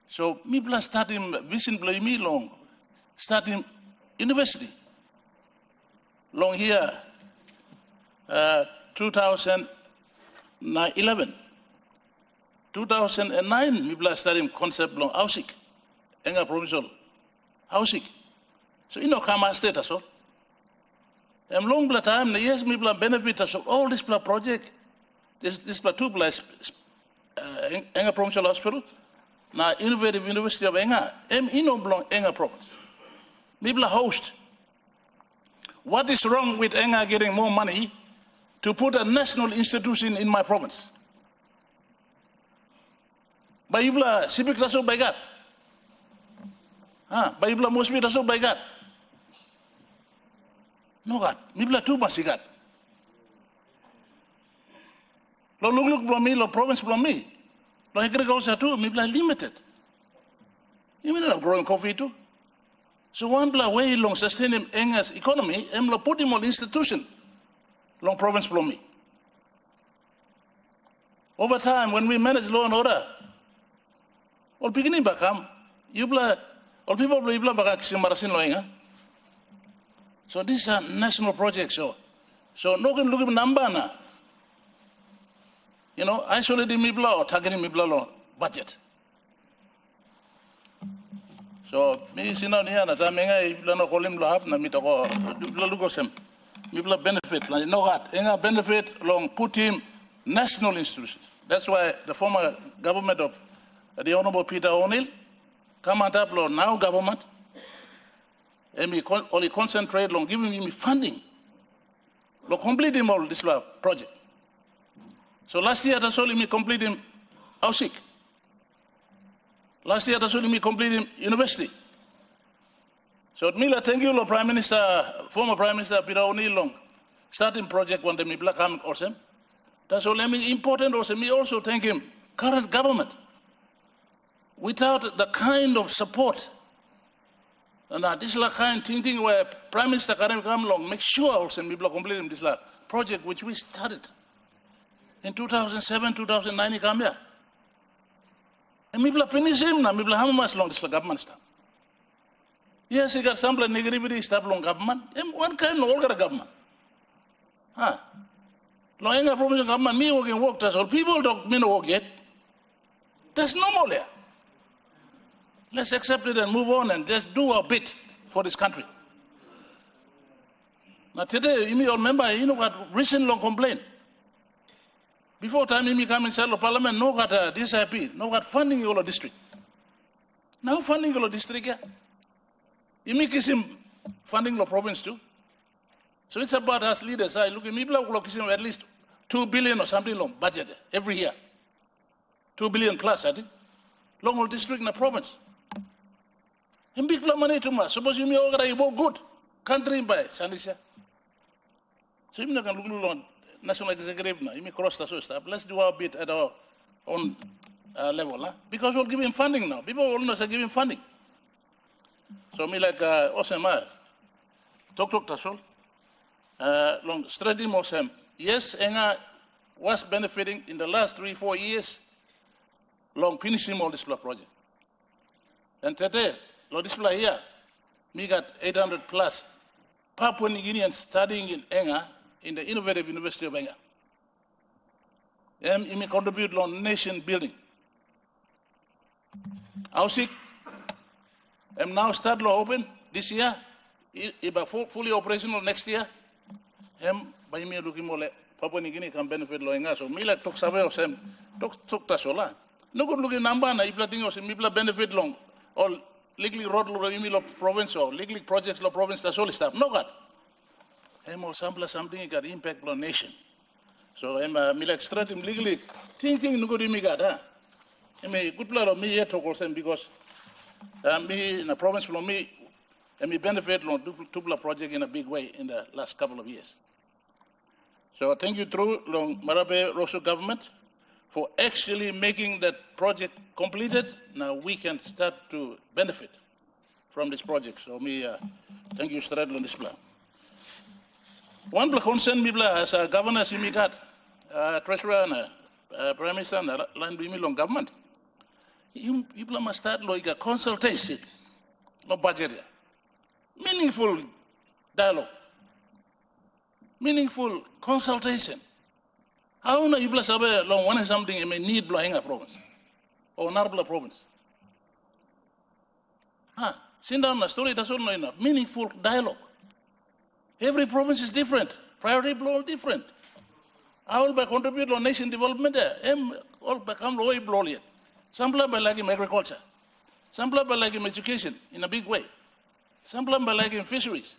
So mi bla start him vision blow me long start him university long here 2011 2009 mi bla start him concept long Ausik enga provincial Ausik so you know kama state as well long bla time yes mi bla benefit as all this bla project this bla two bla enga provincial hospital na innovative university of enga ino belong enga province mi bla host. What is wrong with enga getting more money to put a national institution in my province? Bayibla sibik taso baygat. Bayibla mosbi taso baygat. No gat. Mibla tu masigat. Lo look belum me, lo province belum me. Lo agriculture tu mibla limited. You mean not growing coffee too? So one bla way long sustain him enga's economy, lo put him on institution. Long province belum me. Over time, when we manage law and order, all beginning bakam, all people bla bakak simarasin loinga. So these are national projects. So no can look at number na. You know, isolating mibla or targeting mibla law budget. So me sina niya na tamenga ibla no kolim lo hap na mitako ibla lugosem ibla benefit no hat enga benefit long put him national institutions. That's why the former government of the Honorable Peter O'Neill come at up now government and we only concentrate on giving him funding to complete him all this project. So last year that's only me complete him Ausik. Last year, that's only me completing university. So, Mila, thank you, Prime Minister, former Prime Minister Peter O'Neill Long, starting project one day, me black ham awesome. That's all important also. Me also thank him, current government. Without the kind of support, and this is the kind of thing where Prime Minister Karim come along, make sure also me black completing this project which we started in 2007, 2009, he come here. And me bla finish him na me bla how much long this government stop. Yes, he got some negativity stop long government. One kind of all got a government. Long enga provincial government me working work that's all people don't me no work yet. That's normal there. Let's accept it and move on and just do our bit for this country. Now today, you may remember, you know what recent long complaint. Before time me come inside the parliament, no got DSIP, no got funding your district. Now funding your district, yeah. You make him funding the province too. So it's about us leaders. I look at me, at least 2 billion or something long budget every year. 2 billion plus, I think. Long old district in the province. And big money too much. Suppose you may organize good country by Sandisha. So you can look on national executive now. You may cross the stuff. Let's do our bit at our own level. Huh? Because we'll give him funding now. People will not give him funding. So me like Osema, talk tasol. Long strategy Osem. Yes, Enga was benefiting in the last 3-4 years. Long finishing all this project. And today, lo display here, me got 800 plus Papua New Guineans studying in Enga in the innovative University of Enga. And me contribute on nation building. Ausik, I'm now start law open this year, fully operational next year. By me looking more like Papua New Guinea can benefit law Enga. So me like talk sabe or sem talk tasola. No good looking number na ibla thing or sem ibla benefit long all legally road law imilo province or legally projects law province that's all stuff. No god. More sample something got impact on nation. So me like straight him legally thing no good me got me good plan of me yet talk also because me in the province from me and me benefit on Tupla project in a big way in the last couple of years. So thank you through long Marabe Rosso government for actually making that project completed. Now we can start to benefit from this project. So thank you straight on this plan. One concern me as a governor Simikat, treasurer and prime minister and land long government. You people must start like a consultation, no budget. Meaningful dialogue, meaningful consultation. How na you sabe long one something you may need blowing a province or Narbla province. Sit down the story doesn't know enough. Meaningful dialogue. Every province is different. Priority blow different. I will contribute to nation development. All become low blow yet. Some by like in agriculture. Some by like in education in a big way. Some by like in fisheries.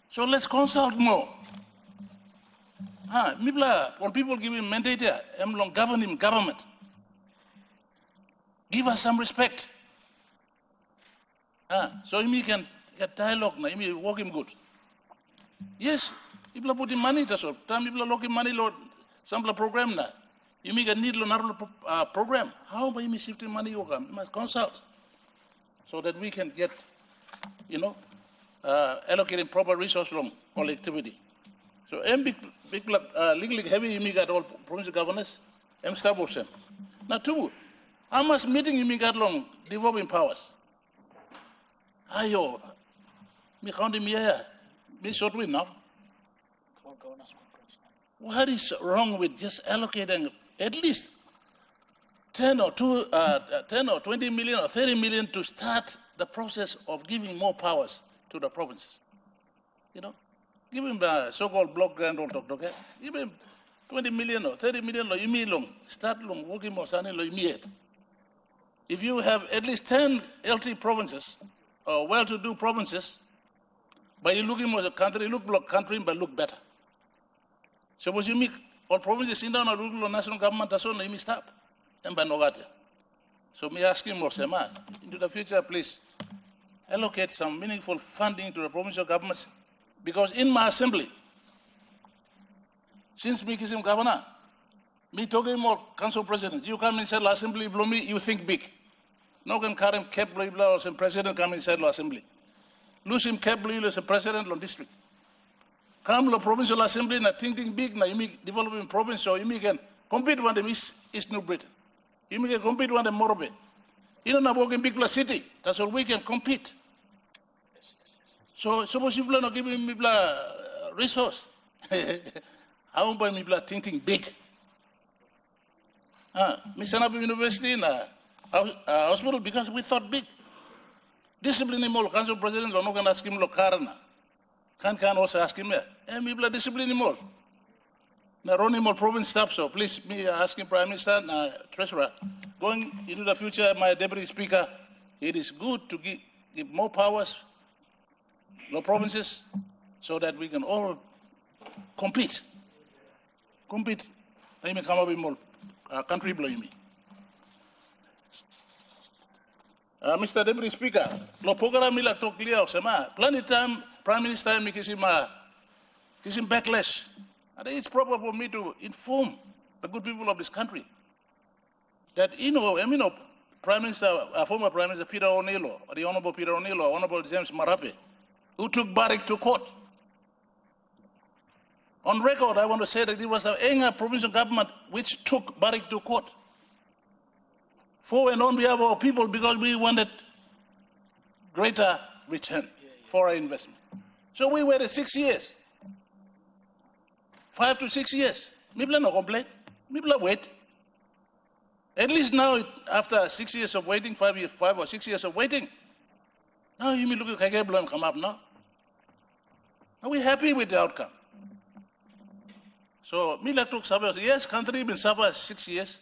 So let's consult more. When people give him mandate here, governing government. Give us some respect. So you can get dialogue now, you work him good. Yes, people put in money to solve. Time people looking money load sample program now. You make a need program. How by me shifting money you must consult so that we can get, allocating proper resource from all activity. So big legally heavy you make at all provincial governors, establish them. Now two, how much meeting you make at long devolving powers? Ayo, me counting me here. Me short with now. What is wrong with just allocating at least 10 or 20 million or 30 million to start the process of giving more powers to the provinces? Give him the so-called block grant or okay? Give him 20 million or 30 million or you mean long. Start long working more sunny or immediate. If you have at least 10 LT provinces or well-to-do provinces, but you looking at the country, look like country, but look better. Suppose you make all provinces in down or look national government, that's all you stop. And by no. So me asking more, Sema, into the future, please allocate some meaningful funding to the provincial governments. Because in my assembly, since me kissing governor, me talking more council president, you come inside the assembly, blow me, you think big. No can carry him kept or some president come inside the assembly. Lose him kept as a president of district. Come to provincial assembly na thinking big na you make developing province so you can compete one them East New Britain. You make compete one them Morobe. You don't have working big plus city. That's all we can compete. So suppose you not giving me resource. I won't buy me thinking big. Misanabu University na hospital because we thought big. Discipline him all, council president, or no can ask him lo karana. Can also ask him there. And people discipline him all. Now run him all province staff, so please me asking Prime Minister and Treasurer, going into the future, my Deputy Speaker, it is good to give more powers, no provinces, so that we can all compete. Compete. Let me come up with more country blowing me. Mr. Deputy Speaker, lo program mila talk clear sema. Plenty time Prime Minister me kisim backlash. I think it's proper for me to inform the good people of this country that Prime Minister, former Prime Minister Peter O'Neill, or the Honourable Peter O'Neill, or Honourable James Marape, who took Barrick to court. On record, I want to say that it was the Enga provincial government which took Barrick to court for and on behalf of our people because we wanted greater return for our investment. So we waited 6 years, 5 to 6 years. People no complain. People wait. At least now, after 6 years of waiting, 5 or 6 years of waiting, now you may look at Kageblo and come up now. Are we happy with the outcome? So, yes, country been suffered 6 years.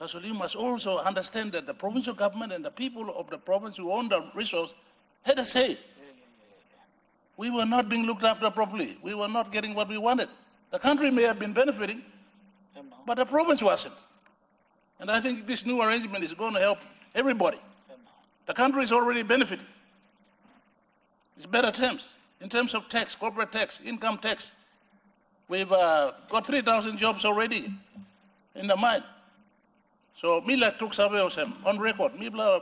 So you must also understand that the provincial government and the people of the province who own the resource had a say. We were not being looked after properly. We were not getting what we wanted. The country may have been benefiting, but the province wasn't. And I think this new arrangement is going to help everybody. The country is already benefiting. It's better terms. In terms of tax, corporate tax, income tax. We've got 3,000 jobs already in the mine. So, Mila took survey on record.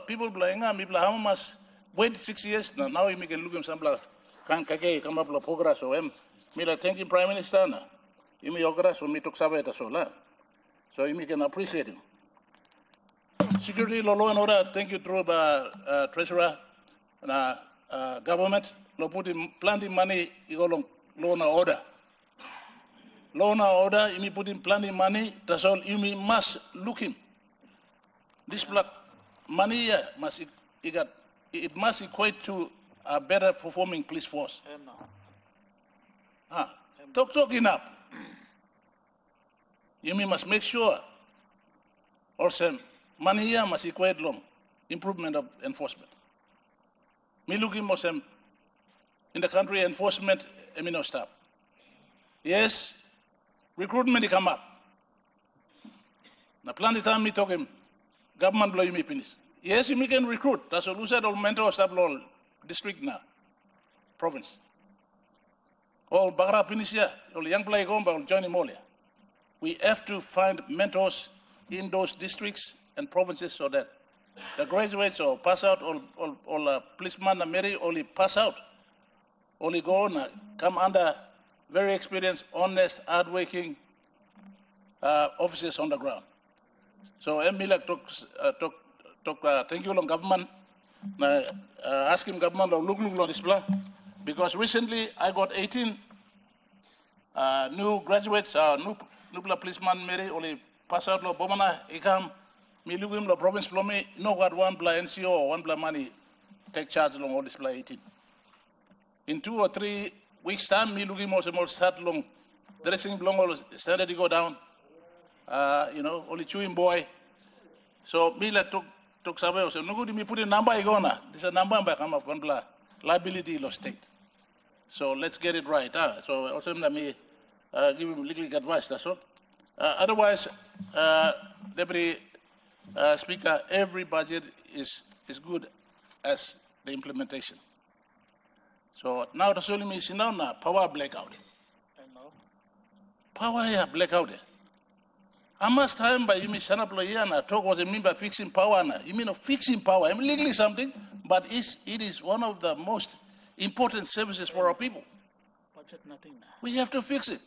People blaying, how much wait 6 years, now you can look him some can come up with progress or him. Me like thank you Prime Minister na. You may progress when me talk sabe so la. So you can appreciate him. Security, law and order, thank you through the treasurer and government. Lo put him planting money, you go long law and order. Law and order, you put him planting money, that's all you must look him. This black money it must equate to a better performing police force. Talk enough. You must make sure also money here must equate long improvement of enforcement. Me looking more in the country enforcement no stop. Yes, recruitment come up. Now plan the time me talking government blow you me finish. Yes, you can recruit. That's what we said all mentor staff law district now, province. All Bagara finish here, all young play home, but join him all here. We have to find mentors in those districts and provinces so that the graduates or pass out, or policeman and Mary only pass out, only go on, come under very experienced, honest, hardworking officers on the ground. So Emila thank you long government. Ask him government look on this plan because recently I got 18 new graduates, new policeman Mary only pass out lo bomana ikam me look him lo province lo me no got one bla NCO or one bla money take charge long all this bla 18. In 2 or 3 weeks time me look him also more start long dressing long all standard to go down. Only chewing boy. So me like took survey so no good me put a number igona. This is a number by come up one bla liability lo state. So let's get it right. So also me give him legal advice, that's all. Otherwise, Deputy Speaker, every budget is good as the implementation. So now the only me see now power blackout. Power here blackout. I must time by you mean Sanaployana talk was a mean by fixing power. You mean of fixing power. I mean legally something, but it is one of the most important services for our people. Budget nothing now. We have to fix it.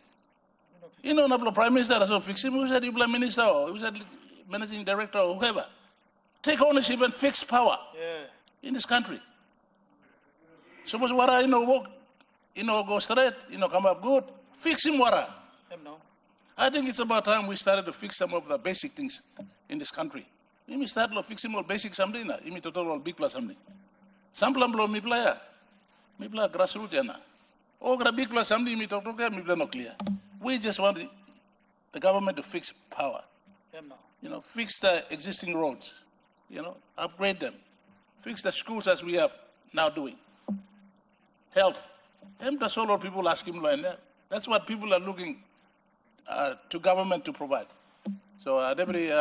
You know, the Prime Minister also fix him. Who said you blame Minister or who said Managing Director or whoever? Take ownership and fix power in this country. Suppose Wara, work, go straight, come up good. Fix him, Wara. I think it's about time we started to fix some of the basic things in this country. You may start to fix all basic something. You may total all big plus something. Some plan blow me player. Me play grassroots. Oh, big plus something, me talk me play no clear. We just want the government to fix power. Fix the existing roads. Upgrade them. Fix the schools as we have now doing. Health. And that's all people asking. That's what people are looking to government to provide. So, Deputy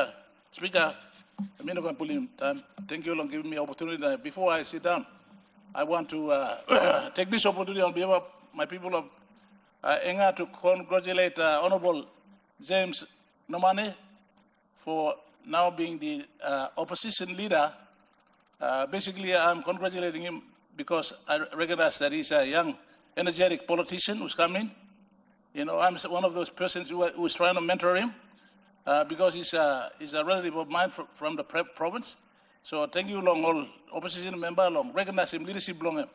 Speaker, I'm not going to pull in time. Thank you for giving me opportunity. Before I sit down, I want to take this opportunity on behalf of my people of Enga to congratulate Honorable James Nomane for now being the opposition leader. Basically, I'm congratulating him because I recognize that he's a young, energetic politician who's coming. I'm one of those persons who is trying to mentor him because he's a relative of mine from the province. So thank you, long all opposition member, long recognize him, leadership, long him.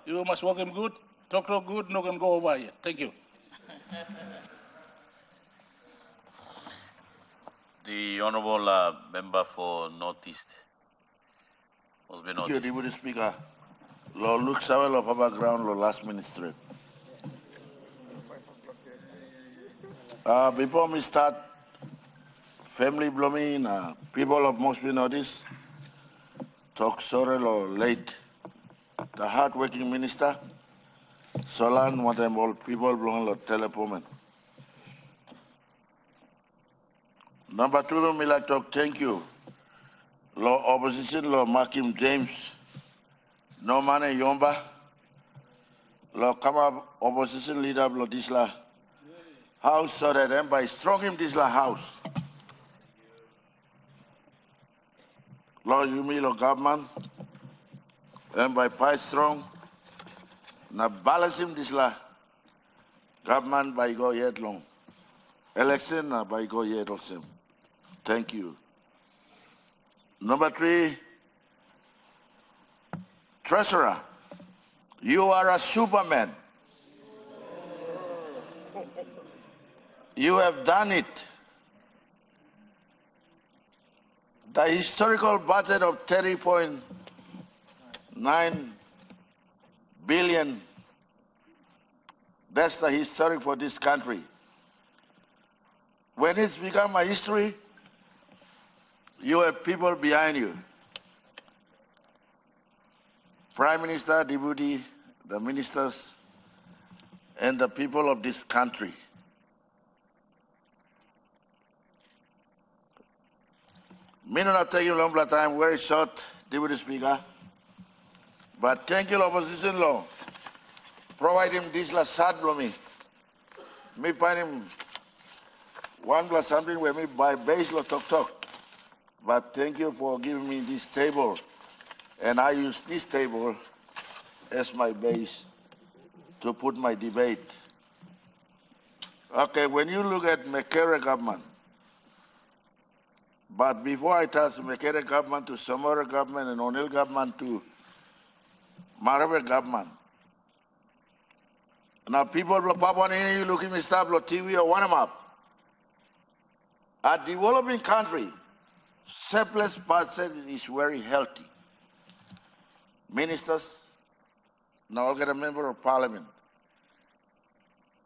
You must work him good, talk good, no can go over here. Thank you. The Honourable Member for Northeast. Thank you, Deputy Speaker. Lord Luke Sawel of our ground, Lord last ministry. Before we start, family blooming, people of Mosby Northeast, talk sorry or late, the hard-working minister, Solan, what them all people belong to telephone. Number two, me like talk thank you. Law opposition, Law Makim James, no money Yomba, Law Kama opposition leader Blodisla House, so that them by strong him Disla House. Law Yumi, Law government, and by Pai Strong, na balance him this la government by go yet long. Election na by go yet also. Thank you. Number 3, Treasurer, you are a superman. You have done it. The historical budget of 30.9 billion, that's the historic for this country. When it's become a history, you have people behind you. Prime Minister, Deputy, the ministers, and the people of this country. May not take you a long time, very short, Deputy Speaker. But thank you, opposition law. Provide him this last shot for me. Me find him 1 plus something where me buy base law talk. But thank you for giving me this table. And I use this table as my base to put my debate. Okay, when you look at Mekere government, but before I touch Mekere government to Samora government and O'Neill government to Marabe government, now people of Papua New Guinea looking at Stablo TV or one up. A developing country, surplus budget is very healthy. Ministers, now I'll get a member of parliament.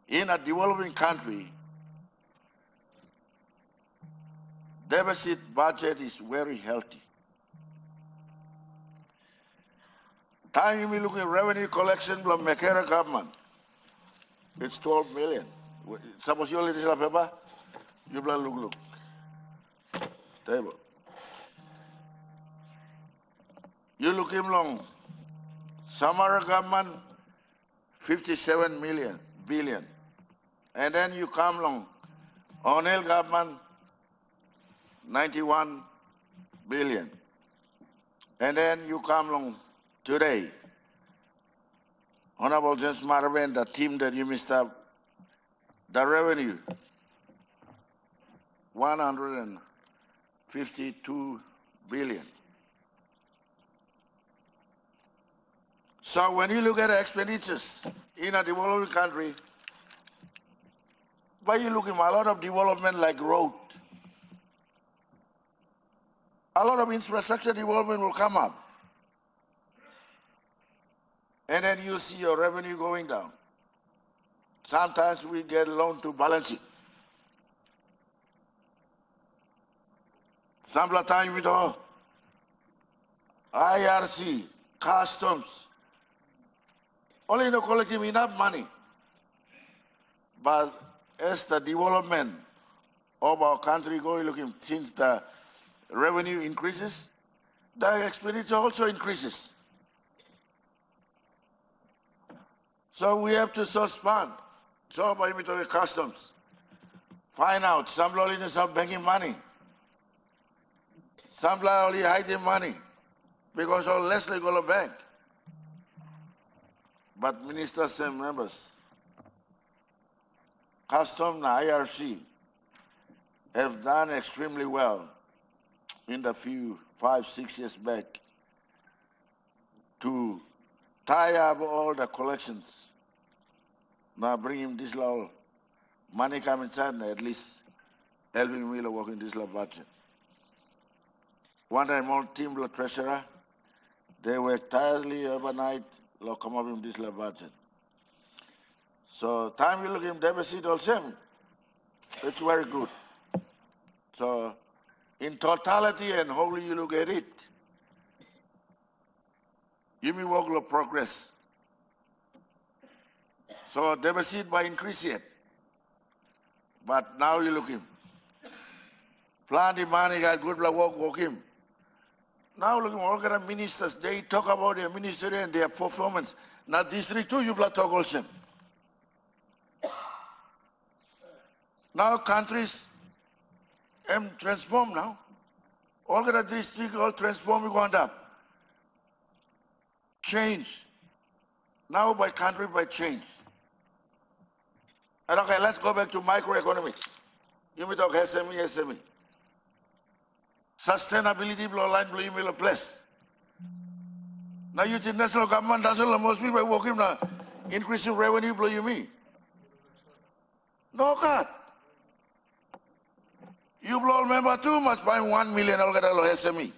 In a developing country, deficit budget is very healthy. Time you look at revenue collection from Mekere government, it's 12 million. Suppose you only this paper, you look. Table. You look him long. Samara government, 57 billion. And then you come along. O'Neill government, 91 billion. And then you come along today. Honorable James Marabe and the team that you missed up, the revenue, 152 billion. So when you look at expenditures in a developing country, but you look at a lot of development like road, a lot of infrastructure development will come up. And then you see your revenue going down. Sometimes we get loan to balance it. Sometimes we do IRC, customs, only no collecting enough money. But as the development of our country going looking, since the revenue increases, the expenditure also increases. So we have to suspend. So by me to customs, find out some lawlessness of banking money. Some only hiding money because of less legal bank. But ministers and members, Custom and IRC have done extremely well in the few 5-6 years back to tie up all the collections. Now bring him this law, money come inside and at least helping me work in this law budget. One time on team law treasurer, they work tirelessly overnight, law come up in this law budget. So time you look in deficit also, it's very good. So in totality and how you look at it, you may work law progress. So deficit by increase yet. But now you look him. Plan the money got good work him. Now look at all kind of ministers, they talk about their ministry and their performance. Now district too, you talk also. Now countries transform now. All kind of district all transform going up. change. Now by country, by change. And okay, let's go back to microeconomics. You may talk SME. Sustainability blow line blow you will place. Now you think national government doesn't most people working now increasing revenue blow you me. No God. You blow member too must buy 1 million SME.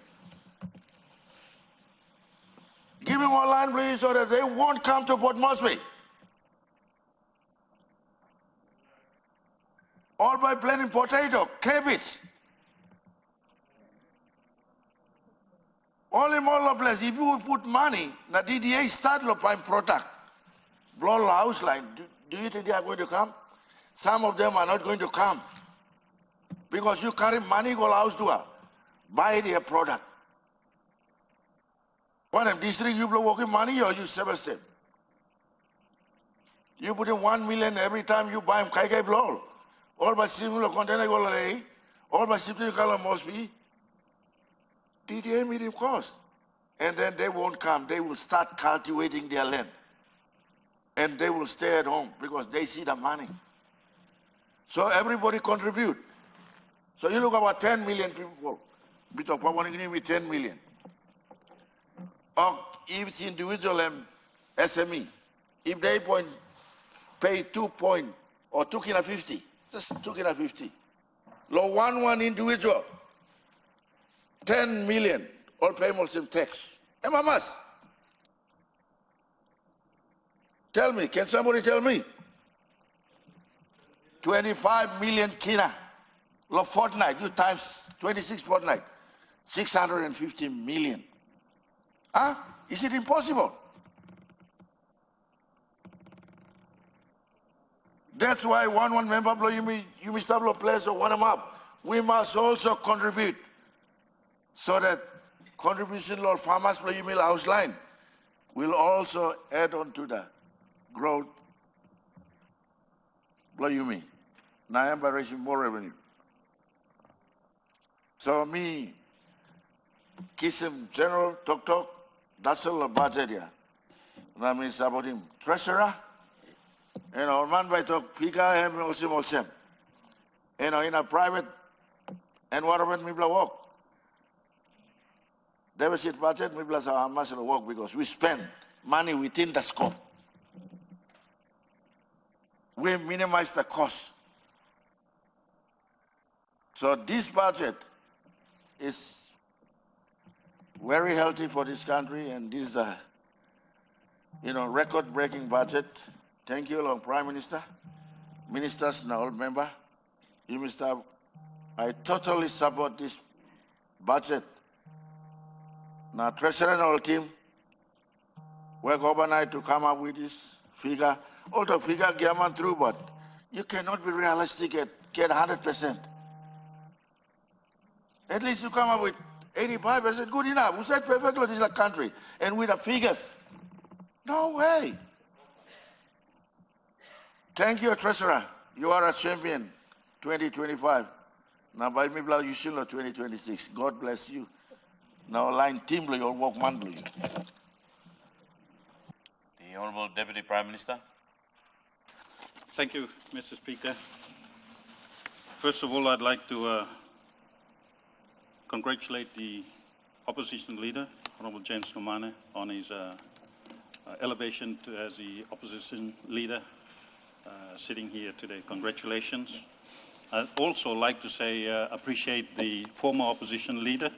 Give me more line please so that they won't come to Port Moresby. All by planting potato, cabbage. Only more place. If you put money, the DDA start buying product. Blow house line. Do you think they are going to come? Some of them are not going to come. Because you carry money go house to her. Buy their product. What in district you blow working money or you Sebastian? You put in 1 million every time you buy kai blow. All by similar container go away. All by shipping color must be. DDA medium cost. And then they won't come. They will start cultivating their land. And they will stay at home because they see the money. So everybody contribute. So you look about 10 million people. Bit of Papua New Guinea, 10 million. Or if it's individual and SME, if they pay 2 point or 2.50, just 2.50. Low one individual, 10 million, all pay most of tax. Emamas. Tell me, can somebody tell me? 25 million kina. Low fortnight, you times 26 fortnight, 650 million. Huh? Is it impossible? That's why one member blow you may stop blow place or one them up. We must also contribute so that contribution law farmers blow you mill house line will also add on to the growth blow you me. Now I'm by raising more revenue. So me kiss him general talk. That's all the budget here. That means about him treasurer. You know, man by talk figure him also. You know, in a private environment, we work. Deficit budget, we plus our muscle work because we spend money within the scope. We minimize the cost. So this budget is very healthy for this country, and this is a, record-breaking budget. Thank you, Lord Prime Minister, ministers, and all members. You, Mr. I totally support this budget. Now, Treasurer and all team, work overnight to come up with this figure. Although figure get through, but you cannot be realistic and get 100%. At least you come up with 85%, good enough. We said perfectly this is a country. And with the figures, no way. Thank you, Treasurer. You are a champion 2025. Now, by me, you should know 2026. God bless you. Now, line team, you'll work monthly. The Honorable Deputy Prime Minister. Thank you, Mr. Speaker. First of all, I'd like to congratulate the opposition leader, Honorable James Nomane, on his elevation as the opposition leader sitting here today. Congratulations. I'd also like to say appreciate the former opposition leader,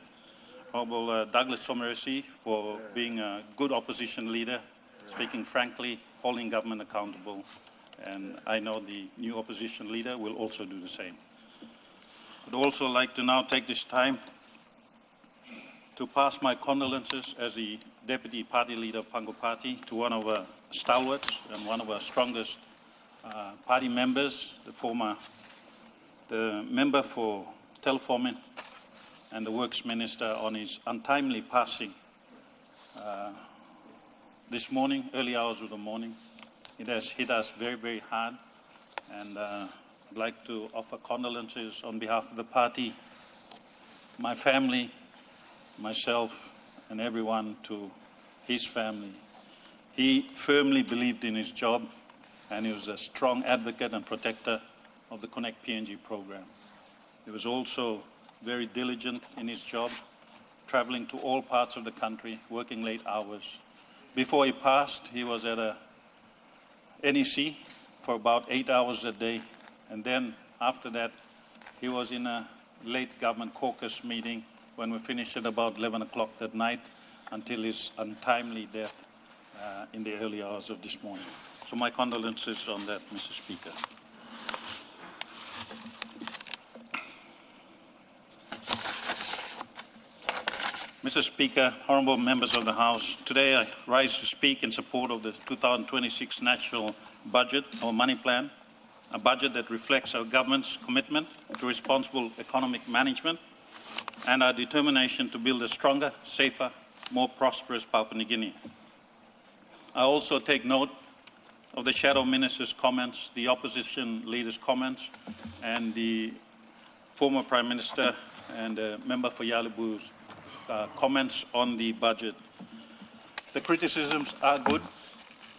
Honorable Douglas Someresi, for being a good opposition leader, speaking frankly, holding government accountable, and I know the new opposition leader will also do the same. I'd also like to now take this time to pass my condolences as the Deputy Party Leader of Pango Party to one of our stalwarts and one of our strongest party members, the member for Telformin and the Works Minister, on his untimely passing this morning, early hours of the morning. It has hit us very, very hard, and I'd like to offer condolences on behalf of the party, my family, myself, and everyone to his family. He firmly believed in his job, and he was a strong advocate and protector of the Connect PNG program. He was also very diligent in his job, traveling to all parts of the country, working late hours. Before he passed, he was at a NEC for about 8 hours a day, and then after that, he was in a late government caucus meeting when we finished at about 11 o'clock that night until his untimely death in the early hours of this morning. So my condolences on that, Mr. Speaker. Mr. Speaker, honourable members of the House, today I rise to speak in support of the 2026 National Budget, or Money Plan, a budget that reflects our government's commitment to responsible economic management and our determination to build a stronger, safer, more prosperous Papua New Guinea. I also take note of the Shadow Minister's comments, the Opposition Leader's comments, and the former Prime Minister and Member for Yalibu's comments on the budget. The criticisms are good.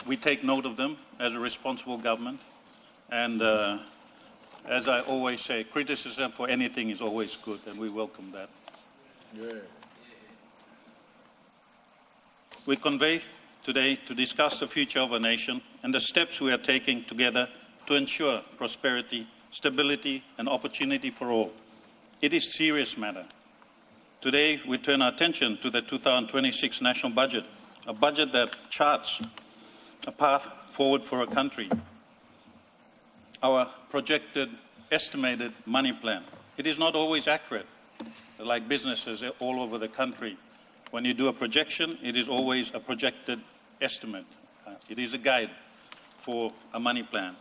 We take note of them as a responsible government. And as I always say, criticism for anything is always good, and we welcome that. Yeah. We convey today to discuss the future of our nation and the steps we are taking together to ensure prosperity, stability, and opportunity for all. It is a serious matter. Today, we turn our attention to the 2026 national budget, a budget that charts a path forward for our country. Our projected, estimated money plan. It is not always accurate, like businesses all over the country. When you do a projection, it is always a projected estimate. It is a guide for a money plan.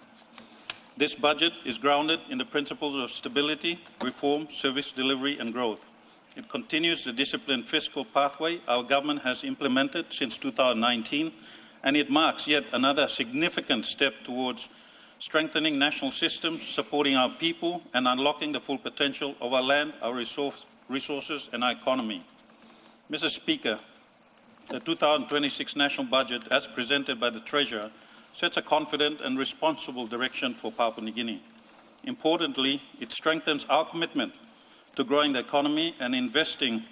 This budget is grounded in the principles of stability, reform, service delivery, and growth. It continues the disciplined fiscal pathway our government has implemented since 2019, and it marks yet another significant step towards strengthening national systems, supporting our people, and unlocking the full potential of our land, our resources, and our economy. Mr. Speaker, the 2026 national budget, as presented by the Treasurer, sets a confident and responsible direction for Papua New Guinea. Importantly, it strengthens our commitment to growing the economy and investing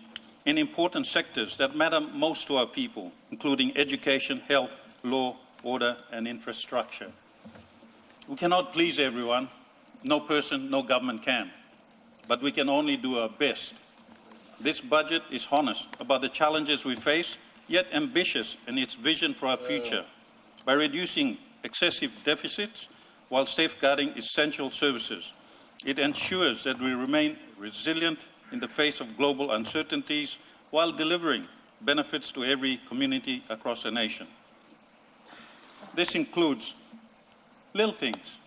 in important sectors that matter most to our people, including education, health, law, order, and infrastructure. We cannot please everyone. No person, no government can. But we can only do our best. This budget is honest about the challenges we face, yet ambitious in its vision for our future, by reducing excessive deficits while safeguarding essential services. It ensures that we remain resilient in the face of global uncertainties while delivering benefits to every community across the nation. This includes little things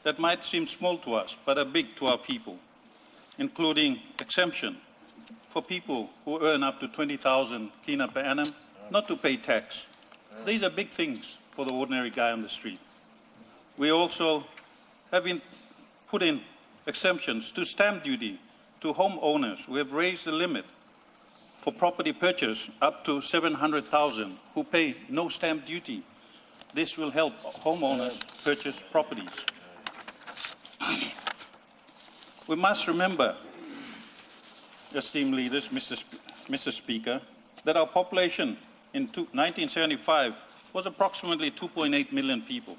that might seem small to us but are big to our people, including exemption for people who earn up to 20,000 kina per annum not to pay tax. These are big things for the ordinary guy on the street. We also have put in exemptions to stamp duty to homeowners. We have raised the limit for property purchase up to 700,000 who pay no stamp duty. This will help homeowners purchase properties. We must remember, esteemed leaders, Mr. Speaker, that our population in 1975 was approximately 2.8 million people.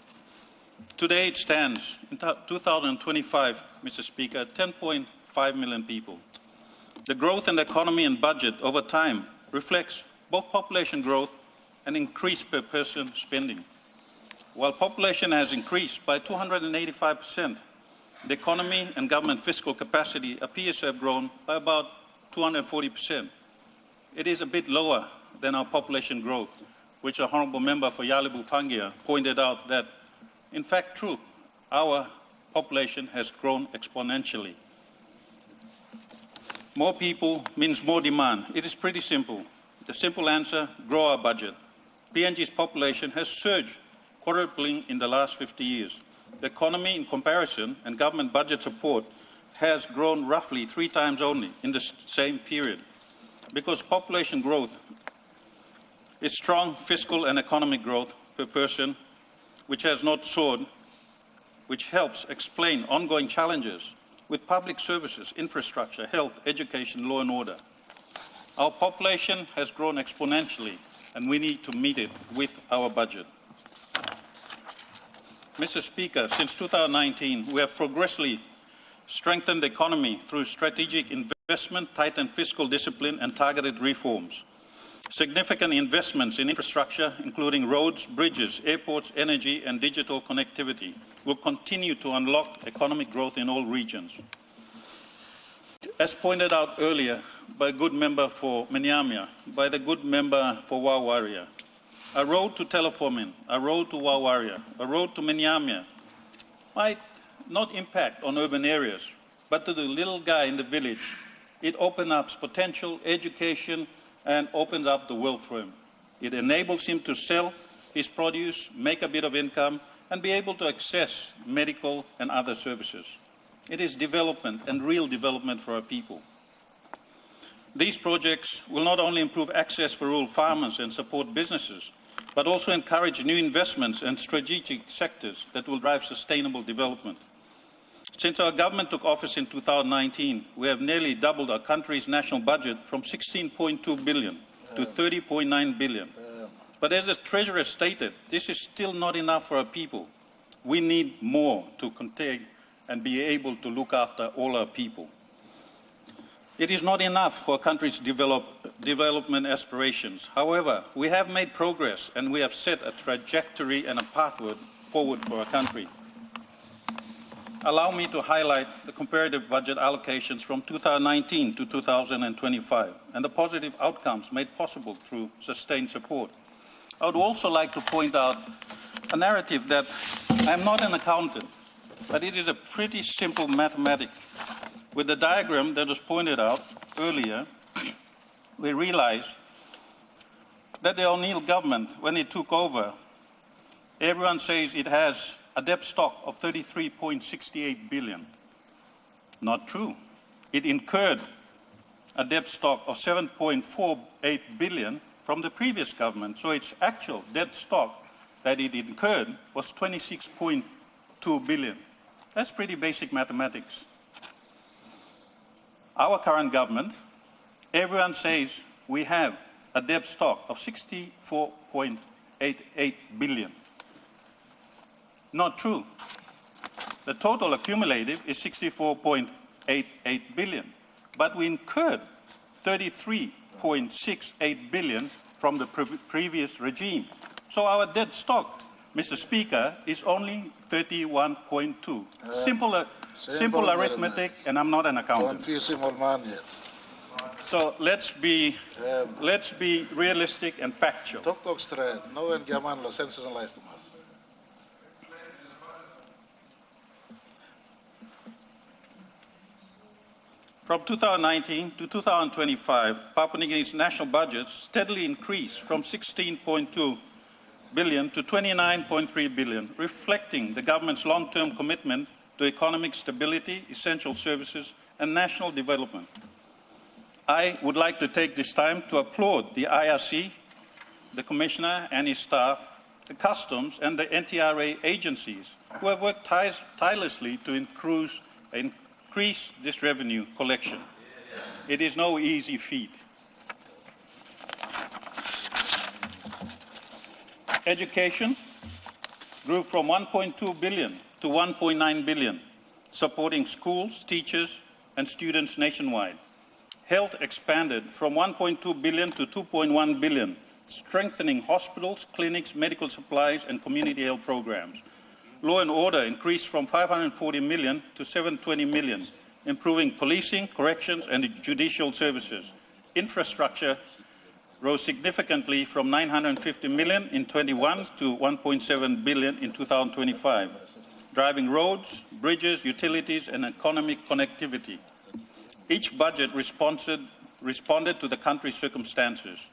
Today it stands, in 2025, Mr. Speaker, 10.5 million people. The growth in the economy and budget over time reflects both population growth and increased per person spending. While population has increased by 285%, the economy and government fiscal capacity appears to have grown by about 240%. It is a bit lower than our population growth, which the Honourable Member for Yalibu Pangia pointed out that, in fact, true, our population has grown exponentially. More people means more demand. It is pretty simple. The simple answer, grow our budget. PNG's population has surged, quadrupling in the last 50 years. The economy, in comparison, and government budget support has grown roughly 3 times only in the same period. Because population growth is strong fiscal and economic growth per person, which has not soared, which helps explain ongoing challenges with public services, infrastructure, health, education, law and order. Our population has grown exponentially, and we need to meet it with our budget. Mr. Speaker, since 2019, we have progressively strengthened the economy through strategic investment, tightened fiscal discipline, and targeted reforms. Significant investments in infrastructure, including roads, bridges, airports, energy, and digital connectivity, will continue to unlock economic growth in all regions. As pointed out earlier by a good member for Minyamia, by the good member for Wawaria, a road to Telefomin, a road to Wawaria, a road to Minyamia might not impact on urban areas, but to the little guy in the village, it opens up potential education and opens up the world for him. It enables him to sell his produce, make a bit of income, and be able to access medical and other services. It is development and real development for our people. These projects will not only improve access for rural farmers and support businesses, but also encourage new investments and strategic sectors that will drive sustainable development. Since our government took office in 2019, we have nearly doubled our country's national budget from 16.2 billion to 30.9 billion. But as the Treasurer stated, this is still not enough for our people. We need more to contain and be able to look after all our people. It is not enough for a country's development aspirations. However, we have made progress and we have set a trajectory and a pathway forward for our country. Allow me to highlight the comparative budget allocations from 2019 to 2025 and the positive outcomes made possible through sustained support. I would also like to point out a narrative that I'm not an accountant, but it is a pretty simple mathematics. With the diagram that was pointed out earlier, we realized that the O'Neill government, when it took over, everyone says it has a debt stock of 33.68 billion. Not true. It incurred a debt stock of 7.48 billion from the previous government, so its actual debt stock that it incurred was 26.2 billion. That's pretty basic mathematics. Our current government, everyone says we have a debt stock of 64.88 billion. Not true. The total accumulative is 64.88 billion, but we incurred 33.68 billion from the previous regime. So our debt stock, Mr. Speaker, is only 31.2. Simple arithmetic, and I'm not an accountant. So let's be realistic and factual. From 2019 to 2025, Papua New Guinea's national budget steadily increased from 16.2 billion to 29.3 billion, reflecting the government's long-term commitment to economic stability, essential services, and national development. I would like to take this time to applaud the IRC, the Commissioner and his staff, the Customs and the NTRA agencies who have worked tirelessly to increase this revenue collection. It is no easy feat. Education grew from 1.2 billion to 1.9 billion, supporting schools, teachers, and students nationwide. Health expanded from 1.2 billion to 2.1 billion, strengthening hospitals, clinics, medical supplies, and community health programs. Law and order increased from 540 million to 720 million, improving policing, corrections, and judicial services. Infrastructure rose significantly from 950 million in 21 to 1.7 billion in 2025, driving roads, bridges, utilities, and economic connectivity. Each budget responded to the country's circumstances.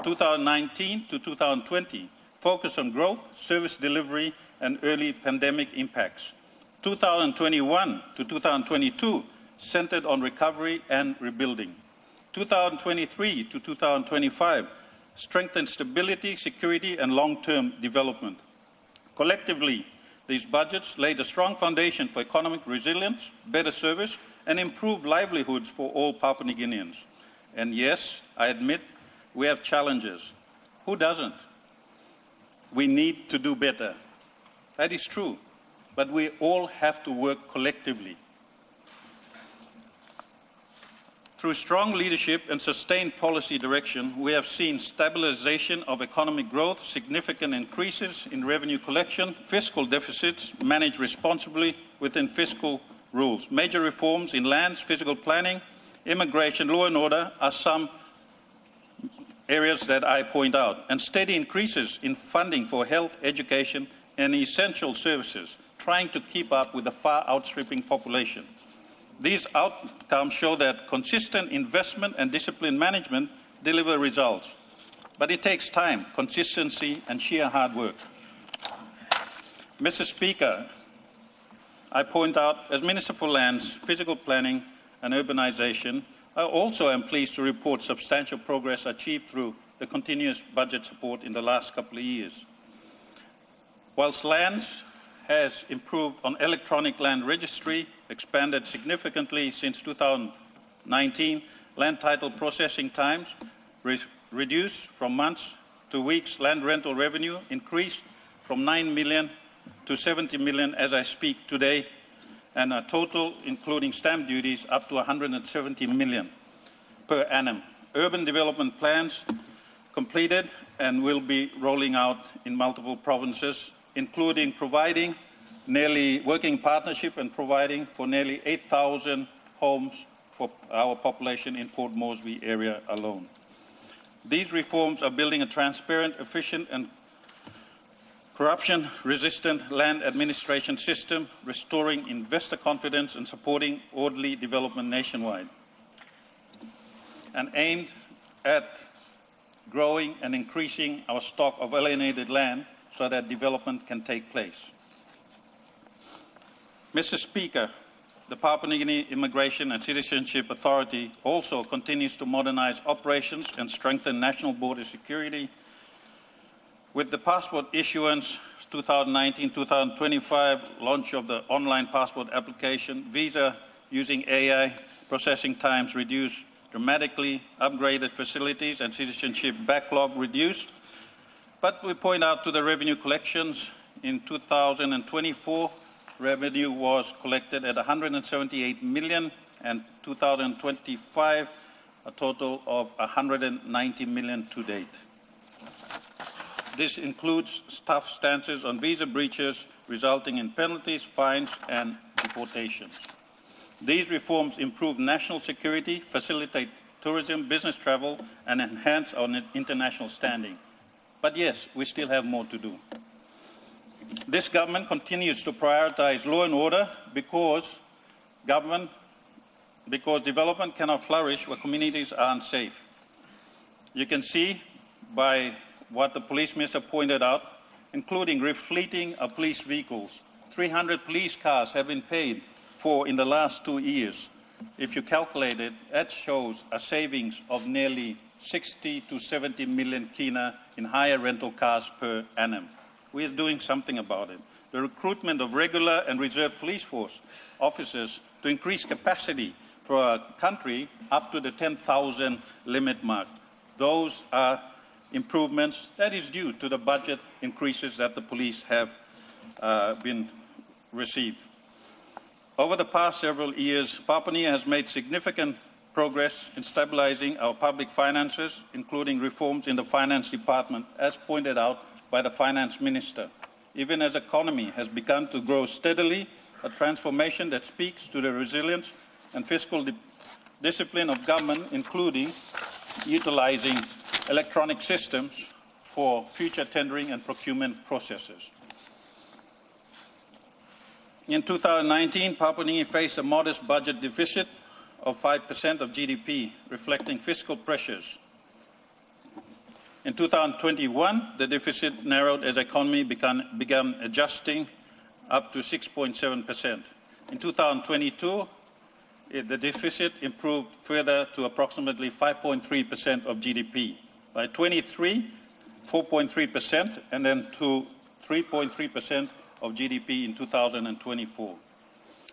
2019 to 2020 focused on growth, service delivery, and early pandemic impacts. 2021 to 2022 centered on recovery and rebuilding. 2023 to 2025 strengthen stability, security, and long-term development. Collectively, these budgets laid a strong foundation for economic resilience, better service, and improved livelihoods for all Papua New Guineans. And yes, I admit we have challenges. Who doesn't? We need to do better. That is true, but we all have to work collectively. Through strong leadership and sustained policy direction, we have seen stabilization of economic growth, significant increases in revenue collection, fiscal deficits managed responsibly within fiscal rules. Major reforms in lands, physical planning, immigration, law and order are some areas that I point out, and steady increases in funding for health, education, and essential services, trying to keep up with the far outstripping population. These outcomes show that consistent investment and disciplined management deliver results. But it takes time, consistency, and sheer hard work. Mr. Speaker, I point out, as Minister for Lands, Physical Planning and Urbanization, I also am pleased to report substantial progress achieved through the continuous budget support in the last couple of years. Whilst Lands has improved on electronic land registry, expanded significantly since 2019, land title processing times reduced from months to weeks, land rental revenue increased from 9 million to 70 million as I speak today, and a total, including stamp duties, up to 170 million per annum. Urban development plans completed and will be rolling out in multiple provinces, including providing working partnership and providing for nearly 8,000 homes for our population in Port Moresby area alone. These reforms are building a transparent, efficient, and corruption-resistant land administration system, restoring investor confidence and supporting orderly development nationwide, and aimed at growing and increasing our stock of alienated land so that development can take place. Mr. Speaker, the Papua New Guinea Immigration and Citizenship Authority also continues to modernize operations and strengthen national border security. With the passport issuance 2019-2025 launch of the online passport application, visa using AI processing times reduced dramatically, upgraded facilities and citizenship backlog reduced. But we point out to the revenue collections in 2024, revenue was collected at 178 million, and 2025, a total of 190 million to date. This includes tough stances on visa breaches, resulting in penalties, fines, and deportations. These reforms improve national security, facilitate tourism, business travel, and enhance our international standing. But yes, we still have more to do. This government continues to prioritize law and order because development cannot flourish where communities are unsafe. You can see by what the police minister pointed out, including refleeting of police vehicles. 300 police cars have been paid for in the last 2 years. If you calculate it, that shows a savings of nearly 60 to 70 million kina in higher rental cars per annum. We are doing something about it. The recruitment of regular and reserve police force officers to increase capacity for our country up to the 10,000 limit mark. Those are improvements that is due to the budget increases that the police have been received. Over the past several years, Papua New Guinea has made significant progress in stabilizing our public finances, including reforms in the finance department, as pointed out by the finance minister. Even as the economy has begun to grow steadily, a transformation that speaks to the resilience and fiscal discipline of government, including utilizing electronic systems for future tendering and procurement processes. In 2019, Papua New Guinea faced a modest budget deficit of 5% of GDP, reflecting fiscal pressures. In 2021, the deficit narrowed as the economy began adjusting up to 6.7%. In 2022, the deficit improved further to approximately 5.3% of GDP. by 23, 4.3%, and then to 3.3% of GDP in 2024.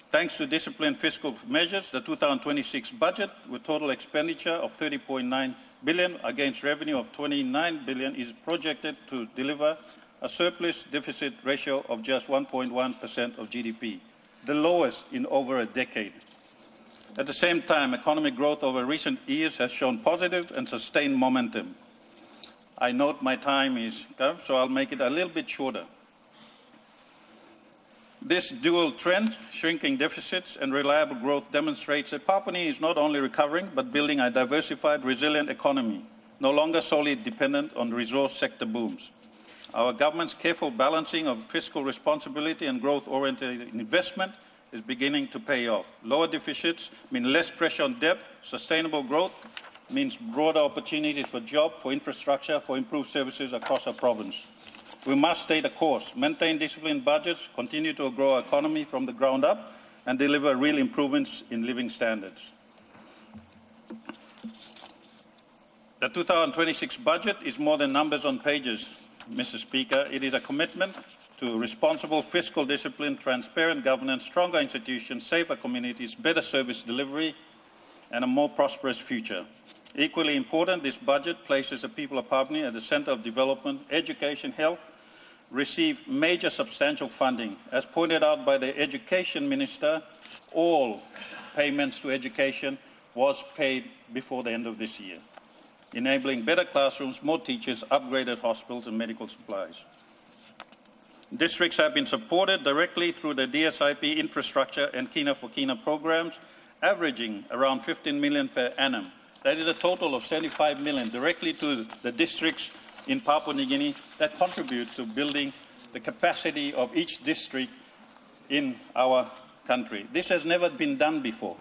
Thanks to disciplined fiscal measures, the 2026 budget, with total expenditure of 30.9 billion against revenue of 29 billion, is projected to deliver a surplus deficit ratio of just 1.1% of GDP, the lowest in over a decade. At the same time, economic growth over recent years has shown positive and sustained momentum. I note my time is up, so I'll make it a little bit shorter. This dual trend, shrinking deficits and reliable growth, demonstrates that Papua New Guinea is not only recovering, but building a diversified, resilient economy, no longer solely dependent on resource sector booms. Our government's careful balancing of fiscal responsibility and growth-oriented investment is beginning to pay off. Lower deficits mean less pressure on debt. Sustainable growth means broader opportunities for jobs, for infrastructure, for improved services across our province. We must stay the course, maintain disciplined budgets, continue to grow our economy from the ground up, and deliver real improvements in living standards. The 2026 budget is more than numbers on pages, Mr. Speaker. It is a commitment to responsible fiscal discipline, transparent governance, stronger institutions, safer communities, better service delivery, and a more prosperous future. Equally important, this budget places the people of Papua New Guinea at the center of development. Education, health receive major substantial funding. As pointed out by the Education Minister, all payments to education was paid before the end of this year, enabling better classrooms, more teachers, upgraded hospitals and medical supplies. Districts have been supported directly through the DSIP infrastructure and Kina for Kina programs, averaging around 15 million per annum. That is a total of 75 million directly to the districts in Papua New Guinea that contribute to building the capacity of each district in our country. This has never been done before.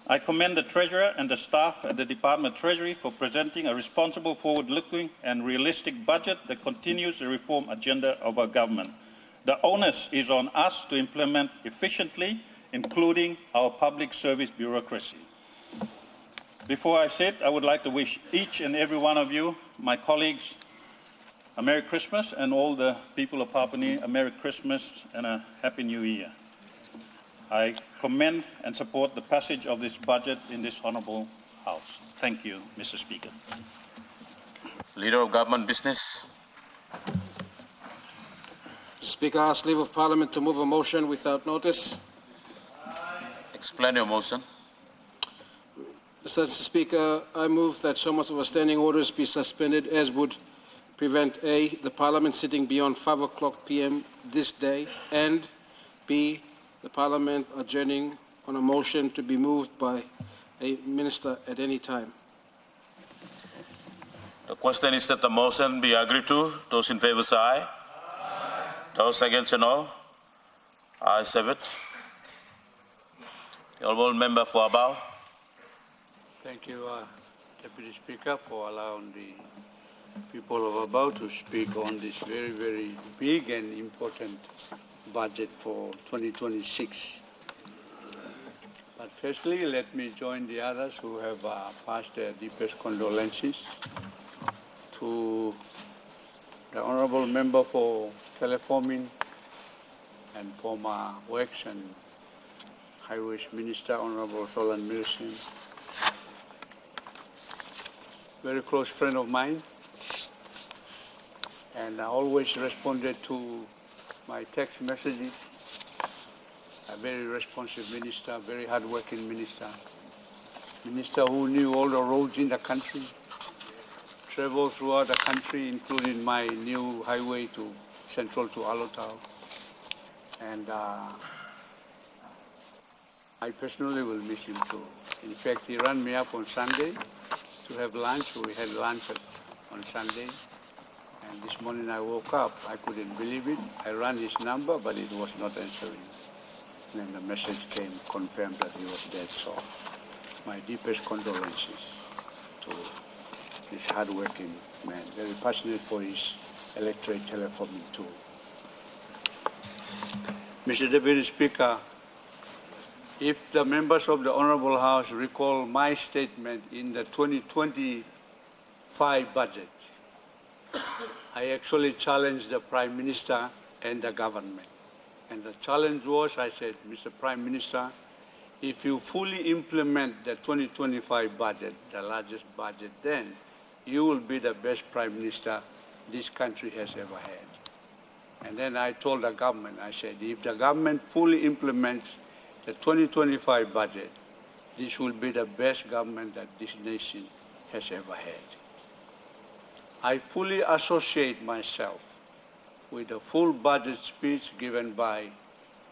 I commend the Treasurer and the staff at the Department of Treasury for presenting a responsible, forward-looking and realistic budget that continues the reform agenda of our government. The onus is on us to implement efficiently, including our public service bureaucracy. Before I sit, I would like to wish each and every one of you, my colleagues, a Merry Christmas, and all the people of Papua New Guinea a Merry Christmas and a Happy New Year. I commend and support the passage of this budget in this Honourable House. Thank you, Mr. Speaker. Leader of Government Business. Speaker asks leave of Parliament to move a motion without notice. Explain your motion. Mr. Speaker, I move that so much of our standing orders be suspended as would prevent A, the Parliament sitting beyond 5 o'clock p.m. this day, and B, the Parliament adjourning on a motion to be moved by a minister at any time. The question is that the motion be agreed to. Those in favour say aye. Aye. Those against say no. Ayes have it. The Honourable Member for Abao. Thank you, Deputy Speaker, for allowing the people of Abao to speak on this very, very big and important budget for 2026. But firstly, let me join the others who have passed their deepest condolences to the Honourable Member for Teleforming and former Works and Highways Minister, Honourable Roland Milsim. Very close friend of mine, and I always responded to my text messages. A very responsive minister, very hard-working minister. Minister who knew all the roads in the country, traveled throughout the country, including my new highway to central to Alotau. And I personally will miss him too. In fact, he ran me up on Sunday to have lunch. We had lunch on Sunday. And this morning I woke up, I couldn't believe it. I ran his number, but it was not answering. And then the message came, confirmed that he was dead. So my deepest condolences to this hard-working man, very passionate for his electorate telephony too. Mr. Deputy Speaker, if the members of the Honourable House recall my statement in the 2020 budget, I actually challenged the Prime Minister and the government. And the challenge was, I said, Mr. Prime Minister, if you fully implement the 2025 budget, the largest budget, then you will be the best Prime Minister this country has ever had. And then I told the government, I said, if the government fully implements the 2025 budget, this will be the best government that this nation has ever had. I fully associate myself with the full budget speech given by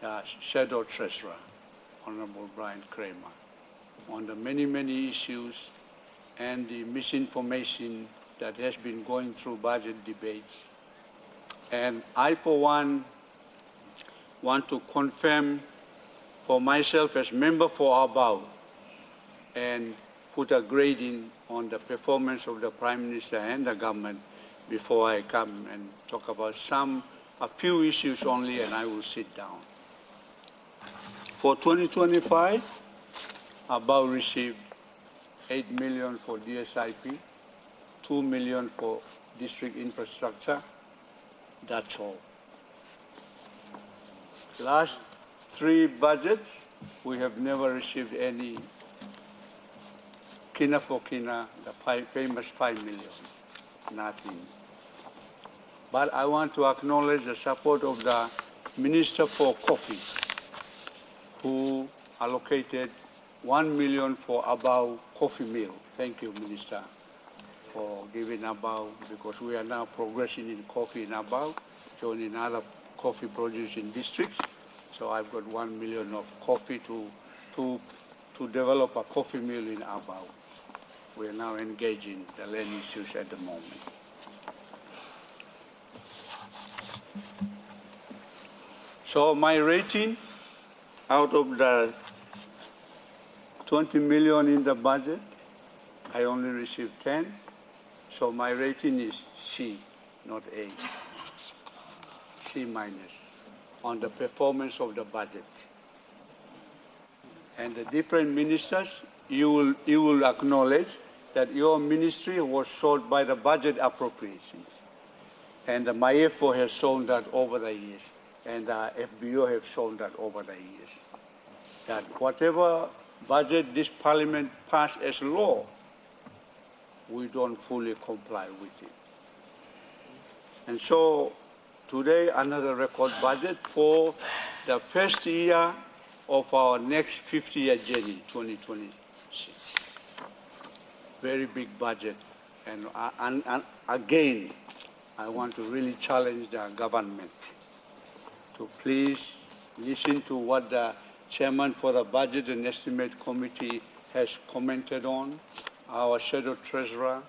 the Shadow Treasurer, Honorable Brian Kramer, on the many, many issues and the misinformation that has been going through budget debates. And I, for one, want to confirm for myself as member for Abao and put a grading on the performance of the Prime Minister and the government before I come and talk about a few issues only, and I will sit down. For 2025, Abao received 8 million for DSIP, 2 million for district infrastructure. That's all. Last 3 budgets, we have never received any kina for kina, the famous 5 million, nothing. But I want to acknowledge the support of the Minister for Coffee, who allocated 1 million for Abao coffee mill. Thank you, Minister, for giving Abao, because we are now progressing in coffee in Abao, joining other coffee producing districts. So I've got 1 million of coffee to develop a coffee mill in Abao. We are now engaging the land issues at the moment. So my rating out of the 20 million in the budget, I only received 10. So my rating is C, not A. C minus on the performance of the budget. And the different ministers, you will acknowledge that your ministry was short by the budget appropriations. And the MAEFO has shown that over the years, and the FBO have shown that over the years, that whatever budget this parliament passed as law, we don't fully comply with it. And so today, another record budget for the first year of our next 50-year journey, 2026. Very big budget. And again, I want to really challenge the government to please listen to what the chairman for the Budget and Estimate Committee has commented on, our Shadow Treasurer,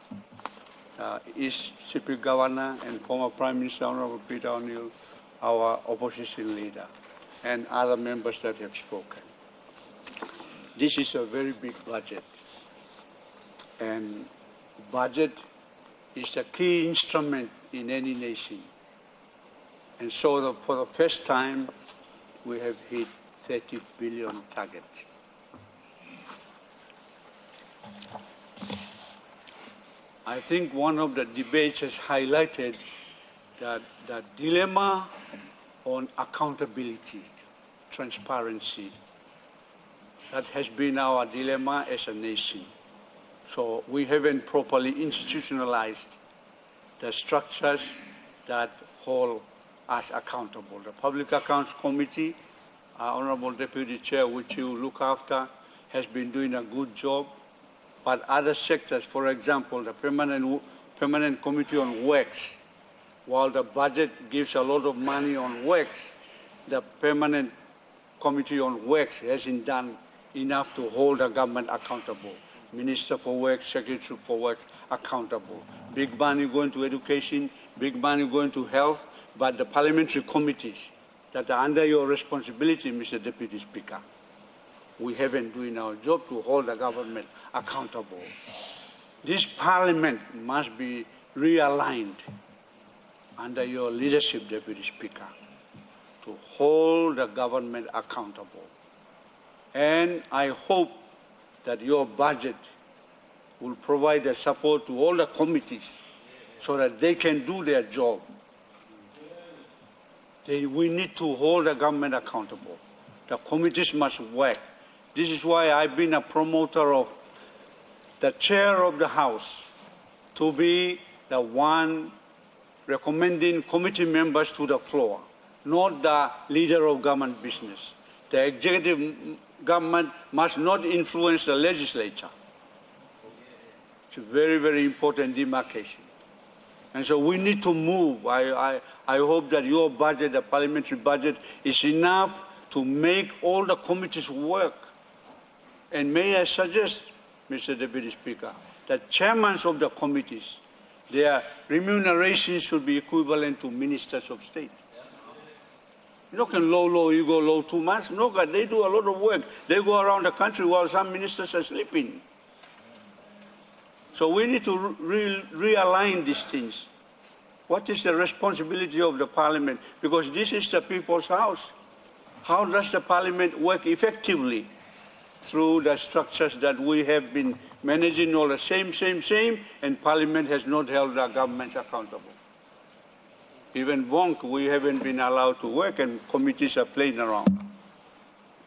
East CP Governor and former Prime Minister Honorable Peter O'Neill, our opposition leader, and other members that have spoken. This is a very big budget, and budget is a key instrument in any nation. And so for the first time, we have hit 30 billion target. I think one of the debates has highlighted that the dilemma on accountability, transparency. That has been our dilemma as a nation. So we haven't properly institutionalized the structures that hold us accountable. The Public Accounts Committee, Honorable Deputy Chair, which you look after, has been doing a good job. But other sectors, for example, the Permanent Committee on Works, while the budget gives a lot of money on works, the Permanent Committee on Works hasn't done enough to hold the government accountable. Minister for Works, Secretary for Works accountable. Big money going to education, big money going to health, but the parliamentary committees that are under your responsibility, Mr. Deputy Speaker, we haven't doing our job to hold the government accountable. This parliament must be realigned under your leadership, Deputy Speaker, to hold the government accountable. And I hope that your budget will provide the support to all the committees so that they can do their job. We need to hold the government accountable. The committees must work. This is why I've been a promoter of the chair of the House to be the one recommending committee members to the floor, not the leader of government business. The executive government must not influence the legislature. It's a very, very important demarcation. And so we need to move. I hope that your budget, the parliamentary budget, is enough to make all the committees work. And may I suggest, Mr. Deputy Speaker, that chairmen of the committees, their remuneration should be equivalent to ministers of state. You don't can low, you go low too much. No, God, they do a lot of work. They go around the country while some ministers are sleeping. So we need to realign these things. What is the responsibility of the parliament? Because this is the people's house. How does the parliament work effectively? Through the structures that we have been managing all the same, and parliament has not held our government accountable. Even Wonk, we haven't been allowed to work and committees are playing around.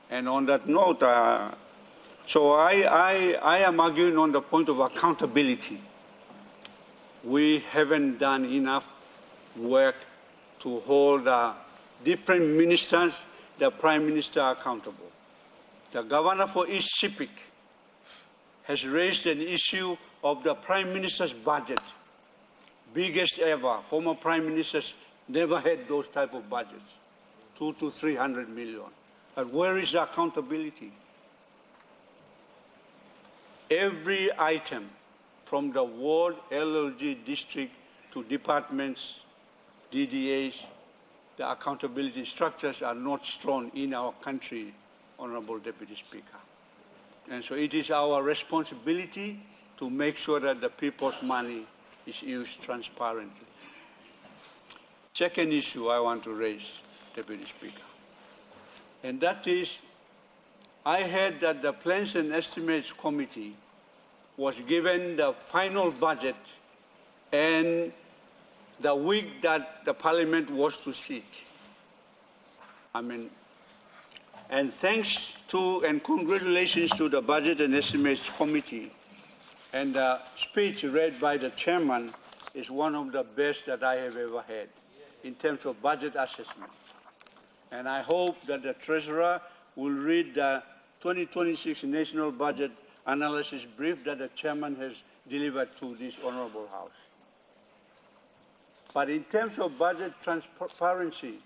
And on that note, so I am arguing on the point of accountability. We haven't done enough work to hold the different ministers, the Prime Minister accountable. The Governor for East Sepik has raised an issue of the Prime Minister's budget, biggest ever. Former Prime Ministers never had those type of budgets, 200 to 300 million. But where is the accountability? Every item from the ward, LLG district to departments, DDAs, the accountability structures are not strong in our country, Honorable Deputy Speaker. And so it is our responsibility to make sure that the people's money is used transparently. Second issue I want to raise, Deputy Speaker, and that is, I heard that the Plans and Estimates Committee was given the final budget and the week that the Parliament was to sit. And thanks to and congratulations to the Budget and Estimates Committee. And the speech read by the chairman is one of the best that I have ever had in terms of budget assessment. And I hope that the Treasurer will read the 2026 National Budget Analysis Brief that the chairman has delivered to this Honorable House. But in terms of budget transparency,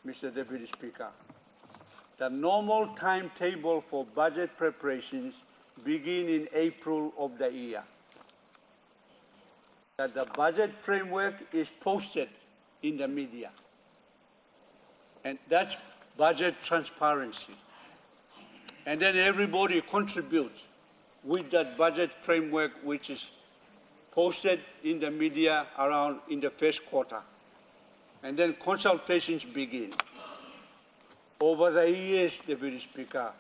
Mr. Deputy Speaker, the normal timetable for budget preparations begin in April of the year. That the budget framework is posted in the media. And that's budget transparency. And then everybody contributes with that budget framework which is posted in the media around in the first quarter. And then consultations begin. Over the years, Deputy Speaker,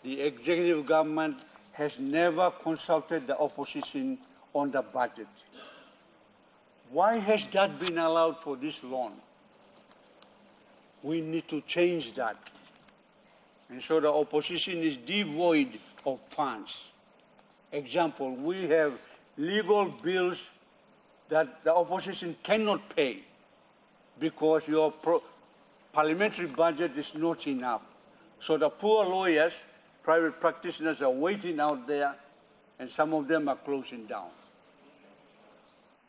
the executive government has never consulted the opposition on the budget. Why has that been allowed for this long? We need to change that. And so the opposition is devoid of funds. Example, we have legal bills that the opposition cannot pay because your parliamentary budget is not enough. So the poor lawyers, private practitioners are waiting out there, and some of them are closing down.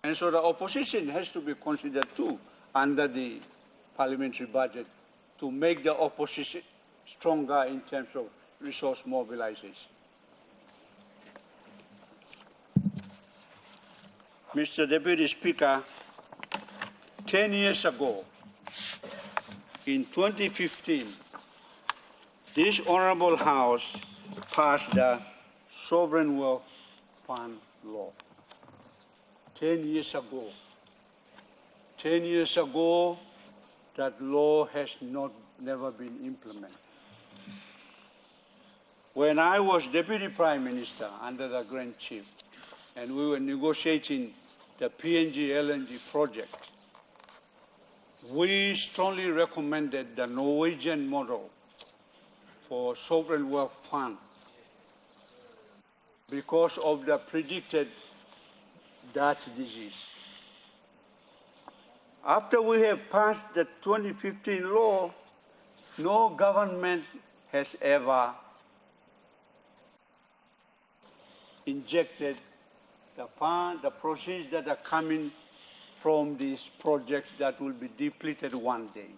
And so the opposition has to be considered too under the parliamentary budget to make the opposition stronger in terms of resource mobilization. Mr. Deputy Speaker, 10 years ago, in 2015, this Honorable House passed the Sovereign Wealth Fund law. 10 years ago. 10 years ago, that law has never been implemented. When I was Deputy Prime Minister under the Grand Chief, and we were negotiating the PNG LNG project, we strongly recommended the Norwegian model for sovereign wealth fund because of the predicted Dutch disease. After we have passed the 2015 law, no government has ever injected the fund, the proceeds that are coming from these projects that will be depleted one day.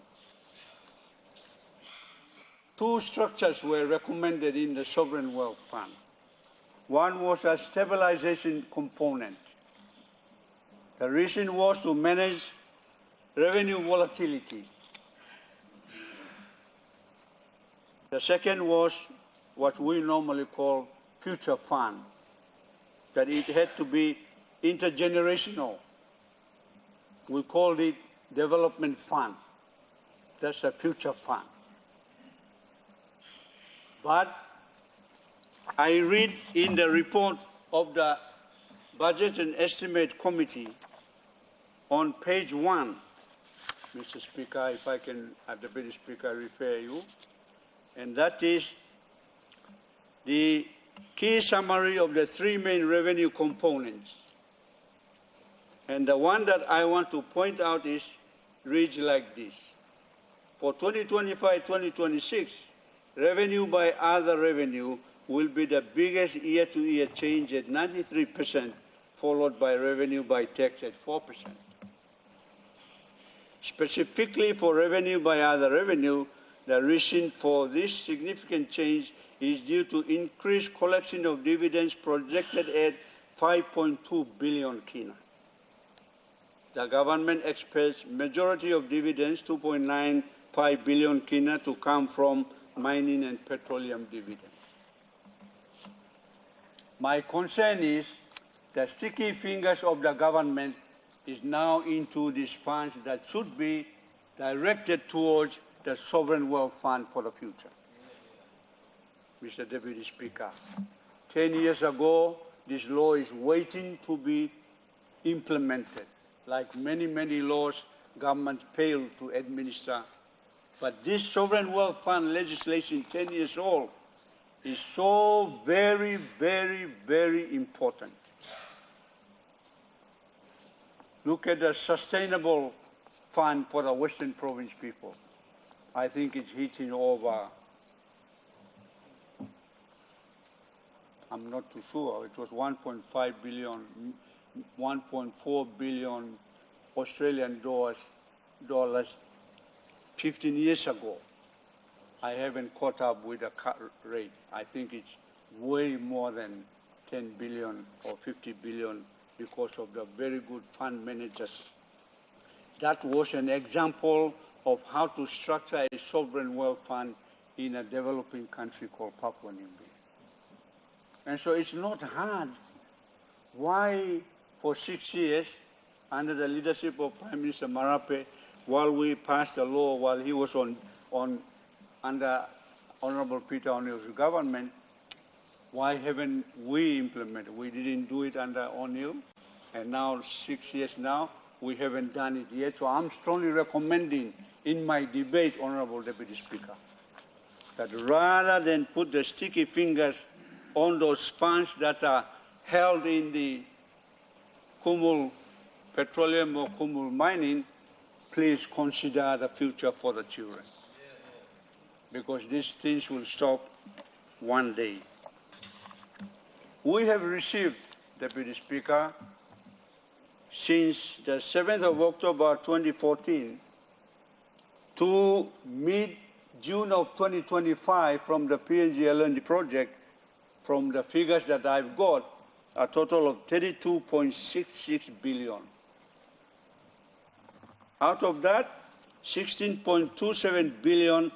Two structures were recommended in the Sovereign Wealth Fund. One was a stabilization component. The reason was to manage revenue volatility. The second was what we normally call future fund, that it had to be intergenerational. We called it development fund. That's a future fund. But I read in the report of the Budget and Estimate Committee on page 1, Mr. Speaker, if I can, Deputy Speaker, refer you, and that is the key summary of the three main revenue components. And the one that I want to point out reads like this. For 2025-2026, revenue by other revenue will be the biggest year-to-year change at 93%, followed by revenue by tax at 4%. Specifically for revenue by other revenue, the reason for this significant change is due to increased collection of dividends projected at 5.2 billion kina. The government expects majority of dividends, 2.95 billion kina, to come from mining and petroleum dividends. My concern is the sticky fingers of the government is now into these funds that should be directed towards the sovereign wealth fund for the future. Mr. Deputy Speaker, 10 years ago, this law is waiting to be implemented. Like many, many laws, government failed to administer. But this sovereign wealth fund legislation, 10 years old, is so very, very, very important. Look at the sustainable fund for the Western Province people. I think it's hitting over, I'm not too sure, it was 1.5 billion, 1.4 billion Australian dollars 15 years ago. I haven't caught up with the rate. I think it's way more than 10 billion or 50 billion because of the very good fund managers. That was an example of how to structure a sovereign wealth fund in a developing country called Papua New Guinea. And so it's not hard. Why, for 6 years, under the leadership of Prime Minister Marape, while we passed the law, while he was under Honorable Peter O'Neill's government, why haven't we implemented? We didn't do it under O'Neill, and now 6 years now, we haven't done it yet. So I'm strongly recommending in my debate, Honorable Deputy Speaker, that rather than put the sticky fingers on those funds that are held in the Kumul Petroleum or Kumul Mining, please consider the future for the children. Because these things will stop one day. We have received, Deputy Speaker, since the 7th of October 2014 to mid-June of 2025 from the PNG LNG project, from the figures that I've got, a total of 32.66 billion. Out of that, 16.27 billion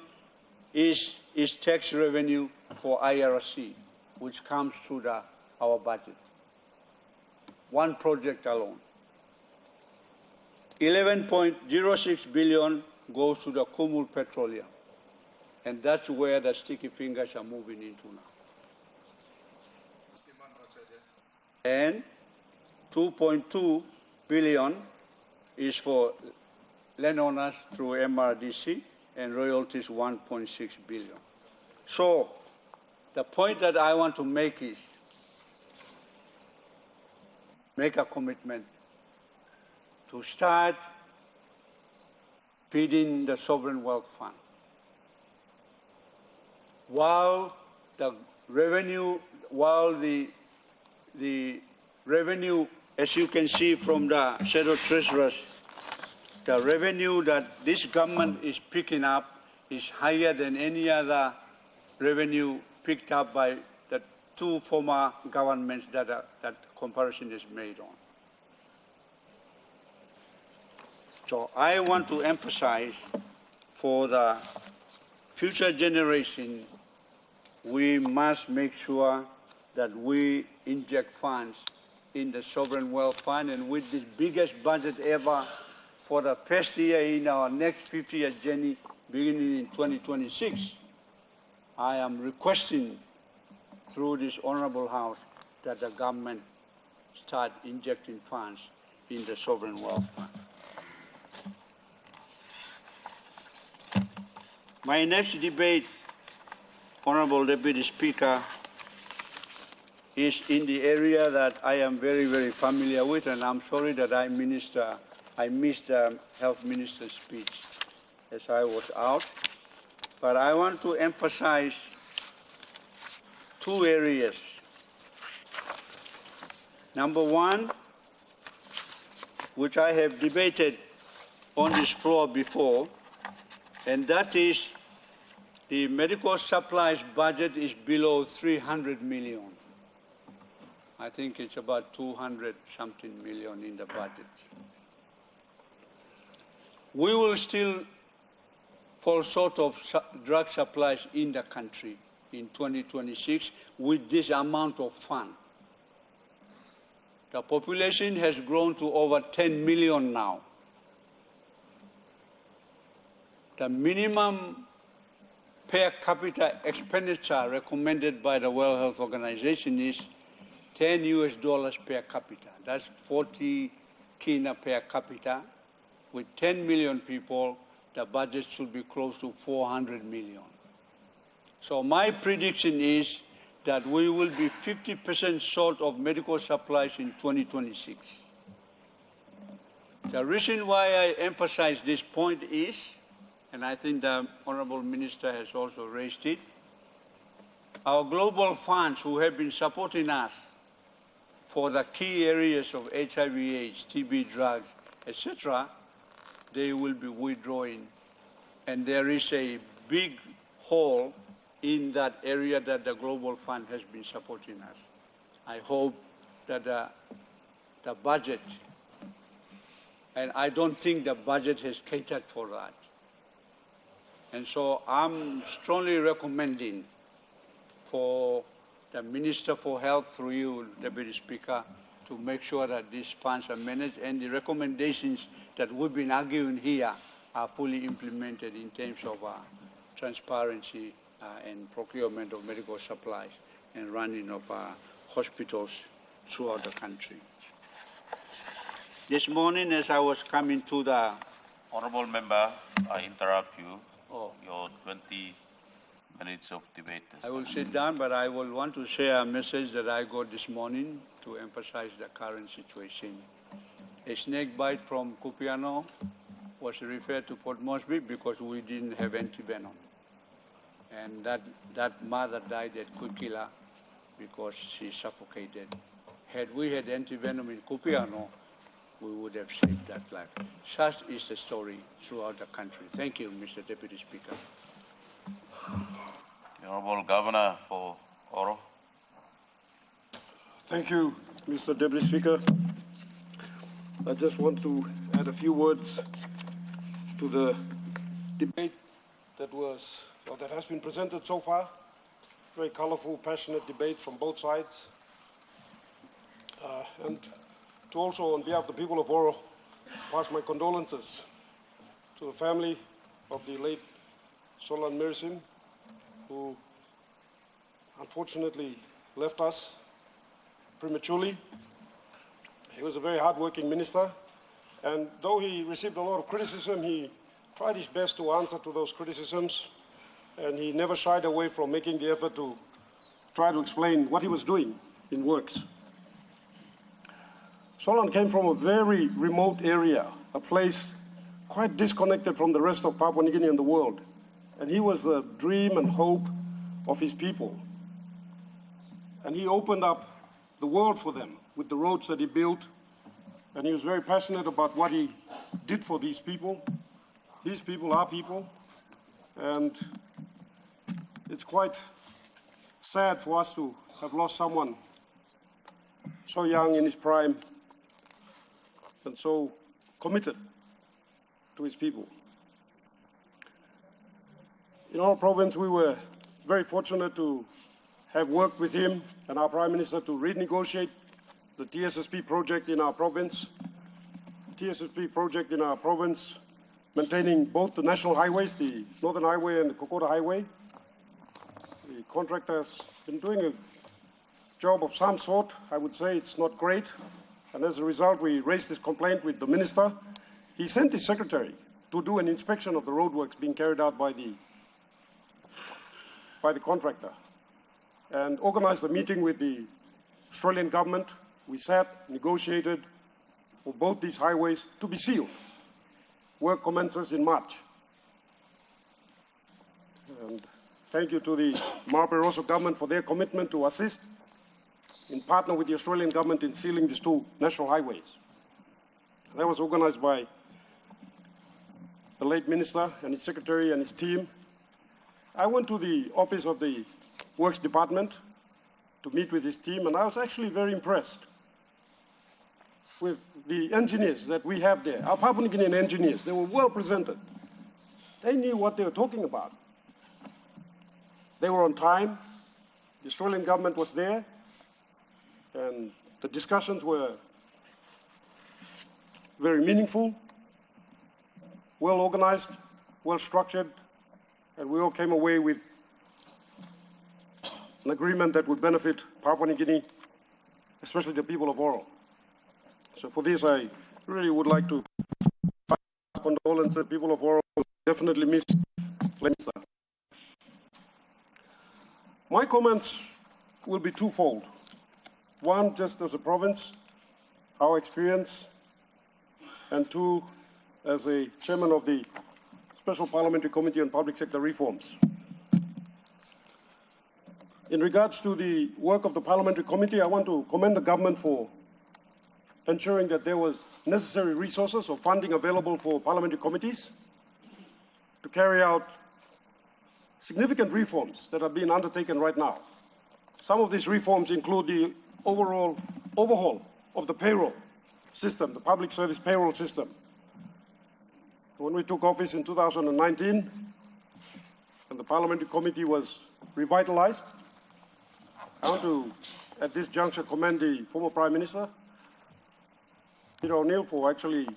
is tax revenue for IRC, which comes through our budget. One project alone. 11.06 billion goes to the Kumul Petroleum. And that's where the sticky fingers are moving into now. and 2.2 billion is for landowners through MRDC, and royalties 1.6 billion. So the point that I want to make is make a commitment to start feeding the Sovereign Wealth Fund. While the revenue, as you can see from the shadow treasurers, the revenue that this government is picking up is higher than any other revenue picked up by the two former governments that comparison is made on. So I want to emphasize for the future generation, we must make sure that we inject funds in the Sovereign Wealth Fund, and with the biggest budget ever for the first year in our next 50-year journey beginning in 2026, I am requesting through this Honorable House that the government start injecting funds in the Sovereign Wealth Fund. My next debate, Honorable Deputy Speaker, is in the area that I am very, very familiar with, and I'm sorry that I missed the Health Minister's speech as I was out. But I want to emphasize two areas. Number one, which I have debated on this floor before, and that is the medical supplies budget is below 300 million. I think it's about 200-something million in the budget. We will still fall short of drug supplies in the country in 2026 with this amount of fund. The population has grown to over 10 million now. The minimum per capita expenditure recommended by the World Health Organization is $10 per capita. That's 40 kina per capita. With 10 million people, the budget should be close to 400 million. So my prediction is that we will be 50% short of medical supplies in 2026. The reason why I emphasize this point is, and I think the Honorable Minister has also raised it, our global funds who have been supporting us for the key areas of HIV/AIDS, TB drugs, etc., they will be withdrawing. And there is a big hole in that area that the Global Fund has been supporting us. I hope that the budget, and I don't think the budget has catered for that. And so I'm strongly recommending for the Minister for Health, through you, Deputy Speaker, to make sure that these funds are managed and the recommendations that we've been arguing here are fully implemented in terms of transparency and procurement of medical supplies and running of hospitals throughout the country. This morning, as I was coming to the... Honourable Member, I interrupt you. Your 20 minutes of debate. I will sit down, but I will want to share a message that I got this morning to emphasize the current situation. A snake bite from Kupiano was referred to Port Moresby because we didn't have antivenom. And that mother died at Kukila because she suffocated. Had we had antivenom in Kupiano, we would have saved that life. Such is the story throughout the country. Thank you, Mr. Deputy Speaker. The Honourable Governor for Oro. Thank you, Mr. Deputy Speaker. I just want to add a few words to the debate that has been presented so far. Very colorful, passionate debate from both sides. And to also, on behalf of the people of Oro, pass my condolences to the family of the late Solan Mirisim, who unfortunately left us prematurely. He was a very hard-working minister, and though he received a lot of criticism, he tried his best to answer to those criticisms, and he never shied away from making the effort to try to explain what he was doing in works. Solon came from a very remote area, a place quite disconnected from the rest of Papua New Guinea and the world, and he was the dream and hope of his people. And he opened up the world for them with the roads that he built, and he was very passionate about what he did for these people. These people are people, and it's quite sad for us to have lost someone so young in his prime and so committed to his people. In our province, we were very fortunate to have worked with him and our Prime Minister to renegotiate the TSSP project in our province. The TSSP project in our province, maintaining both the national highways, the Northern Highway and the Kokoda Highway. The contractor has been doing a job of some sort. I would say it's not great. And as a result, we raised this complaint with the minister. He sent his secretary to do an inspection of the roadworks being carried out by the contractor and organized a meeting with the Australian government. We sat, negotiated for both these highways to be sealed. Work commences in March. And thank you to the Marape Rosso government for their commitment to assist in partner with the Australian government in sealing these two national highways. That was organized by the late minister and his secretary and his team. I went to the office of the Works Department to meet with his team, and I was actually very impressed with the engineers that we have there, our Papua New Guinean engineers. They were well presented. They knew what they were talking about. They were on time. The Australian government was there, and the discussions were very meaningful, well organized, well structured, and we all came away with an agreement that would benefit Papua New Guinea, especially the people of Oro. So for this, I really would like to condolence the people of Oro. Definitely miss Minister. My comments will be twofold. One, just as a province, our experience, and two, as a chairman of the Special Parliamentary Committee on Public Sector Reforms. In regards to the work of the Parliamentary Committee, I want to commend the government for ensuring that there was necessary resources or funding available for parliamentary committees to carry out significant reforms that are being undertaken right now. Some of these reforms include the overall overhaul of the payroll system, the public service payroll system. When we took office in 2019, and the Parliamentary Committee was revitalized, I want to, at this juncture, commend the former Prime Minister, Peter O'Neill, for actually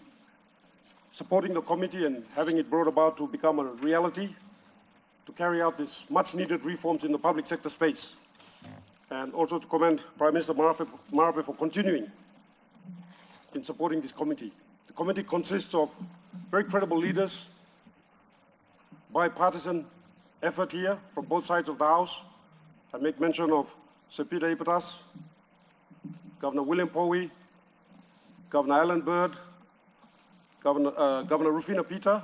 supporting the committee and having it brought about to become a reality, to carry out these much-needed reforms in the public sector space. And also to commend Prime Minister Marape for continuing in supporting this committee. The committee consists of very credible leaders, bipartisan effort here from both sides of the House. I make mention of Sir Peter Ipatas, Governor William Powie, Governor Alan Bird, Governor Rufina Peter,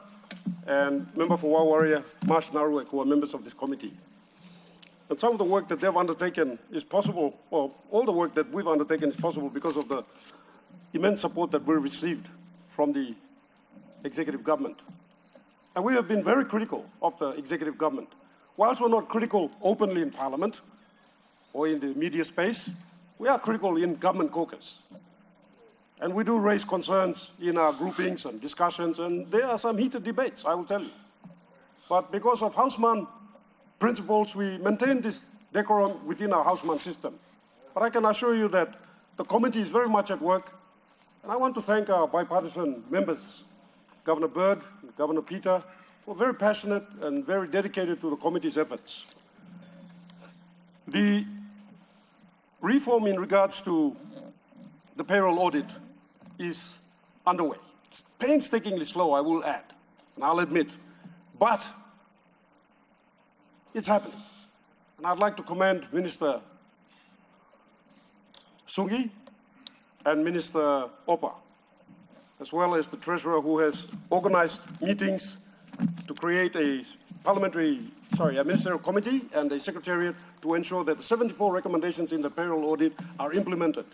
and member for Wawarria, Marsh Naruek, who are members of this committee. And some of the work that they've undertaken is possible, or all the work that we've undertaken is possible because of the immense support that we received from the executive government. And we have been very critical of the executive government. Whilst we're not critical openly in Parliament or in the media space, we are critical in government caucus. And we do raise concerns in our groupings and discussions, and there are some heated debates, I will tell you. But because of Houseman principles, we maintain this decorum within our Houseman system. But I can assure you that the committee is very much at work, and I want to thank our bipartisan members, Governor Bird and Governor Peter, who are very passionate and very dedicated to the committee's efforts. The reform in regards to the payroll audit is underway. It's painstakingly slow, I will add, and I'll admit, but it's happening. And I'd like to commend Minister Sungi and Minister Opa, as well as the Treasurer, who has organized meetings to create a ministerial committee and a secretariat to ensure that the 74 recommendations in the payroll audit are implemented.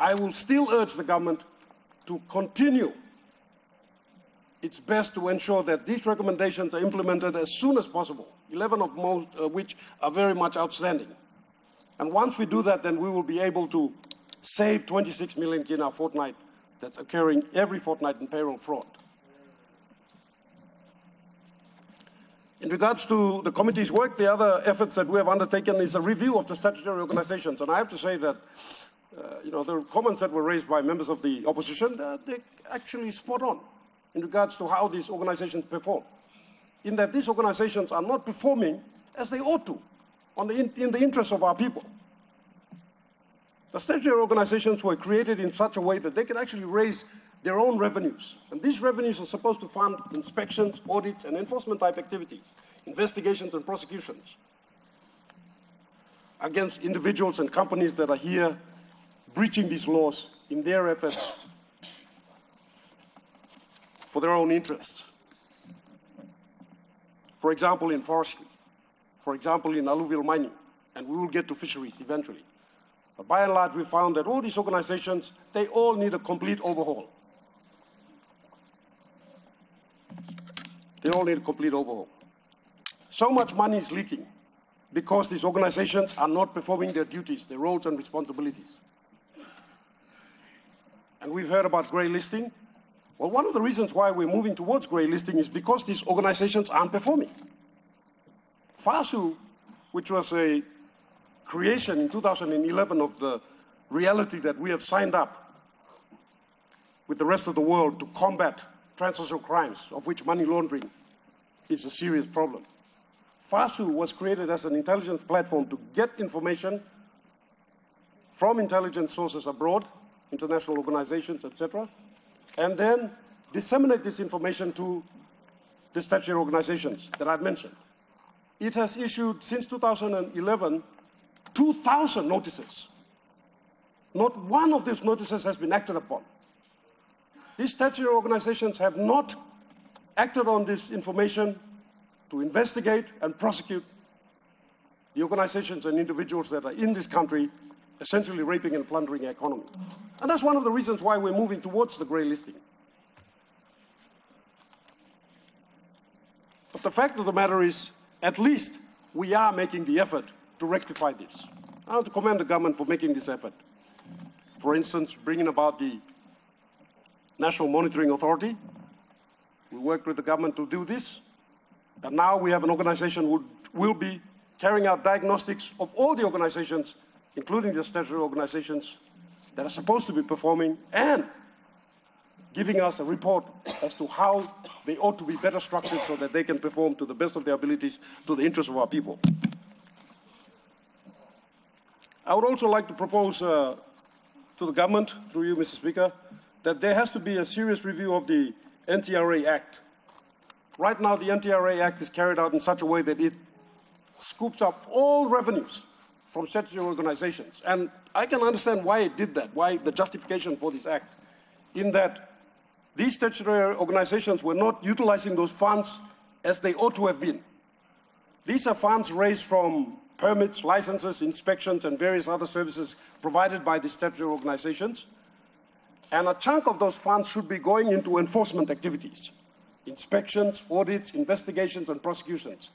I will still urge the government to continue its best to ensure that these recommendations are implemented as soon as possible, 11 of which are very much outstanding. And once we do that, then we will be able to save 26 million kina a fortnight that's occurring every fortnight in payroll fraud. In regards to the committee's work, the other efforts that we have undertaken is a review of the statutory organizations. And I have to say that, the comments that were raised by members of the opposition, they're actually spot on in regards to how these organizations perform. In that these organizations are not performing as they ought to, in the interest of our people. The statutory organizations were created in such a way that they can actually raise their own revenues. And these revenues are supposed to fund inspections, audits, and enforcement type activities, investigations and prosecutions against individuals and companies that are here breaching these laws in their efforts for their own interests. For example, in forestry, for example, in alluvial mining, and we will get to fisheries eventually. But by and large, we found that all these organizations, they all need a complete overhaul. They all need a complete overhaul. So much money is leaking because these organizations are not performing their duties, their roles and responsibilities. And we've heard about grey listing. Well, one of the reasons why we're moving towards grey listing is because these organizations aren't performing. FASU, which was a creation in 2011 of the reality that we have signed up with the rest of the world to combat transnational crimes, of which money laundering is a serious problem. FASU was created as an intelligence platform to get information from intelligence sources abroad, international organizations, etc., and then disseminate this information to the statutory organizations that I've mentioned. It has issued, since 2011, 2,000 notices. Not one of these notices has been acted upon. These statutory organizations have not acted on this information to investigate and prosecute the organizations and individuals that are in this country essentially raping and plundering our economy. And that's one of the reasons why we're moving towards the grey listing. But the fact of the matter is, at least we are making the effort to rectify this. I want to commend the government for making this effort. For instance, bringing about the National Monitoring Authority. We worked with the government to do this. And now we have an organization who will be carrying out diagnostics of all the organizations, including the statutory organizations that are supposed to be performing, and giving us a report as to how they ought to be better structured so that they can perform to the best of their abilities to the interests of our people. I would also like to propose to the government, through you, Mr. Speaker, that there has to be a serious review of the NTRA Act. Right now, the NTRA Act is carried out in such a way that it scoops up all revenues from statutory organizations. And I can understand why it did that, why the justification for this act, in that these statutory organizations were not utilizing those funds as they ought to have been. These are funds raised from permits, licenses, inspections, and various other services provided by the statutory organizations. And a chunk of those funds should be going into enforcement activities, inspections, audits, investigations, and prosecutions.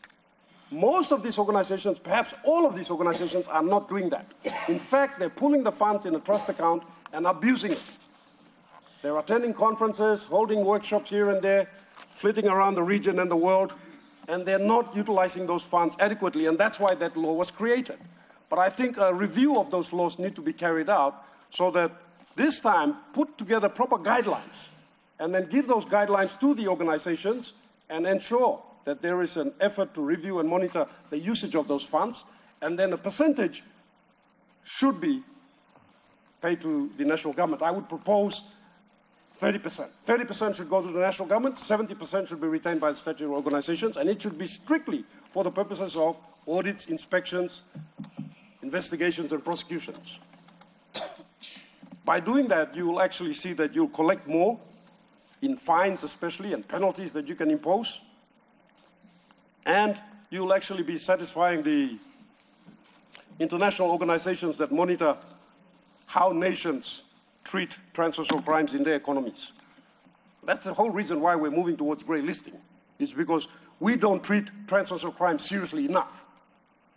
Most of these organizations, perhaps all of these organizations, are not doing that. In fact, they're pulling the funds in a trust account and abusing it. They're attending conferences, holding workshops here and there, flitting around the region and the world, and they're not utilizing those funds adequately, and that's why that law was created. But I think a review of those laws need to be carried out so that this time put together proper guidelines and then give those guidelines to the organizations and ensure that there is an effort to review and monitor the usage of those funds, and then a percentage should be paid to the national government. I would propose 30%. 30% should go to the national government, 70% should be retained by the statutory organizations, and it should be strictly for the purposes of audits, inspections, investigations, and prosecutions. By doing that, you will actually see that you'll collect more in fines especially and penalties that you can impose, and you'll actually be satisfying the international organizations that monitor how nations treat transnational crimes in their economies. That's the whole reason why we're moving towards grey listing, is because we don't treat transnational crimes seriously enough.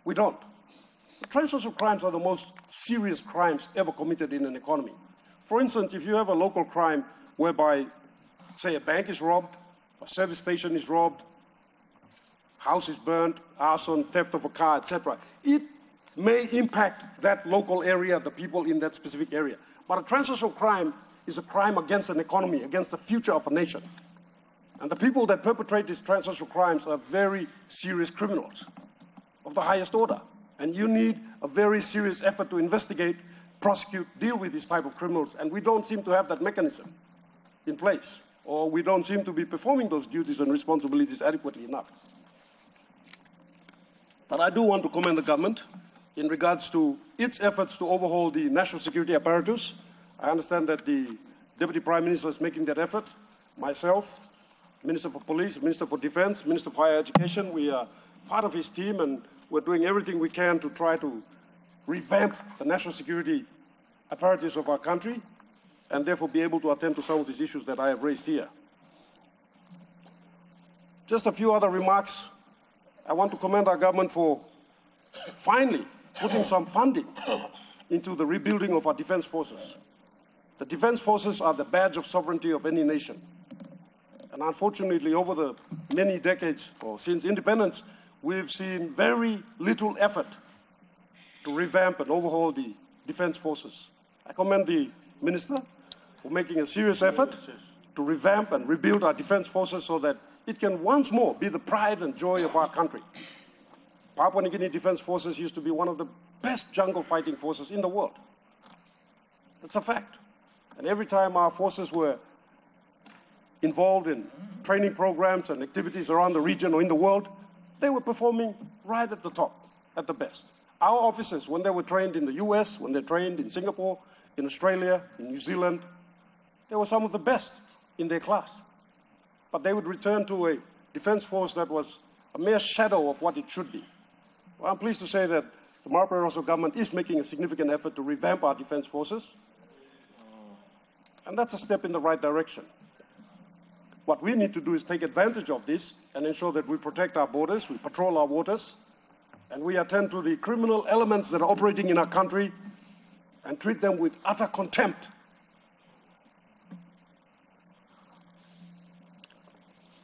We don't. Transnational crimes are the most serious crimes ever committed in an economy. For instance, if you have a local crime whereby, say, a bank is robbed, a service station is robbed, house is burned, arson, theft of a car, etc., it may impact that local area, the people in that specific area. But a transnational crime is a crime against an economy, against the future of a nation. And the people that perpetrate these transnational crimes are very serious criminals of the highest order. And you need a very serious effort to investigate, prosecute, deal with these type of criminals. And we don't seem to have that mechanism in place, or we don't seem to be performing those duties and responsibilities adequately enough. But I do want to commend the government in regards to its efforts to overhaul the national security apparatus. I understand that the Deputy Prime Minister is making that effort. Myself, Minister for Police, Minister for Defense, Minister for Higher Education, we are part of his team, and we're doing everything we can to try to revamp the national security apparatus of our country and therefore be able to attend to some of these issues that I have raised here. Just a few other remarks. I want to commend our government for finally putting some funding into the rebuilding of our defense forces. The defense forces are the badge of sovereignty of any nation. And unfortunately, over the many decades, or since independence, we've seen very little effort to revamp and overhaul the defense forces. I commend the Minister for making a serious effort to revamp and rebuild our defense forces so that it can once more be the pride and joy of our country. Papua New Guinea Defense Forces used to be one of the best jungle fighting forces in the world. That's a fact. And every time our forces were involved in training programs and activities around the region or in the world, they were performing right at the top, at the best. Our officers, when they were trained in the US, when they trained in Singapore, in Australia, in New Zealand, they were some of the best in their class. But they would return to a defense force that was a mere shadow of what it should be. Well, I'm pleased to say that the Mara Barroso government is making a significant effort to revamp our defense forces. And that's a step in the right direction. What we need to do is take advantage of this and ensure that we protect our borders, we patrol our waters, and we attend to the criminal elements that are operating in our country and treat them with utter contempt.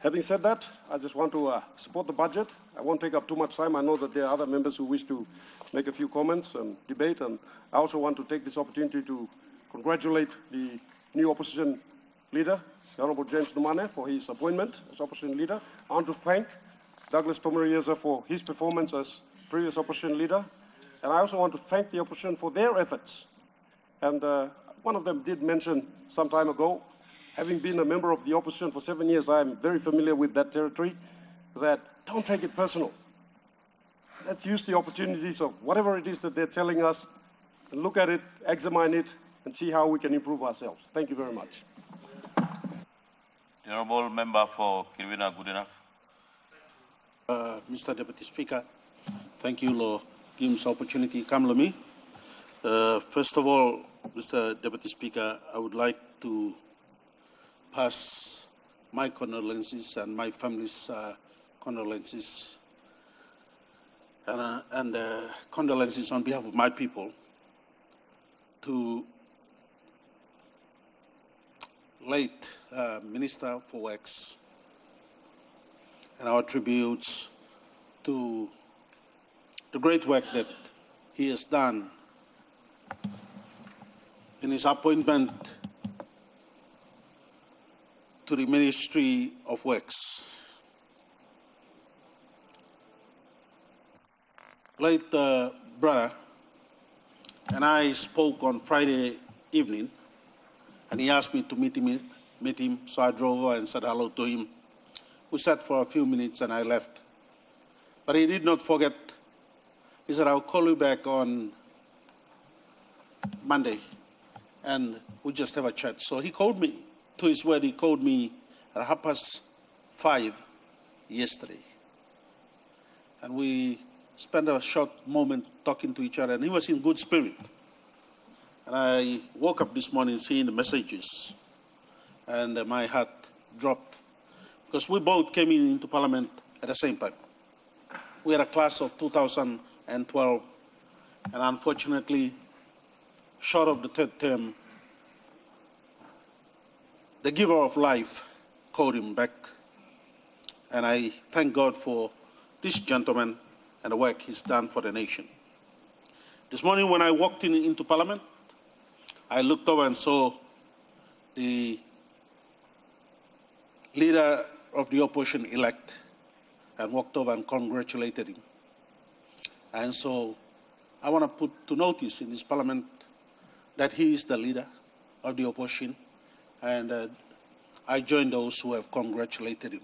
Having said that, I just want to support the budget. I won't take up too much time. I know that there are other members who wish to make a few comments and debate, and I also want to take this opportunity to congratulate the new opposition leader, the Honourable James Numane, for his appointment as opposition leader. I want to thank Douglas Tomarieza for his performance as previous opposition leader, and I also want to thank the opposition for their efforts. And one of them did mention some time ago, having been a member of the opposition for 7 years, I am very familiar with that territory, that don't take it personal. Let's use the opportunities of whatever it is that they're telling us and look at it, examine it, and see how we can improve ourselves. Thank you very much. The Honourable Member for Kirwina Goodenough. Mr. Deputy Speaker, thank you for giving this opportunity to come to me. First of all, Mr. Deputy Speaker, I would like to pass my condolences and my family's condolences and condolences on behalf of my people to late Minister for Works, and our tributes to the great work that he has done in his appointment to the Ministry of Works. Late brother and I spoke on Friday evening, and he asked me to meet him, so I drove over and said hello to him. We sat for a few minutes and I left. But he did not forget. He said, I'll call you back on Monday, and we just have a chat. So he called me, to his word, he called me at 5:30 yesterday. And we spent a short moment talking to each other, and he was in good spirit. And I woke up this morning seeing the messages, and my heart dropped, because we both came into Parliament at the same time. We are a class of 2012, and unfortunately, short of the third term, the giver of life called him back. And I thank God for this gentleman and the work he's done for the nation. This morning when I walked into Parliament, I looked over and saw the leader of the opposition-elect, and walked over and congratulated him. And so I want to put to notice in this Parliament that he is the leader of the opposition, and I join those who have congratulated him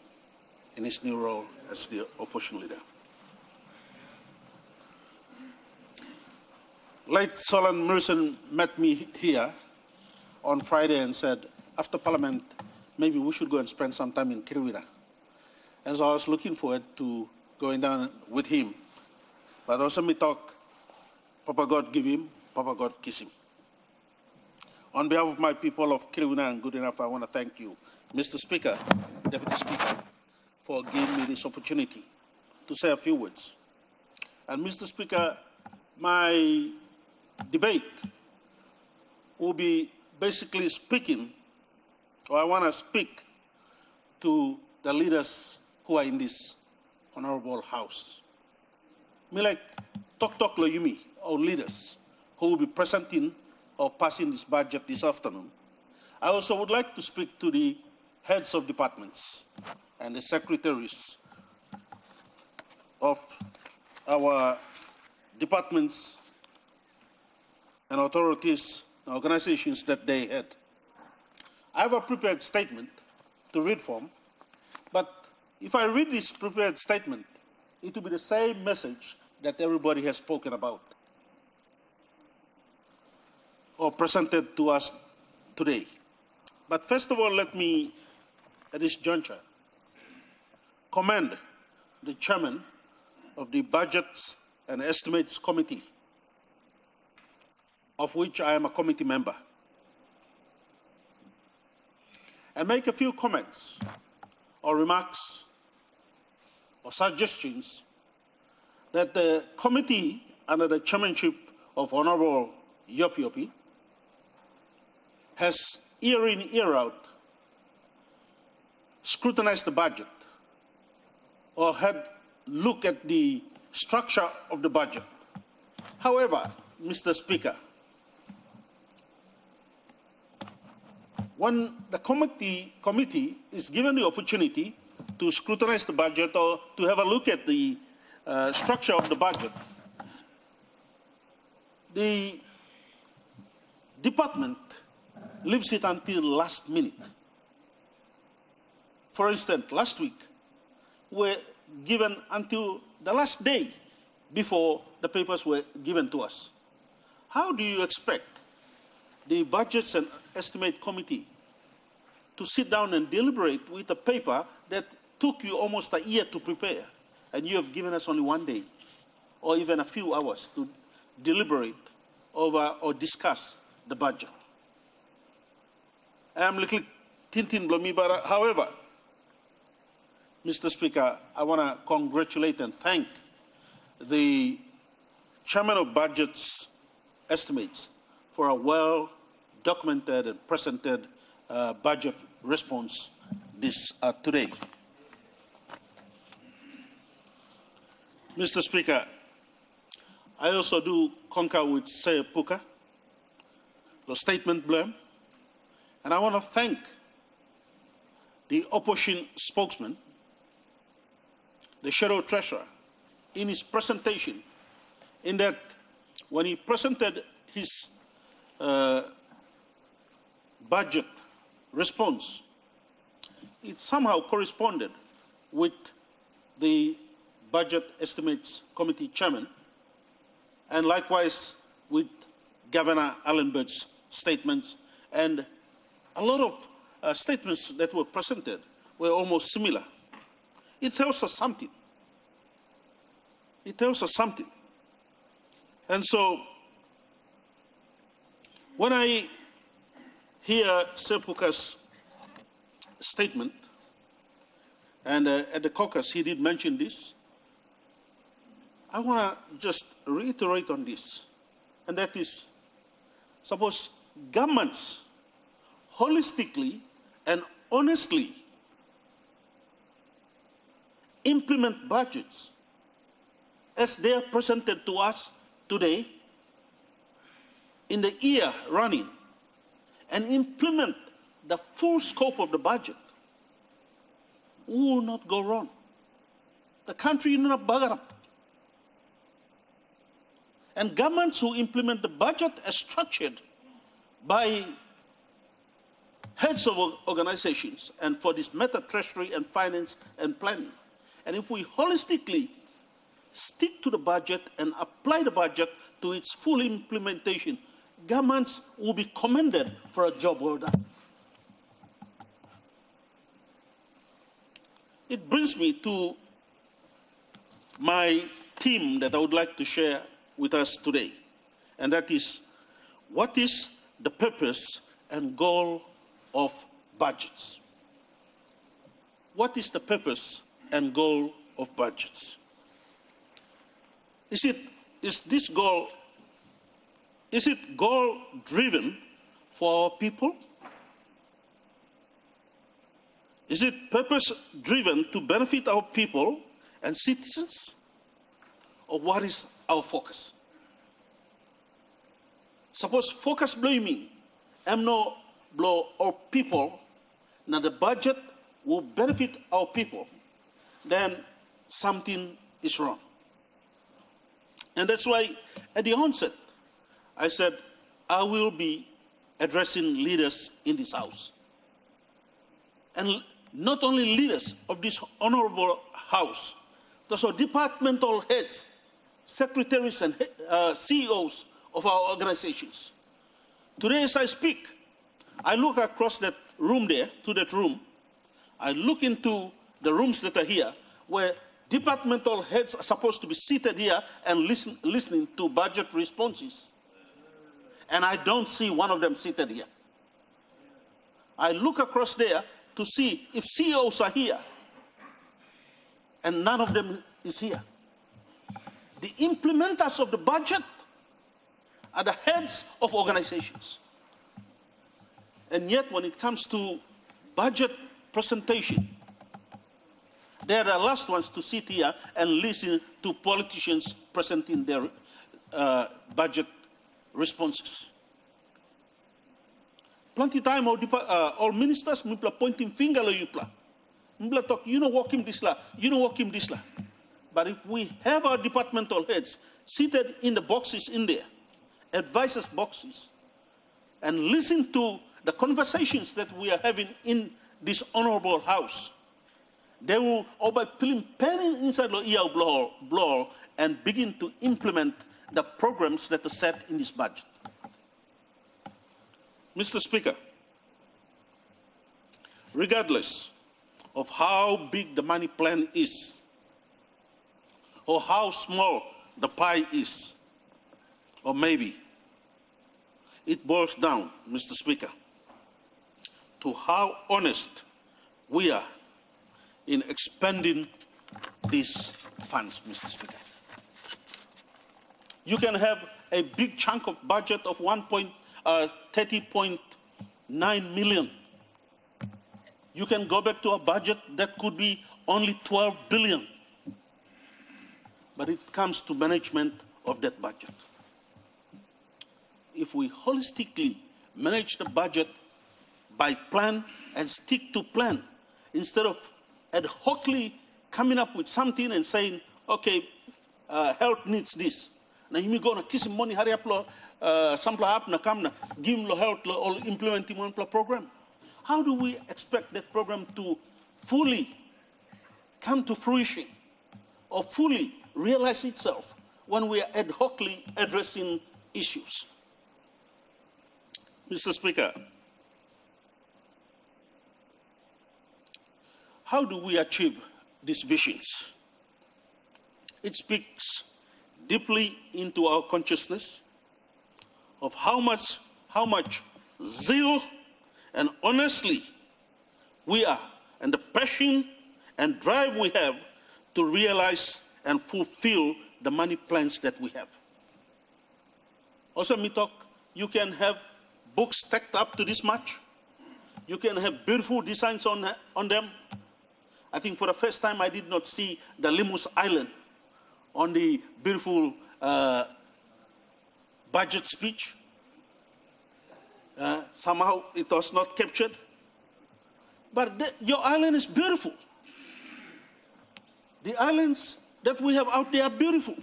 in his new role as the opposition leader. Late Solon Morrison met me here on Friday and said, after Parliament, maybe we should go and spend some time in Kirwira. And so I was looking forward to going down with him. But also me talk, Papa God give him, Papa God kiss him. On behalf of my people of Kirwina and Goodenough, I want to thank you, Mr. Speaker, Deputy Speaker, for giving me this opportunity to say a few words. And Mr. Speaker, my debate will be basically speaking, or I want to speak to the leaders who are in this honorable house. Me like Tok Lo Yumi, our leaders who will be presenting or passing this budget this afternoon. I also would like to speak to the heads of departments and the secretaries of our departments and authorities and organizations that they had. I have a prepared statement to read from, but if I read this prepared statement, it will be the same message that everybody has spoken about or presented to us today. But first of all, let me, at this juncture, commend the chairman of the Budgets and Estimates Committee, of which I am a committee member, and make a few comments or remarks or suggestions that the committee under the chairmanship of Honorable Yopi Yopi has year in, year out scrutinized the budget or had looked at the structure of the budget. However, Mr. Speaker, when the committee is given the opportunity to scrutinize the budget or to have a look at the structure of the budget, the department leaves it until last minute. For instance, last week, we were given until the last day before the papers were given to us. How do you expect the Budgets and Estimate Committee to sit down and deliberate with a paper that took you almost a year to prepare, and you have given us only 1 day or even a few hours to deliberate over or discuss the budget? I am little Tintin Blomibara. However, Mr. Speaker, I want to congratulate and thank the Chairman of Budgets Estimates for a well-documented and presented budget response today. Mr. Speaker, I also do concur with Say Puka, the statement blame, and I want to thank the opposition spokesman, the Shadow Treasurer, in his presentation, in that when he presented his budget response, it somehow corresponded with the Budget Estimates Committee Chairman, and likewise with Governor Allenbert's statements, and a lot of statements that were presented were almost similar. It tells us something. It tells us something. And so, when I hear Sepuka's statement, and at the caucus he did mention this, I want to just reiterate on this, and that is, suppose governments holistically and honestly implement budgets as they are presented to us today in the year running, and implement the full scope of the budget, we will not go wrong. The country will not bugger up. And governments who implement the budget as structured by heads of organizations, and for this matter, Treasury and Finance and Planning. And if we holistically stick to the budget and apply the budget to its full implementation, governments will be commended for a job well done. It brings me to my theme that I would like to share with us today, and that is, what is the purpose and goal of budgets? What is the purpose and goal of budgets? Is it goal driven for our people? Is it purpose driven to benefit our people and citizens? Or what is our focus? Suppose focus blaming no blow our people, now the budget will benefit our people, then something is wrong. And that's why at the onset, I said, I will be addressing leaders in this House. And not only leaders of this honorable House, but also departmental heads, secretaries and CEOs of our organizations. Today as I speak, I look across that room there, to that room. I look into the rooms that are here, where departmental heads are supposed to be seated here and listening to budget responses. And I don't see one of them seated here. I look across there to see if CEOs are here, and none of them is here. The implementers of the budget are the heads of organizations. And yet, when it comes to budget presentation, they are the last ones to sit here and listen to politicians presenting their budget responses. Plenty time all ministers mipla pointing finger lo yupla. Mipla talk, you know walk him this la, you know walk him this la. But if we have our departmental heads seated in the boxes in there, advisors boxes, and listen to the conversations that we are having in this honorable House, they will, or by putting pen inside the ear blow and begin to implement the programs that are set in this budget. Mr. Speaker, regardless of how big the money plan is, or how small the pie is, or maybe, it boils down, Mr. Speaker, to how honest we are in expending these funds, Mr. Speaker. You can have a big chunk of budget of 30.9 million. You can go back to a budget that could be only 12 billion. But it comes to management of that budget. If we holistically manage the budget by plan and stick to plan, instead of ad hocly coming up with something and saying, okay, health needs this, na yimi go na kisim money hurry up lo sampla up na kam na give lo health lo all implementing one program. How do we expect that program to fully come to fruition or fully realize itself when we are ad hocly addressing issues? Mr. Speaker, how do we achieve these visions? It speaks deeply into our consciousness of how much zeal and honestly we are, and the passion and drive we have to realize and fulfill the money plans that we have. Also, Mitok, you can have books stacked up to this much. You can have beautiful designs on them. I think for the first time I did not see the Limus Island on the beautiful budget speech. Somehow it was not captured. But your island is beautiful. The islands that we have out there are beautiful.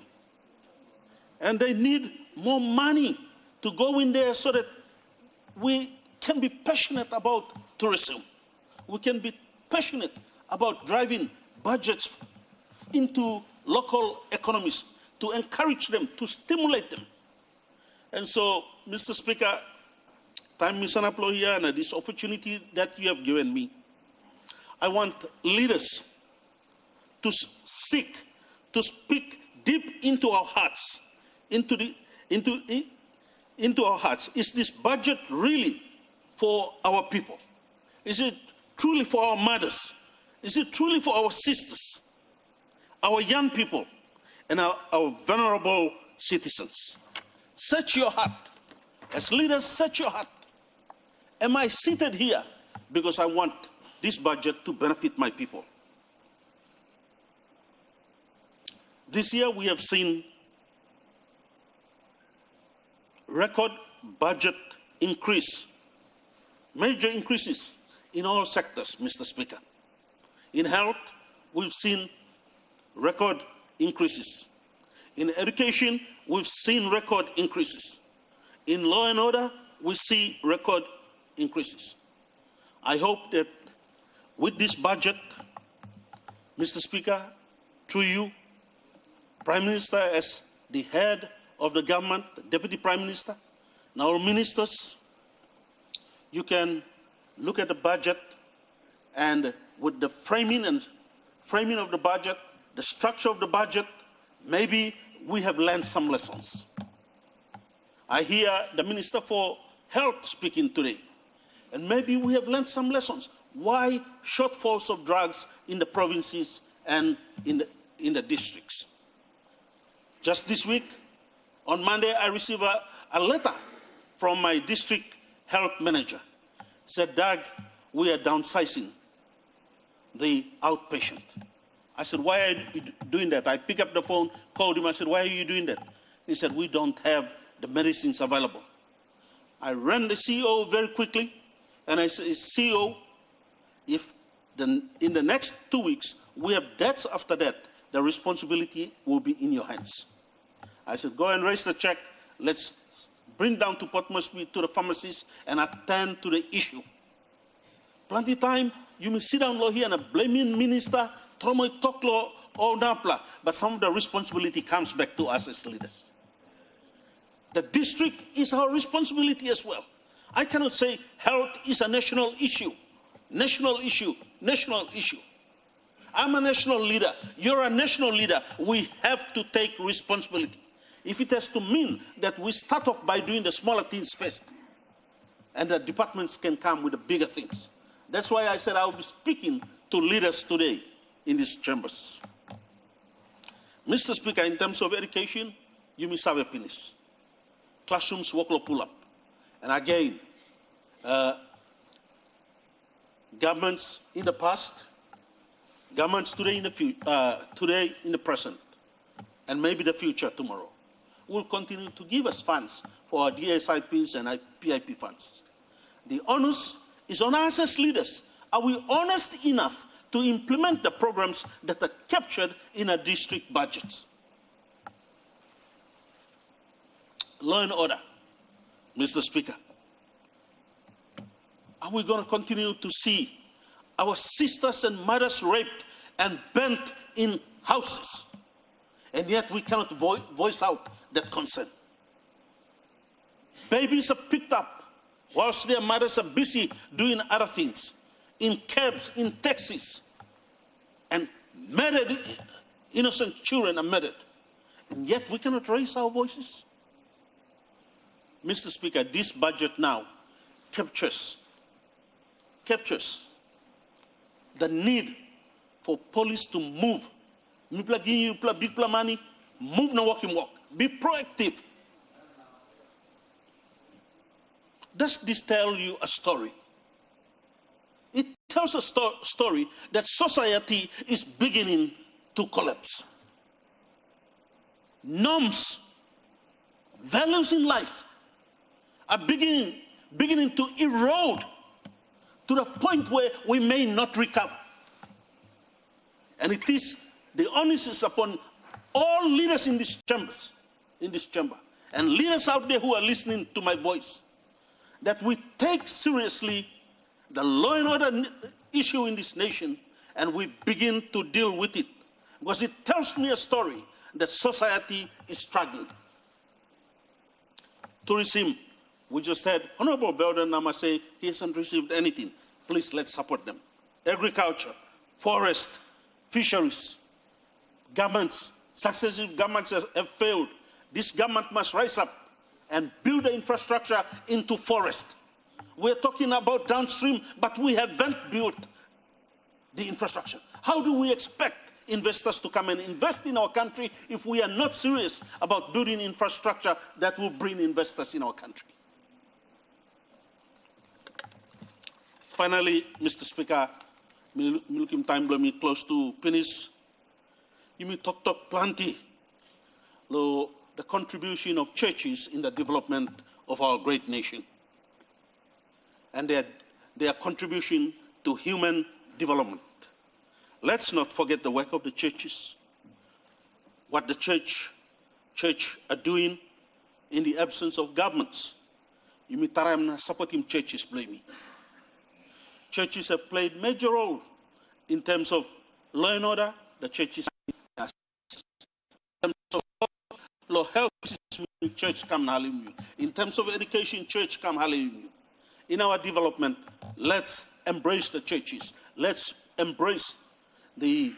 And they need more money to go in there so that we can be passionate about tourism. We can be passionate about driving budgets into local economies, to encourage them, to stimulate them. And so, Mr. Speaker, time is up here, and this opportunity that you have given me, I want leaders to seek, to speak deep into our hearts, into our hearts. Is this budget really for our people? Is it truly for our mothers? Is it truly for our sisters, our young people, and our vulnerable citizens? Search your heart. As leaders, search your heart. Am I seated here because I want this budget to benefit my people? This year we have seen record budget increase, major increases in all sectors, Mr. Speaker. In health, we've seen record increases. In education, we've seen record increases. In law and order, we see record increases. I hope that with this budget, Mr. Speaker, through you, Prime Minister as the head of the government, Deputy Prime Minister, and our ministers, you can look at the budget, and with the framing of the budget, the structure of the budget, maybe we have learned some lessons. I hear the Minister for Health speaking today, and maybe we have learned some lessons. Why shortfalls of drugs in the provinces and in the districts? Just this week, on Monday, I received a letter from my district health manager. Said, Doug, we are downsizing the outpatient. I said, why are you doing that? I picked up the phone, called him, I said, why are you doing that? He said, we don't have the medicines available. I ran the CEO very quickly, and I said, CEO, if in the next 2 weeks we have deaths after that, the responsibility will be in your hands. I said, go and raise the check. Let's bring down to Port Moresby to the pharmacies and attend to the issue. Plenty time, you may sit down here and a blaming minister, tromoy talk law or napla, but some of the responsibility comes back to us as leaders. The district is our responsibility as well. I cannot say health is a national issue. National issue, national issue. I'm a national leader. You're a national leader. We have to take responsibility. If it has to mean that we start off by doing the smaller things first, and the departments can come with the bigger things. That's why I said I will be speaking to leaders today in these chambers. Mr. Speaker, in terms of education, you may have a penis. Classrooms work pull up. And again, governments in the past, governments today in the present, and maybe the future tomorrow, will continue to give us funds for our DSIPs and PIP funds. The onus is on us as leaders. Are we honest enough to implement the programs that are captured in our district budgets? law and order, Mr. Speaker? Are we going to continue to see our sisters and mothers raped and burnt in houses? And yet we cannot voice out that concern. Babies are picked up whilst their mothers are busy doing other things, in cabs, in taxis, and murdered, innocent children are murdered. And yet we cannot raise our voices. Mr. Speaker, this budget now captures the need for police to move. Big money, move na walk. Be proactive. Does this tell you a story? It tells a story that society is beginning to collapse. Norms, values in life are beginning to erode to the point where we may not recover. And it is the onus is upon all leaders in this chamber, and leaders out there who are listening to my voice, that we take seriously the law and order issue in this nation and we begin to deal with it. Because it tells me a story that society is struggling. Tourism, we just had Honorable Belden Nama say he hasn't received anything. Please, let's support them. Agriculture, forest, fisheries, governments, successive governments have failed. This government must rise up and build the infrastructure into forest. We're talking about downstream, but we haven't built the infrastructure. How do we expect investors to come and invest in our country if we are not serious about building infrastructure that will bring investors in our country? Finally, Mr. Speaker, milking time blow me close to finish. You may talk plenty. The contribution of churches in the development of our great nation, and their contribution to human development. Let's not forget the work of the churches, what the church are doing in the absence of governments. You may taram supporting churches, blame me. Churches have played major role in terms of law and order. The churches in terms of law, health, church come hallelujah. In terms of education, church come hallelujah. In our development, let's embrace the churches. Let's embrace the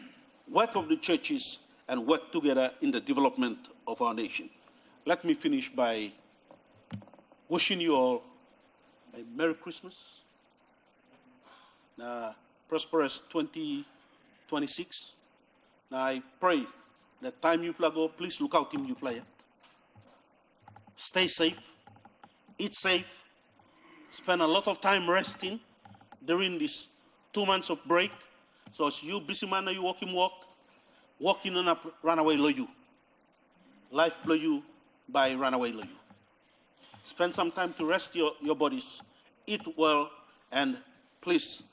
work of the churches and work together in the development of our nation. Let me finish by wishing you all a Merry Christmas, prosperous 2026. Now I pray that time you play go, please look out him you play it. Stay safe, eat safe, spend a lot of time resting during this 2 months of break. So as you busy man, you walking on a runaway lo you. Life blow you by runaway lo you. Spend some time to rest your bodies, eat well, and please,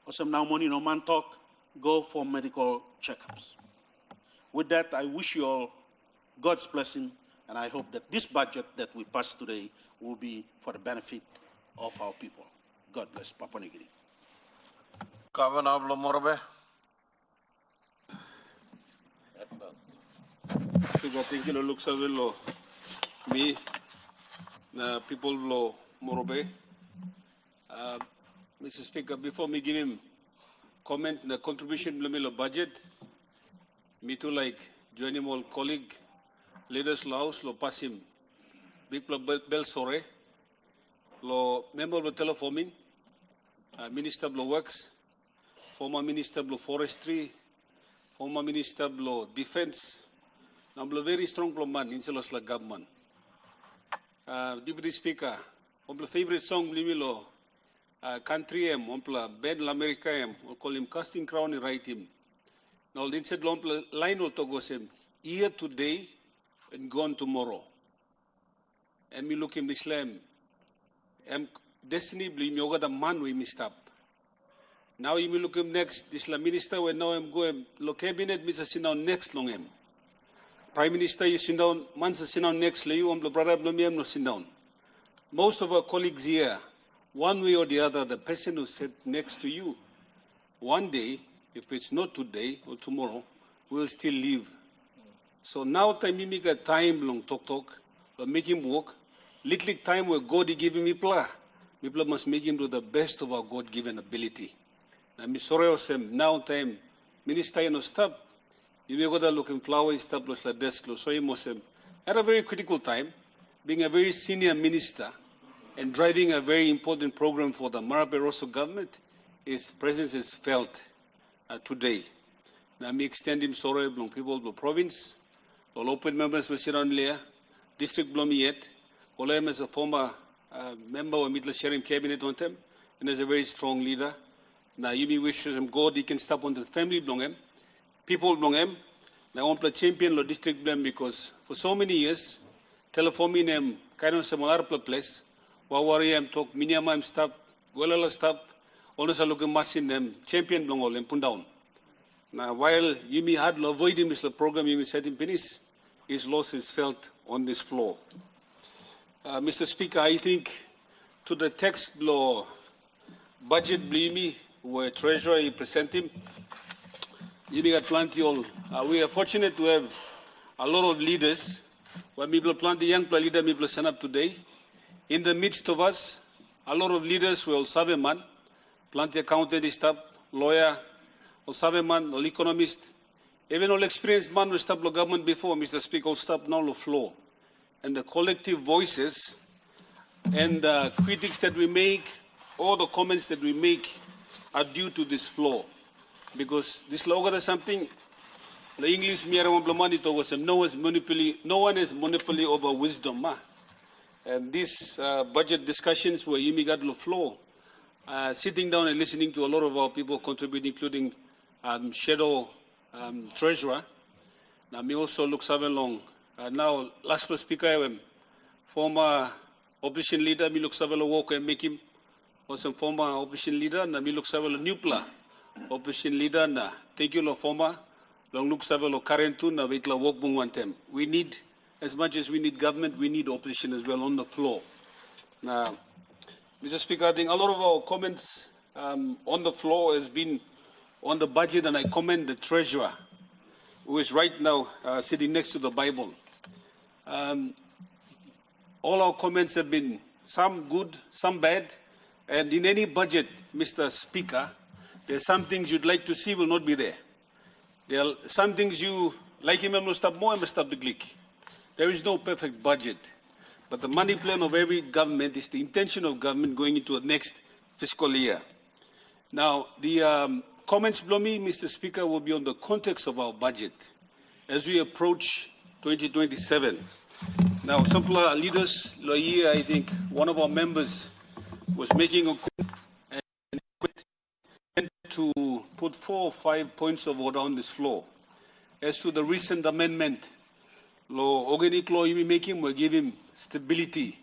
also now money no man talk, go for medical checkups. With that, I wish you all God's blessing, and I hope that this budget that we pass today will be for the benefit of our people. God bless Papua New Guinea. Governor Morobe. Thank you, Lux Avilo. Me, people lo Morobe. Mr. Speaker, before me give him comment on the contribution to the budget, me too like join him all colleague, leaders Laos, lo pass him. Big bell sore, lo member of the telephone, Minister of Works, former Minister of Forestry, former Minister of Defense, a very strong man in the government. Deputy Speaker, my favorite song, Limilo, Country M, Ben L'America M, we call him Casting Crown and write him. Now, they said, line will to go him, here today and gone tomorrow. And me look him Islam, destiny blame yoga the man we missed up. Now you look him next, this la minister when now I'm going, lo cabinet Mr. Sinao next long him. Prime Minister, you sit down, Mansa sit down next to you, brother Blomiem no sit down. Most of our colleagues here, one way or the other, the person who sat next to you, one day, if it's not today or tomorrow, will still live. So now time we make a time long talk, or make him walk. Little time where God is giving me pla. People must make him do the best of our God-given ability. I'm sorry, now time, Minister, no stop. You may go there looking flower, stop, plus la desk, so you must at a very critical time, being a very senior minister and driving a very important program for the Marape Rosso government, his presence is felt today. Now, me extend him sorry, belong people of the province, all open members who sit on there, District Blomiet, all of them as a former member of Middle Sharing Cabinet on them, and as a very strong leader. Now, you may wish him God, he can stop on the family belong him, people belong him. Now, I want to champion the district blame because for so many years, telephone me name, kind of similar place, while worry am talk, minimum stop, well, stop, always a look at machine them, champion belong all and put down. Now, while you may hard avoid him, the program you may set in finish, his loss is felt on this floor. Mr. Speaker, I think to the text law budget blame where Treasurer he present him, you got plenty all. We are fortunate to have a lot of leaders. When people plenty young leader, people stand up today. In the midst of us, a lot of leaders will serve a man, plenty accountant staff, lawyer, will serve a man, all economist, even all experienced man will stop the government before, Mr. Speaker, will stop now the floor. And the collective voices and the critics that we make, all the comments that we make are due to this floor. Because this law is something, the English no one has monopoly over wisdom. And these budget discussions where you got the floor, sitting down and listening to a lot of our people contribute, including Shadow Treasurer. Now, me also looks long. Now, last speaker, former opposition leader, me looks walk and make him was a former opposition leader, and me looks new plan. Opposition leader na thank you former long look several current to na wait la walk bung one time. We need, as much as we need government, we need opposition as well on the floor. Now, Mr. Speaker, I think a lot of our comments on the floor has been on the budget, and I commend the Treasurer, who is right now sitting next to the Bible. All our comments have been some good, some bad, and in any budget, Mr. Speaker, there are some things you'd like to see will not be there. There are some things you like him and stop more and stop the glick. There is no perfect budget. But the money plan of every government is the intention of government going into the next fiscal year. Now, the comments below me, Mr. Speaker, will be on the context of our budget as we approach 2027. Now, some leaders, here, I think one of our members was making a to put 4 or 5 points of order on this floor. As to the recent amendment, organic law you be making will give him stability.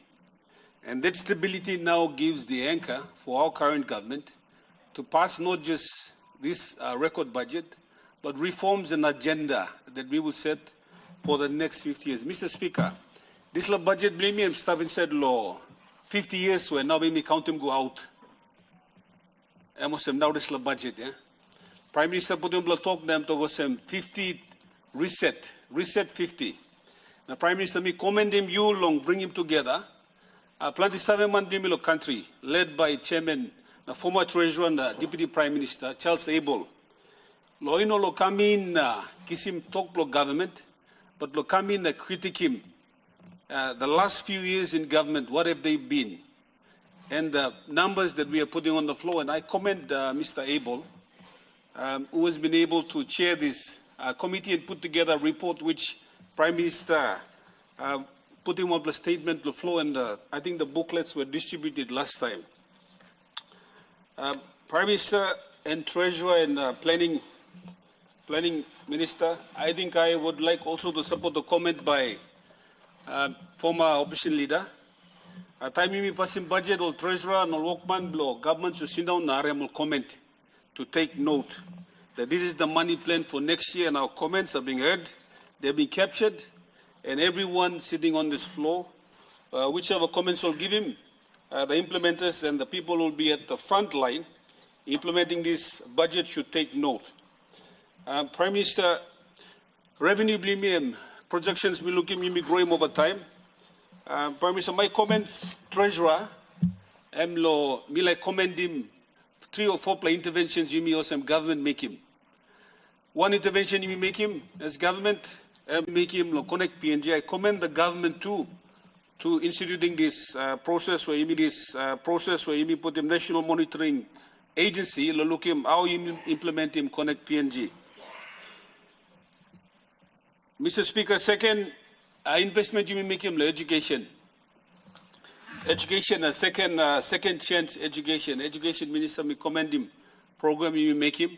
And that stability now gives the anchor for our current government to pass not just this record budget, but reforms and agenda that we will set for the next 50 years. Mr. Speaker, this budget blame me and stuff inside law. 50 years where now we may count him go out. I must have now this budget, yeah. Prime Minister put him talk them to go some 50 reset 50. The Prime Minister me commend him you long, bring him together. Plenty 7 month country led by Chairman, the former Treasurer and the Deputy Prime Minister, Charles Abel. Lo ino lo come in kisim talk block government, but lo come in critique him. The last few years in government, what have they been? And the numbers that we are putting on the floor, and I commend Mr. Abel, who has been able to chair this committee and put together a report which Prime Minister put him on the statement on the floor, and I think the booklets were distributed last time. Prime Minister and Treasurer and Planning Minister, I think I would like also to support the comment by former opposition leader. Time we passing budget or Treasurer and Walkman blow government should sit down and will comment to take note that this is the money plan for next year, and our comments are being heard. they've been captured, and everyone sitting on this floor, whichever comments will give him, the implementers and the people who will be at the front line implementing this budget should take note. Prime Minister, revenue blame projections we look at me growing over time. Prime Minister, my comments, Treasurer, MLO, me like commend him 3 or 4 interventions you may or some government make him. One intervention you may make him as government, make him connect PNG. I commend the government too to instituting this process where you mean this process where you mean put the National Monitoring Agency, look him how you implement him connect PNG. Mr. Speaker, second investment you may make him education. Education, a second chance education. Education Minister, me commend him. Program you may make him.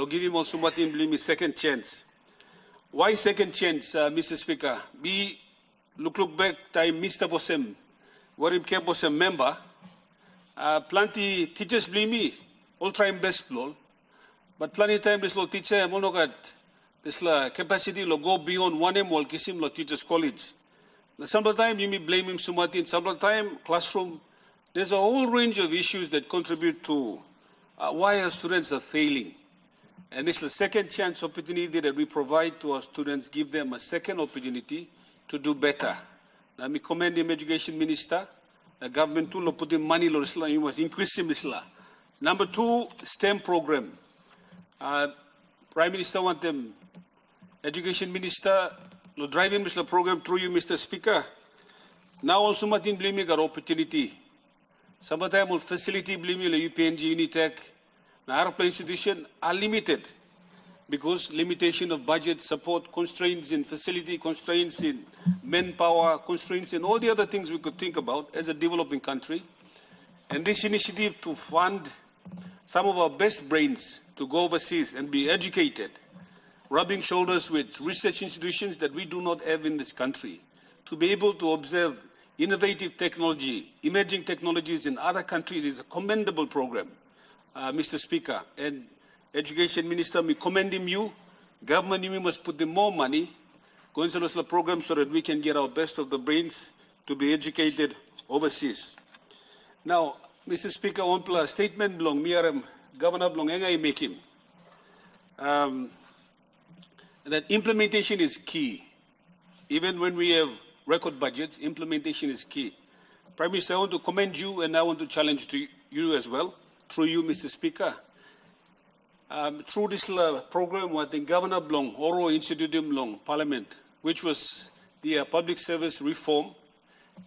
Give him also what him believe me second chance. Why second chance, Mr. Speaker? We look back time Mr. Bosem, where him kept Bosem member. Plenty teachers blame me. All try best lol. But plenty time this little teacher, I'm not got this capacity to go beyond 1M or kiss him teachers college. Sometimes you may blame him so much in sometimes classroom. There's a whole range of issues that contribute to why our students are failing. And it's the second chance opportunity that we provide to our students, give them a second opportunity to do better. Now, I commend him, Education Minister. The government too put in money, you must increase him. Number 2, STEM program. Prime Minister want them, Education Minister, driving this program through you, Mr. Speaker. Now also Martin blame got opportunity. Sometimes will facility blame you, UPNG, Unitec, our institution are limited because limitation of budget, support, constraints in facility, constraints in manpower, constraints in all the other things we could think about as a developing country. And this initiative to fund some of our best brains to go overseas and be educated, rubbing shoulders with research institutions that we do not have in this country, to be able to observe innovative technology, emerging technologies in other countries is a commendable program, Mr. Speaker. And Education Minister, we commend him you. Government, you must put in more money, go into this program so that we can get our best of the brains to be educated overseas. Now, Mr. Speaker, one statement belong, me Governor belong, I make him. That implementation is key. Even when we have record budgets, implementation is key. Prime Minister, I want to commend you and I want to challenge to you as well, through you, Mr. Speaker. Through this program, I think Governor Blong, Oro Institute Blong, Parliament, which was the public service reform,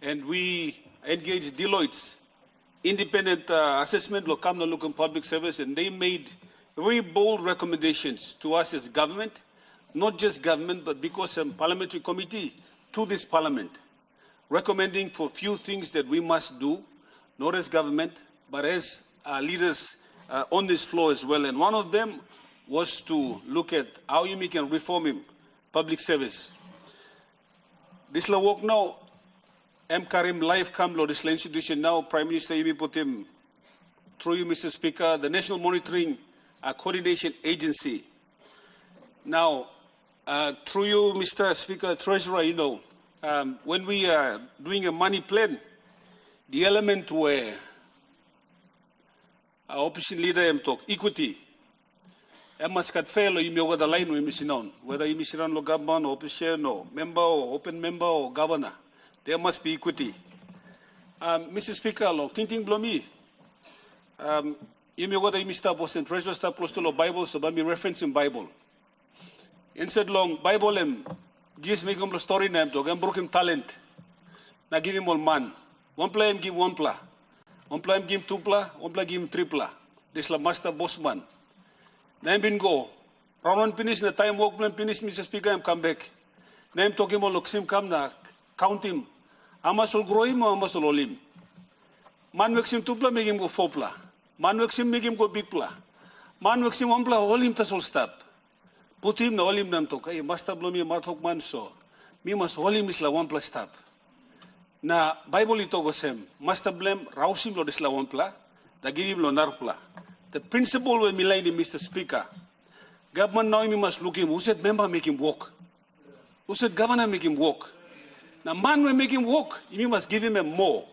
and we engaged Deloitte's independent assessment, look in public service, and they made very bold recommendations to us as government, not just government, but because I'm parliamentary committee to this parliament, recommending for few things that we must do, not as government, but as leaders on this floor as well. And one of them was to look at how you can reform him, public service. This la work now, Karim life come lo this institution now, Prime Minister you put him through you, Mr. Speaker, the National Monitoring Coordination Agency. Now, through you, Mr. Speaker, Treasurer, you know, when we are doing a money plan, the element where our opposition leader talk equity, must cut fail or you may the line we miss on, whether you miss on government or opposition or member or open member or governor, there must be equity. Mr. Speaker, thinking below me, you may go to Mr. Boston, Treasurer, stop close to the Bible, so by me referencing Bible. Instead long Bible just make him a story name to and broke him talent. Now give him all man. One play him give one play. One play him give 2 play, one play give him 3 play. This la master boss man. Now him been go. Round one finish the time work plan finish, Mr. Speaker, him come back. Now him talking about looks him come na count him. How much will grow him or how much will him? Man makes him 2 play, make him go 4 play. Man makes him make him go big play. Man makes him 1 play, hold him to all stop. Put him na olim nam tok. Ay master blow me matok man so. Mi mas olim is la 1 plus stop. Na Bible ito go sem. Master blame rausim lo dis la 1 pla. Da give him lo nar pla. The principle when me line Mr. Speaker. Government now mi must look him. Who said member make him work? Who said governor make him work? Now man will make him work, you must give him a more.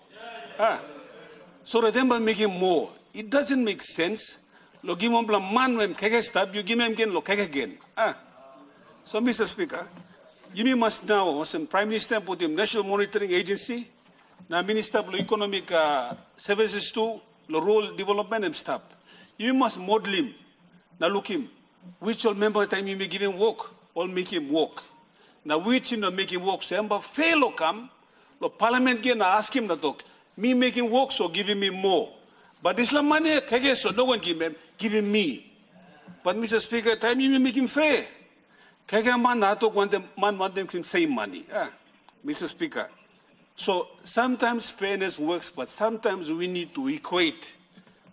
So remember make him more. It doesn't make sense. Lo give him a man when keke stop, you give him again, lo keke again. So Mr. Speaker, you must now, as Prime Minister put him National Monitoring Agency, now Minister of Economic Services too, the rural development and stuff. You must model him. Now look him. Which all member time you may give him work, all make him work. Now which him make him work. So but fail or come, the parliament again ask him to talk. Me make him work, so give him more. But this la money, so no one give him me. But Mr. Speaker, time you make him fair. Man want them to save money. Mr. Speaker. So sometimes fairness works, but sometimes we need to equate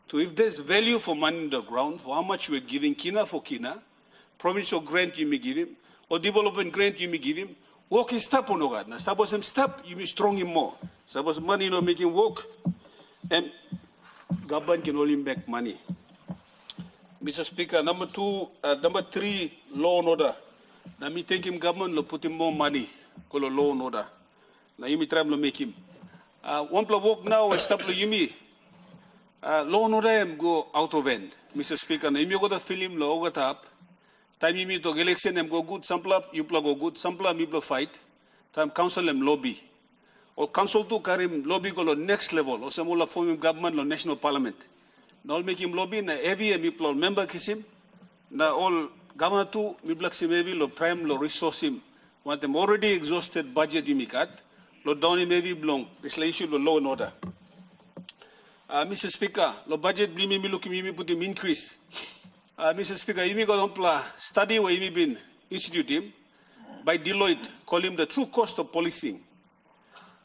to if there's value for money in the ground, for how much we're giving kina for kina, provincial grant you may give him, or development grant you may give him, work is stop on God. Now suppose him stop, you may strong him more. Suppose money not make him work, and government can only make money. Mr. Speaker, number 3, law and order. Now me take him government, put him more money, call a law and order. Now you may try to make him. One plus work now, I stop you me. Law and order go out of end, Mr. Speaker. Now you go to film law go up. Time you meet to election go good, sample up, you go good, sample up, you fight. Time council lobby. Or council to carry him lobby go to next level, or some other form of government or national parliament. Now make him lobby, na heavy and people member kiss him. Now all governor too, me black him heavy, lo prime, lo resource him. Want them already exhausted budget you make at, lo down him heavy belong. This issue lo law and order. Mr. Speaker, lo budget bli me look me put him increase. Mr. Speaker, you got on study where you been institute him by Deloitte, call him the true cost of policing.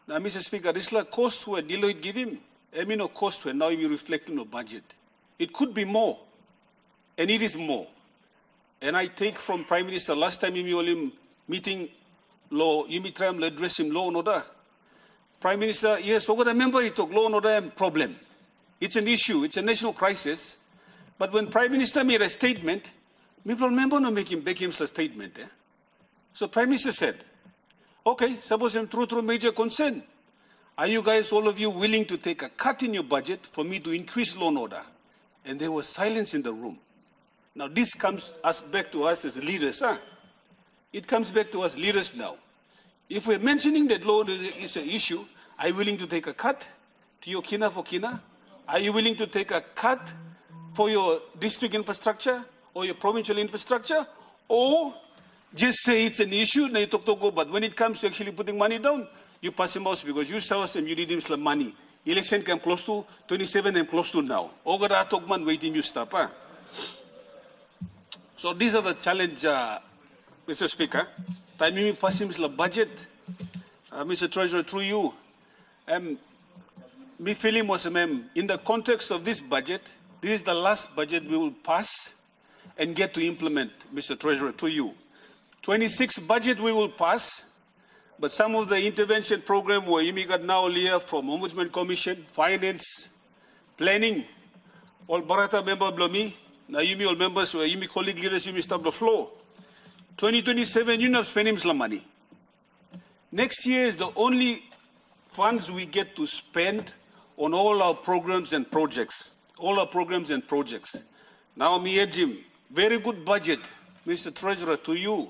Now, Mr. Speaker, this is like cost where Deloitte give him. I mean, no cost where now you reflecting no budget. It could be more, and it is more. And I take from Prime Minister last time you him meeting law, you try to address him law and order. Prime Minister, yes, so remember he talk law and order problem. It's an issue, it's a national crisis. But when Prime Minister made a statement, people remember no make him back him a statement. So Prime Minister said, okay, suppose I'm true major concern. Are you guys, all of you, willing to take a cut in your budget for me to increase law and order? And there was silence in the room. Now this comes back to us as leaders. It comes back to us leaders now. If we're mentioning that law is an issue, are you willing to take a cut to your kina for kina? Are you willing to take a cut for your district infrastructure or your provincial infrastructure? Or just say it's an issue, now you talk to go, but when it comes to actually putting money down, you pass him out because you tell us you need him some money. Election came close to 27 and close to now. Ogara Tokman waiting you stop. So these are the challenge, Mr. Speaker. Time you pass him the budget, Mr. Treasurer, through you. Me feeling was, in the context of this budget, this is the last budget we will pass and get to implement, Mr. Treasurer, to you. 26 budget we will pass, but some of the intervention program where you got now here from Ombudsman Commission, Finance, Planning, all Barata member Blomi, now you all members, you me colleague leaders, you me stop the floor. 2027, you not spending some money. Next year is the only funds we get to spend on all our programs and projects. All our programs and projects. Now, me Jim, very good budget, Mr. Treasurer, to you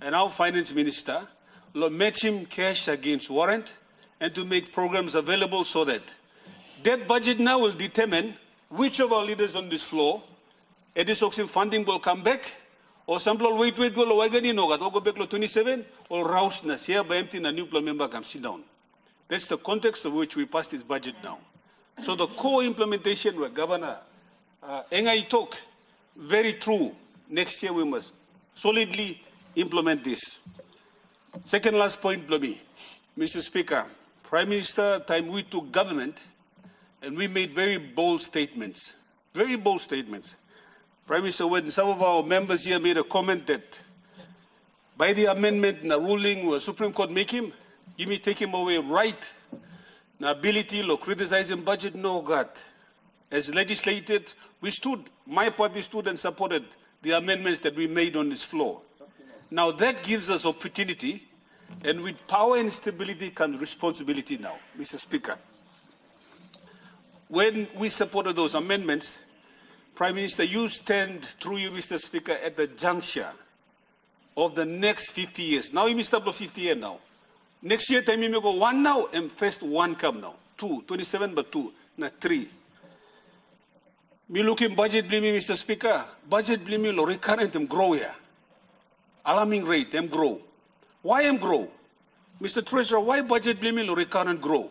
and our Finance Minister, to match him cash against warrant and to make programs available so that that budget now will determine which of our leaders on this floor, Edisoxim funding will come back, or some people wait, go Wagani no go back to 27, or rouse na here by empty na new member come sit down. That's the context of which we passed this budget now. So the core implementation where Governor Engai talk, very true. Next year we must solidly implement this. Second last point, Blomi. Mr. Speaker, Prime Minister, time we took government and we made very bold statements. Very bold statements. Prime Minister, when some of our members here made a comment that by the amendment and the ruling where Supreme Court make him, you may take him away right, the ability to criticize him budget, no God. As legislated, we stood, my party stood and supported the amendments that we made on this floor. Now that gives us opportunity, and with power and stability comes responsibility now, Mr. Speaker. When we supported those amendments, Prime Minister, you stand through you, Mr. Speaker, at the juncture of the next 50 years. Now you must stop 50 years now. Next year, time you go one now, and first one come now. 2, 27 but 2, not 3. Me looking budget blaming, Mr. Speaker. Budget blaming lo recurrent them grow here. Alarming rate them grow. Why them grow? Mr. Treasurer, why budget blaming lo recurrent grow?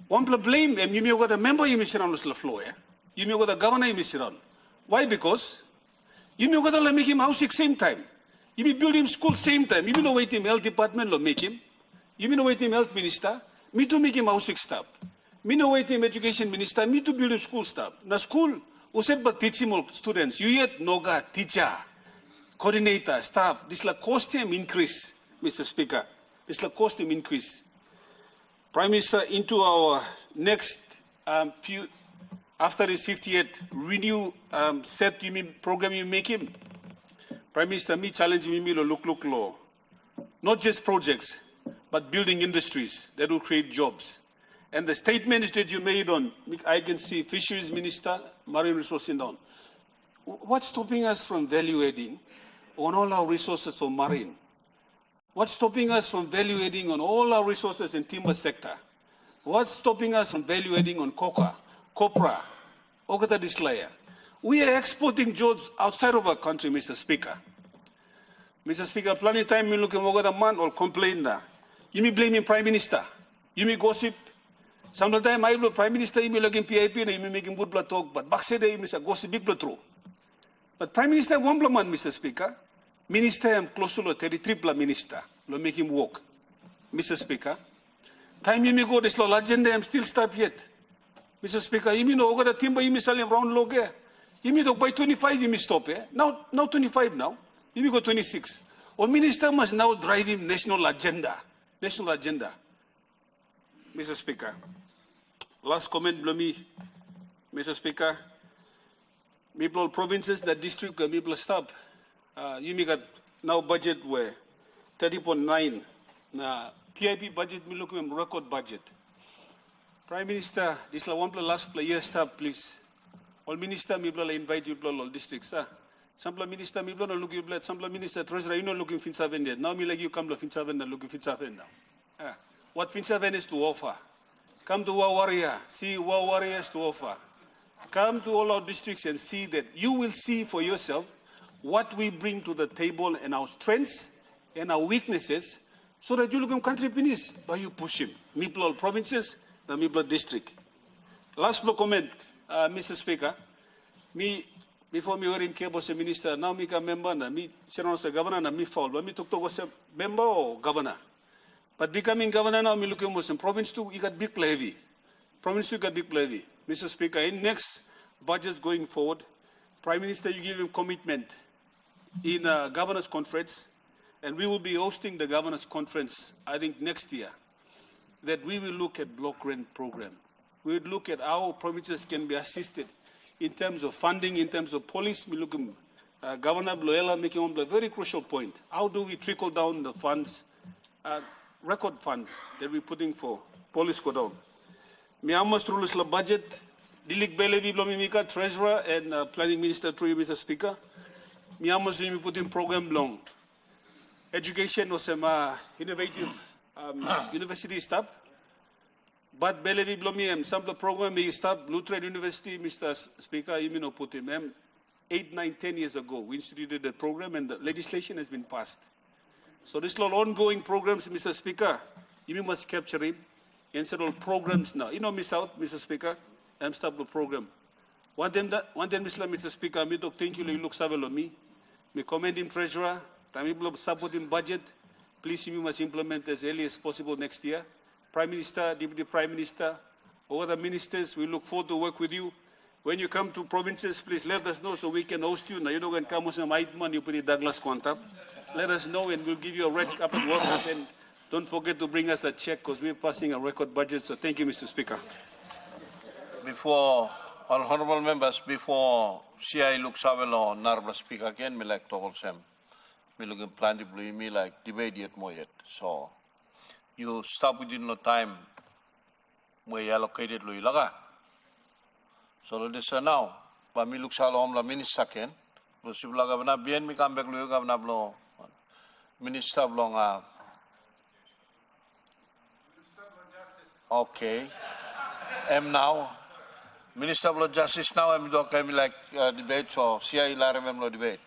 One blame them, you may go the member you miss on the floor, yeah? You may go the governor you miss on. Why? Because you may go the make him house same time. You may build him school same time. You may no wait him health department lo make him. You may no wait him health minister. Me to make him house staff. Me no wait him education minister. Me to build him school staff. Na school, uset but teach him all students. You yet noga teacher, coordinator, staff. This la cost him increase, Mr. Speaker. This la cost him increase. Prime Minister, into our next few, after this 58th renew set you mean program you make him. Prime Minister, me challenge me lo look law. Not just projects, but building industries that will create jobs. And the statements that you made on, I can see Fisheries Minister, Marine Resources down. What's stopping us from value adding on all our resources for marine? What's stopping us from value adding on all our resources in timber sector? What's stopping us from value adding on coca, copra, Ogata Dislaya? We are exporting jobs outside of our country, Mr. Speaker. Mr. Speaker, plenty of time me look at Mogada man or complain that. You may blame him Prime Minister. You may gossip. Sometimes I blame Prime Minister, you may look in PIP and you may make him good blood talk, but back say you may gossip big blood through. But Prime Minister one man, Mr. Speaker. Minister am close to 33 minister. Lo make him walk. Mr. Speaker. Time you may go this law agenda am still stop yet. Mr. Speaker, you may know over the timber you may sell him round log here. You may by 25 you may stop here. Now 25 now. You may go 26. Or minister must now drive him national agenda. National agenda. Mr. Speaker. Last comment below me. Mr. Speaker. People provinces, the district, people stop. You make a now budget where 30.9. PIP budget, me look at record budget. Prime Minister, this is one last year stop, please. All minister, me invite you all districts. Some minister, me look you blood. Some minister, treasurer, you know looking Finsaven. Now me like you come to Finsaven and looking Finsaven now. What Finsaven is to offer? Come to our warrior, see what warriors to offer. Come to all our districts and see that you will see for yourself what we bring to the table and our strengths and our weaknesses so that you look at country finish by you push him. Meeple provinces, the Meeple district. Last comment, Mr. Speaker. Me, before me were in Cabo as a minister, now me a member, na me Senator as a governor, na me fall. But me took to was a member or governor. But becoming governor now, me looking was in province two, you got big play. Province two got big play. Mr. Speaker, in next budget going forward, Prime Minister, you give him commitment in a governors conference, and we will be hosting the governors conference, I think next year, that we will look at block rent program. We will look at how provinces can be assisted in terms of funding, in terms of police. We look at Governor Bloela making a very crucial point. How do we trickle down the funds, record funds that we're putting for police go down? Me almost through the budget, Dilik Belevi Blomimika, Treasurer and Planning Minister through you, Mr. Speaker. Me almost we put in program long. Education was some innovative university staff. But Belevi Blomi some of the program we start Lutheran University, Mr. Speaker, you know put him 8, 9, 10 years ago. We instituted the program and the legislation has been passed. So this little ongoing programs, Mr. Speaker, you must capture him. Instead of programs now. You know, miss out, Mr. Speaker, I'm stop the program. One time, Mr. Speaker, me talk thank you, look savvy on me. Me commend him treasurer, time you support him budget. Please, you must implement as early as possible next year. Prime Minister, Deputy Prime Minister, all other ministers, we look forward to work with you. When you come to provinces, please let us know so we can host you. Now, you know, when come with some Aitman, you put the Douglas contact. Let us know and we'll give you a red carpet welcome. And don't forget to bring us a check because we're passing a record budget. So thank you, Mr. Speaker. Before all honorable members, before CI Luksabelo, Honorable Speaker again, me like to hold them. me looking plenty blue me like debate yet more yet. So you stop within no time where you allocated lui laga. So this now, but me look salom la minister ken. Busib laga bana bien me come back lui ka bana blo minister blong Okay. Now Minister of Justice now I'm talking like debate so CI la debate.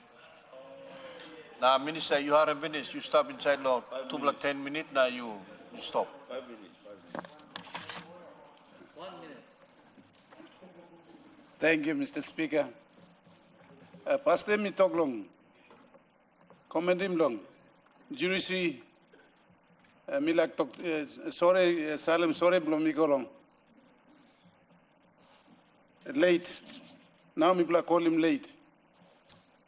Now Minister you are finished. You stop inside law 10 minutes now you stop. 5 minutes. 1 minute. Thank you, Mr. Speaker. Pastor mi talk long. Comment him long. Judiciary mi like talk sorry Salem sorry blom mi go long. Late. Now me black call him late.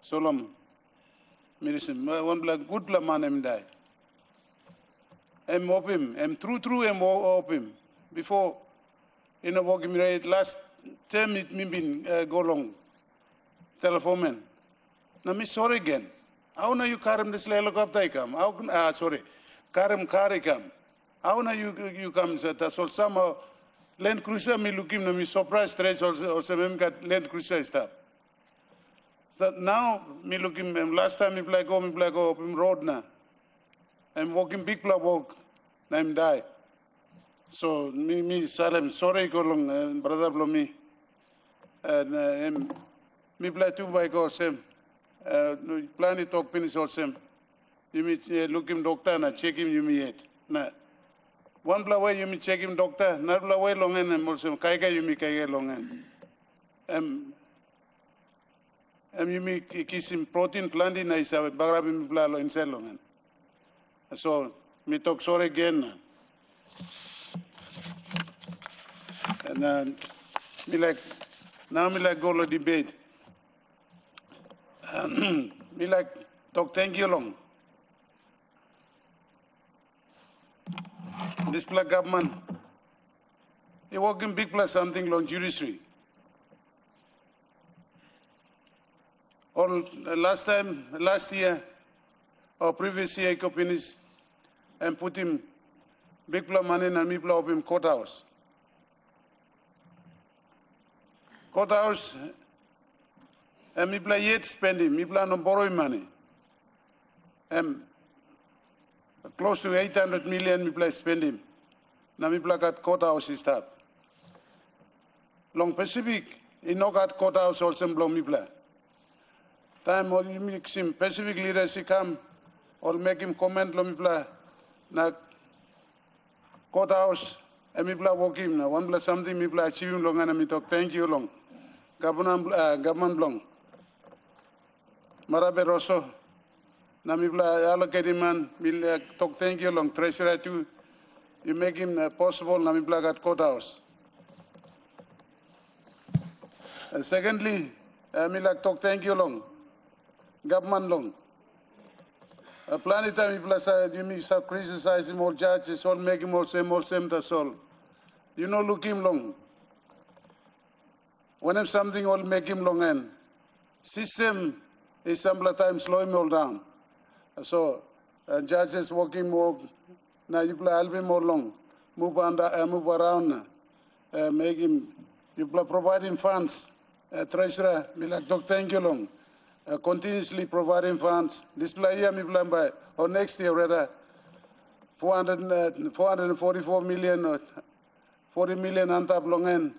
Solom. Medicine. One black good black man him die. Op him. True op him. Before in a walking right last time it me been go long. Telephone man. Now me sorry again. How na you carry this helicopter come? How sorry. Carry come. How na you come that's all somehow Land Cruiser me looking na me surprise stress also me got Land Cruiser stuff. That now me looking last time me black go up him road na. I'm walking big block walk. Na him die. So me Salem sorry go long brother blow me. And me play two by go same. Plan it talk finish all same. You me look him doctor na check him you me yet. Na one blow away you me check him doctor. Another blow away long and also kaiga you me kaiga long and. You me kiss him protein plant in nice bagrab him blalo in cell long. So me talk sorry again. And me like now me like go to debate. Me like talk thank you long. This black government, he working big plus something long judiciary. Or last year, or previous year, I finish and put him big plus money and me plus up him courthouse. Courthouse, and me play yet spending, me plan on borrowing money. And close to 800 million me play spending. Now me play got courthouse stuff. Long Pacific, he no got courthouse also blow me play. Time all you mix him Pacific leaders he come or make him comment lo me play. Na courthouse, and me play walk him. Now one play something me play achieve him long and me talk thank you long. Government long. Marabe Rosso, Namibla allocated man, will talk thank you long, treasurer too. You make him possible, Namibla got courthouse. Secondly, me like talk thank you long, government long. Plenty time people you me criticize him all judges, all make him all same, that's all. You know look him long. Whenever something all make him long end. System is sometimes slow him all down. So judges working more now you play help him more long. Move around make him you play providing funds. Treasurer me like talk thank you long. Continuously providing funds. This play year me plan by or next year rather 444 million or 40 million on top long end.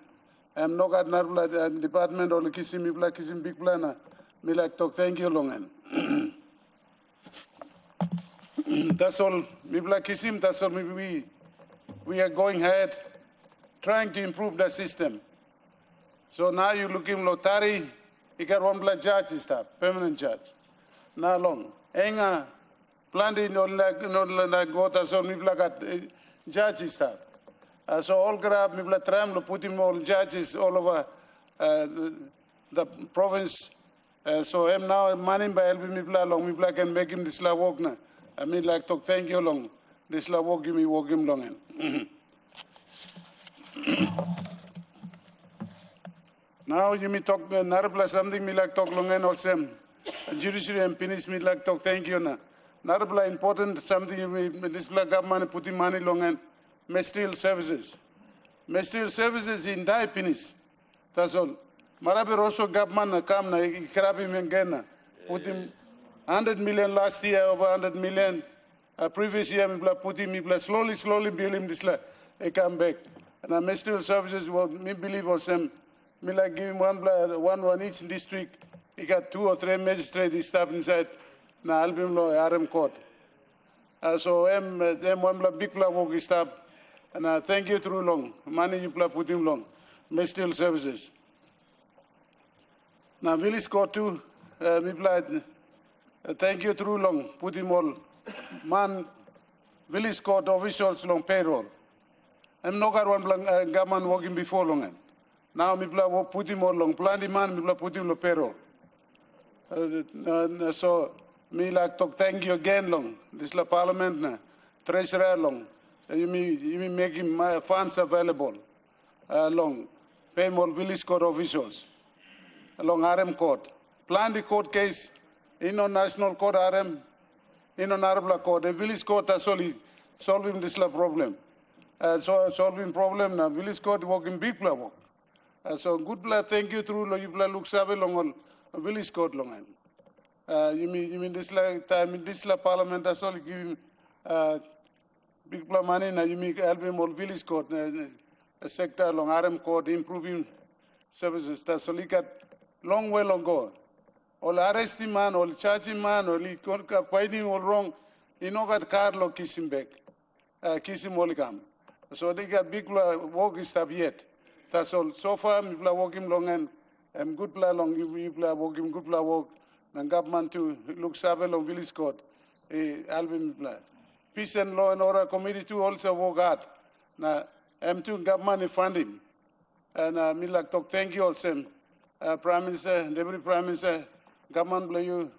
I'm not got another department or kissing me like kissing big planner. Me like talk thank you long end. That's all. Me like kissing. That's all. We are going ahead, trying to improve the system. So now you look him Lotari. He got one black judge stuff, permanent judge. Now long. Enga planting no like water. So me like judge stuff. So all grab me black tram to put him all judges all over the province. So I'm now manning by helping me black long. Me black can make him this la walk na. I mean like talk thank you long. This la walk me walk him long. Now you me talk Narabla something me like talk long and also judiciary and finish me like talk thank you na. Narabla important something this government putting money long and ministerial services. Ministerial services in die finish. That's all. Marabi also government come na ikrabi mengena. Put him 100 million last year, over 100 million. Previous year, we put him slowly build him this like he come back. And our ministerial services, well, me believe also, me like give him one each district. He got 2 or 3 magistrates staff inside. Na album law RM court. So them one big work staff. And thank you through long. Money you put him long. Ministerial services. Now village court too. Me thank you through long. Put him all. Man, village court officials long payroll. I'm not got one government working before long. Now me put him all long. Plan the man me put him on payroll. So me like talk thank you again long. This la parliament na treasurer long. You mean make him my funds available long. Pay more village court officials. Along RM court. Plan the court case in national court RM. In an Arab court, the village court is solving this problem. So solving problem now, village court working big work. So good thank you through you look save long village court long. You mean this time in this parliament as well giving big money now you make help him all village court a sector long RM court improving services. That's all got long way long go. All arresting man, all charging man, all fighting all wrong. You know got Carlo kiss him back, kiss him all come. So they got big work stuff yet. That's all. So far, we play working long and good play long. We play working good play work. And government to look save long village court. Album play. Peace and law and order committee to also work hard. Now M2 government funding. And me like talk thank you also. Prime Minister, Deputy Prime Minister. Government play you,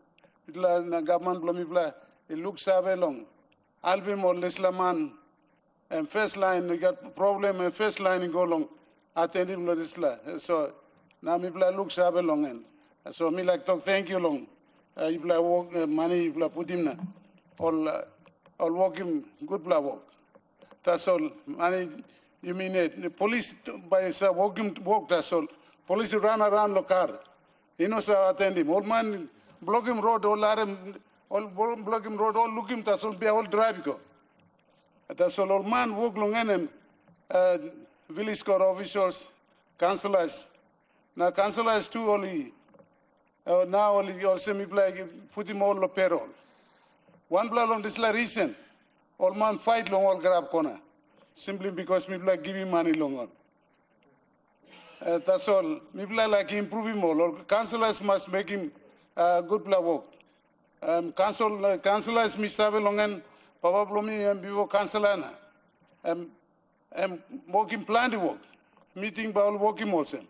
government play me play. It looks save long. Album or Leslaman and first line we got problem and first line go long. Attend him this play. So now me play looks save long and so me like talk thank you long. You play work money you play put him na. All work him good play work. That's all. Money you mean it. The police by work that's all. Police run around the car. You know, so attend him. Old man block him road, all block him road, all look him, that's all be all drive go. That's all old man walk long and village court officials, councillors. Now councillors too only now only also me put him all on payroll. One blood on this la recent. Old man fight long all grab corner. Simply because me give him money long on. That's all. People like improving more. Councillors must make him good play work. Councillors must have a long and probably and before councillor working plan the work. Meeting by all working also.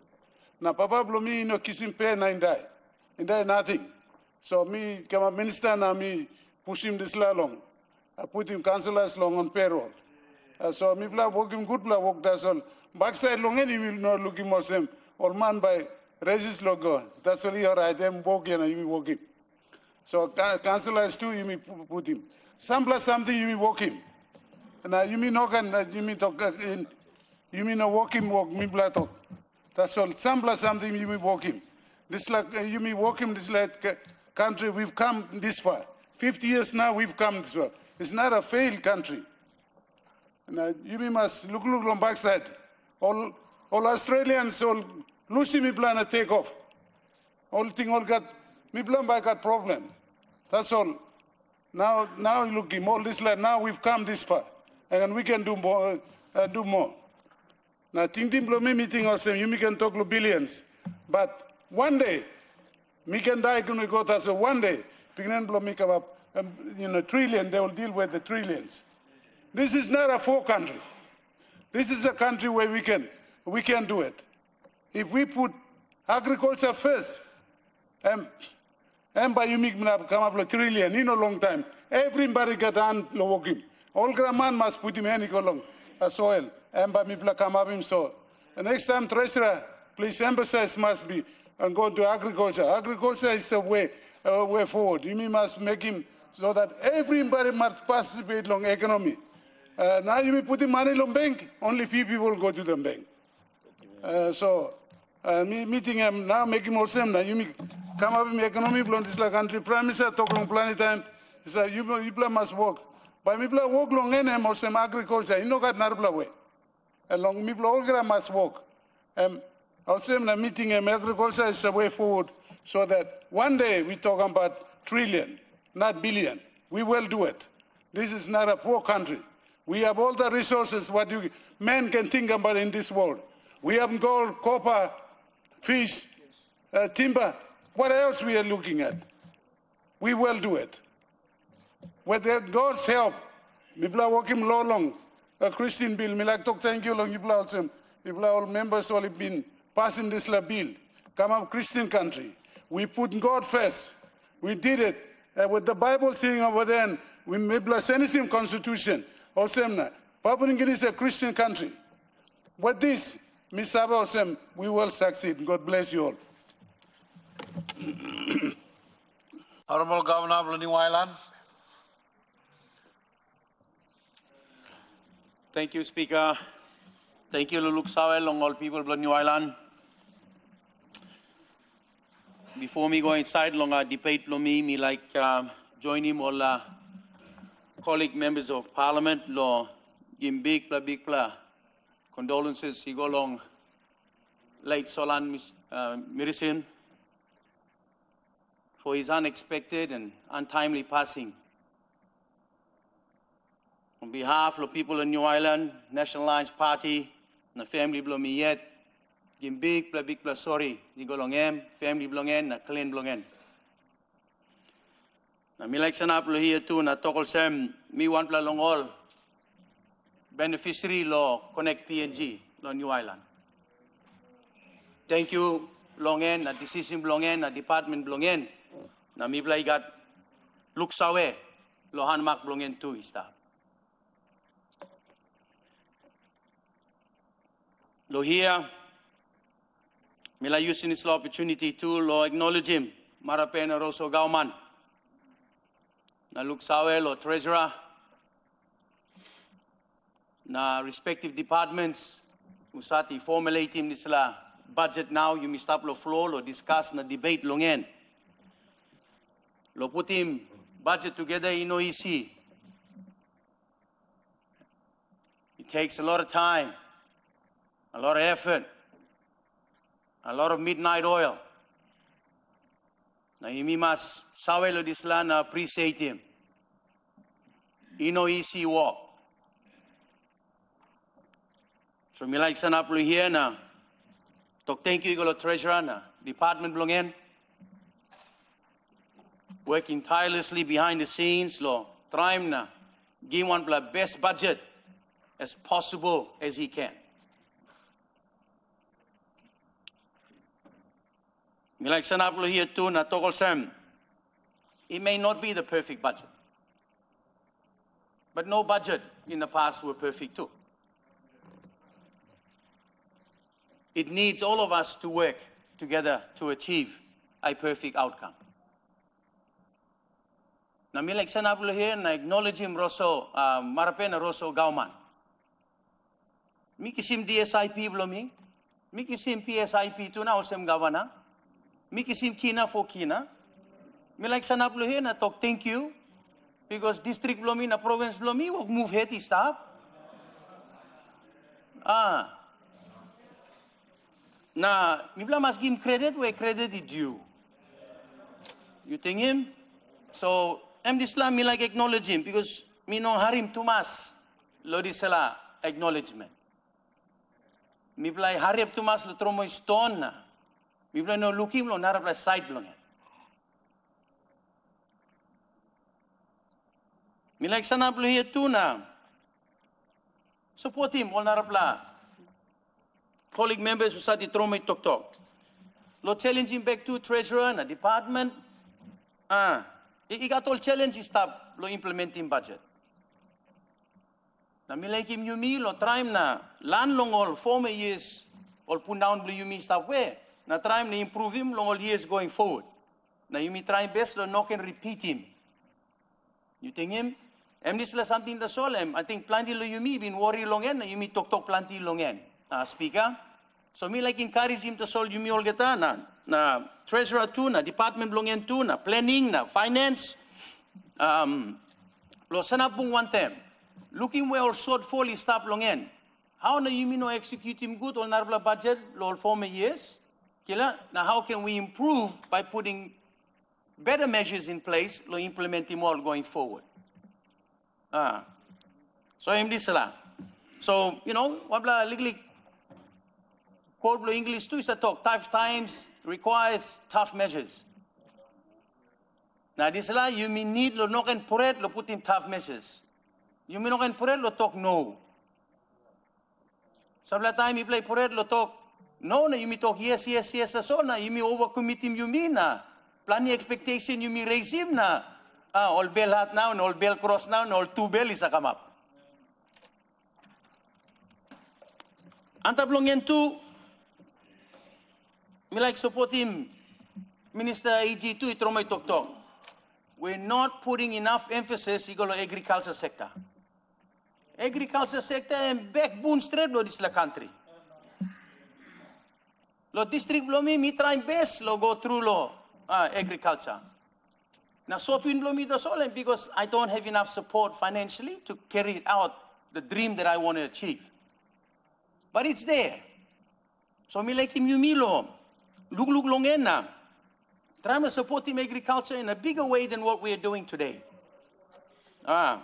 Now probably me no kissing pay na in die nothing. So me come a minister now me push him this long. I put him councillors long on payroll. So me play working good play work. That's all. Backside long and he will not look him or same. Or man by resist logo. That's all you're right. I'm working and you will work him. So councillors too, you may put him. Some plus something you may work him. Now you may not you may talk you may not work him work me talk. That's all. Some plus something you may work him. This like you may work him this like country we've come this far. 50 years now we've come this far. It's not a failed country. Now you must look on backside. All Australians, all Lucy me plan to take off. All thing all got me plan by got problem. That's all. Now look him all this like now we've come this far, and we can do more. Now think me meeting also you can talk to billions, but one day me can die gonna go to so one day beginning blow me come up trillion they will deal with the trillions. This is not a poor country. This is a country where we can do it. If we put agriculture first, and by you make come up a trillion in a long time, everybody get on working. All grandman must put him any long soil, and by me come up him so. The next time treasurer, please emphasize must be and go to agriculture. Agriculture is a way forward. You must make him so that everybody must participate in economy. Now you put the money in bank, only few people go to the bank. Meeting him now, making more sense. Now you come up with economy plan this country. Prime Minister talk long plenty time. He said you must work. But me plan work long any more some agriculture. You know got narpla way. Along me plan all must work. Also meeting him agriculture is a way forward, so that one day we talk about trillion, not billion. We will do it. This is not a poor country. We have all the resources what man can think about in this world. We have gold, copper, fish, timber. What else we are looking at? We will do it. With God's help, people are working long. Christian bill, me like talk thank you long. People all members all have been passing this bill. Come up Christian country. We put God first. We did it with the Bible saying over there. We made the same constitution. Also, Papua New Guinea is a Christian country. With this, Ms. Saba, we will succeed. God bless you all. Honorable Governor of New Island. Thank you, Speaker. Thank you, Luluk Sawe, long all people of New Island. Before me go inside, long a debate, me like join him all colleague members of Parliament, law, give big pla. Condolences, he go long late Solan Mirisin for his unexpected and untimely passing. On behalf of the people in New Island, National Alliance Party, and the family belong me yet, give big pla sorry, he go long family belong na clean belong en. Na mi like sanap lo here too, na tokol sem, mi one pla long all, beneficiary law connect PNG, law New Island. Thank you, Longen, na decision Longen, na department Longen, na mi play got look sawe, lohan mak Longen too ista. Lo here, mi la using this opportunity to lo acknowledge him, Marapena Rosso Gauman, na look sawe lo treasurer, na respective departments, usati formulate him this la budget now, you must up lo floor, lo discuss na debate longen. Lo put him budget together in OEC. It takes a lot of time, a lot of effort, a lot of midnight oil. Na you must sawe lo disla na appreciate him. In OEC walk. So mi like sanap lo here na tok thank you igolo treasurer na department belongen working tirelessly behind the scenes lo trying na give one the best budget as possible as he can. Mi like sanap lo here too na tokol sem. It may not be the perfect budget, but no budget in the past were perfect too. It needs all of us to work together to achieve a perfect outcome. Na mi like sanaplo here na acknowledge him Rosso, Marapena Rosso Gauman. Mi kisim DSIP blo mi kisim PSIP tu na osem gavana, mi kisim kina for kina. Mi like sanaplo here na talk thank you because district blo mi na province blo mi wag move heti stop. Na, mibla must give him credit where credit is due. You think him? So, Islam me like acknowledge him because me no harim tumas lo disela acknowledgement. Mibla harip tumas lo tromo stone na. Mibla no looking lo narapla side lo nga. Me like sanaplo here too na. Support him all narapla. Colleague members who sat the trauma talk. Lo challenge him back to treasurer and a department. He got all challenges stop lo implementing budget. Na mi like him yumi lo try na lan long all 4 years all put down blue yumi stop where Na try na improve him long all years going forward. Na yumi try best lo no can repeat him. You think him? This is something the solemn. I think plenty lo yumi been worry long en na yumi talk plenty long en. Speaker. So me like encourage him to solve yumi all geta na treasurer too, na department long en too, na planning, na finance. Lo sanap bung one time. Looking where all shortfall is stop long en. How na yumi no execute him good on narbla budget lo former years? Kila, now how can we improve by putting better measures in place lo implement him all going forward? So I'm this la. So, you know, wabla legally code lo English too is a talk. Tough times requires tough measures. Now this la you mean need lo no can puret lo put in tough measures. You mean no can puret lo talk no. Sabla time you play puret lo talk no na you mean talk yes so na you mean overcommit him you mean na planning expectation you mean raise him na all bell hat now and all bell cross now and all two bell is a come up. Antablongen too, me like support him, Minister AG2, itromay tok. We're not putting enough emphasis on the agriculture sector. Agriculture sector and backbone straight lo this la country. Lo district lo me try best lo go through lo agriculture. Now so twin lo me the solemn because I don't have enough support financially to carry out the dream that I want to achieve. But it's there. So me like him yumilo, look longen na. Trying to support him agriculture in a bigger way than what we are doing today. Now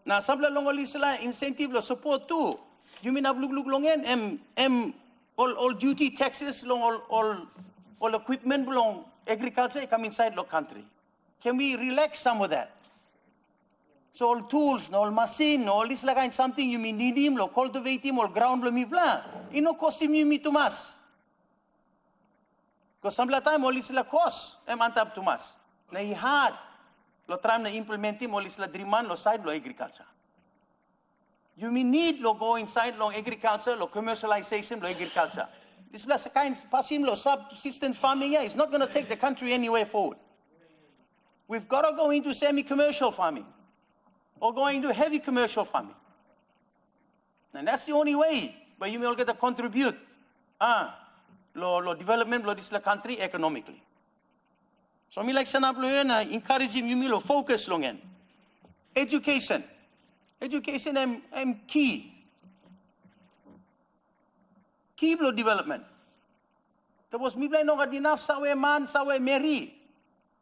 sabla long isla incentive lo support too. You mean look longen all duty taxes long all equipment belong agriculture come inside the country. Can we relax some of that? So all tools, all machine, all this like something you mean need him, lo cultivate him, all ground lo mi blah. It no cost him you me too much. Because some time all this la cost antap too much. Na he hard lo try na implement him all this la dreaman lo side lo agriculture. You mean need lo go inside lo agriculture, lo commercialization lo agriculture. This is a kind pasim lo subsistence farming is not going to take the country anywhere forward. We've got to go into semi-commercial farming. Or going into heavy commercial farming. And that's the only way where you will get to contribute lo development lo this country economically. So me like sanaplo na encourage him you lo focus longen. Education. Education am key. Key lo development. Tapos mi play no kat enough sawe man sawe meri.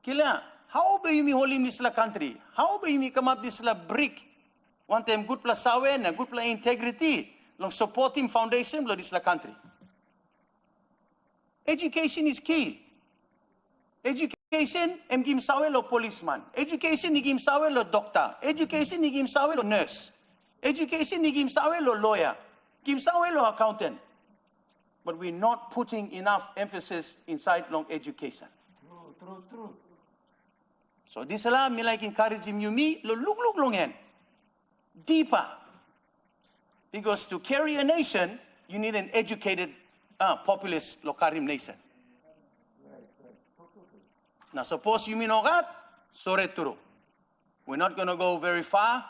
Kila how be you holding this la country? How be you come up this la brick? One time good plus sawe and good plus integrity. Long supporting foundation lo this la country. Education is key. Education em gim sawe lo policeman. Education ni gim sawe lo doctor. Education ni gim sawe lo nurse. Education ni gim sawe lo lawyer. Gim sawe lo accountant. But we're not putting enough emphasis inside long education. True. So this la me like encouraging you me lo look longen deeper. Because to carry a nation, you need an educated populous lokarim nation. Now suppose you mean that, sore turu. We're not going to go very far.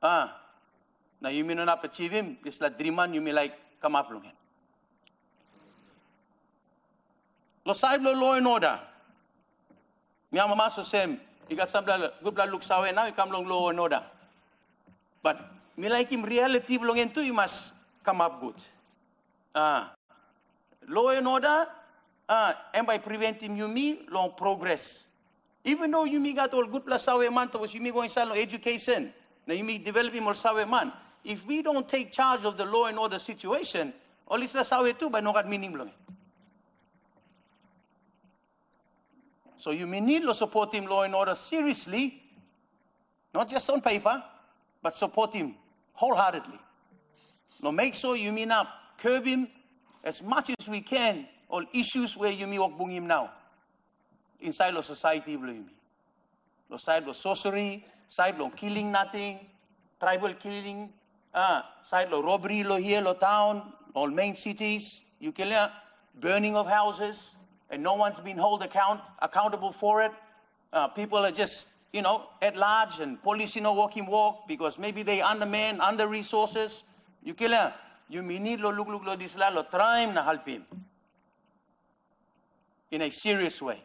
Now you mean not achieve him, this la dreaman you may like come up longen. Lo side lo law and order. Miya mama so same. Ika sabla good blood look sawe now you come long law and order. But me like him reality belonging to you must come up good. Law and order and by preventing you me long progress. Even though you me got all good plus sawe man was you me going inside education. Now you me developing all sawe man. If we don't take charge of the law and order situation, all is la sawe too but no got meaning belonging. So you may need to support him law and order seriously, not just on paper, but support him wholeheartedly. Now make sure you mean up, curb him as much as we can, all issues where you may walk bung him now. Inside the society, lo side of sorcery, side of killing nothing, tribal killing, side of robbery lo here, lo town, all main cities, you kill burning of houses, and no one's been accountable for it. People are just, at large, and police, walking walk because maybe they undermanned, under resources. You kila, you need lo look lo disla lo try na help him in a serious way.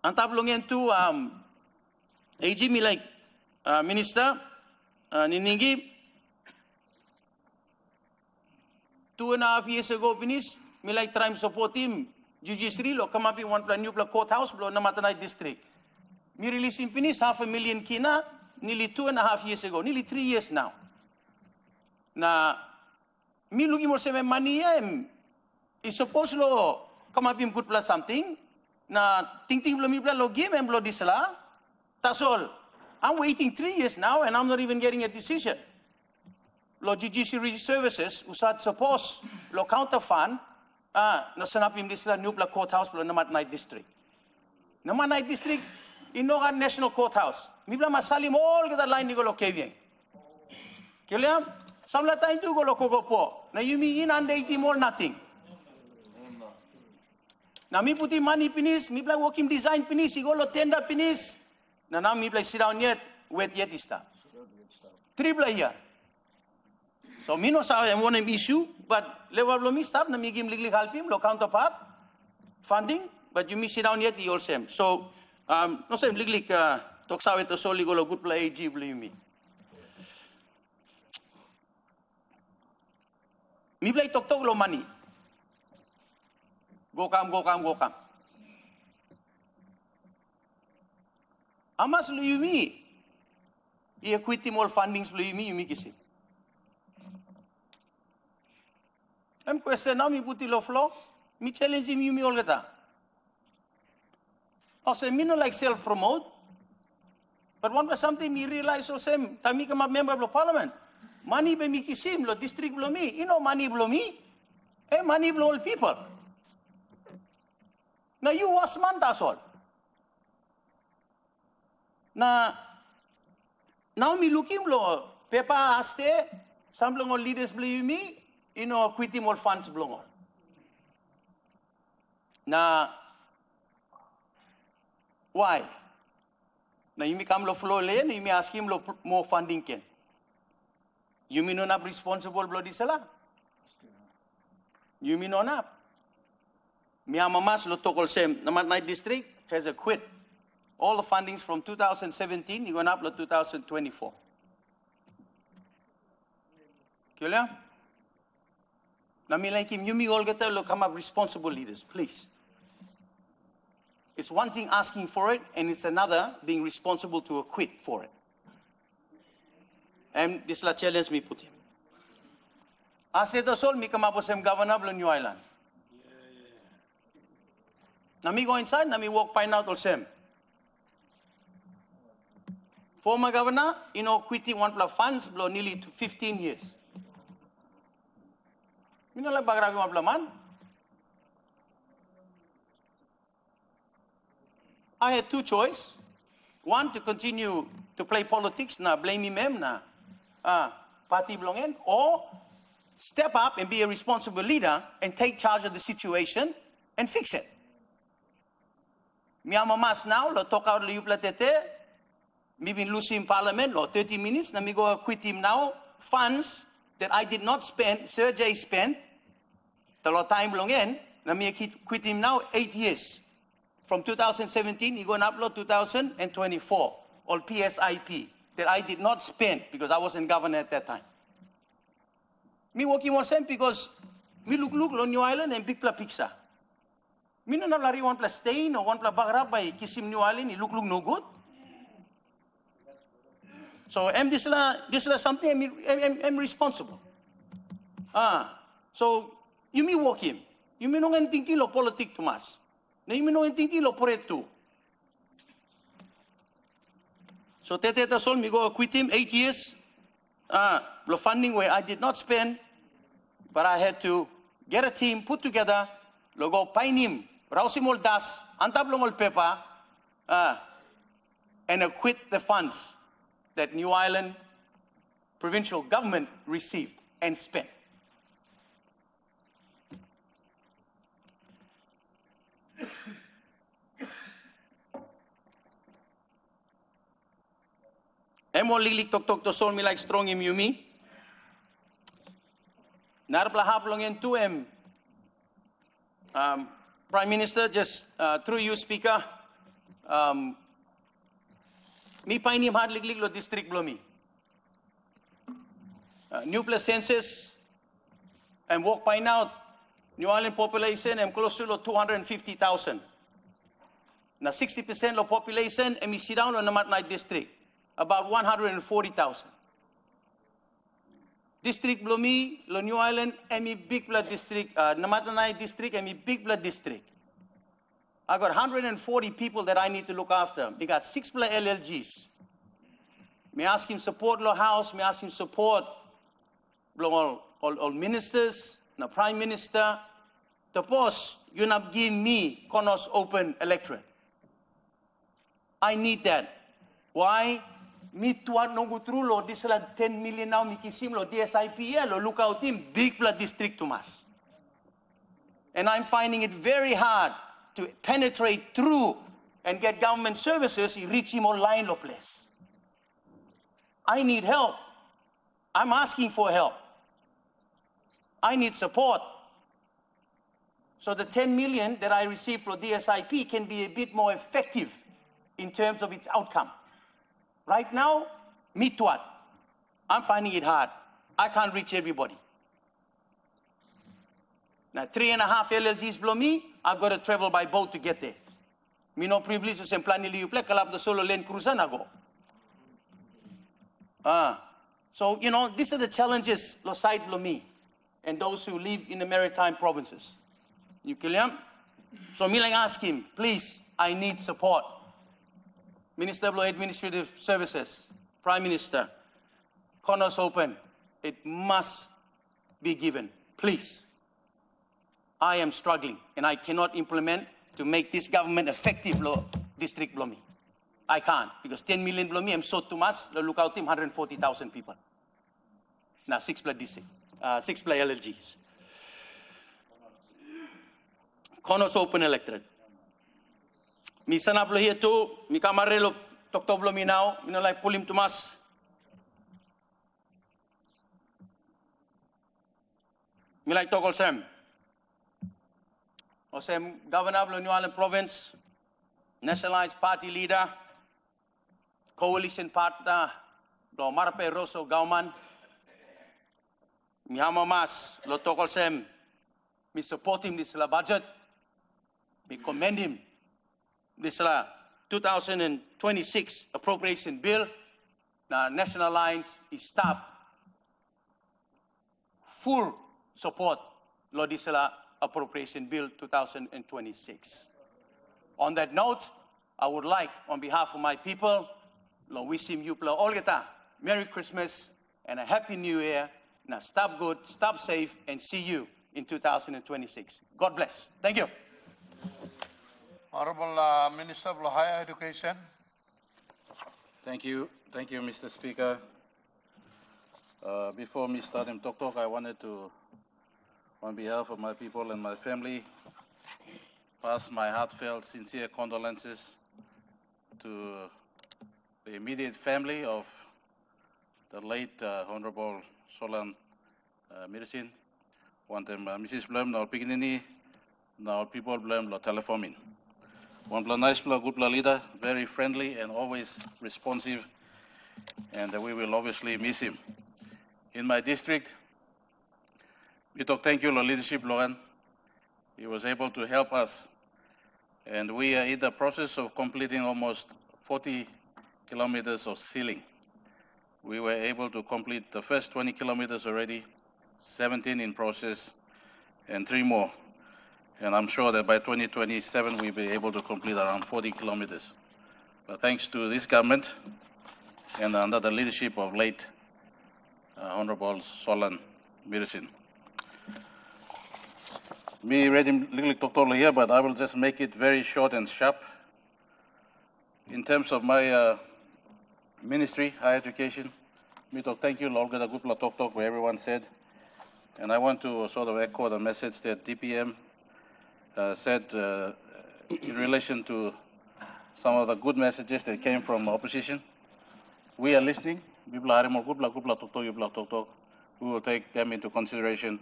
Antablongen tu AG mi like Minister Niningi 2.5 years ago, Pinis, me like try support him. Judiciary lo come up in one plan new courthouse blow Namatanai district. Me release in Pinis 500,000 kina nearly 2.5 years ago, nearly 3 years now. Na me looking more seven money is supposed lo come up in good plus something. Na ting blow me lo game and blow disala. That's all. I'm waiting 3 years now and I'm not even getting a decision. Lo judiciary services usad suppose lo counter fund na sanapim disla nupla courthouse lo Namatnai district. Namatnai district inoga national courthouse. Mibla masalim all kita line ni lo kevien. Kiliam samla time tu lo kogopo. Na yumi in under 80 more nothing. Na mi puti money pinis, mi bla working design pinis, lo tender pinis. Na mi bla sit down yet, wait yet ista. Triple year. So me no sa one issue, but level lo mi stop na mi gim legally help him, lo counterpart funding, but you mi sit down yet the all same. So no same legally talk sa to so legal good play AG believe me. Mi play talk lo money. Go come. Amas lo yumi. I equity more fundings lo yumi kisi. I'm question now mi puti lo flow. Mi challenge him yumi all gata. I say me no like self promote. But one was something me realize so same. Tami kama member of parliament. Money be mi kisim lo district blow me. Money blow me. Money blow all people. Now you was man that's all. Now me looking lo paper aste some long leaders believe me, quitting all funds belong on. Now why? Now you come lo flow lane, you may ask him lo more funding can. You mean not responsible bloody sala? You mean not? Miyamamas Lotokol Sem, Namatnai district has a quit. All the fundings from 2017, you went up to 2024. Kila? Nami like him, Yumi Olgata, look, come up responsible leaders, please. It's one thing asking for it, and it's another being responsible to acquit for it. And this la challenge me put him. I said the soul, me come up with some governor of New Island. Now me go inside, now me walk find out all same. Former governor, quitting one plus funds blow nearly to 15 years. You know like bagrabi one plus man. I had two choices. One, to continue to play politics, na blame him, na party belonging, or step up and be a responsible leader and take charge of the situation and fix it. Miyamamas now, lo talk out lo tete, me been losing parliament, lo 30 minutes, na me go quit him now, funds that I did not spend, Sergey spent, the lot time belonging, na me quit him now 8 years. From 2017, he going up to 2024, all PSIP, that I did not spend because I wasn't governor at that time. Me working on same because me look on New Island and big pla pizza. Me no lari one plus stain or one plus bagra by Kisim New Island, it look no good. So this is something I'm responsible. So you me work him. You me no anything lo politic to mas. Na you me no anything lo por tu. So tete sol me go quit him 8 years. Lo funding where I did not spend, but I had to get a team put together. Lo go pain him. Rausimol das, antablongol pepa, and acquit the funds that New Island provincial government received and spent. Emo lilik tok to sol mi like strong im yumi. Narpla haplong en tu em. Prime Minister, just through you, Speaker. Mi painim hard liglig lo district blomi. New Plus census and walk by now. New Island population and close to 250,000. Now 60% of population and we sit down on the Namatnai district, about 140,000. District Blomi, Lo New Island, and me Big Blood district, Namatnai district, and me Big Blood district. I got 140 people that I need to look after. We got 6 LLGs. Me ask him support Lo House, me ask him support all ministers, the Prime Minister. The boss, you not give me Konos open electorate. I need that. Why? Me tuan nunggu trulo di sela 10 million now mikisim lo DSIP lo look out team Big Blood district to mas. And I'm finding it very hard to penetrate through and get government services reach him online lo place. I need help. I'm asking for help. I need support. So the 10 million that I received for DSIP can be a bit more effective in terms of its outcome. Right now, me too. I'm finding it hard. I can't reach everybody. Now, 3.5 LLGs below me, I've got to travel by boat to get there. Me no privilege to send plan liu plek kalap the solo lane cruiser na go. So, you know, these are the challenges lo side below me and those who live in the maritime provinces. You kill him? So me like ask him, please, I need support. Minister of Administrative Services, Prime Minister, corners open. It must be given. Please. I am struggling and I cannot implement to make this government effective law district blomi. I can't because 10 million blomi I'm so too much. Look out team 140,000 people. Now 6 plus district, 6 plus LLGs. Corners open electorate. Mi sanap lo here too, mi kamarelo toktoblo mi now, mi no like pulim tumas. Mi like tokol sem. O sem governor of New Island province, nationalized party leader, coalition partner, lo Marape Rosso Gauman. Mi hama mas lo tokol sem. Mi support him this la budget. We commend him. This 2026 appropriation bill, the National Alliance is stopped. Full support, Lodisela appropriation bill 2026. On that note, I would like, on behalf of my people, Lo wish him Yupla Olgeta, Merry Christmas and a Happy New Year. Now stop good, stop safe, and see you in 2026. God bless. Thank you. Honorable Minister of Higher Education. Thank you, Mr. Speaker. Before me starting talk, I wanted to, on behalf of my people and my family, pass my heartfelt, sincere condolences to the immediate family of the late Honorable Solan Mirisin. Want them, Mrs. Blum, now Pignini, now people Blum, Telefomin. One nice, good leader, very friendly and always responsive, and we will obviously miss him. In my district, we talk thank you, leadership, Logan. He was able to help us, and we are in the process of completing almost 40 kilometers of ceiling. We were able to complete the first 20 kilometers already, 17 in process, and 3 more. And I'm sure that by 2027, we'll be able to complete around 40 kilometers. But thanks to this government and under the leadership of late Honorable Solan Mirisin. Me ready little talk here, but I will just make it very short and sharp. In terms of my ministry, higher education, me talk thank you, Lord, good talk where everyone said. And I want to sort of echo the message that DPM said in relation to some of the good messages that came from opposition. we are listening. We will take them into consideration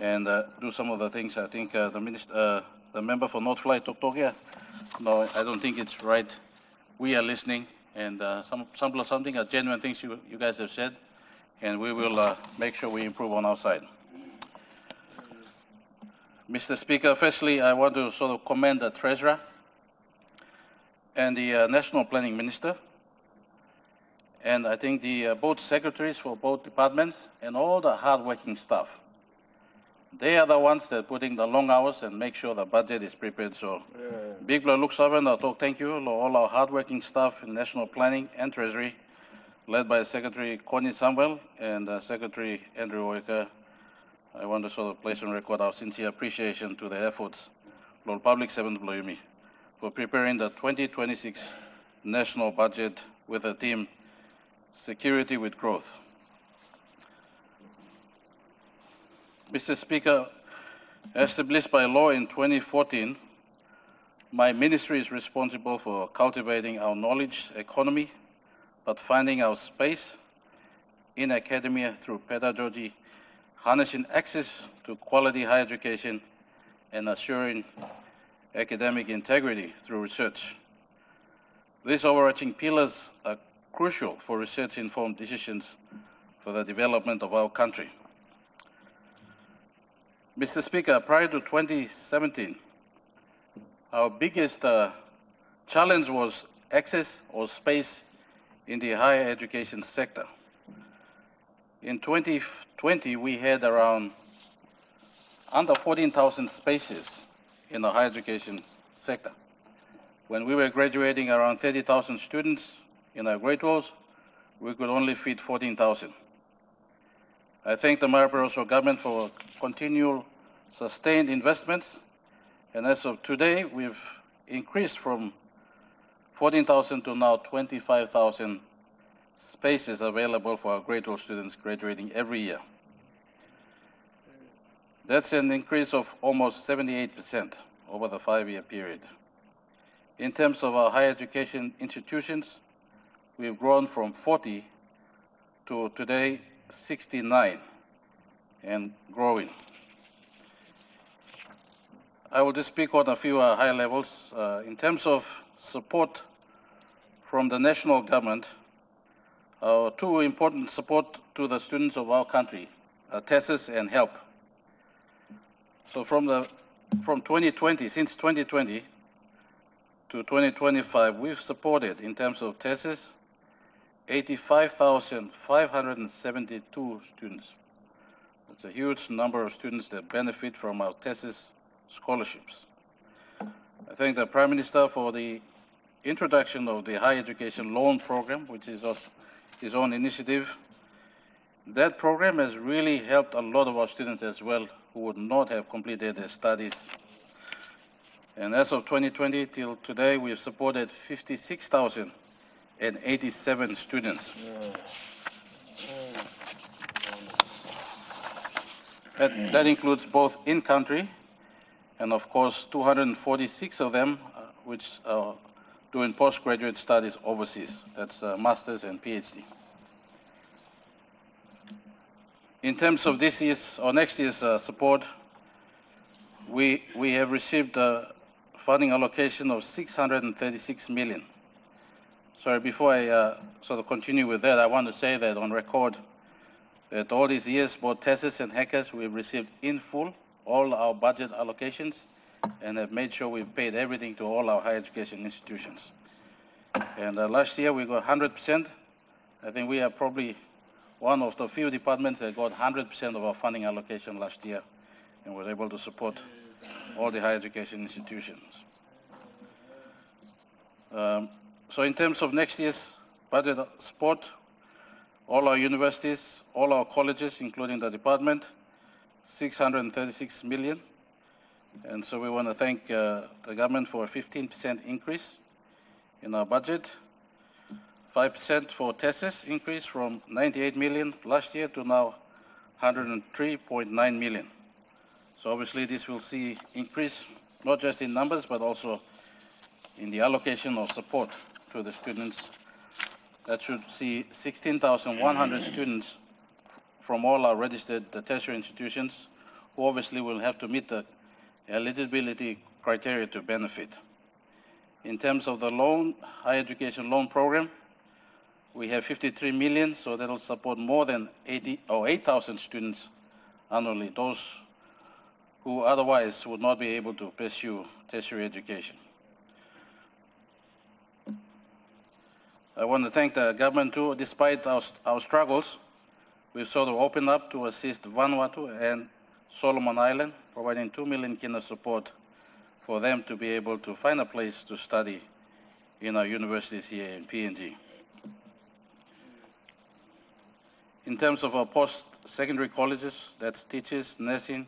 and do some of the things. I think the member for North Fly Toktokia, no, I don't think it's right. We are listening, and something are genuine things you guys have said, and we will make sure we improve on our side. Mr. Speaker, firstly, I want to sort of commend the Treasurer and the National Planning Minister, and I think the both secretaries for both departments and all the hard-working staff. They are the ones that put in the long hours and make sure the budget is prepared. So, big look saben, I talk thank you all our hard-working staff in National Planning and Treasury, led by Secretary Connie Samuel and Secretary Andrew Oika. I want to sort of place on record our sincere appreciation to their efforts, Lord Public Servant Bloyumi, for preparing the 2026 national budget with a theme, Security with Growth. Mr. Speaker, established by law in 2014, my ministry is responsible for cultivating our knowledge economy, but finding our space in academia through pedagogy, harnessing access to quality higher education, and assuring academic integrity through research. These overarching pillars are crucial for research-informed decisions for the development of our country. Mr. Speaker, prior to 2017, our biggest challenge was access or space in the higher education sector. In 2020, we had around under 14,000 spaces in the higher education sector. When we were graduating around 30,000 students in our grade 12s, we could only feed 14,000. I thank the Mara Barroso government for continual sustained investments, and as of today, we've increased from 14,000 to now 25,000 spaces available for our grade 12 students graduating every year. That's an increase of almost 78% over the 5-year period. In terms of our higher education institutions, we've grown from 40 to today 69 and growing. I will just speak on a few high levels. In terms of support from the national government, two important support to the students of our country are TESOS and HELP. So from 2020, since 2020 to 2025, we've supported in terms of TESOS 85,572 students. That's a huge number of students that benefit from our TESOS scholarships. I thank the Prime Minister for the introduction of the Higher Education Loan Program, which is of his own initiative. That program has really helped a lot of our students as well who would not have completed their studies. And as of 2020 till today, we have supported 56,087 students. That includes both in-country and, of course, 246 of them which are doing postgraduate studies overseas. That's master's and PhD. In terms of this year's or next year's support, we have received funding allocation of 636 million. Sorry, before I sort of continue with that, I want to say that on record that all these years, both TESOS and HECAS, we've received in full all our budget allocations and have made sure we've paid everything to all our higher education institutions. And last year we got 100%. I think we are probably one of the few departments that got 100% of our funding allocation last year and were able to support all the higher education institutions. So in terms of next year's budget support, all our universities, all our colleges, including the department, 636 million. And so we want to thank the government for a 15% increase in our budget, 5% for TESOS increase from 98 million last year to now 103.9 million. So obviously this will see increase not just in numbers but also in the allocation of support to the students that should see 16,100 students from all our registered tertiary institutions who obviously will have to meet the eligibility criteria to benefit. In terms of the loan, higher education loan program, we have 53 million, so that'll support more than 8,000 students annually, those who otherwise would not be able to pursue tertiary education. I want to thank the government too. Despite our struggles, we've sort of opened up to assist Vanuatu and Solomon Island, providing 2 million kina support for them to be able to find a place to study in our universities here in PNG. In terms of our post-secondary colleges, that's teachers, nursing,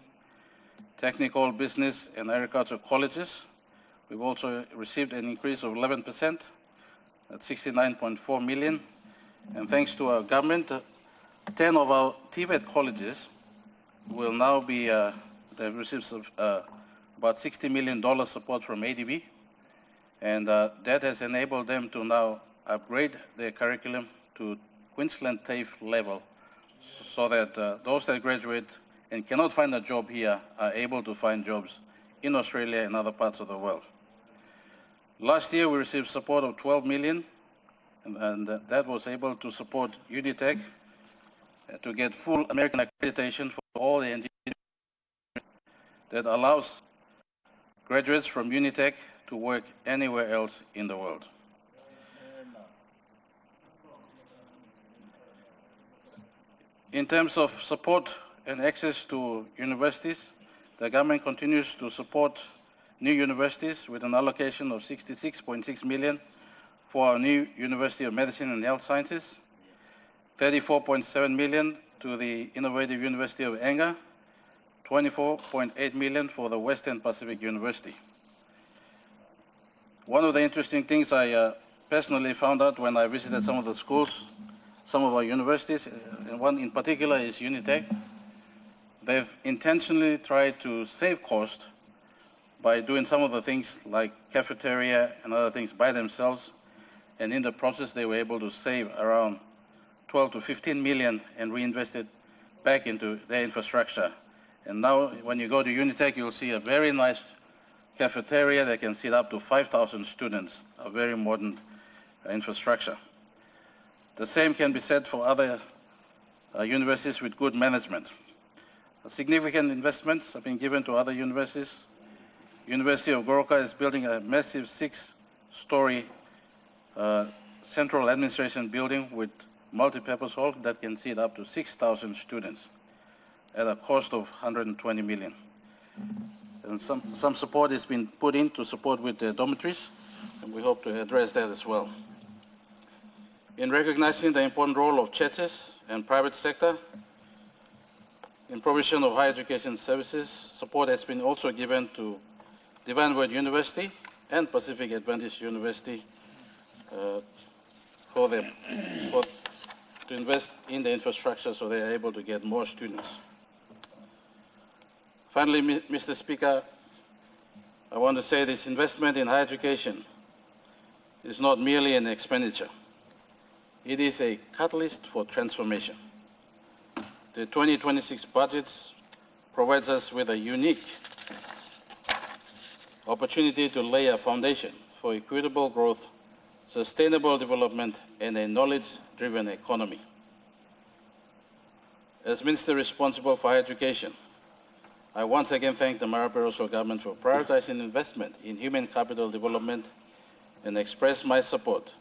technical, business, and agricultural colleges, we've also received an increase of 11%, at 69.4 million. And thanks to our government, 10 of our TVET colleges will now be, they've received about $60 million support from ADB. And that has enabled them to now upgrade their curriculum to Queensland TAFE level so that those that graduate and cannot find a job here are able to find jobs in Australia and other parts of the world. Last year, we received support of 12 million, and that was able to support Unitec to get full American accreditation for all the engineers that allows graduates from Unitec to work anywhere else in the world. In terms of support and access to universities, the government continues to support new universities with an allocation of 66.6 million for our new University of Medicine and Health Sciences, 34.7 million to the Innovative University of Enga, 24.8 million for the Western Pacific University. One of the interesting things I personally found out when I visited some of the schools, some of our universities, and one in particular is Unitec. They've intentionally tried to save cost by doing some of the things like cafeteria and other things by themselves. And in the process, they were able to save around 12 to 15 million and reinvest it back into their infrastructure. And now when you go to Unitec, you'll see a very nice cafeteria that can seat up to 5,000 students, a very modern infrastructure. The same can be said for other universities with good management. Significant investments have been given to other universities. University of Goroka is building a massive 6-story central administration building with multi-purpose hall that can seat up to 6,000 students at a cost of 120 million. And some support has been put in to support with the dormitories, and we hope to address that as well. In recognizing the important role of churches and private sector in provision of higher education services, support has been also given to Divine Word University and Pacific Adventist University to invest in the infrastructure so they are able to get more students. Finally, Mr. Speaker, I want to say this investment in higher education is not merely an expenditure. It is a catalyst for transformation. The 2026 budget provides us with a unique opportunity to lay a foundation for equitable growth, sustainable development, and a knowledge-driven economy. As Minister responsible for higher education, I once again thank the Marape Rosso government for prioritizing investment in human capital development and express my support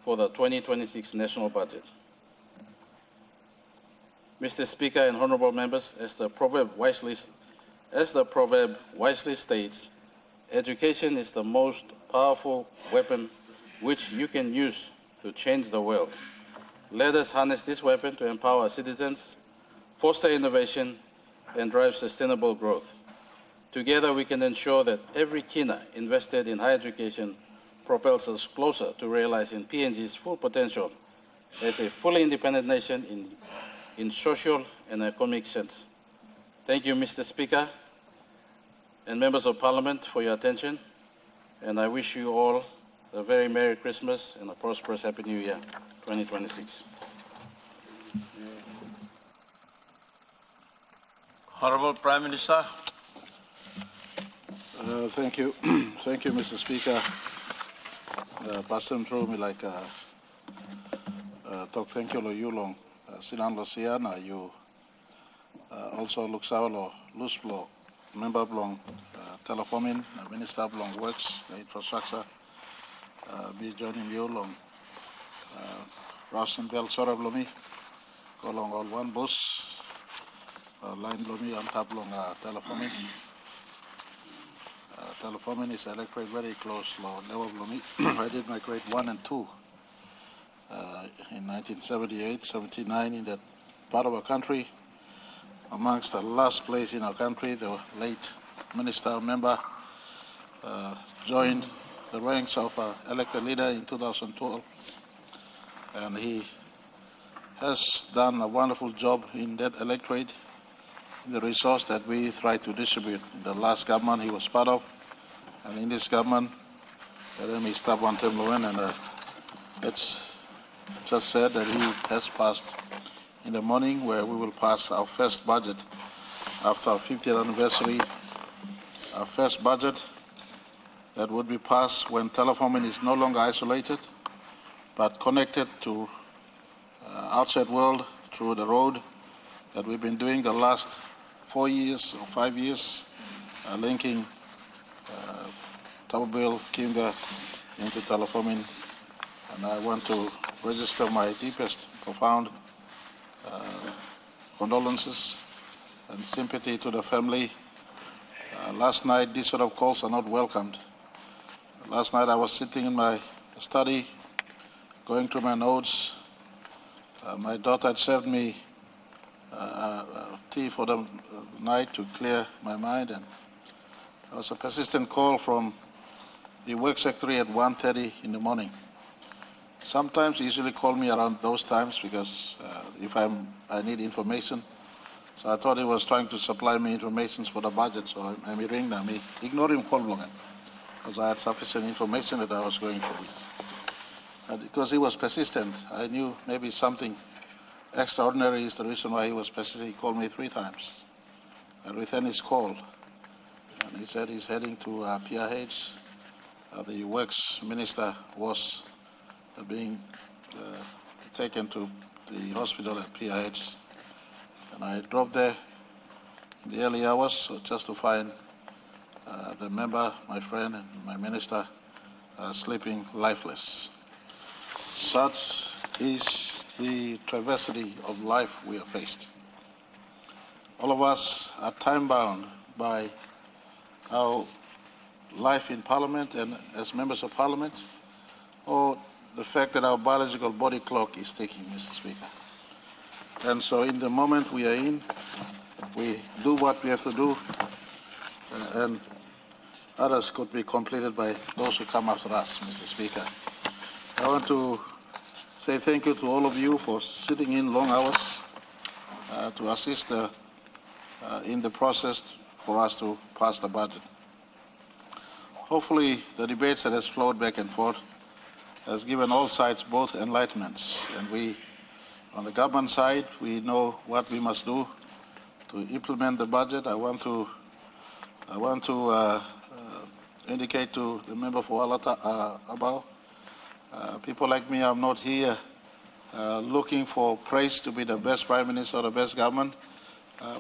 for the 2026 national budget. Mr. Speaker and honorable members, as the proverb wisely states, education is the most powerful weapon which you can use to change the world. Let us harness this weapon to empower our citizens, foster innovation, and drive sustainable growth. Together we can ensure that every kina invested in higher education propels us closer to realizing PNG's full potential as a fully independent nation in social and economic sense. Thank you, Mr. Speaker and members of Parliament, for your attention, and I wish you all a very Merry Christmas and a prosperous Happy New Year, 2026. Honorable Prime Minister. Thank you. Thank you, Mr. Speaker. Pass them through me like talk thank you lo yulong. Sinan lo siana you also looks out lo loose block member blong telephoning minister blong works the infrastructure be joining you long Ross and Bell Sora Blomi go along all one bus line Blomi on top long telephoning. Telephone is electorate very close low level Blomi. I did my grade 1 and 2 in 1978, 79 in that part of our country. Amongst the last place in our country, the late minister member joined the ranks of our elected leader in 2012, and he has done a wonderful job in that electorate, the resource that we tried to distribute in the last government he was part of. And in this government, let me stop one term, and it's just said that he has passed in the morning, where we will pass our first budget after our 50th anniversary. Our first budget that would be passed when Teleforming is no longer isolated, but connected to outside world through the road that we've been doing the last 4 years or 5 years, linking Tababil, Kimga into Teleforming. And I want to register my deepest, profound condolences and sympathy to the family. Last night, these sort of calls are not welcomed. Last night, I was sitting in my study, going through my notes. My daughter had served me tea for the night to clear my mind, and there was a persistent call from the work secretary at 1:30 in the morning. Sometimes he usually call me around those times because if I need information. So I thought he was trying to supply me information for the budget. So I ring them. I ignored him call long because I had sufficient information that I was going through. Because he was persistent, I knew maybe something extraordinary is the reason why he was persistent. He called me 3 times. And within his call, and he said he's heading to PRH. The works minister was being taken to the hospital at PRH. And I drove there in the early hours just to find the member, my friend, and my minister sleeping lifeless. Such is the travesty of life we have faced. All of us are time-bound by our life in Parliament and as members of Parliament, or the fact that our biological body clock is ticking, Mr. Speaker. And so in the moment we are in, we do what we have to do, and others could be completed by those who come after us, Mr. Speaker. I want to say thank you to all of you for sitting in long hours to assist in the process for us to pass the budget. Hopefully, the debates that has flowed back and forth has given all sides both enlightenments, and we, on the government side, we know what we must do to implement the budget. I want to indicate to the member for Alata about people like me. I'm not here looking for praise to be the best prime minister or the best government.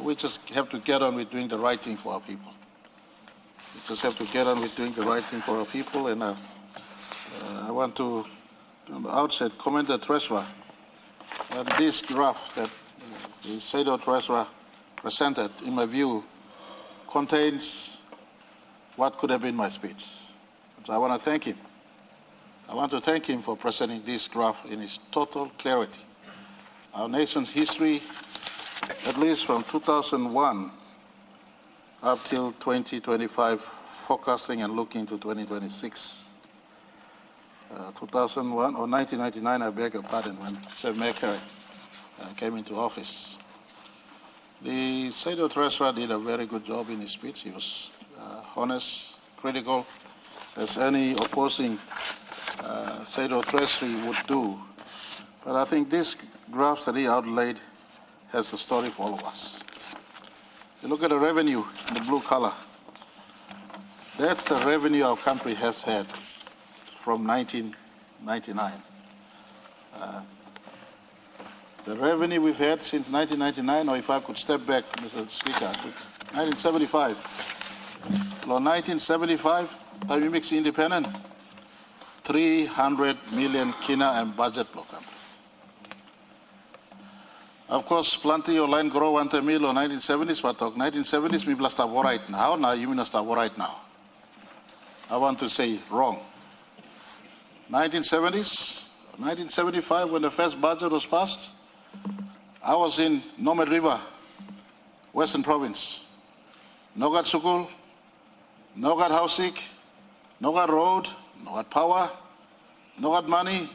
We just have to get on with doing the right thing for our people. We just have to get on with doing the right thing for our people. And I want to, on the outset, commend the treasurer. This graph that the Sado treasurer presented, in my view, contains what could have been my speech. So I want to thank him. I want to thank him for presenting this graph in its total clarity. Our nation's history, at least from 2001 up till 2025, forecasting and looking to 2026. 2001 or 1999, I beg your pardon, when Sir Mercury came into office. The Sado treasurer did a very good job in his speech. He was honest, critical, as any opposing Sado Treasury would do. But I think this graph that he outlaid has a story for all of us. You look at the revenue in the blue color. That's the revenue our country has had from 1999. The revenue we've had since 1999, or if I could step back, Mr. Speaker, 1975. Well, 1975, time we mix independent, 300 million kina and budget block. Of course, plenty of line grow 1 mil or 1970s, but 1970s, we blast up right now. Now you mean start right now. I want to say wrong. 1970s, 1975, when the first budget was passed, I was in Nomad River, Western Province. No got school, no got housing, no got road, no got power, no got money.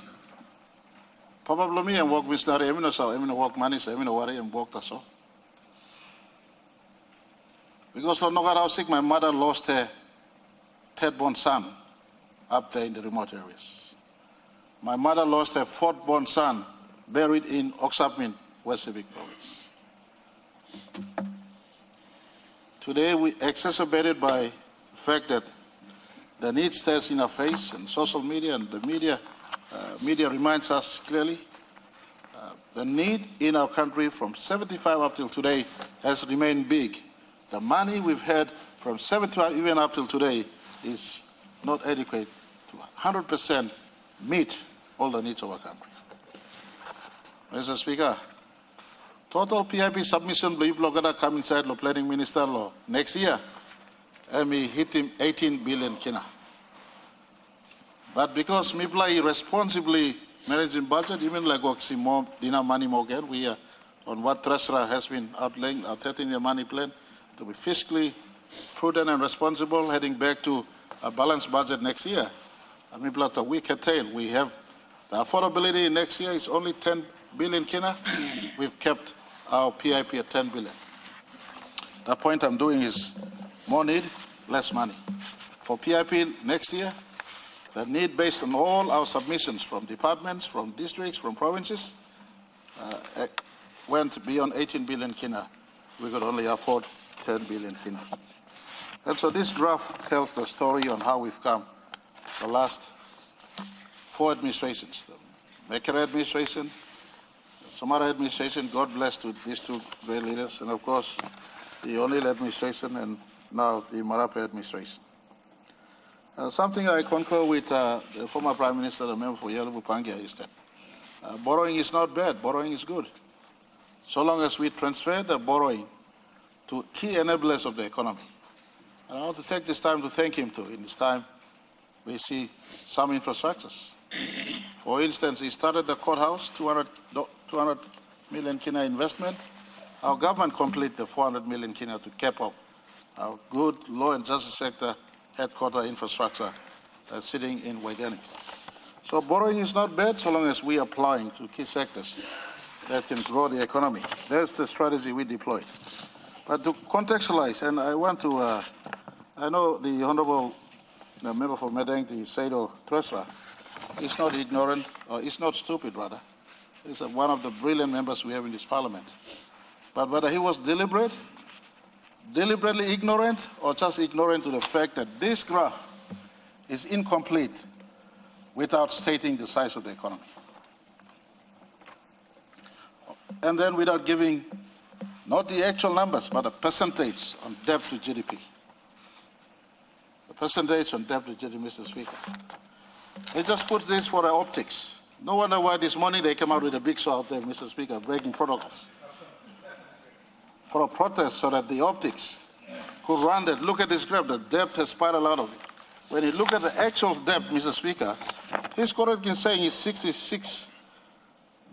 Probably me and work missionary, I mean work money, so I mean worry and work that's all. Because for no got housing, my mother lost her third-born son up there in the remote areas. My mother lost her fourth-born son buried in Oksapmin, West Civic Province. Today we exacerbated by the fact that the need stares in our face, and social media and the media reminds us clearly the need in our country from 75 up till today has remained big. The money we've had from 75 even up till today is not adequate to 100% meet all the needs of our country. Mr. Speaker, total PIP submission blue blogger come inside the planning minister law next year, and we hit him 18 billion kina. But because MIPLA irresponsibly managing budget, even like Oxy more dinner money more again, we are on what Treasurer has been outlaying our 13-year money plan to be fiscally prudent and responsible, heading back to a balanced budget next year. And MIPLA we curtail. We have the affordability next year is only 10 billion kina. We've kept our PIP at 10 billion. The point I'm doing is more need, less money. For PIP next year, the need based on all our submissions from departments, from districts, from provinces, went beyond 18 billion kina. We could only afford 10 billion kina. And so this graph tells the story on how we've come the last 4 administrations. The Mekere administration, Samara administration, God bless to these 2 great leaders, and of course, the O'Neill administration and now the Marape administration. Something I concur with the former Prime Minister, the member for Yellow Pangia, is that borrowing is not bad, borrowing is good. So long as we transfer the borrowing to key enablers of the economy. And I want to take this time to thank him too. In this time, we see some infrastructures. For instance, he started the courthouse, 200 million kina investment. Our government completed the 400 million kina to cap up our good law and justice sector headquarter infrastructure that's sitting in Waigani. So borrowing is not bad so long as we are applying to key sectors that can grow the economy. That's the strategy we deployed. But to contextualize, and I want to, I know the Honorable Member for Medang, the Sado Treasurer, is not ignorant, or is not stupid rather. He's one of the brilliant members we have in this parliament. But whether he was deliberately ignorant or just ignorant to the fact that this graph is incomplete without stating the size of the economy. And then without giving not the actual numbers, but a percentage on debt to GDP. The percentage on debt to GDP, Mr. Speaker. They just put this for the optics. No wonder why this morning they came out with a big show out there, Mr. Speaker, breaking protocols. For a protest so that the optics could run that. Look at this graph, the debt has spiraled out of it. When you look at the actual debt, Mr. Speaker, he's correct in saying it's 66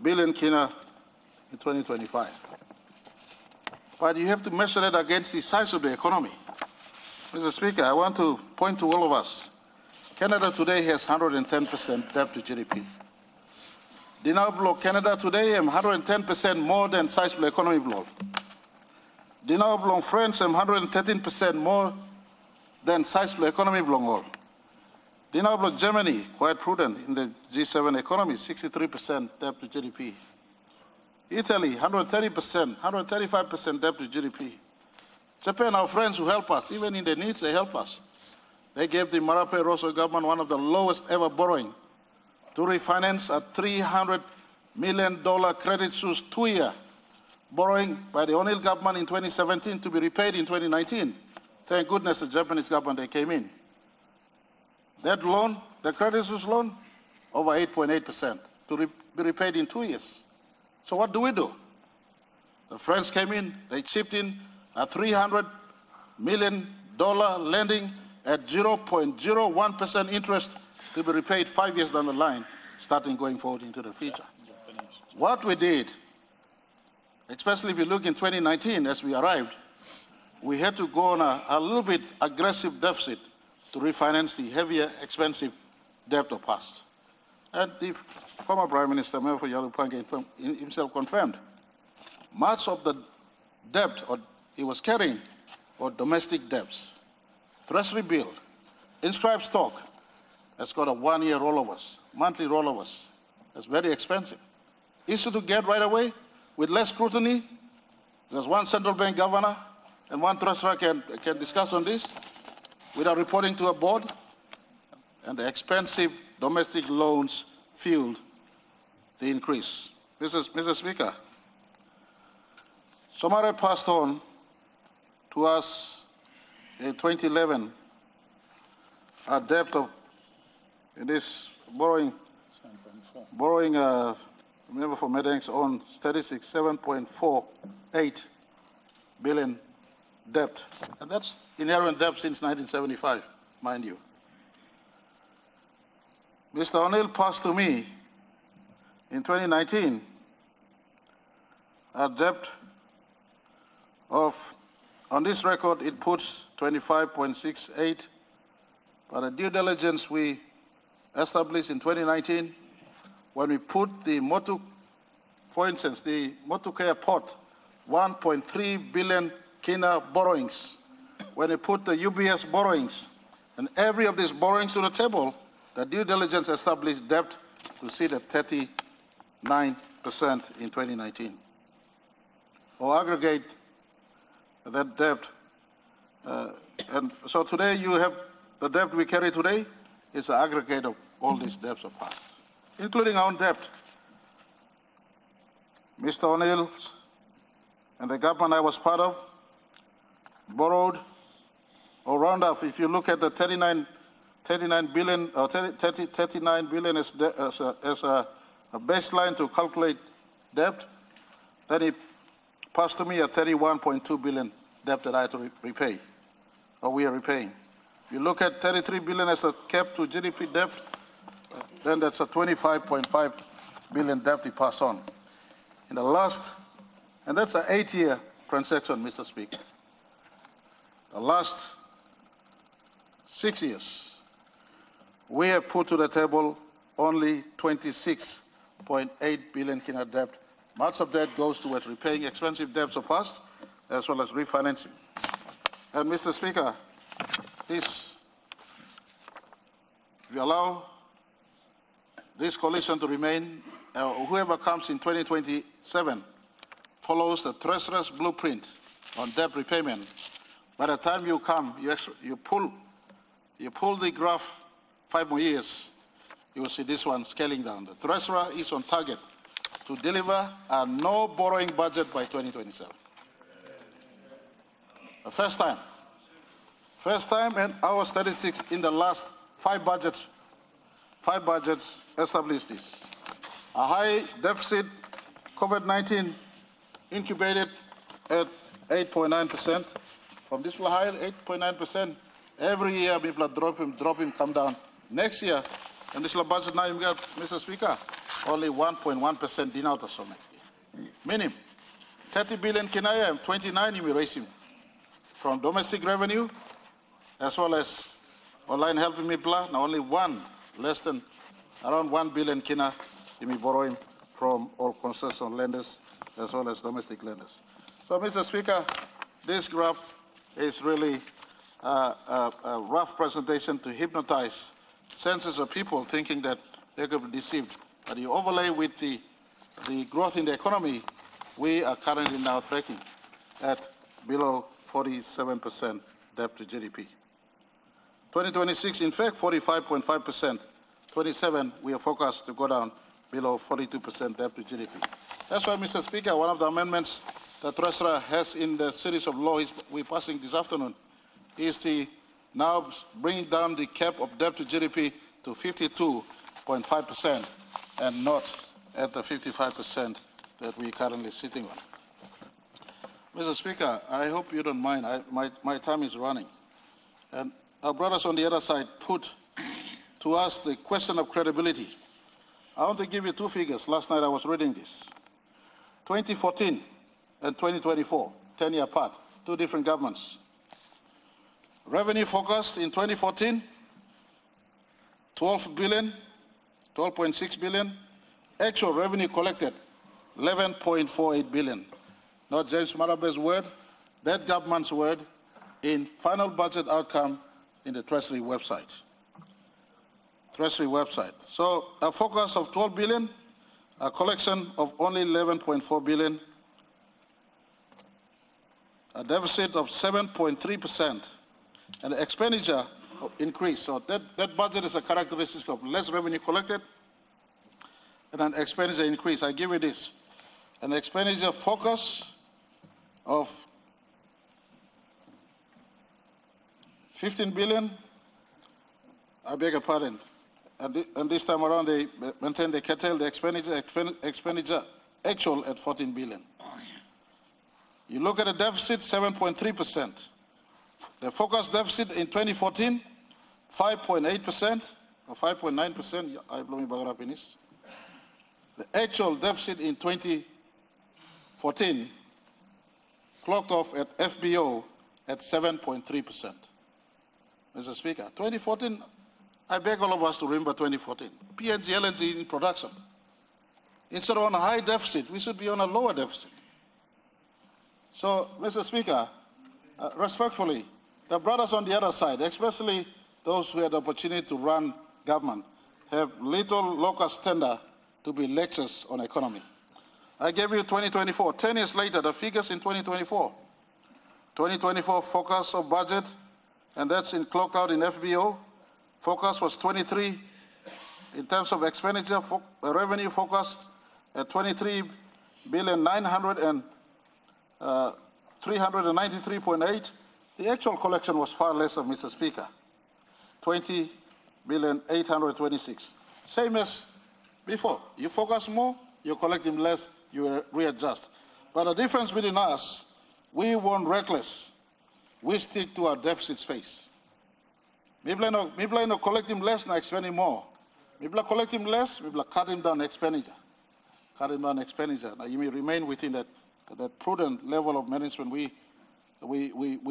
billion kina in 2025. But you have to measure that against the size of the economy. Mr. Speaker, I want to point to all of us. Canada today has 110% debt to GDP. Dinao block Canada today has 110% more than size of the economy block. Dinao block France has 113% more than size of the economy block all. The honorable Germany, quite prudent in the G7 economy, 63% debt to GDP. Italy, 130%, 135% debt to GDP. Japan, our friends who help us, even in the needs, they help us. They gave the Marape Rosso government one of the lowest ever borrowing to refinance a $300 million credit suisse 2-year borrowing by the O'Neill government in 2017 to be repaid in 2019. Thank goodness the Japanese government, they came in. That loan, the credit suisse loan, over 8.8% to be repaid in 2 years. So what do? The French came in, they chipped in a $300 million lending at 0.01% interest to be repaid 5 years down the line, starting going forward into the future. What we did, especially if you look in 2019 as we arrived, we had to go on a little bit aggressive deficit to refinance the heavier, expensive debt of past. And the former Prime Minister, Member Yalupange, himself confirmed much of the debt he was carrying were domestic debts. Treasury bill, inscribed stock, has got a 1-year rollovers, monthly rollovers. That's very expensive. Easy to get right away with less scrutiny. There's one central bank governor and one treasurer can discuss on this without reporting to a board. And the expensive domestic loans fueled the increase. Mr. Speaker, Somare passed on to us in 2011 a debt of, it is borrowing, remember for Medang's own statistics, 7.48 billion debt. And that's inherent debt since 1975, mind you. Mr. O'Neill passed to me in 2019 a debt of, on this record it puts 25.68, but a due diligence we established in 2019 when we put the Motu, for instance, the Motukea port, 1.3 billion kina borrowings, when we put the UBS borrowings and every of these borrowings to the table, the due diligence established debt to sit at 39% in 2019. Or aggregate that debt. And so today you have the debt we carry today is an aggregate of all these debts of past, including our own debt. Mr. O'Neill and the government I was part of borrowed around, if you look at the 39 billion as a baseline to calculate debt, then he passed to me a 31.2 billion debt that I had to repay, or we are repaying. If you look at 33 billion as a cap to GDP debt, then that's a 25.5 billion debt he passed on. In the last, and that's an 8-year transaction, Mr. Speaker. The last 6 years, we have put to the table only 26.8 billion kina debt. Much of that goes towards repaying expensive debts of past, as well as refinancing. And Mr. Speaker, this, if you allow this coalition to remain, whoever comes in 2027 follows the Treasurer's blueprint on debt repayment. By the time you come, you pull the graph 5 more years, you will see this one scaling down. The Treasurer is on target to deliver a no borrowing budget by 2027. The first time in our statistics in the last 5 budgets established this. A high deficit, COVID-19 incubated at 8.9%. From this high 8.9%, every year people drop him, come down. Next year, and this budget now you got, Mr. Speaker, only 1.1% din out or so next year. Minimum. 30 billion kinaya, 29 you raise him. From domestic revenue, as well as online helping me plan, now only around 1 billion kina you borrow him from all concession lenders as well as domestic lenders. So, Mr. Speaker, this graph is really a rough presentation to hypnotize senses of people thinking that they could be deceived. But you overlay with the growth in the economy, we are currently now tracking at below 47% debt to GDP. 2026, in fact, 45.5%. 27, we are forecast to go down below 42% debt to GDP. That's why, Mr. Speaker, one of the amendments the Treasurer has in the series of laws we're passing this afternoon is to now bring down the cap of debt to GDP to 52.5% and not at the 55% that we're currently sitting on. Mr. Speaker, I hope you don't mind. My time is running. And our brothers on the other side put to us the question of credibility. I want to give you two figures. Last night I was reading this. 2014 and 2024, 10 years apart, two different governments. Revenue forecast in 2014, 12 billion, 12.6 billion. Actual revenue collected, 11.48 billion. Not James Marabe's word, that government's word in final budget outcome in the Treasury website. Treasury website. So a focus of 12 billion, a collection of only 11.4 billion, a deficit of 7.3%, and the expenditure increase. So that budget is a characteristic of less revenue collected and an expenditure increase. I give you this. An expenditure focus of 15 billion, I beg your pardon, and this time around they maintain, they curtail the expenditure actual at 14 billion. You look at the deficit, 7.3%. The forecast deficit in 2014, 5.8% or 5.9%. I blow me bagarapinis. The actual deficit in 2014 clocked off at FBO at 7.3%. Mr. Speaker, 2014, I beg all of us to remember 2014. PNG LNG in production. Instead of on a high deficit, we should be on a lower deficit. So, Mr. Speaker, respectfully, the brothers on the other side, especially those who had the opportunity to run government, have little locus tender to be lectures on economy. I gave you 2024. 10 years later, the figures in 2024. 2024 focus of budget, and that's clocked out in FBO. Focus was 23 in terms of expenditure. Revenue focused at 23 billion 393.8. The actual collection was far less, Mr. Speaker. 20 billion 826. Same as before. You focus more, you collect them less, you readjust. But the difference between us, we weren't reckless. We stick to our deficit space. Maybe no collect him less, now spending more. Maybe collect him less, maybe cut him down expenditure. Cut him down expenditure. Now you may remain within that prudent level of management we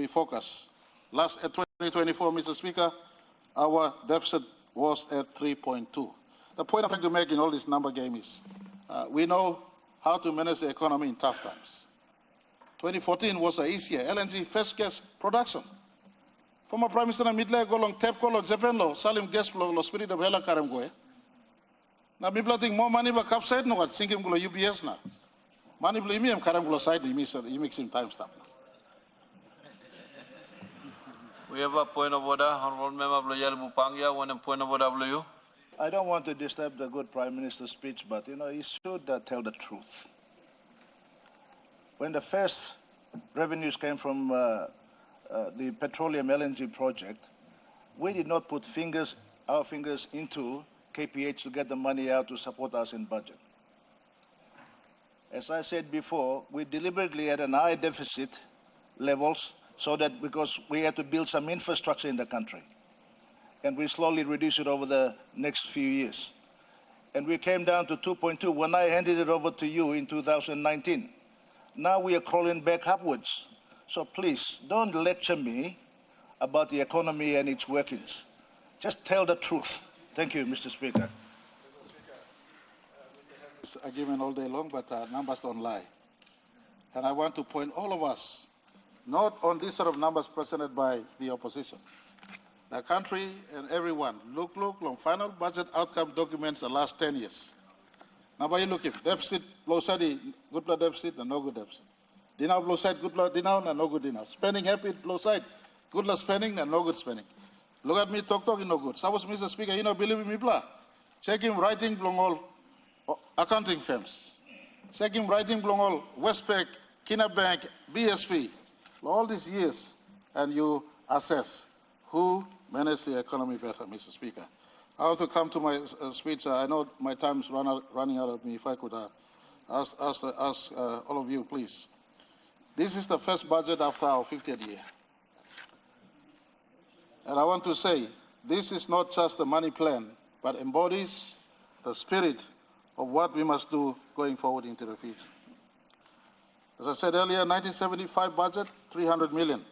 focus. At 2024, Mr. Speaker, our deficit was at 3.2. The point I'm trying to make in all this number game is we know how to manage the economy in tough times. 2014 was an easier LNG first gas production. Former Prime Minister Midley go long tap lo Japan lo salim gas flow lo spirit of hela karam go. Na mi think more money ba capside no what sinking go UBS na. Money blo imi am karam go side imi make him time stop. We have a point of order. Honorable Member Bloyal Bupangia, one point of order, you. I don't want to disturb the good Prime Minister's speech, but he should tell the truth. When the first revenues came from the petroleum LNG project, we did not put our fingers into KPH to get the money out to support us in budget. As I said before, we deliberately had an high deficit levels so that because we had to build some infrastructure in the country. And we slowly reduced it over the next few years. And we came down to 2.2 when I handed it over to you in 2019. Now we are crawling back upwards. So please, don't lecture me about the economy and its workings. Just tell the truth. Thank you, Mr. Speaker. It's a given all day long, but numbers don't lie. And I want to point all of us, not on these sort of numbers presented by the opposition, the country and everyone, look long final budget outcome documents the last 10 years. Now, by you look at deficit, low side, good blood deficit, and no good deficit. Dinner, low side, good blood dinner, and no good dinner. Spending happy, low side, good blood spending, and no good spending. Look at me, talk, no good. Suppose, Mr. Speaker, you know, believe me, blah. Check him writing belong all accounting firms. Check him writing belong all Westpac, Kina Bank, BSP, all these years, and you assess who managed the economy better, Mr. Speaker. I want to come to my speech. I know my time is running out of me. If I could ask all of you, please. This is the first budget after our 50th year. And I want to say, this is not just a money plan, but embodies the spirit of what we must do going forward into the future. As I said earlier, 1975 budget, 300 million.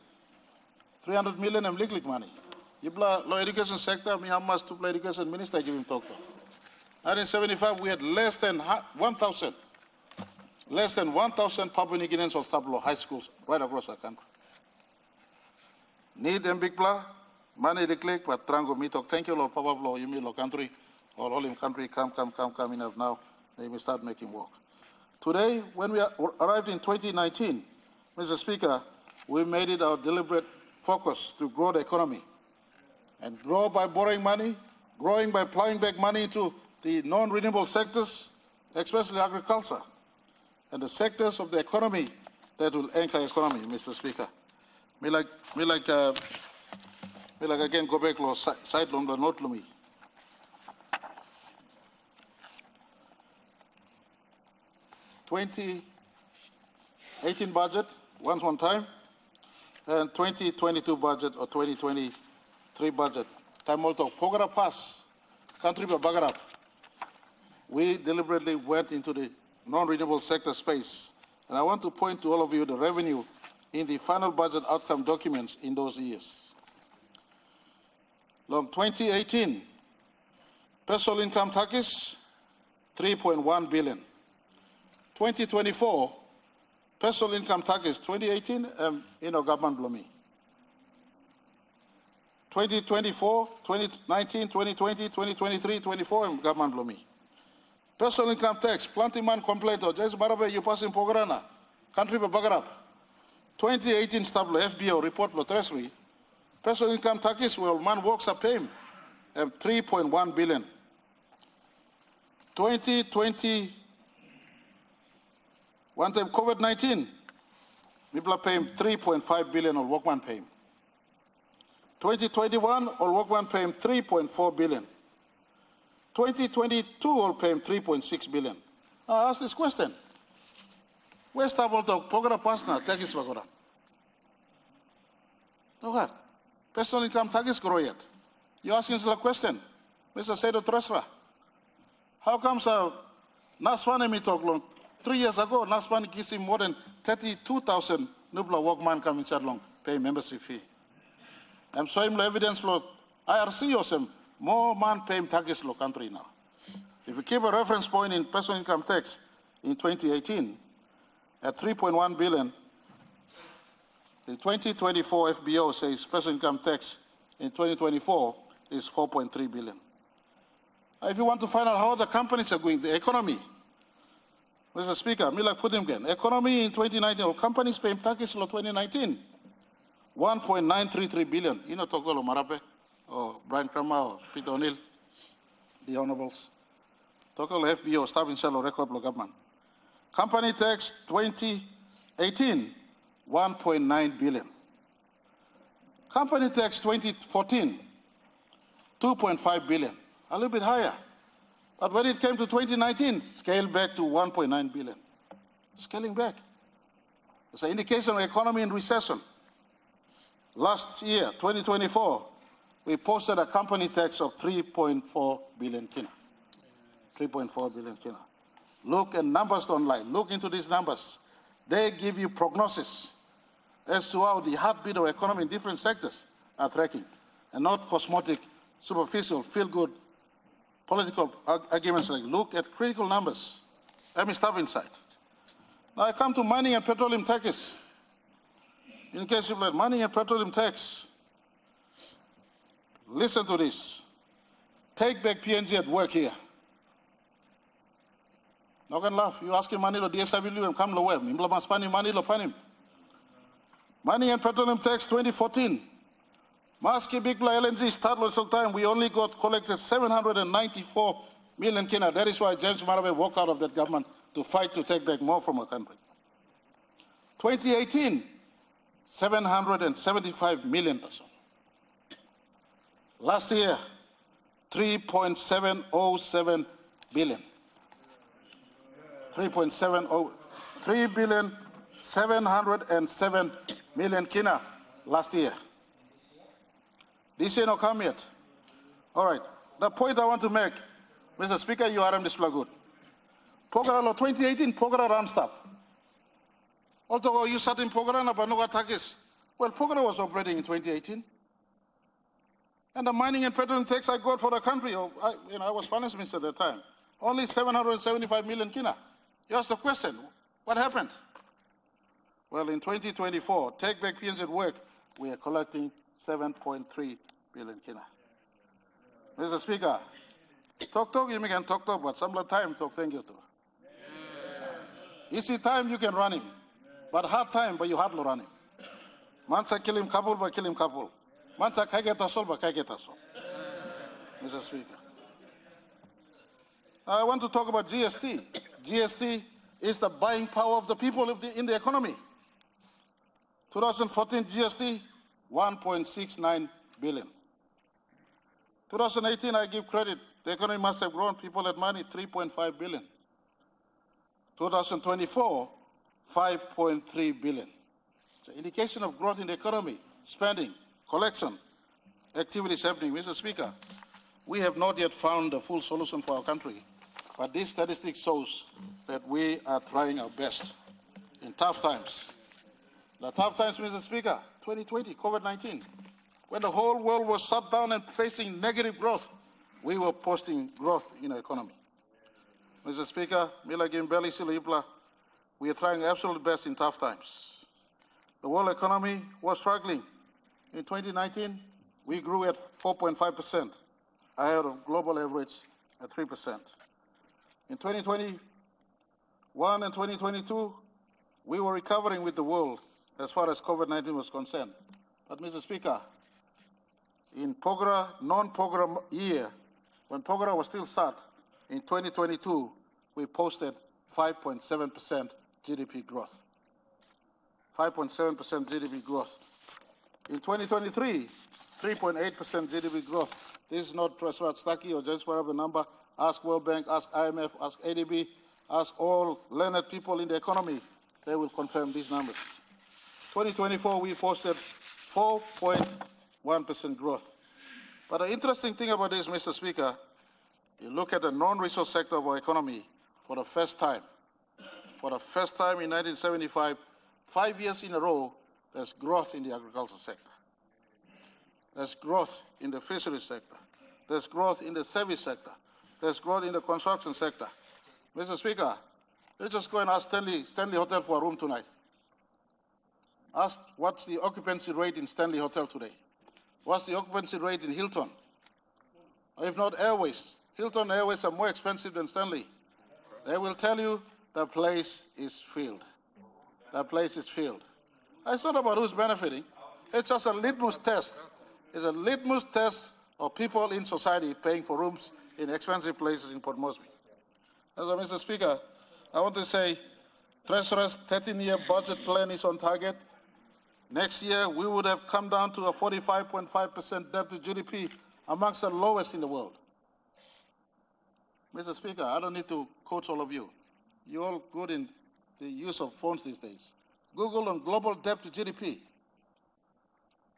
300 million of liquid money. Yibla law education sector, me how much to play education minister give him talk to. 1975 we had less than 1,000. Less than 1,000 Papua New Guineans or Stablo high schools right across our country. Need and big blah, money the click, but trango me talk. Thank you, Lord Papa Blo, you mean Lord country, or all in country, come enough now. They may start making work. Today, when we arrived in 2019, Mr. Speaker, we made it our deliberate focus to grow the economy. And grow by borrowing money, growing by plowing back money into the non-renewable sectors, especially agriculture, and the sectors of the economy that will anchor economy, Mr. Speaker. Me like again go back to side long the note to me. $2018 budget, once one time, and 2022 budget or 2023 budget. Time also Pogara Pass, country by Bagarap. We deliberately went into the non-renewable sector space. And I want to point to all of you the revenue in the final budget outcome documents in those years. Long 2018, personal income taxes, 3.1 billion. 2024, personal income taxes, 2018, government below me. 2024, 2019, 2020, 2023, 24, government below me. Personal income tax, planting man complaint, or just Barabe, you pass in Pograna, country by Bagarap. 2018 stable FBO report for Treasury. Personal income taxes, well, man works a payment, 3.1 billion. 2020, one time COVID-19, people are paying 3.5 billion on workman payment. 2021, all workman paying 3.4 billion. 2022, all paying 3.6 billion. I ask this question. Where's Tabal Dog? Pogara Pasna, Tagis Vagora. No, what? Personal income taxes grow yet. You're asking the question, Mr. Sedo Tresra. How comes Naswane me talk long? 3 years ago, Naswane gives him more than 32,000 Nubla workman come inside long, pay membership fee. I'm showing evidence for IRC or some more man paying taxes in the country now. If you keep a reference point in personal income tax in 2018 at 3.1 billion, the 2024 FBO says personal income tax in 2024 is 4.3 billion. If you want to find out how the companies are going, the economy, Mr. Speaker, me like put him again. Economy in 2019, all companies paying taxes in 2019, 1.933 billion. You know, Tokolo Marape, or Brian Kramer, or Peter O'Neill, the honorables. Tokolo FBO, staff in shallow record of government. Company tax 2018, 1.9 billion. Company tax 2014, 2.5 billion, a little bit higher. But when it came to 2019, scaled back to 1.9 billion. Scaling back. It's an indication of economy in recession. Last year, 2024, we posted a company tax of 3.4 billion kina. 3.4 billion kina. Look at numbers don't lie. Look into these numbers. They give you prognosis as to how the heartbeat of economy in different sectors are tracking, and not cosmetic, superficial, feel-good political arguments like look at critical numbers. Let me stop inside. Now I come to mining and petroleum taxes. In case you've learned, mining and petroleum tax, Listen to this. Take back PNG at work here. No can laugh. You asking money to DSW and come lower. Implement spending money lo panim. Money and petroleum tax 2014. Maski Bigla LNG start local time. We only got collected 794 million kina. That is why James Marape walked out of that government to fight to take back more from our country. 2018, 775 million pesos. Last year, 3.707 billion. 3.707 million kina last year. This year not come yet. All right. The point I want to make, Mr. Speaker, you are display good. Program 2018, program Randstad. Although you sat in program but no attacks. Well, program was operating in 2018. And the mining and petroleum tax I got for the country, I was finance minister at the time, only 775 million kina. You ask the question, what happened? Well, in 2024, take back PNG at work, we are collecting 7.3 billion kina. Mr. Speaker, talk, you can talk, but some time talk, thank you too. Easy time, you can run him, but hard time, but you hardly run him. Mansa kill him couple, but kill him couple. Mansa kageta sol, but kageta sol. Mr. Speaker. I want to talk about GST. GST is the buying power of the people in the economy. 2014 GST, 1.69 billion. 2018, I give credit. The economy must have grown. People had money, 3.5 billion. 2024, 5.3 billion. It's an indication of growth in the economy, spending, collection, activities happening. Mr. Speaker, we have not yet found the full solution for our country, but this statistic shows that we are trying our best in tough times. The tough times, Mr. Speaker, 2020, COVID-19, when the whole world was shut down and facing negative growth, we were posting growth in our economy. Mr. Speaker, Mila Gimbeli Silipla, we are trying our absolute best in tough times. The world economy was struggling. In 2019, we grew at 4.5%, ahead of global average at 3%. In 2021 and 2022, we were recovering with the world as far as COVID-19 was concerned. But, Mr. Speaker, in POGRA, non-POGRA year, when POGRA was still shut, in 2022, we posted 5.7% GDP growth. 5.7% GDP growth. In 2023, 3.8% GDP growth. This is not Treasurer Stuckey or James Warab the number. Ask World Bank, ask IMF, ask ADB, ask all learned people in the economy. They will confirm these numbers. 2024, we posted 4.1% growth. But the interesting thing about this, Mr. Speaker, you look at the non-resource sector of our economy for the first time. For the first time in 1975, 5 years in a row, there's growth in the agriculture sector. There's growth in the fisheries sector. There's growth in the service sector. There's growth in the construction sector. Mr. Speaker, let's just go and ask Stanley Hotel for a room tonight. Ask what's the occupancy rate in Stanley Hotel today. What's the occupancy rate in Hilton? Or if not Airways. Hilton Airways are more expensive than Stanley. They will tell you the place is filled. The place is filled. It's not about who's benefiting. It's just a litmus test. It's a litmus test of people in society paying for rooms in expensive places in Port Moresby. So, Mr. Speaker, I want to say Treasurer's 13-year budget plan is on target. Next year, we would have come down to a 45.5% debt to GDP, amongst the lowest in the world. Mr. Speaker, I don't need to quote all of you. You're all good in the use of phones these days. Google on global debt to GDP.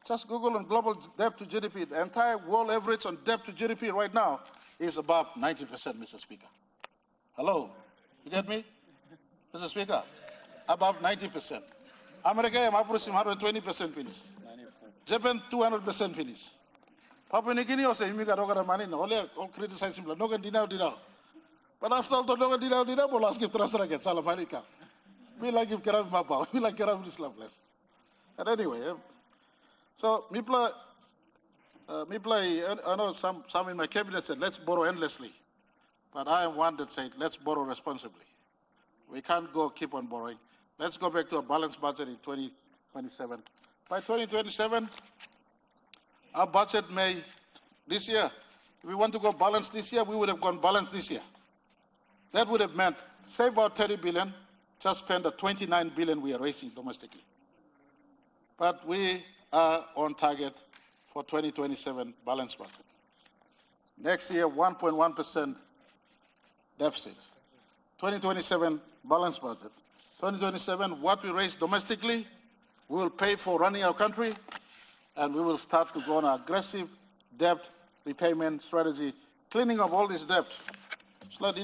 Just Google on global debt to GDP. The entire world average on debt to GDP right now is above 90%, Mr. Speaker. Hello? You get me? Mr. Speaker, above 90%. America, I'm approaching 120% finish. Japan, 200% finish. Papua New Guinea also, you got money, all criticize him, no can deny. But after all, no can deny, but ask if Treasurer gets Salamarika. We like if Karav Mapa, we like Karav this place. But anyway, so, Mipla, I know some in my cabinet said, let's borrow endlessly. But I am one that said, let's borrow responsibly. We can't keep on borrowing. Let's go back to a balanced budget in 2027. By 2027, our budget this year, if we want to go balanced this year, we would have gone balanced this year. That would have meant save about 30 billion, just spend the 29 billion we are raising domestically. But we are on target for 2027 balanced budget. Next year, 1.1% deficit. 2027 balanced budget. 2027, what we raise domestically, we will pay for running our country, and we will start to go on an aggressive debt repayment strategy, cleaning up all this debt. So that,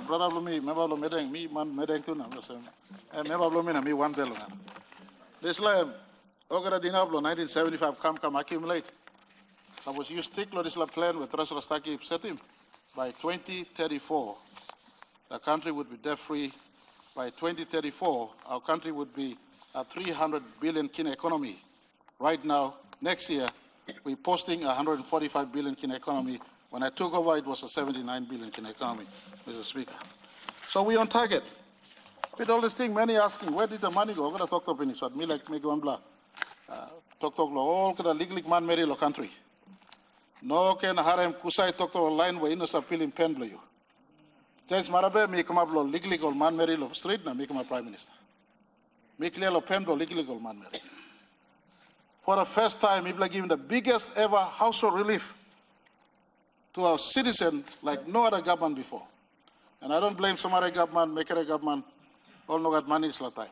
brother Blumi, member Blumi, me man medeng tu na, member Blumi na me one belo na. This like, ogara dinablo 1975 come accumulate. Suppose you stick to this plan with Treasurer Staki set him. By 2034, the country would be debt-free. By 2034, our country would be a 300 billion kina economy. Right now, next year, we're posting a 145 billion kina economy. When I took over, it was a 79 billion kina economy, Mr. Speaker. So we're on target. With all this thing, many asking, where did the money go? I'm going to talk to Penis, but me like me go and blah. Talk all the legal man marry lo country. No can harem kusai talk to line where innocent appeal in pen you. James Marabe, me come up lo legal man marry lo street na me come prime minister. Me clear lo pen lo legal man marry. For the first time, people are giving the biggest ever household relief to our citizens like no other government before. And I don't blame some other government, make a government, all know that money is la time.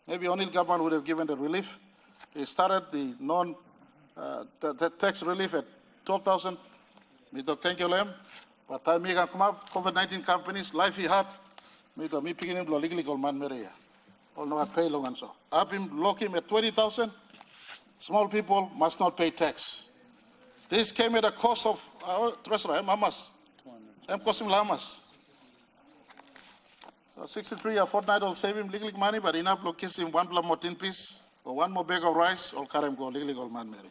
Maybe only government would have given the relief. They started the the tax relief at 12,000. Me to thank you, Lem. But time me come up, COVID-19 companies, life is hard. Me to me picking him legal man Maria. All know that pay long and so. Up him, lock him at 20,000. Small people must not pay tax. This came at a cost of treasurer, Hamas. I'm costing Lamas. So 63 a fortnight will save him legal money, but enough to kiss him one more tin piece or one more bag of rice, or carry him go legal man Mary.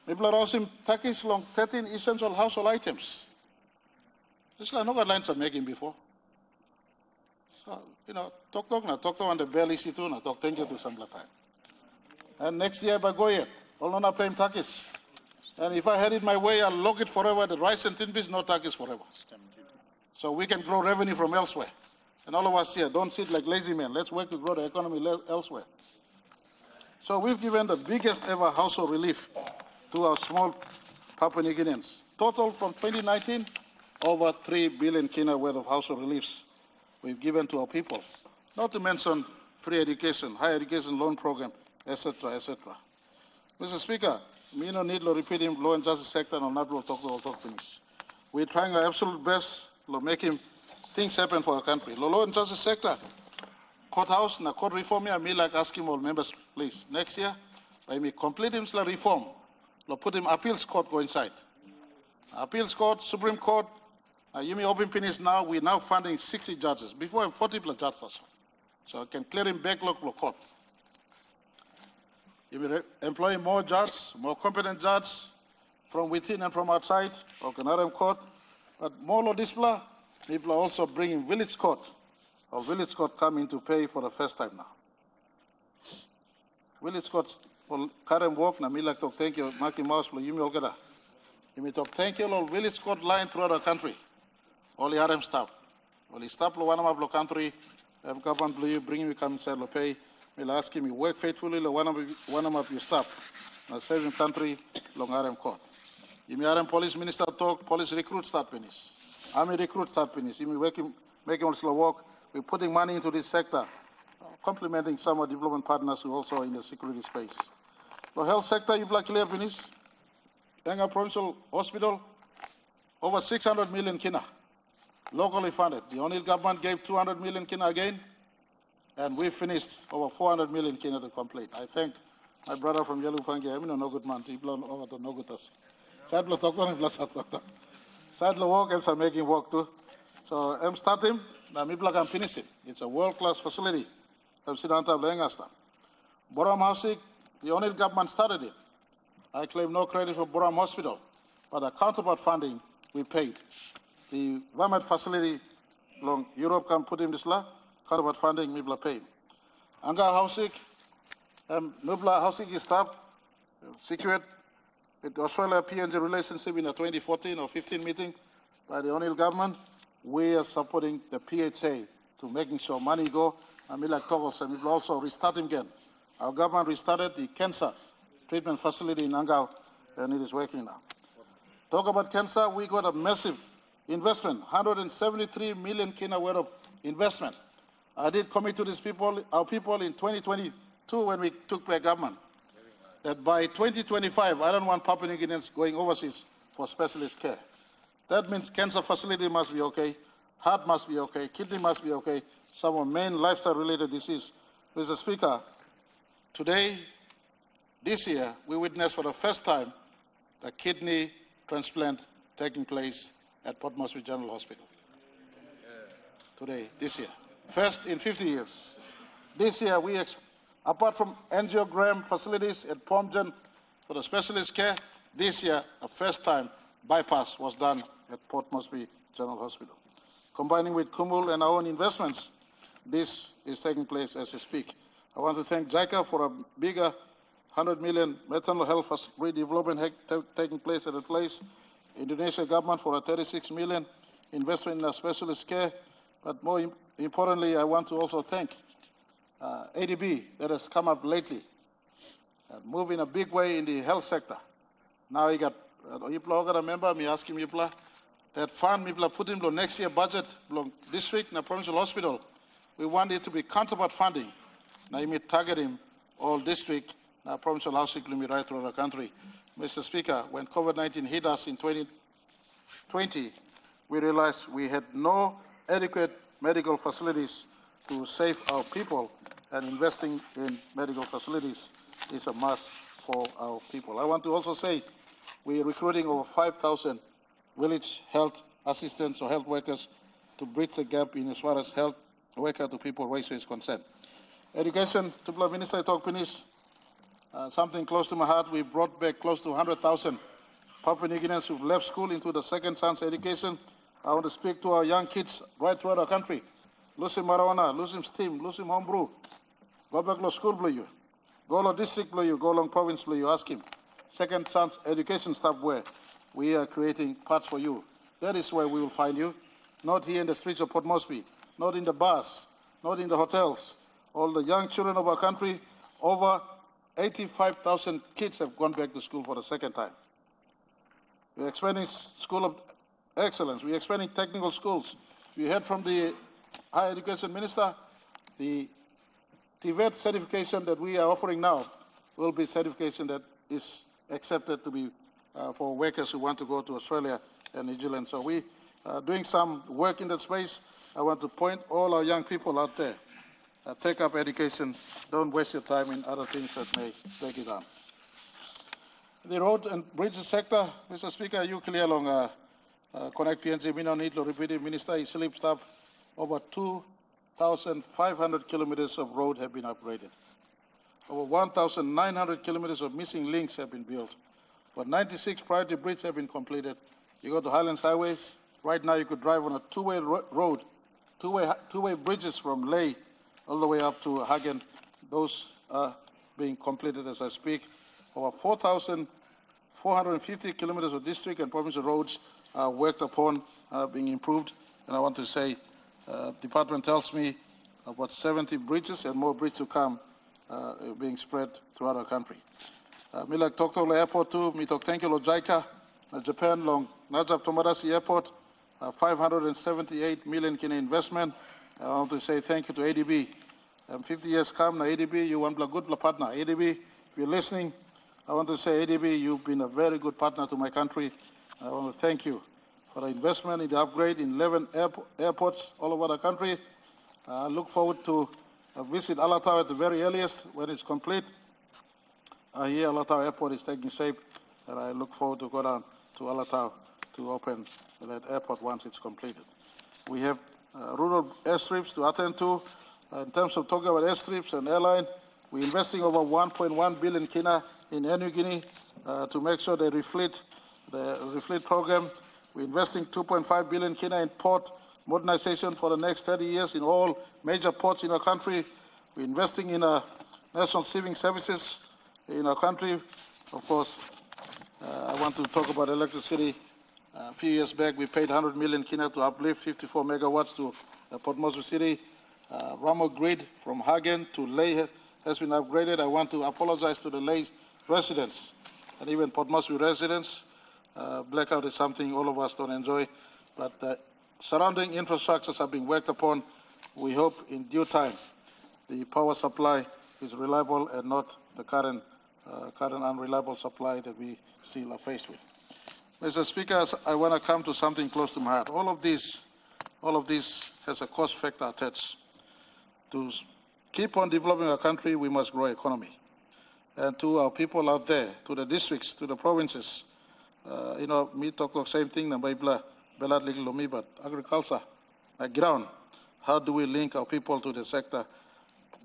People are also taxes long 13 essential household items. This is like no guidelines are making before. So, talk on the belly issue too, talk thank you to some time. And next year, by go yet, all not paying taxes. And if I had it my way, I'll lock it forever. The rice and tin piece, no taxes forever. So we can grow revenue from elsewhere. And all of us here, don't sit like lazy men. Let's work to grow the economy elsewhere. So we've given the biggest ever household relief to our small Papua New Guineans. Total from 2019, over 3 billion kina worth of household reliefs we've given to our people. Not to mention free education, higher education loan program, etc., etc. Mr. Speaker, me no need to repeat him law and justice sector and not talk finish. We're trying our absolute best to make him things happen for our country. Law and justice sector, courthouse, na court reform here, me like asking all members, please, next year, by me complete him reform, put him appeals court go inside. Appeals court, Supreme Court, you may open finish now, we're now funding 60 judges. Before I'm 40 plus judges. So I can clear him backlog for court. You will employ more judges, more competent judges from within and from outside, or Canadian court. But more of this, people are also bringing village court, or village court coming to pay for the first time now. Village court for current work, na me like to thank you, Maki Mouse, you may all you may talk thank you, all village court line throughout the country. All the RM staff. All the staff, one of the country, government, you bring me come inside, pay. We'll ask him, you work faithfully, one of your staff, saving country, long RM court. You may RM police minister talk, police recruit start finish. Army recruit start finish. You may make him slow work. We're putting money into this sector, complementing some of the development partners who also in the security space. The health sector, you black clear finish. Enga Provincial Hospital, over 600 million kina, locally funded. The O'Neill government gave 200 million kina again. And we finished over 400 million kina to complete. I thank my brother from Yalupangi. I mean, no good man. People are no good us. Sadly, doctor. Sadly, work. I'm making work too. So I'm starting. Now, people can finish it. It's a world-class facility. I'm sitting on top of Boram Housing, the O'Neill government started it. I claim no credit for Boram Hospital, but the counterpart funding we paid. The Wamet facility, long Europe can put in this law, counterpart funding, Mibla paid. Anga Housing, Nubla Housing is staff, secured with the Australia PNG relationship in a 2014 or 15 meeting by the O'Neill government. We are supporting the PHA to making sure money go. And like Togos, and we will also restart him again. Our government restarted the cancer treatment facility in Angao, and it is working now. Talk about cancer, we got a massive investment, 173 million kina worth of investment. I did commit to these people, our people in 2022 when we took back government, that by 2025, I don't want Papua New Guineans going overseas for specialist care. That means cancer facility must be okay, heart must be okay, kidney must be okay, some of main lifestyle-related disease. Mr. Speaker, today, this year, we witnessed for the first time the kidney transplant taking place at Port Moresby General Hospital. Today, this year. First in 50 years. This year, apart from angiogram facilities at Pomgen for the specialist care, this year, the first time bypass was done at Port Moresby General Hospital. Combining with Kumul and our own investments, this is taking place as we speak. I want to thank JICA for a bigger 100 million maternal health redevelopment taking place at the place. Indonesia government for a 36 million investment in a specialist care. But more importantly, I want to also thank ADB that has come up lately, moved in a big way in the health sector. Now you got, Yipla, I remember me asking Yipla, that fund Yipla put in the next year budget, district, and provincial hospital. We want it to be counterpart funding. Now you may target him, all district, provincial housing will be right throughout the country. Mr. Speaker, when COVID-19 hit us in 2020, we realized we had no adequate medical facilities to save our people, and investing in medical facilities is a must for our people. I want to also say we are recruiting over 5,000 village health assistants or health workers to bridge the gap in as far as health worker to people ratio is concerned. Education, to the Minister, I talk finish. Something close to my heart, we brought back close to 100,000 Papua New Guineans who left school into the second chance education. I want to speak to our young kids right throughout our country. Lose him marijuana, lose him steam, lose him homebrew. Go back to school, blue you. Go to district, blue you. Go along province, blue you. Ask him. Second chance education stuff where we are creating parts for you. That is where we will find you. Not here in the streets of Port Moresby, not in the bars, not in the hotels. All the young children of our country, over 85,000 kids have gone back to school for the second time. We're expanding School of Excellence. We're expanding technical schools. We heard from the Higher Education Minister, the TVET certification that we are offering now will be certification that is accepted to be for workers who want to go to Australia and New Zealand. So we are doing some work in that space. I want to point all our young people out there. Take up education. Don't waste your time in other things that may take it down. The road and bridges sector, Mr. Speaker, you clear along Connect PNG, we don't need to repeat it. Minister, he sleep stuff. Over 2,500 kilometers of road have been upgraded. Over 1,900 kilometers of missing links have been built. But 96 priority bridges have been completed. You go to Highlands Highway, right now you could drive on a two-way road, two-way bridges from Lae all the way up to Hagen. Those are being completed as I speak. Over 4,450 kilometers of district and provincial roads are worked upon, being improved. And I want to say, department tells me about 70 bridges and more bridges to come being spread throughout our country. Milak Toktola Airport too, Mitok thank you, JICA, Japan long Najab Tomodachi Airport, 578 million Kina investment. I want to say thank you to ADB. 50 years come now, ADB, you want a good partner. ADB, if you're listening, I want to say, ADB, you've been a very good partner to my country. I want to thank you for the investment in the upgrade in 11 airports all over the country. I look forward to visit Alatau at the very earliest when it's complete. Here, Alatau Airport is taking shape, and I look forward to go down to Alatau to open that airport once it's completed. We have rural airstrips to attend to. In terms of talking about airstrips and airline, We're investing over 1.1 billion kina in New Guinea to make sure they refleet the refleet program. We're investing 2.5 billion kina in port modernization for the next 30 years in all major ports in our country. We're investing in national civil services in our country. Of course, I want to talk about electricity. A few years back, we paid 100 million kina to uplift 54 megawatts to Port Moresby City. Ramo Grid from Hagen to Leh has been upgraded. I want to apologize to the Leh residents and even Port Moresby residents. Blackout is something all of us don't enjoy, but surrounding infrastructures are being worked upon. We hope in due time the power supply is reliable and not the current unreliable supply that we still are faced with. Mr. Speaker, I want to come to something close to my heart. All of this has a cost factor attached. To keep on developing our country, we must grow economy. And to our people out there, to the districts, to the provinces, me talk the same thing, but agriculture, ground. How do we link our people to the sector?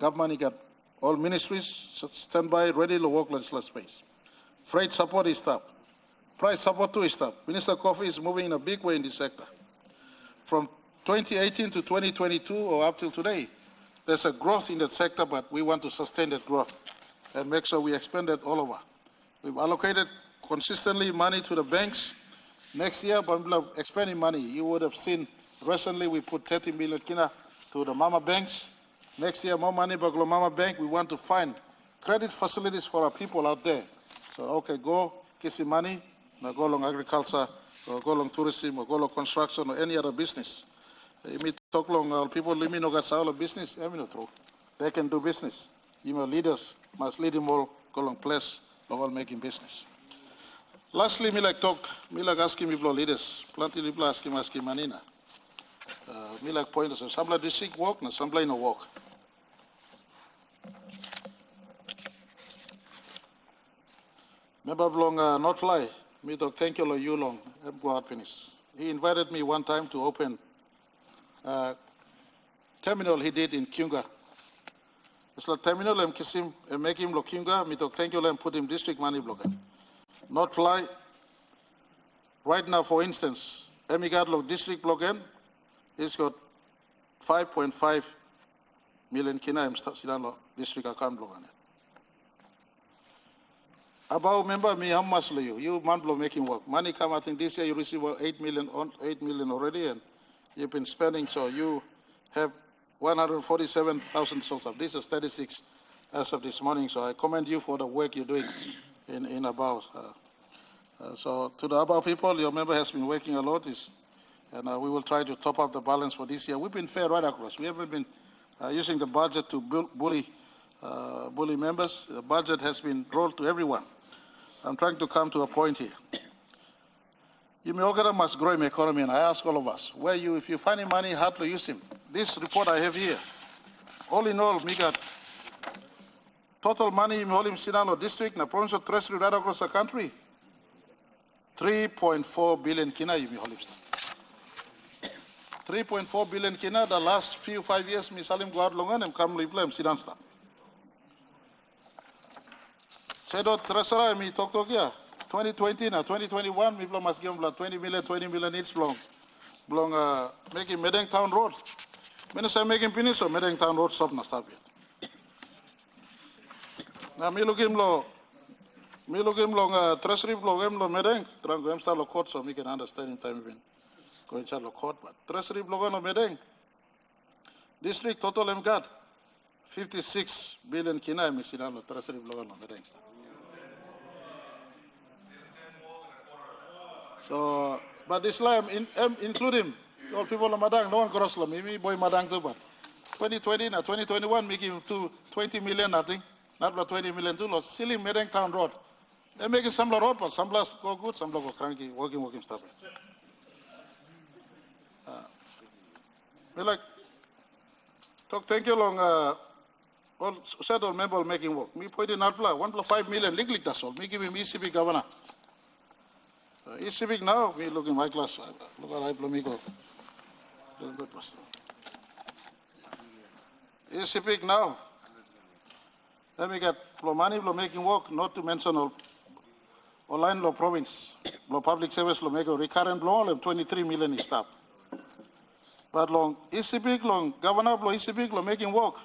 Government got all ministries stand by, ready to work legislative space. Freight support is up. Price support too is up. Minister Kofi is moving in a big way in this sector. From 2018 to 2022 or up till today, there's a growth in that sector, but we want to sustain that growth and make sure we expand it all over. We've allocated consistently money to the banks. Next year, Bambla expanding money. You would have seen recently we put 30 million kina to the Mama banks. Next year, more money by Mama Bank. We want to find credit facilities for our people out there. So, okay, go get some money, now go along agriculture, or go along tourism, or go along construction, or any other business. You may talk long, people let me know that's all business. They can do business. Leaders must lead them all, go along place, all making business. Lastly, me like asking people leaders, plenty of people asking manina. Me like pointers, Sambla district work, na Sambla no work. Member Blong not fly. Me talk thank you you long. Go out finish. He invited me one time to open terminal he did in Kyunga. It's like terminal and kiss him and make him look Kyunga. Me talk thank you and put him district money block. Not fly. Right now, for instance, Emigad look district block in. He's got 5.5 million kina district account block on it. About member me how much you man blow making work. Money come, I think this year you receive 8 million already, and you've been spending, so you have 147,000 souls up. This is 36 as of this morning, so I commend you for the work you're doing in Abao. So to the Abao people, your member has been working a lot, and we will try to top up the balance for this year. We've been fair right across. We haven't been using the budget to bully members. The budget has been rolled to everyone. I'm trying to come to a point here. You must grow in the economy, and I ask all of us, if you find money, how to use him. This report I have here, all in all, we got total money in Holim Sinalo district, na provincial treasury right across the country, 3.4 billion kina you Holim 3.4 billion kina the last 5 years, mi salim go out longan and come live lem sidan sta. Sedo treasurer mi talk ya 2020 na 2021 mi must give 20 million each belong making Medeng Town Road. Minister making finish so Medeng Town Road stop na stop yet. Na mi look him long treasury block him lo Medeng trango him start lo court so we can understand in time even go inside lo court, but treasury block no Medeng district total em got 56 billion kina mi sidan lo treasury block no Medeng. So, but Islam include him. All people of Madang, no one cross them. Me boy Madang too, but 2020 na 2021 me give him 20 million nothing, not 20 million too. Lost. Still in Medeng Town Road. They making some road, but some go good, some go cranky, working stuff. Me like talk thank you long. All said all member making work. Me pointing out 1.5 million legally that's all. Me give him ECB governor. ECB now, we look in my class. Look at I me go. Good pastor. ECB now. Then we get money law making work, not to mention all online law province, law public service law making recurrent law, 23 million is stop. But long ECB, long governor law ECB law making work,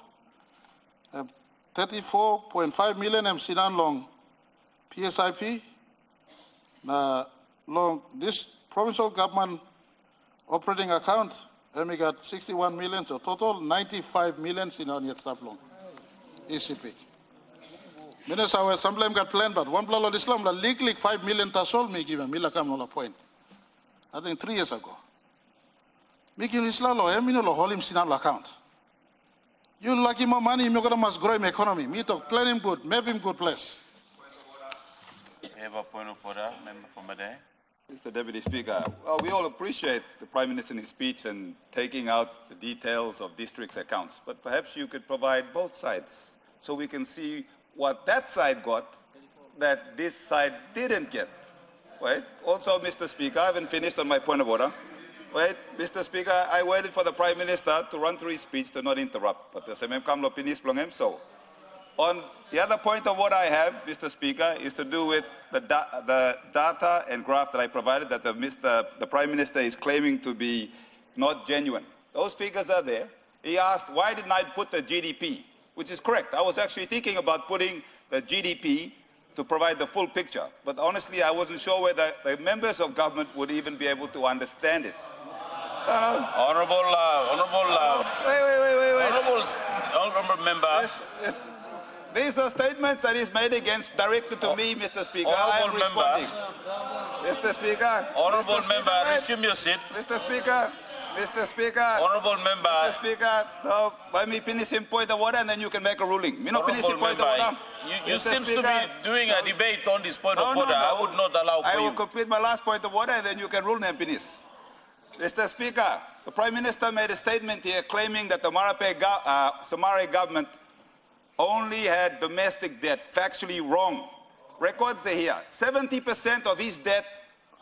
34.5 million sinan long PSIP. Now long this provincial government operating account, and we got 61 million, so total 95 million sinan yet stop long ECB. Minister, our sometimes got planned, but one blow of Islam, the league 5 million tasol me give a milakam point. I think 3 years ago. Making Islam or Emino hold him sinal account. You lucky more money, you're going to must grow him economy. Me talk, plan him good, map him good place. You have a point of order, member from Madai. Mr. Deputy Speaker, well, we all appreciate the Prime Minister in his speech and taking out the details of districts' accounts, but perhaps you could provide both sides so we can see what that side got that this side didn't get. Right? Also, Mr. Speaker, I haven't finished on my point of order. Right? Mr. Speaker, I waited for the Prime Minister to run through his speech to not interrupt, but the same come pinis plongem so. On the other point of what I have, Mr. Speaker, is to do with the data and graph that I provided that the Prime Minister is claiming to be not genuine. Those figures are there. He asked, why didn't I put the GDP? Which is correct. I was actually thinking about putting the GDP to provide the full picture. But honestly, I wasn't sure whether the members of government would even be able to understand it. Honorable member. These are statements that is made directed to me, Mr. Speaker. I am responding. Mr. Speaker. Honorable member, resume your seat. Mr. Speaker. Mr. Speaker. Honorable member. Mr. Speaker, no, let me finish in point of order and then you can make a ruling. Me not finish in point of order. You seem to be doing a debate on this point of order. I would not allow for you. I will complete my last point of order and then you can rule and finish. Mr. Speaker, the Prime Minister made a statement here claiming that the Somare government only had domestic debt. Factually wrong. Records are here. 70% of his debt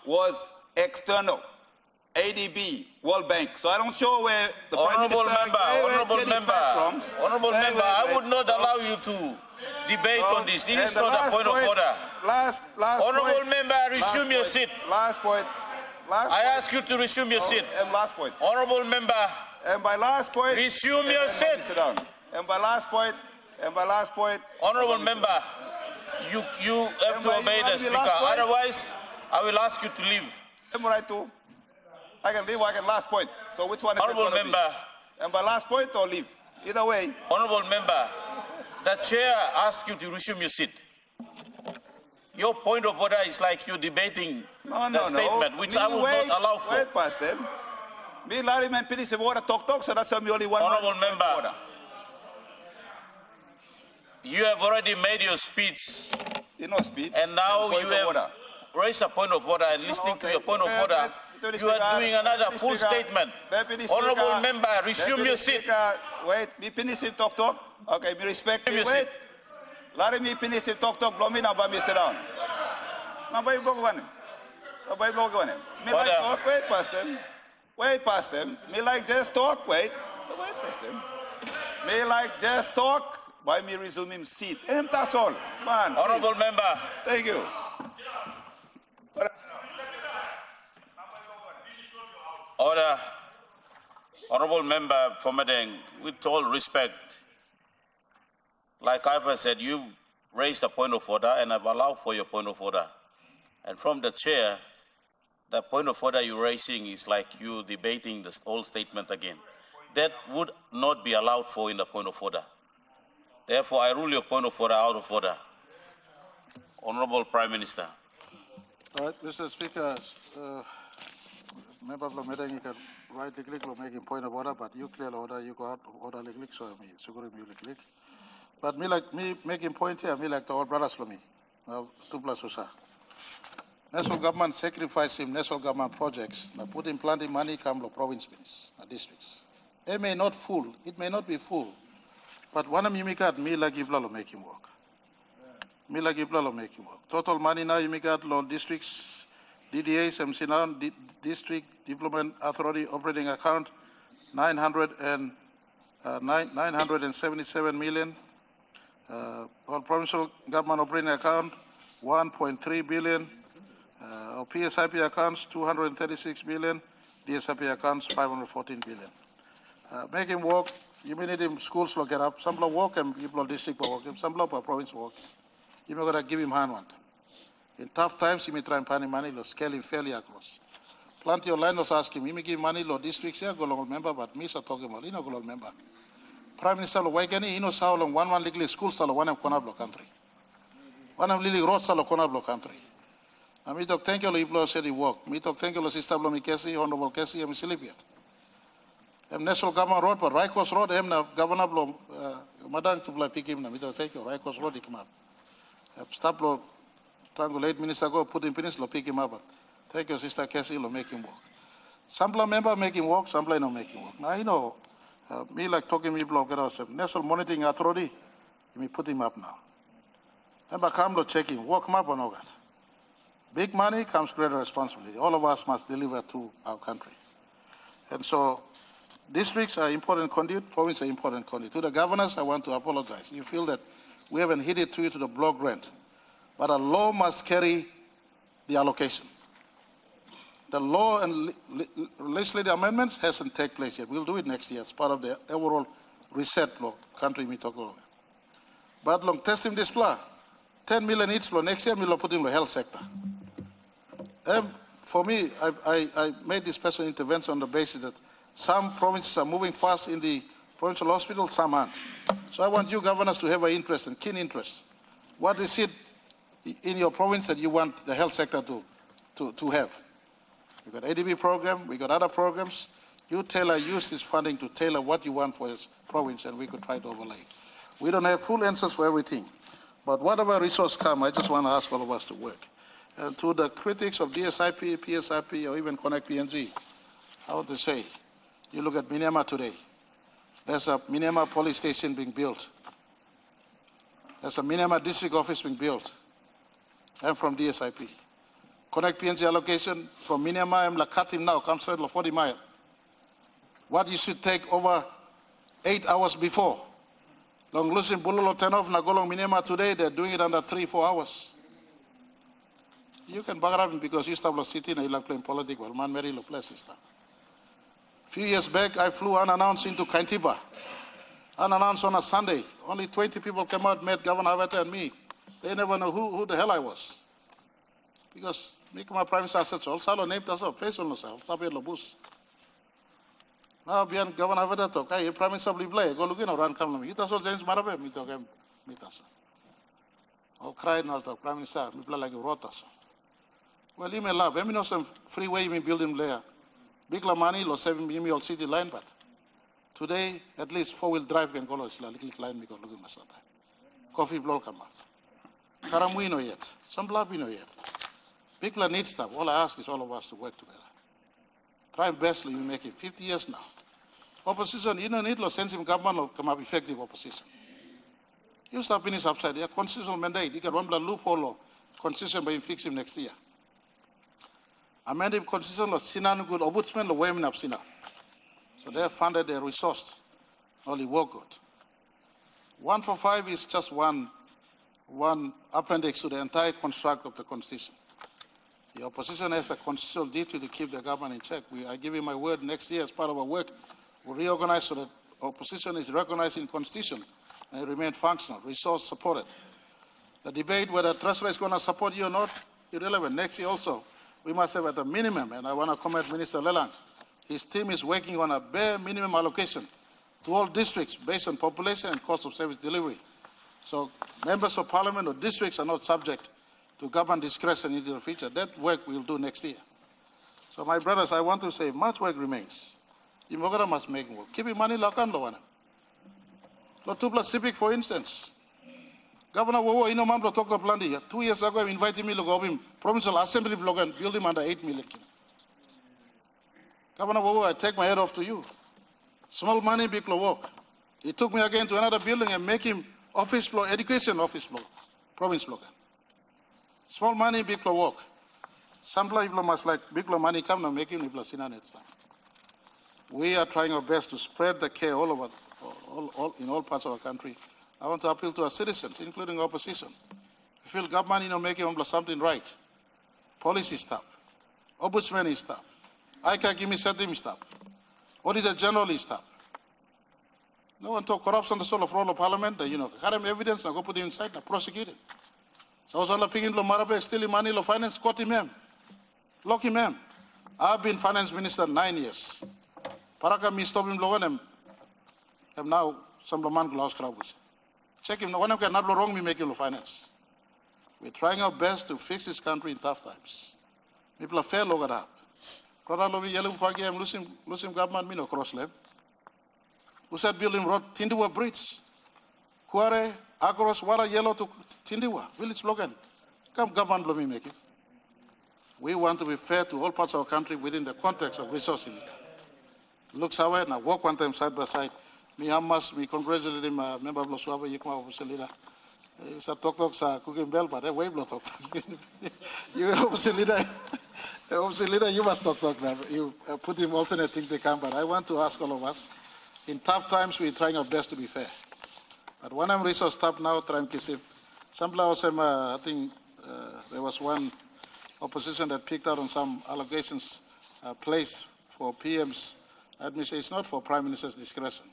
was external. ADB, World Bank. So I don't show where the Prime Minister Honorable member, I would not allow you to debate on this. This is not a point of order. Honorable member, resume your seat. Last point. I ask you to resume your seat. And last point. Honorable member. And by last point. Resume your seat. Sit down. And by last point. And by last point. Honorable member, you have to obey the speaker. Otherwise, I will ask you to leave. I can leave or I can last point. So which one is Honorable member. And by last point or leave? Either way. Honorable member, the chair asked you to resume your seat. Your point of order is like you're debating the statement, which I would not allow for. Wait past them. Me, Larry, man, finish the water talk, so that's only one. Honorable member, you have already made your speech. Speech. And now you have raised a point of order, and listening to your point of order, you are doing another full statement. Honorable member, resume your seat. Wait, me finish him talk. Okay, me respect me. Wait. Let me finish him talk. Blow me now, but me sit down. Now, why you go on him? Why you go on him? Me like talk, wait past them. Wait past them. Me like just talk, wait past them. Me like just talk. Why me resume him seat? That's all. Man. Honorable member. Thank you. Order. Honorable member from Madang, with all respect, like I've said, you've raised a point of order and I've allowed for your point of order. And from the chair, the point of order you're raising is like you debating the whole statement again. That would not be allowed for in the point of order. Therefore, I rule your point of order out of order. Honorable Prime Minister. All right, Mr. Speaker, member of the meeting, you can rightly click or making point of order, but you clear the order, you go out of order click, so me, click. But me making point here, me like the old brothers for me. Now, 2+ USA. National government sacrifice him, national government projects. Now put in planting money, come to province, districts. It may not full, it may not be full. But one of you make out me like Iblalo make him work. Me like Iblalo make him work. Total money now you make out law districts, DDAs, MCNA, District Development Authority operating account, 977 million. All provincial government operating account, 1.3 billion. Our PSIP accounts, 236 billion. DSIP accounts, 514 billion. Make him work. You may need him schools to get up. Some block work and people district work. Some block province work. You may gotta give him hand one. In tough times, you may try and find him money, scale him fairly across. Plenty of landlords ask him, you may give money, districts here, go long member, but me are talking about, go long member. Prime Minister Waigani, he knows how long one legally school style one of Kona block country. One of Lily road style Kona block country. Now, me talk thank you, Iblo said he work. Me talk thank you, Sister Blomi Kesi, Honorable Kesi, and Silipiat. National Government Road, but Raikos Road, Governor Blom, Madam to play pick him, me talk thank you, Raikos Road, he come up. Stop law, triangulate minister go, put in peninsula, pick him up. Thank you, Sister Kesi, will make him work. Some member make him work, some not make him work. Now, you know, me like talking me block get ourselves. National Monitoring Authority, me put him up now. Remember, come to check him, work him up on all that. Big money comes greater responsibility. All of us must deliver to our country. And so, districts are important conduit, provinces are important conduit. To the governors, I want to apologize. You feel that we haven't hit it through to the block grant. But a law must carry the allocation. The law and legislative amendments hasn't taken place yet. We'll do it next year as part of the overall reset law, country we talk about. But long testing this plan, 10 million each law next year, we'll put in the health sector. For me, I made this special intervention on the basis that some provinces are moving fast in the provincial hospital, some aren't. So I want you governors to have an interest and keen interest. What is it in your province that you want the health sector to have? We got ADB program, we got other programs. You use this funding to tailor what you want for your province, and we could try to overlay. We don't have full answers for everything, but whatever resource come, I just want to ask all of us to work. And to the critics of DSIP, PSIP, or even Connect PNG, I want to say, you look at Miniama today. There's a Miniama police station being built. There's a Miniama district office being built. I'm from DSIP. Connect PNG allocation from Miniama and Lakatim now comes straight to 40 miles. What you should take over 8 hours before. Long losing Bulolo Tenov, Nagolong Miniama today, they're doing it under 3-4 hours. You can bug up because you start city and you like playing politics, well, man, very low place is that. A few years back, I flew unannounced into Kaintipa. Unannounced on a Sunday. Only 20 people came out, met Governor Havata and me. They never know who the hell I was. Because make my prime minister said, all salo named us up, face on yourself, stop at Lobus. Now, beyond Governor Havata talk, hey, prime minister play, go look in around come to me. It also James Marabe, me talk him, meet us. All cried and all talk, prime minister, me play like a rotas. Well, you may laugh, I know some freeway you may build him there. Big la money, lo 7 all city line, but today, at least 4-wheel drive can go to the little line because look at my son. Coffee block come out. Karamuino yet, some blabino yet. People need stuff. All I ask is all of us to work together. Try bestly, you make it 50 years now. Opposition, you don't need to send him government or come up effective opposition. You stop in his upside there, constitutional mandate. You got one loophole or constitution by him fix him next year. Amended constitution of Sinan good ombudsman of women of Sinan. So they have funded their resource. Only work good. 145 is just one appendix to the entire construct of the constitution. The opposition has a constitutional duty to keep the government in check. I give you my word, next year as part of our work, we'll reorganize so that opposition is recognized in the constitution and remain functional, resource supported. The debate whether Treasury is going to support you or not, irrelevant. Next year also, we must have at a minimum, and I want to commend Minister Lelang, his team is working on a bare minimum allocation to all districts based on population and cost of service delivery. So members of parliament or districts are not subject to government discretion into the future. That work we'll do next year. So my brothers, I want to say much work remains. Imogara must make work. Keep money lakan lo wana. Lo tupla civic, for instance. Governor Wowo, Mamlo talked of Blandi. 2 years ago, he invited me to go him provincial assembly block and build him under 8 million. Governor Wowo, I take my head off to you. Small money, big work. He took me again to another building and make him office floor, education office floor, province block. Small money, big work. Some people must like big money come now making people Sinan stuff. We are trying our best to spread the care all over, in all parts of our country. I want to appeal to our citizens, including opposition. We feel government, making something right. Policy stop. Ombudsman is stop. ICA give me something stop. Auditor General is stop. No one talk corruption, the soul of role of parliament, got him evidence and go put him inside and prosecute him. So I was all picking Marabe, stealing money, finance, caught him. Lock him. I've been finance minister 9 years. Paraka me stop him logan am now some man glass crabs. Check him. One of them not wrong me making finance. We're trying our best to fix this country in tough times. People are fair look up. Kora lovi yellow pagi am losing government me no cross lem. Who said building road Tindiwa bridge. Kuare across Wara yellow to Tindiwa village slogan. Come government lo me make it. We want to be fair to all parts of our country within the context of resource illegal. Looks away now walk one time side by side. Me Hamas, me congratulate him, member of Loswava, Yikma of leader. Sa talk sa cooking bell, but I wave blow talk. You opposite leader, you must talk now. You put him alternate thing they can, but I want to ask all of us. In tough times, we're trying our best to be fair. But when I'm resource stop now, try and kiss him. Some I think there was one opposition that picked out on some allegations placed for PM's administration. It's not for Prime Minister's discretion.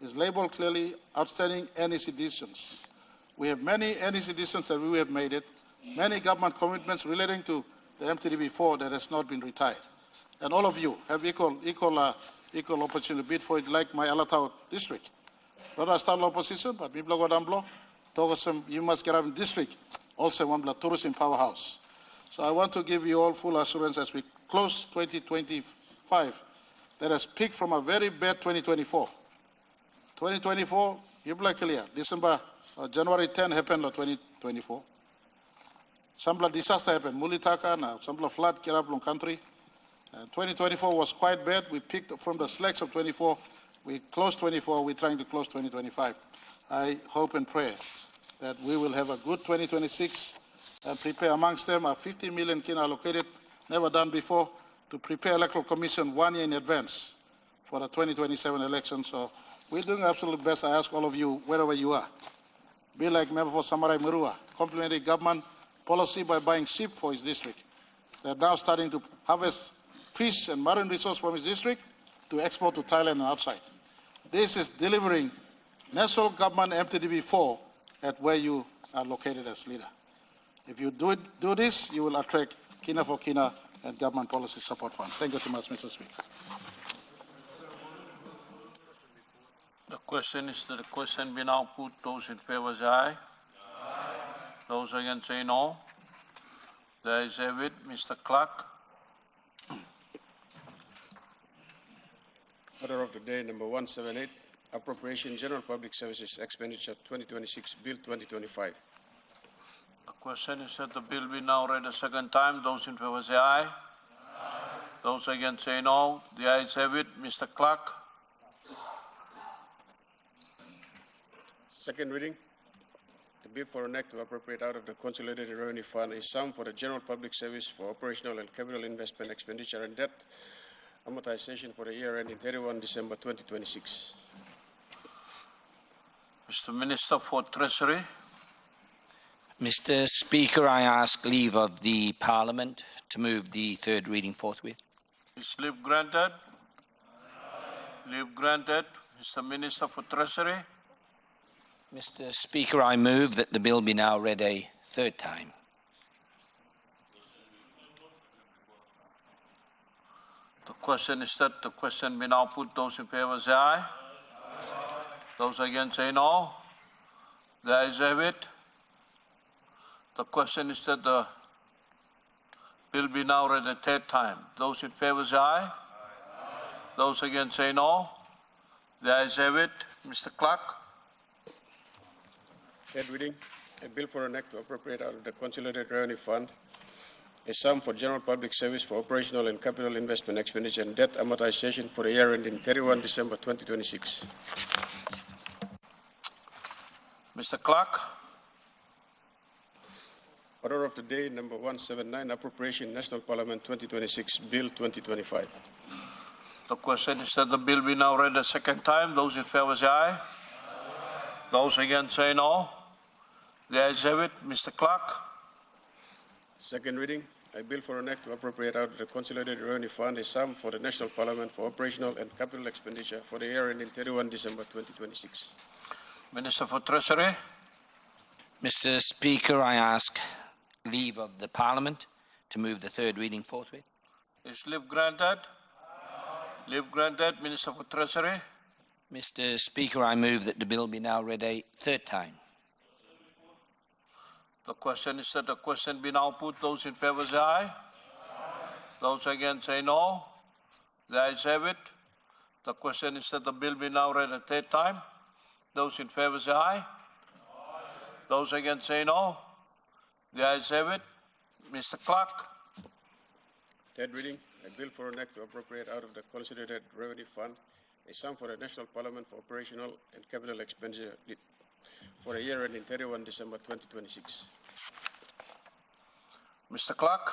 It's labeled clearly outstanding NEC decisions. We have many NEC decisions that we have made it, many government commitments relating to the MTDB4 that has not been retired. And all of you have equal opportunity to bid for it, like my Alatau district. Not a style opposition, but people go down below. You must get up in district, also one tourism powerhouse. So I want to give you all full assurance as we close 2025 that has peaked from a very bad 2024. 2024, you black clear. January 10 happened in 2024. Some disaster happened. Mulitaka, now some flood came up in country. 2024 was quite bad. We picked up from the slacks of 24. We closed 24. We're trying to close 2025. I hope and pray that we will have a good 2026 and prepare amongst them a 50 million kin allocated, never done before, to prepare electoral commission 1 year in advance for the 2027 election. So we're doing absolute best. I ask all of you, wherever you are, be like member for Samarai Merua, complement the government policy by buying sheep for his district. They're now starting to harvest fish and marine resources from his district to export to Thailand and outside. This is delivering national government MTDB4 at where you are located as leader. If you do this, you will attract Kina for Kina and government policy support funds. Thank you too much, Mr. Speaker. The question is the question be now put. Those in favor say aye. Those against say no. The ayes have it. Mr. Clark. Order of the day number 178, Appropriation General Public Services Expenditure 2026, Bill 2025. The question is that the bill be now read a second time. Those in favor say aye. Those against say no. The ayes have it. Mr. Clark. Second reading. The bill for an act to appropriate out of the Consolidated Revenue Fund a sum for the General Public Service for operational and capital investment expenditure and debt amortization for the year ending 31 December 2026. Mr. Minister for Treasury. Mr. Speaker, I ask leave of the Parliament to move the third reading forthwith. Is leave granted? Leave granted. Mr. Minister for Treasury. Mr. Speaker, I move that the bill be now read a third time. The question is that the question be now put. Those in favor say aye. Those against say no. The ayes have it. The question is that the bill be now read a third time. Those in favor say aye. Those against say no. The ayes have it. Mr. Clark. Third reading. A bill for an act to appropriate out of the Consolidated Revenue Fund a sum for General Public Service for operational and capital investment expenditure and debt amortization for the year ending 31 December 2026. Mr. Clark. Order of the day number 179, Appropriation National Parliament 2026, Bill 2025. The question is that the bill be now read a second time. Those in favor say aye. Those against say no. The ayes have it. Mr. Clerk. Second reading, a bill for an act to appropriate out of the Consolidated Revenue Fund a sum for the National Parliament for operational and capital expenditure for the year ending 31 December 2026. Minister for Treasury. Mr. Speaker, I ask leave of the Parliament to move the third reading forthwith. Is leave granted? Leave granted. Minister for Treasury. Mr. Speaker, I move that the bill be now read a third time. The question is that the question be now put. Those in favor say aye. Those against say no. The ayes have it. The question is that the bill be now read a third time. Those in favor say aye. Those against say no. The ayes have it. Mr. Clerk. Third reading, a bill for an act to appropriate out of the Consolidated Revenue Fund a sum for the National Parliament for operational and capital expenditure for the year ending 31 December 2026. Mr. Clerk.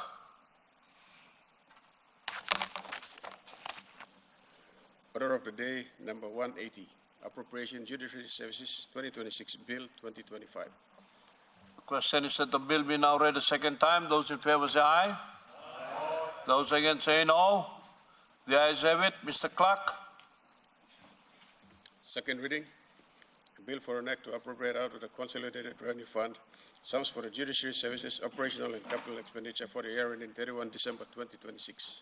Order of the day, number 180, Appropriation Judiciary Services 2026 Bill 2025. The question is that the bill be now read a second time. Those in favor say aye. Those against say no. The ayes have it. Mr. Clerk. Second reading, a bill for an act to appropriate out of the Consolidated Revenue Fund sums for the Judiciary Services operational and capital expenditure for the year ending 31 December 2026.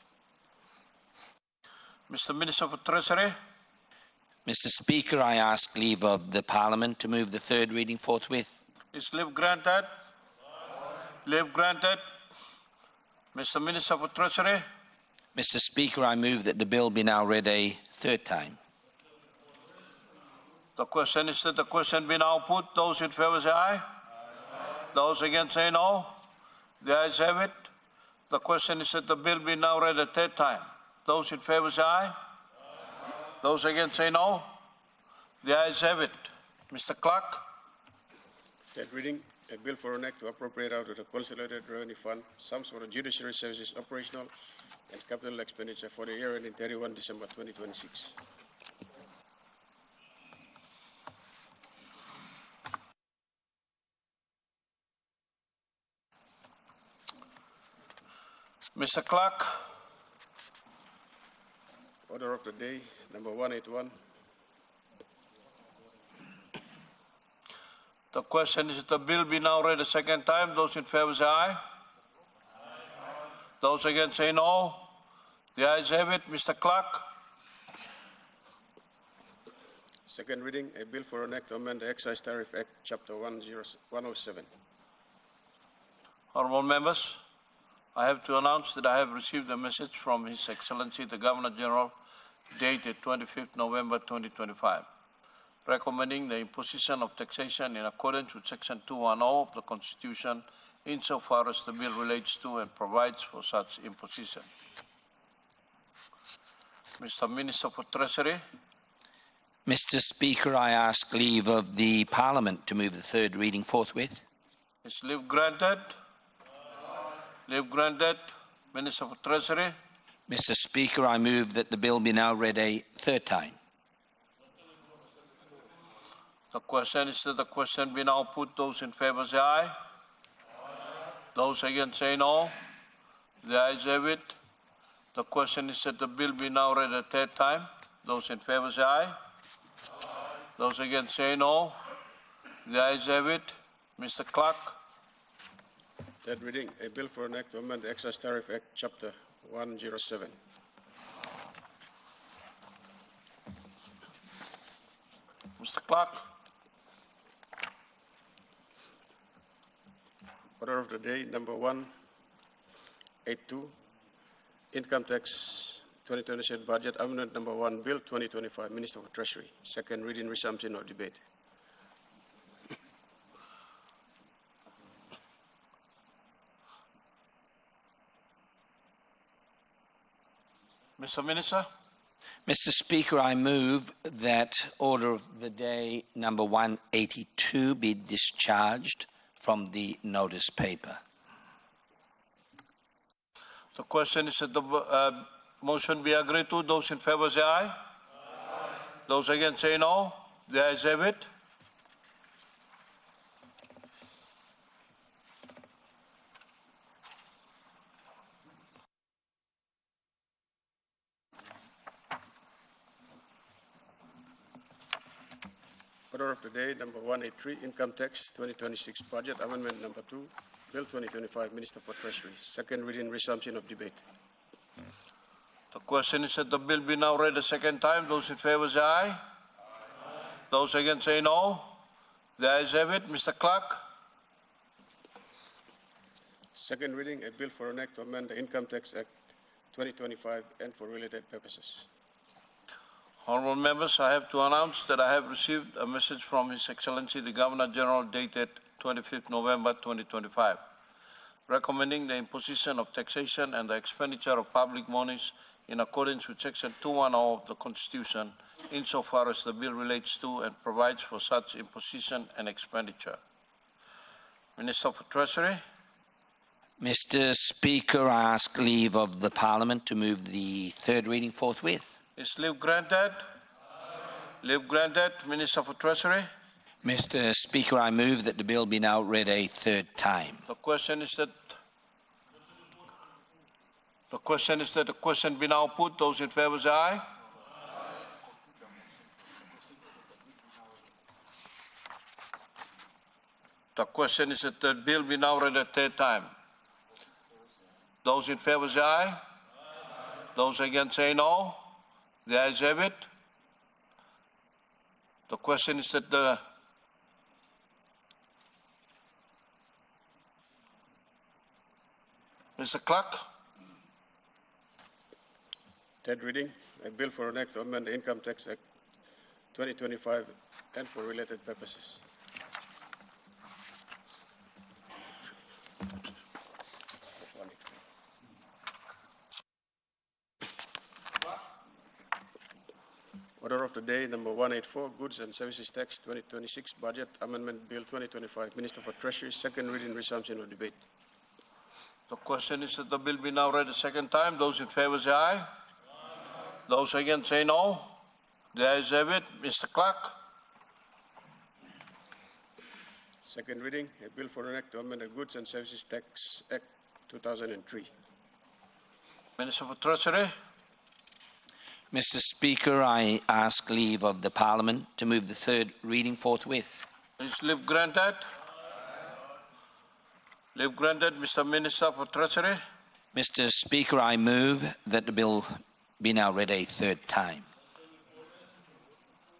Mr. Minister for Treasury. Mr. Speaker, I ask leave of the Parliament to move the third reading forthwith. Is leave granted? Leave granted. Mr. Minister for Treasury. Mr. Speaker, I move that the bill be now read a third time. The question is that the question be now put. Those in favor say aye. Those against say no. The ayes have it. The question is that the bill be now read a third time. Those in favor say aye. Those against say no. The ayes have it. Mr. Clerk. Third reading, a bill for an act to appropriate out of the Consolidated Revenue Fund sums for the Judiciary Services operational and capital expenditure for the year ending 31 December 2026. Mr. Clerk. Order of the day, number 181. The question is that the bill be now read a second time. Those in favor say aye. Those against say no. The ayes have it. Mr. Clerk. Second reading, a bill for an act to amend the Excise Tariff Act, Chapter 107. Honourable members, I have to announce that I have received a message from His Excellency the Governor General dated 25th November 2025, recommending the imposition of taxation in accordance with Section 210 of the Constitution insofar as the bill relates to and provides for such imposition. Mr. Minister for Treasury. Mr. Speaker, I ask leave of the Parliament to move the third reading forthwith. Is leave granted? Leave granted. Minister for Treasury. Mr. Speaker, I move that the bill be now read a third time. The question is that the question be now put. Those in favor say aye. Those against say no. The ayes have it. The question is that the bill be now read a third time. Those in favor say aye. Those against say no. The ayes have it. Mr. Clerk. Third reading, a bill for an act to amend the Excise Tariff Act, Chapter 107. Mr. Clerk. Order of the day, number 182, Income Tax 2027 Budget Amendment number 1, Bill 2025, Minister for Treasury. Second reading, resumption of debate. Mr. Minister. Mr. Speaker, I move that order of the day number 182 be discharged from the notice paper. The question is that the motion be agreed to. Those in favor say aye. Those against say no. The ayes have it. Order of the day number 183, Income Tax 2026 Budget Amendment number 2, Bill 2025, Minister for Treasury. Second reading, resumption of debate. The question is that the bill be now read a second time. Those in favor say aye. Aye. Those against say no. The ayes have it. Mr. Clerk. Second reading, a bill for an act to amend the Income Tax Act 2025 and for related purposes. Honourable members, I have to announce that I have received a message from His Excellency the Governor-General dated 25th November 2025, recommending the imposition of taxation and the expenditure of public monies in accordance with Section 210 of the Constitution, insofar as the bill relates to and provides for such imposition and expenditure. Minister for Treasury. Mr. Speaker, I ask leave of the Parliament to move the third reading forthwith. Is leave granted? Leave granted. Minister for Treasury. Mr. Speaker, I move that the bill be now read a third time. The question is that the question be now put. Those in favor say aye. The question is that the bill be now read a third time. Those in favor say aye. Those against say no. The ayes have it. The question is that the Mr. Clerk. Third reading, a bill for an act to amend the Income Tax Act 2025 and for related purposes. Order of the day number 184, Goods and Services Tax 2026 Budget Amendment Bill 2025. Minister for Treasury, second reading, resumption of debate. The question is that the bill be now read a second time. Those in favor say aye. Aye. Those against say no. The ayes have it. Mr. Clerk. Second reading, a bill for an act to amend the Goods and Services Tax Act 2003. Minister for Treasury. Mr. Speaker, I ask leave of the Parliament to move the third reading forthwith. Is leave granted? Leave granted. Mr. Minister for Treasury. Mr. Speaker, I move that the bill be now read a third time.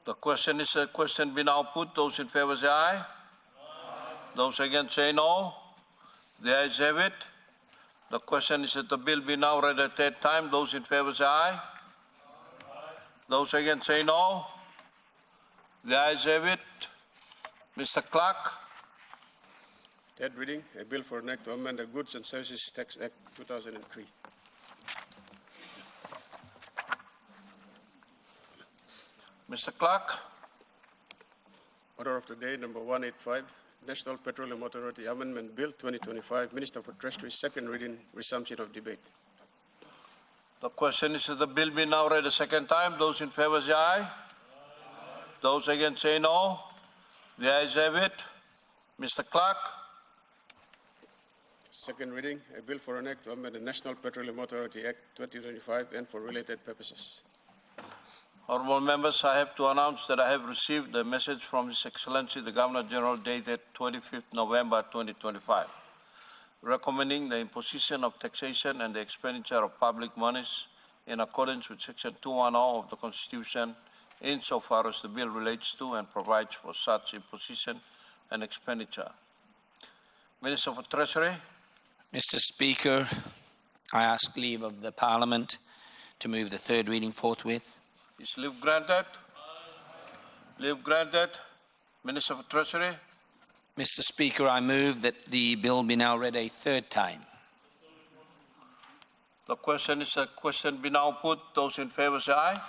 The question is a question be now put. Those in favor say aye. Aye. Those against say no. The ayes have it. The question is that the bill be now read a third time. Those in favor say aye. Those against say no. The ayes have it. Mr. Clerk. Third reading, a bill for an act to amend the Goods and Services Tax Act 2003. Mr. Clerk. Order of the day number 185, National Petroleum Authority Amendment Bill 2025. Minister for Treasury, second reading, resumption of debate. The question is that the bill be now read a second time. Those in favor say aye. Aye. Those against say no. The ayes have it. Mr. Clerk. Second reading, a bill for an act to amend the National Petroleum Authority Act 2025 and for related purposes. Honourable members, I have to announce that I have received a message from His Excellency the Governor-General dated 25th November 2025, recommending the imposition of taxation and the expenditure of public monies in accordance with Section 210 of the Constitution, insofar as the bill relates to and provides for such imposition and expenditure. Minister for Treasury. Mr. Speaker, I ask leave of the Parliament to move the third reading forthwith. Is leave granted? Leave granted. Minister for Treasury. Mr. Speaker, I move that the bill be now read a third time. The question is a question be now put. Those in favor say aye. Aye.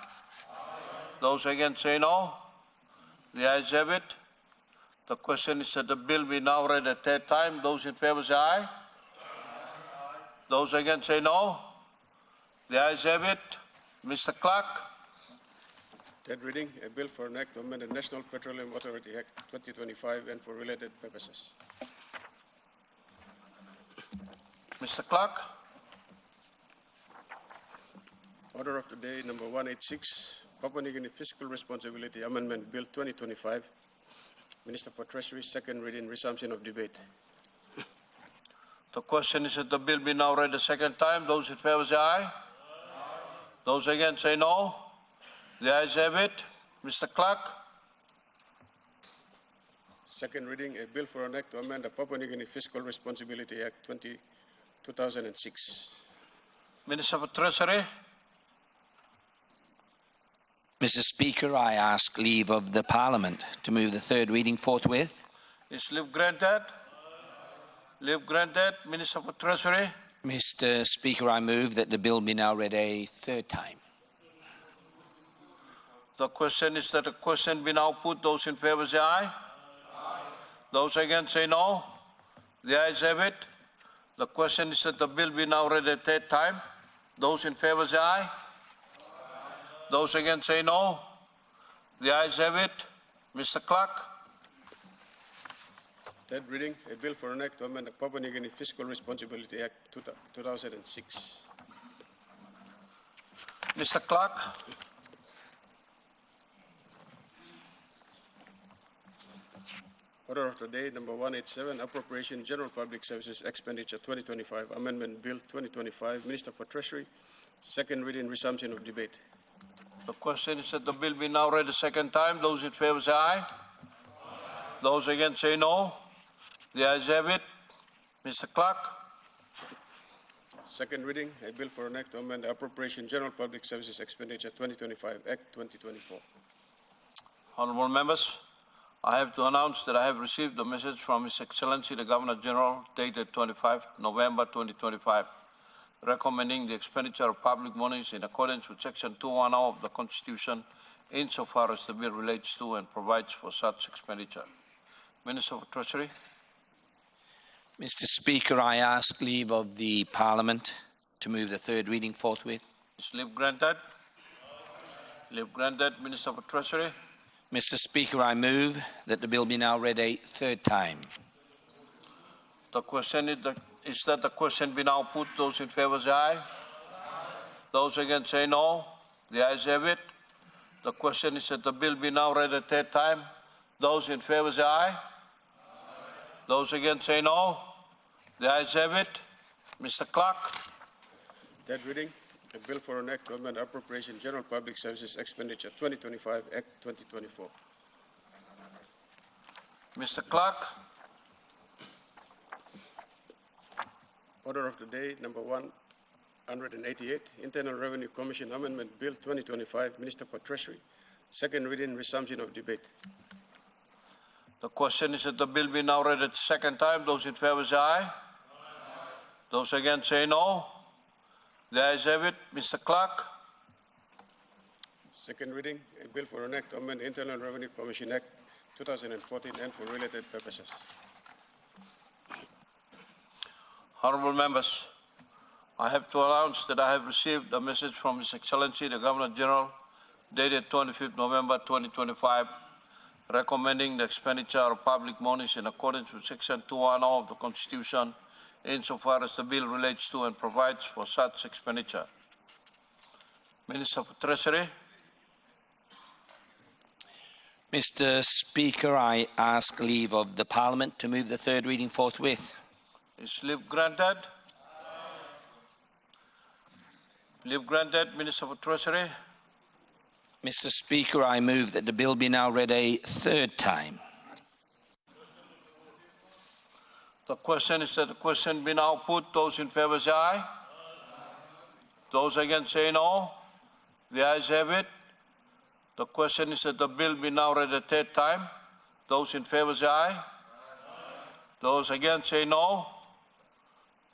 Those against say no. The ayes have it. The question is that the bill be now read a third time. Those in favor say aye. Aye. Those against say no. The ayes have it. Mr. Clerk. Third reading, a bill for an act to amend the National Petroleum Authority Act 2025 and for related purposes. Mr. Clerk. Order of the day number 186, Papua New Guinea Fiscal Responsibility Amendment Bill 2025. Minister for Treasury, second reading, resumption of debate. The question is that the bill be now read a second time. Those in favor say aye. Those against say no. The ayes have it. Mr. Clerk. Second reading, a bill for an act to amend the Papua New Guinea Fiscal Responsibility Act 2006. Minister for Treasury. Mr. Speaker, I ask leave of the Parliament to move the third reading forthwith. Is leave granted? Leave granted. Minister for Treasury. Mr. Speaker, I move that the bill be now read a third time. The question is that the question be now put. Those in favor say aye. Those against say no. The ayes have it. The question is that the bill be now read a third time. Those in favor say aye. Those against say no. The ayes have it. Mr. Clerk. Third reading, a bill for an act to amend the Papua New Guinea Fiscal Responsibility Act 2006. Mr. Clerk. Order of the day, number 187, Appropriation General Public Services Expenditure 2025, Amendment Bill 2025, Minister for Treasury, second reading, resumption of debate. The question is that the bill be now read a second time. Those in favor say aye. Those against say no. The ayes have it. Mr. Clerk. Second reading, a bill for an act to amend the Appropriation General Public Services Expenditure 2025, Act 2024. Honourable members, I have to announce that I have received a message from His Excellency the Governor General dated 25 November 2025, recommending the expenditure of public monies in accordance with Section 210 of the Constitution insofar as the bill relates to and provides for such expenditure. Minister for Treasury. Mr. Speaker, I ask leave of the Parliament to move the third reading forthwith. Is leave granted? Leave granted. Minister for Treasury. Mr. Speaker, I move that the bill be now read a third time. The question is that the question be now put. Those in favor say aye. Those against say no. The ayes have it. The question is that the bill be now read a third time. Those in favor say aye. Those against say no. The ayes have it. Mr. Clerk. Third reading, a bill for an act to amend Appropriation General Public Services Expenditure 2025, Act 2024. Mr. Clerk. Order of the day, number 188, Internal Revenue Commission Amendment Bill 2025, Minister for Treasury. Second reading, resumption of debate. The question is that the bill be now read a second time. Those in favor say aye. Those against say no. The ayes have it. Mr. Clerk. Second reading, a bill for an act to amend Internal Revenue Commission Act 2014 and for related purposes. Honourable members, I have to announce that I have received a message from His Excellency the Governor General dated 25th November 2025 recommending the expenditure of public monies in accordance with Section 210 of the Constitution insofar as the bill relates to and provides for such expenditure. Minister for Treasury. Mr. Speaker, I ask leave of the Parliament to move the third reading forthwith. Is leave granted? Leave granted. Minister for Treasury. Mr. Speaker, I move that the bill be now read a third time. The question is that the question be now put. Those in favor say aye. Those against say no. The ayes have it. The question is that the bill be now read a third time. Those in favor say aye. Those against say no.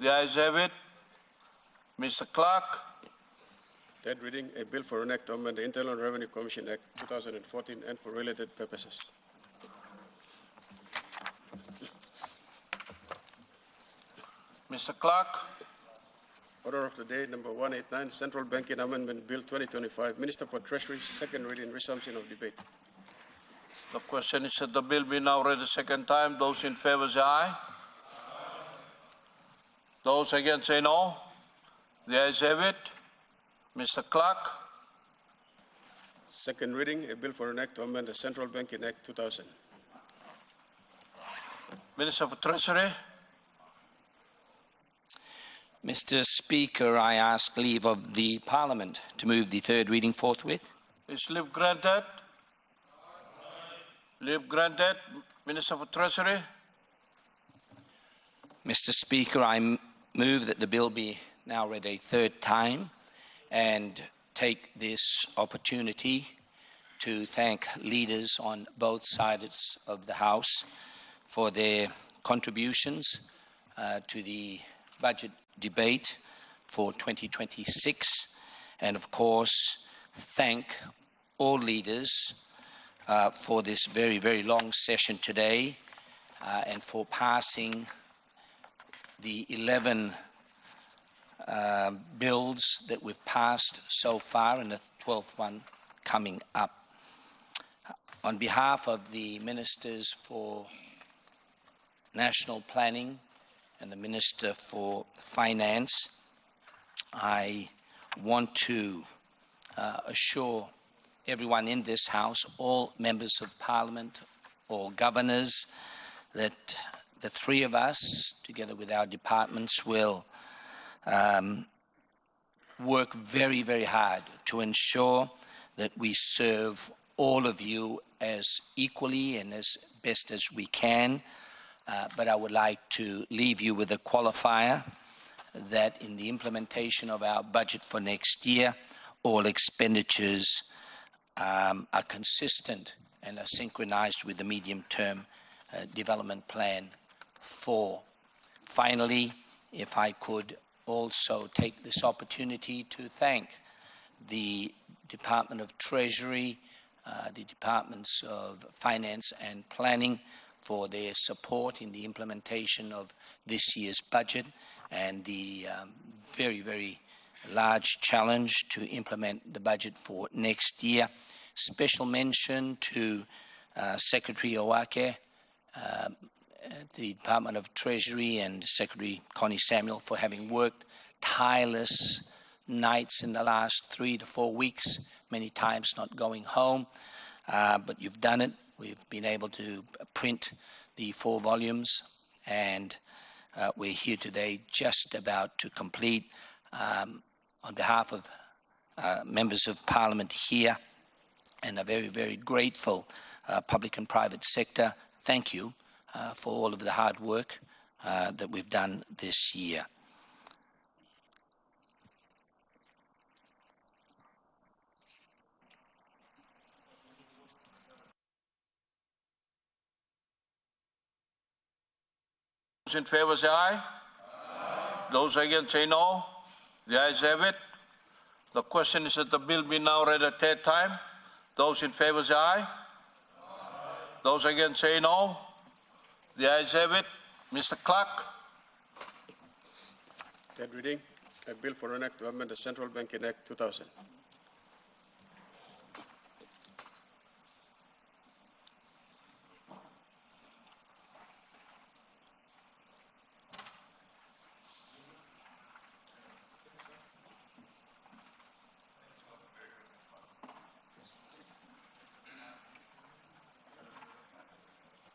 The ayes have it. Mr. Clerk. Third reading, a bill for an act to amend the Internal Revenue Commission Act 2014 and for related purposes. Mr. Clerk. Order of the day, number 189, Central Banking Amendment Bill 2025. Minister for Treasury, second reading, resumption of debate. The question is that the bill be now read a second time. Those in favor say aye. Those against say no. The ayes have it. Mr. Clerk. Second reading, a bill for an act to amend the Central Banking Act 2000. Minister for Treasury. Mr. Speaker, I ask leave of the Parliament to move the third reading forthwith. Is leave granted? Leave granted. Minister for Treasury. Mr. Speaker, I move that the bill be now read a third time and take this opportunity to thank leaders on both sides of the House for their contributions to the budget debate for 2026, and of course thank all leaders for this very, very long session today and for passing the 11 bills that we've passed so far and the 12th one coming up. On behalf of the Ministers for National Planning and the Minister for Finance, I want to assure everyone in this House, all members of Parliament, all governors, that the three of us, together with our departments, will work very, very hard to ensure that we serve all of you as equally and as best as we can. But I would like to leave you with a qualifier that in the implementation of our budget for next year, all expenditures are consistent and are synchronized with the medium-term development plan 4. Finally, if I could also take this opportunity to thank the Department of Treasury, the Departments of Finance and Planning for their support in the implementation of this year's budget and the very, very large challenge to implement the budget for next year. Special mention to Secretary Owake, the Department of Treasury, and Secretary Connie Samuel for having worked tireless nights in the last 3 to 4 weeks, many times not going home, but you've done it. We've been able to print the 4 volumes, and we're here today just about to complete. On behalf of members of Parliament here and a very, very grateful public and private sector, thank you for all of the hard work that we've done this year. Those in favor say aye. Those against say no. The ayes have it. The question is that the bill be now read a third time. Those in favor say aye. Those against say no. The ayes have it. Mr. Clark. Third reading, a bill for an act to amend the Central Banking Act 2000.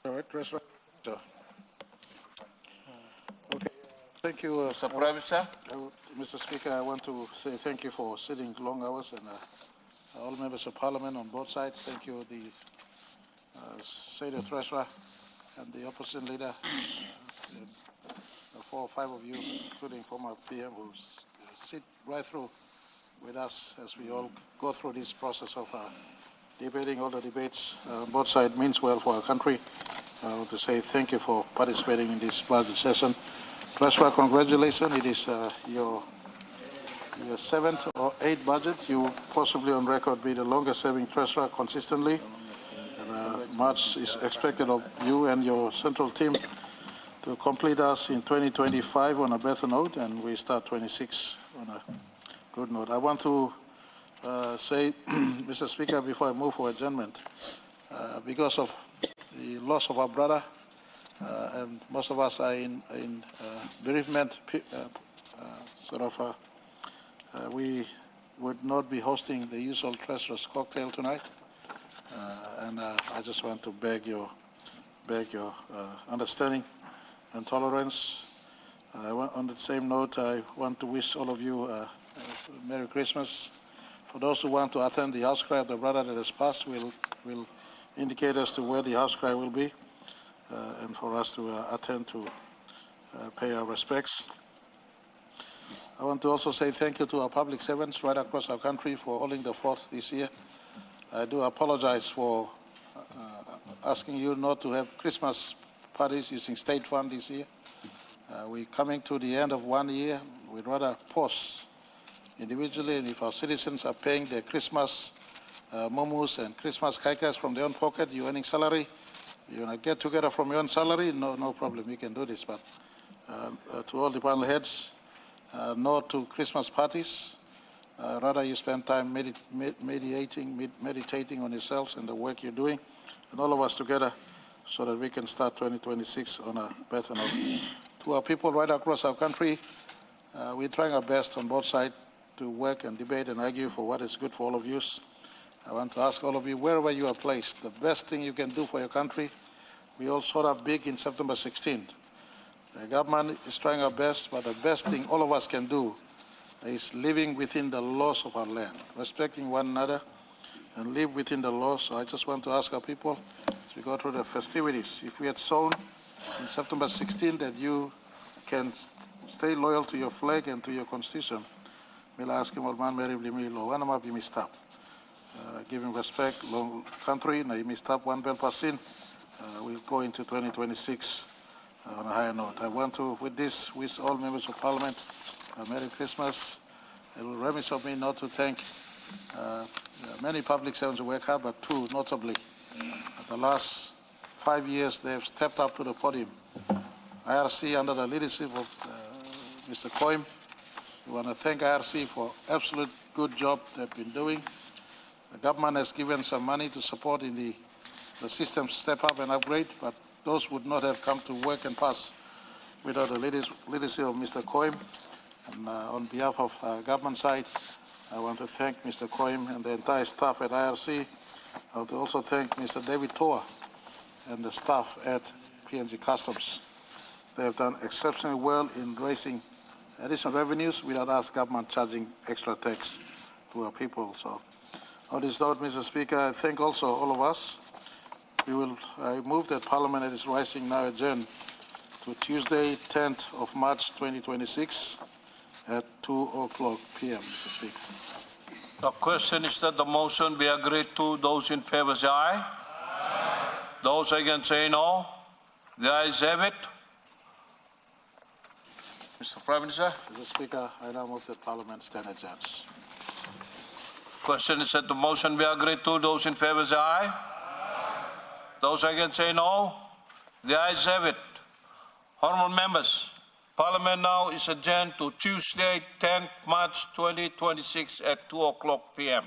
All right, Treasurer. Okay, thank you. Mr. Prime Minister. Mr. Speaker, I want to say thank you for sitting long hours, and all members of Parliament on both sides. Thank you, the Senior Treasurer and the Opposition Leader, the 4 or 5 of you, including former PM, who sit right through with us as we all go through this process of debating all the debates on both sides. Means well for our country. I want to say thank you for participating in this budget session. Treasurer, congratulations. It is your 7th or 8th budget. You possibly on record be the longest serving Treasurer consistently. And much is expected of you and your central team to complete us in 2025 on a better note, and we start 26 on a good note. I want to say, Mr. Speaker, before I move for adjournment, because of the loss of our brother, and most of us are in bereavement, we would not be hosting the usual Treasurer's cocktail tonight, and I just want to beg your beg your understanding and tolerance. On the same note, I want to wish all of you Merry Christmas. For those who want to attend the house cry of the brother that has passed, will indicate as to where the house cry will be, and for us to attend to pay our respects. I want to also say thank you to our public servants right across our country for holding the fort this year. I do apologize for asking you not to have Christmas parties using state fund this year. We're coming to the end of 1 year. We'd rather pause individually, and if our citizens are paying their Christmas momus and Christmas kaikas from their own pocket, you're earning salary, you want to get together from your own salary, no problem, you can do this. But to all department heads, no to Christmas parties. Rather, you spend time meditating on yourselves and the work you're doing, and all of us together, so that we can start 2026 on a better note. To our people right across our country, we're trying our best on both sides to work and debate and argue for what is good for all of you. I want to ask all of you, wherever you are placed, the best thing you can do for your country, we all showed up big in September 16th. The government is trying our best, but the best thing all of us can do is living within the laws of our land, respecting one another, and live within the laws. So I just want to ask our people, as we go through the festivities, if we had shown in September 16 that you can stay loyal to your flag and to your constitution, we'll ask him, Old Man Mary Blimi, Lo, Wanama Bimi stop. Give him respect, long country, na Bimi stop, one bell passin. We'll go into 2026 on a higher note. I want to, with this, wish all members of Parliament a Merry Christmas. It will remiss of me not to thank many public servants who work hard, but two notably. The last 5 years, they have stepped up to the podium. IRC, under the leadership of Mr. Koim, we want to thank IRC for absolute good job they've been doing. The government has given some money to support in the system step up and upgrade, but those would not have come to work and pass without the leadership of Mr. Koim. And on behalf of government side, I want to thank Mr. Koim and the entire staff at IRC. I want to also thank Mr. David Toa and the staff at PNG Customs. They have done exceptionally well in raising additional revenues without us government charging extra tax to our people. So on this note, Mr. Speaker, I thank also all of us. I move that Parliament at its rising now adjourn to Tuesday, 10th of March 2026 at 2:00 p.m., Mr. Speaker. The question is that the motion be agreed to. Those in favor say aye. Those against say no. The ayes have it. Mr. Prime Minister. Mr. Speaker, I now move that Parliament stand adjourned. Question is that the motion be agreed to. Those in favor say aye. Those against say no. The ayes have it. Honourable members, Parliament now is adjourned to Tuesday, 10th March 2026 at 2:00 p.m.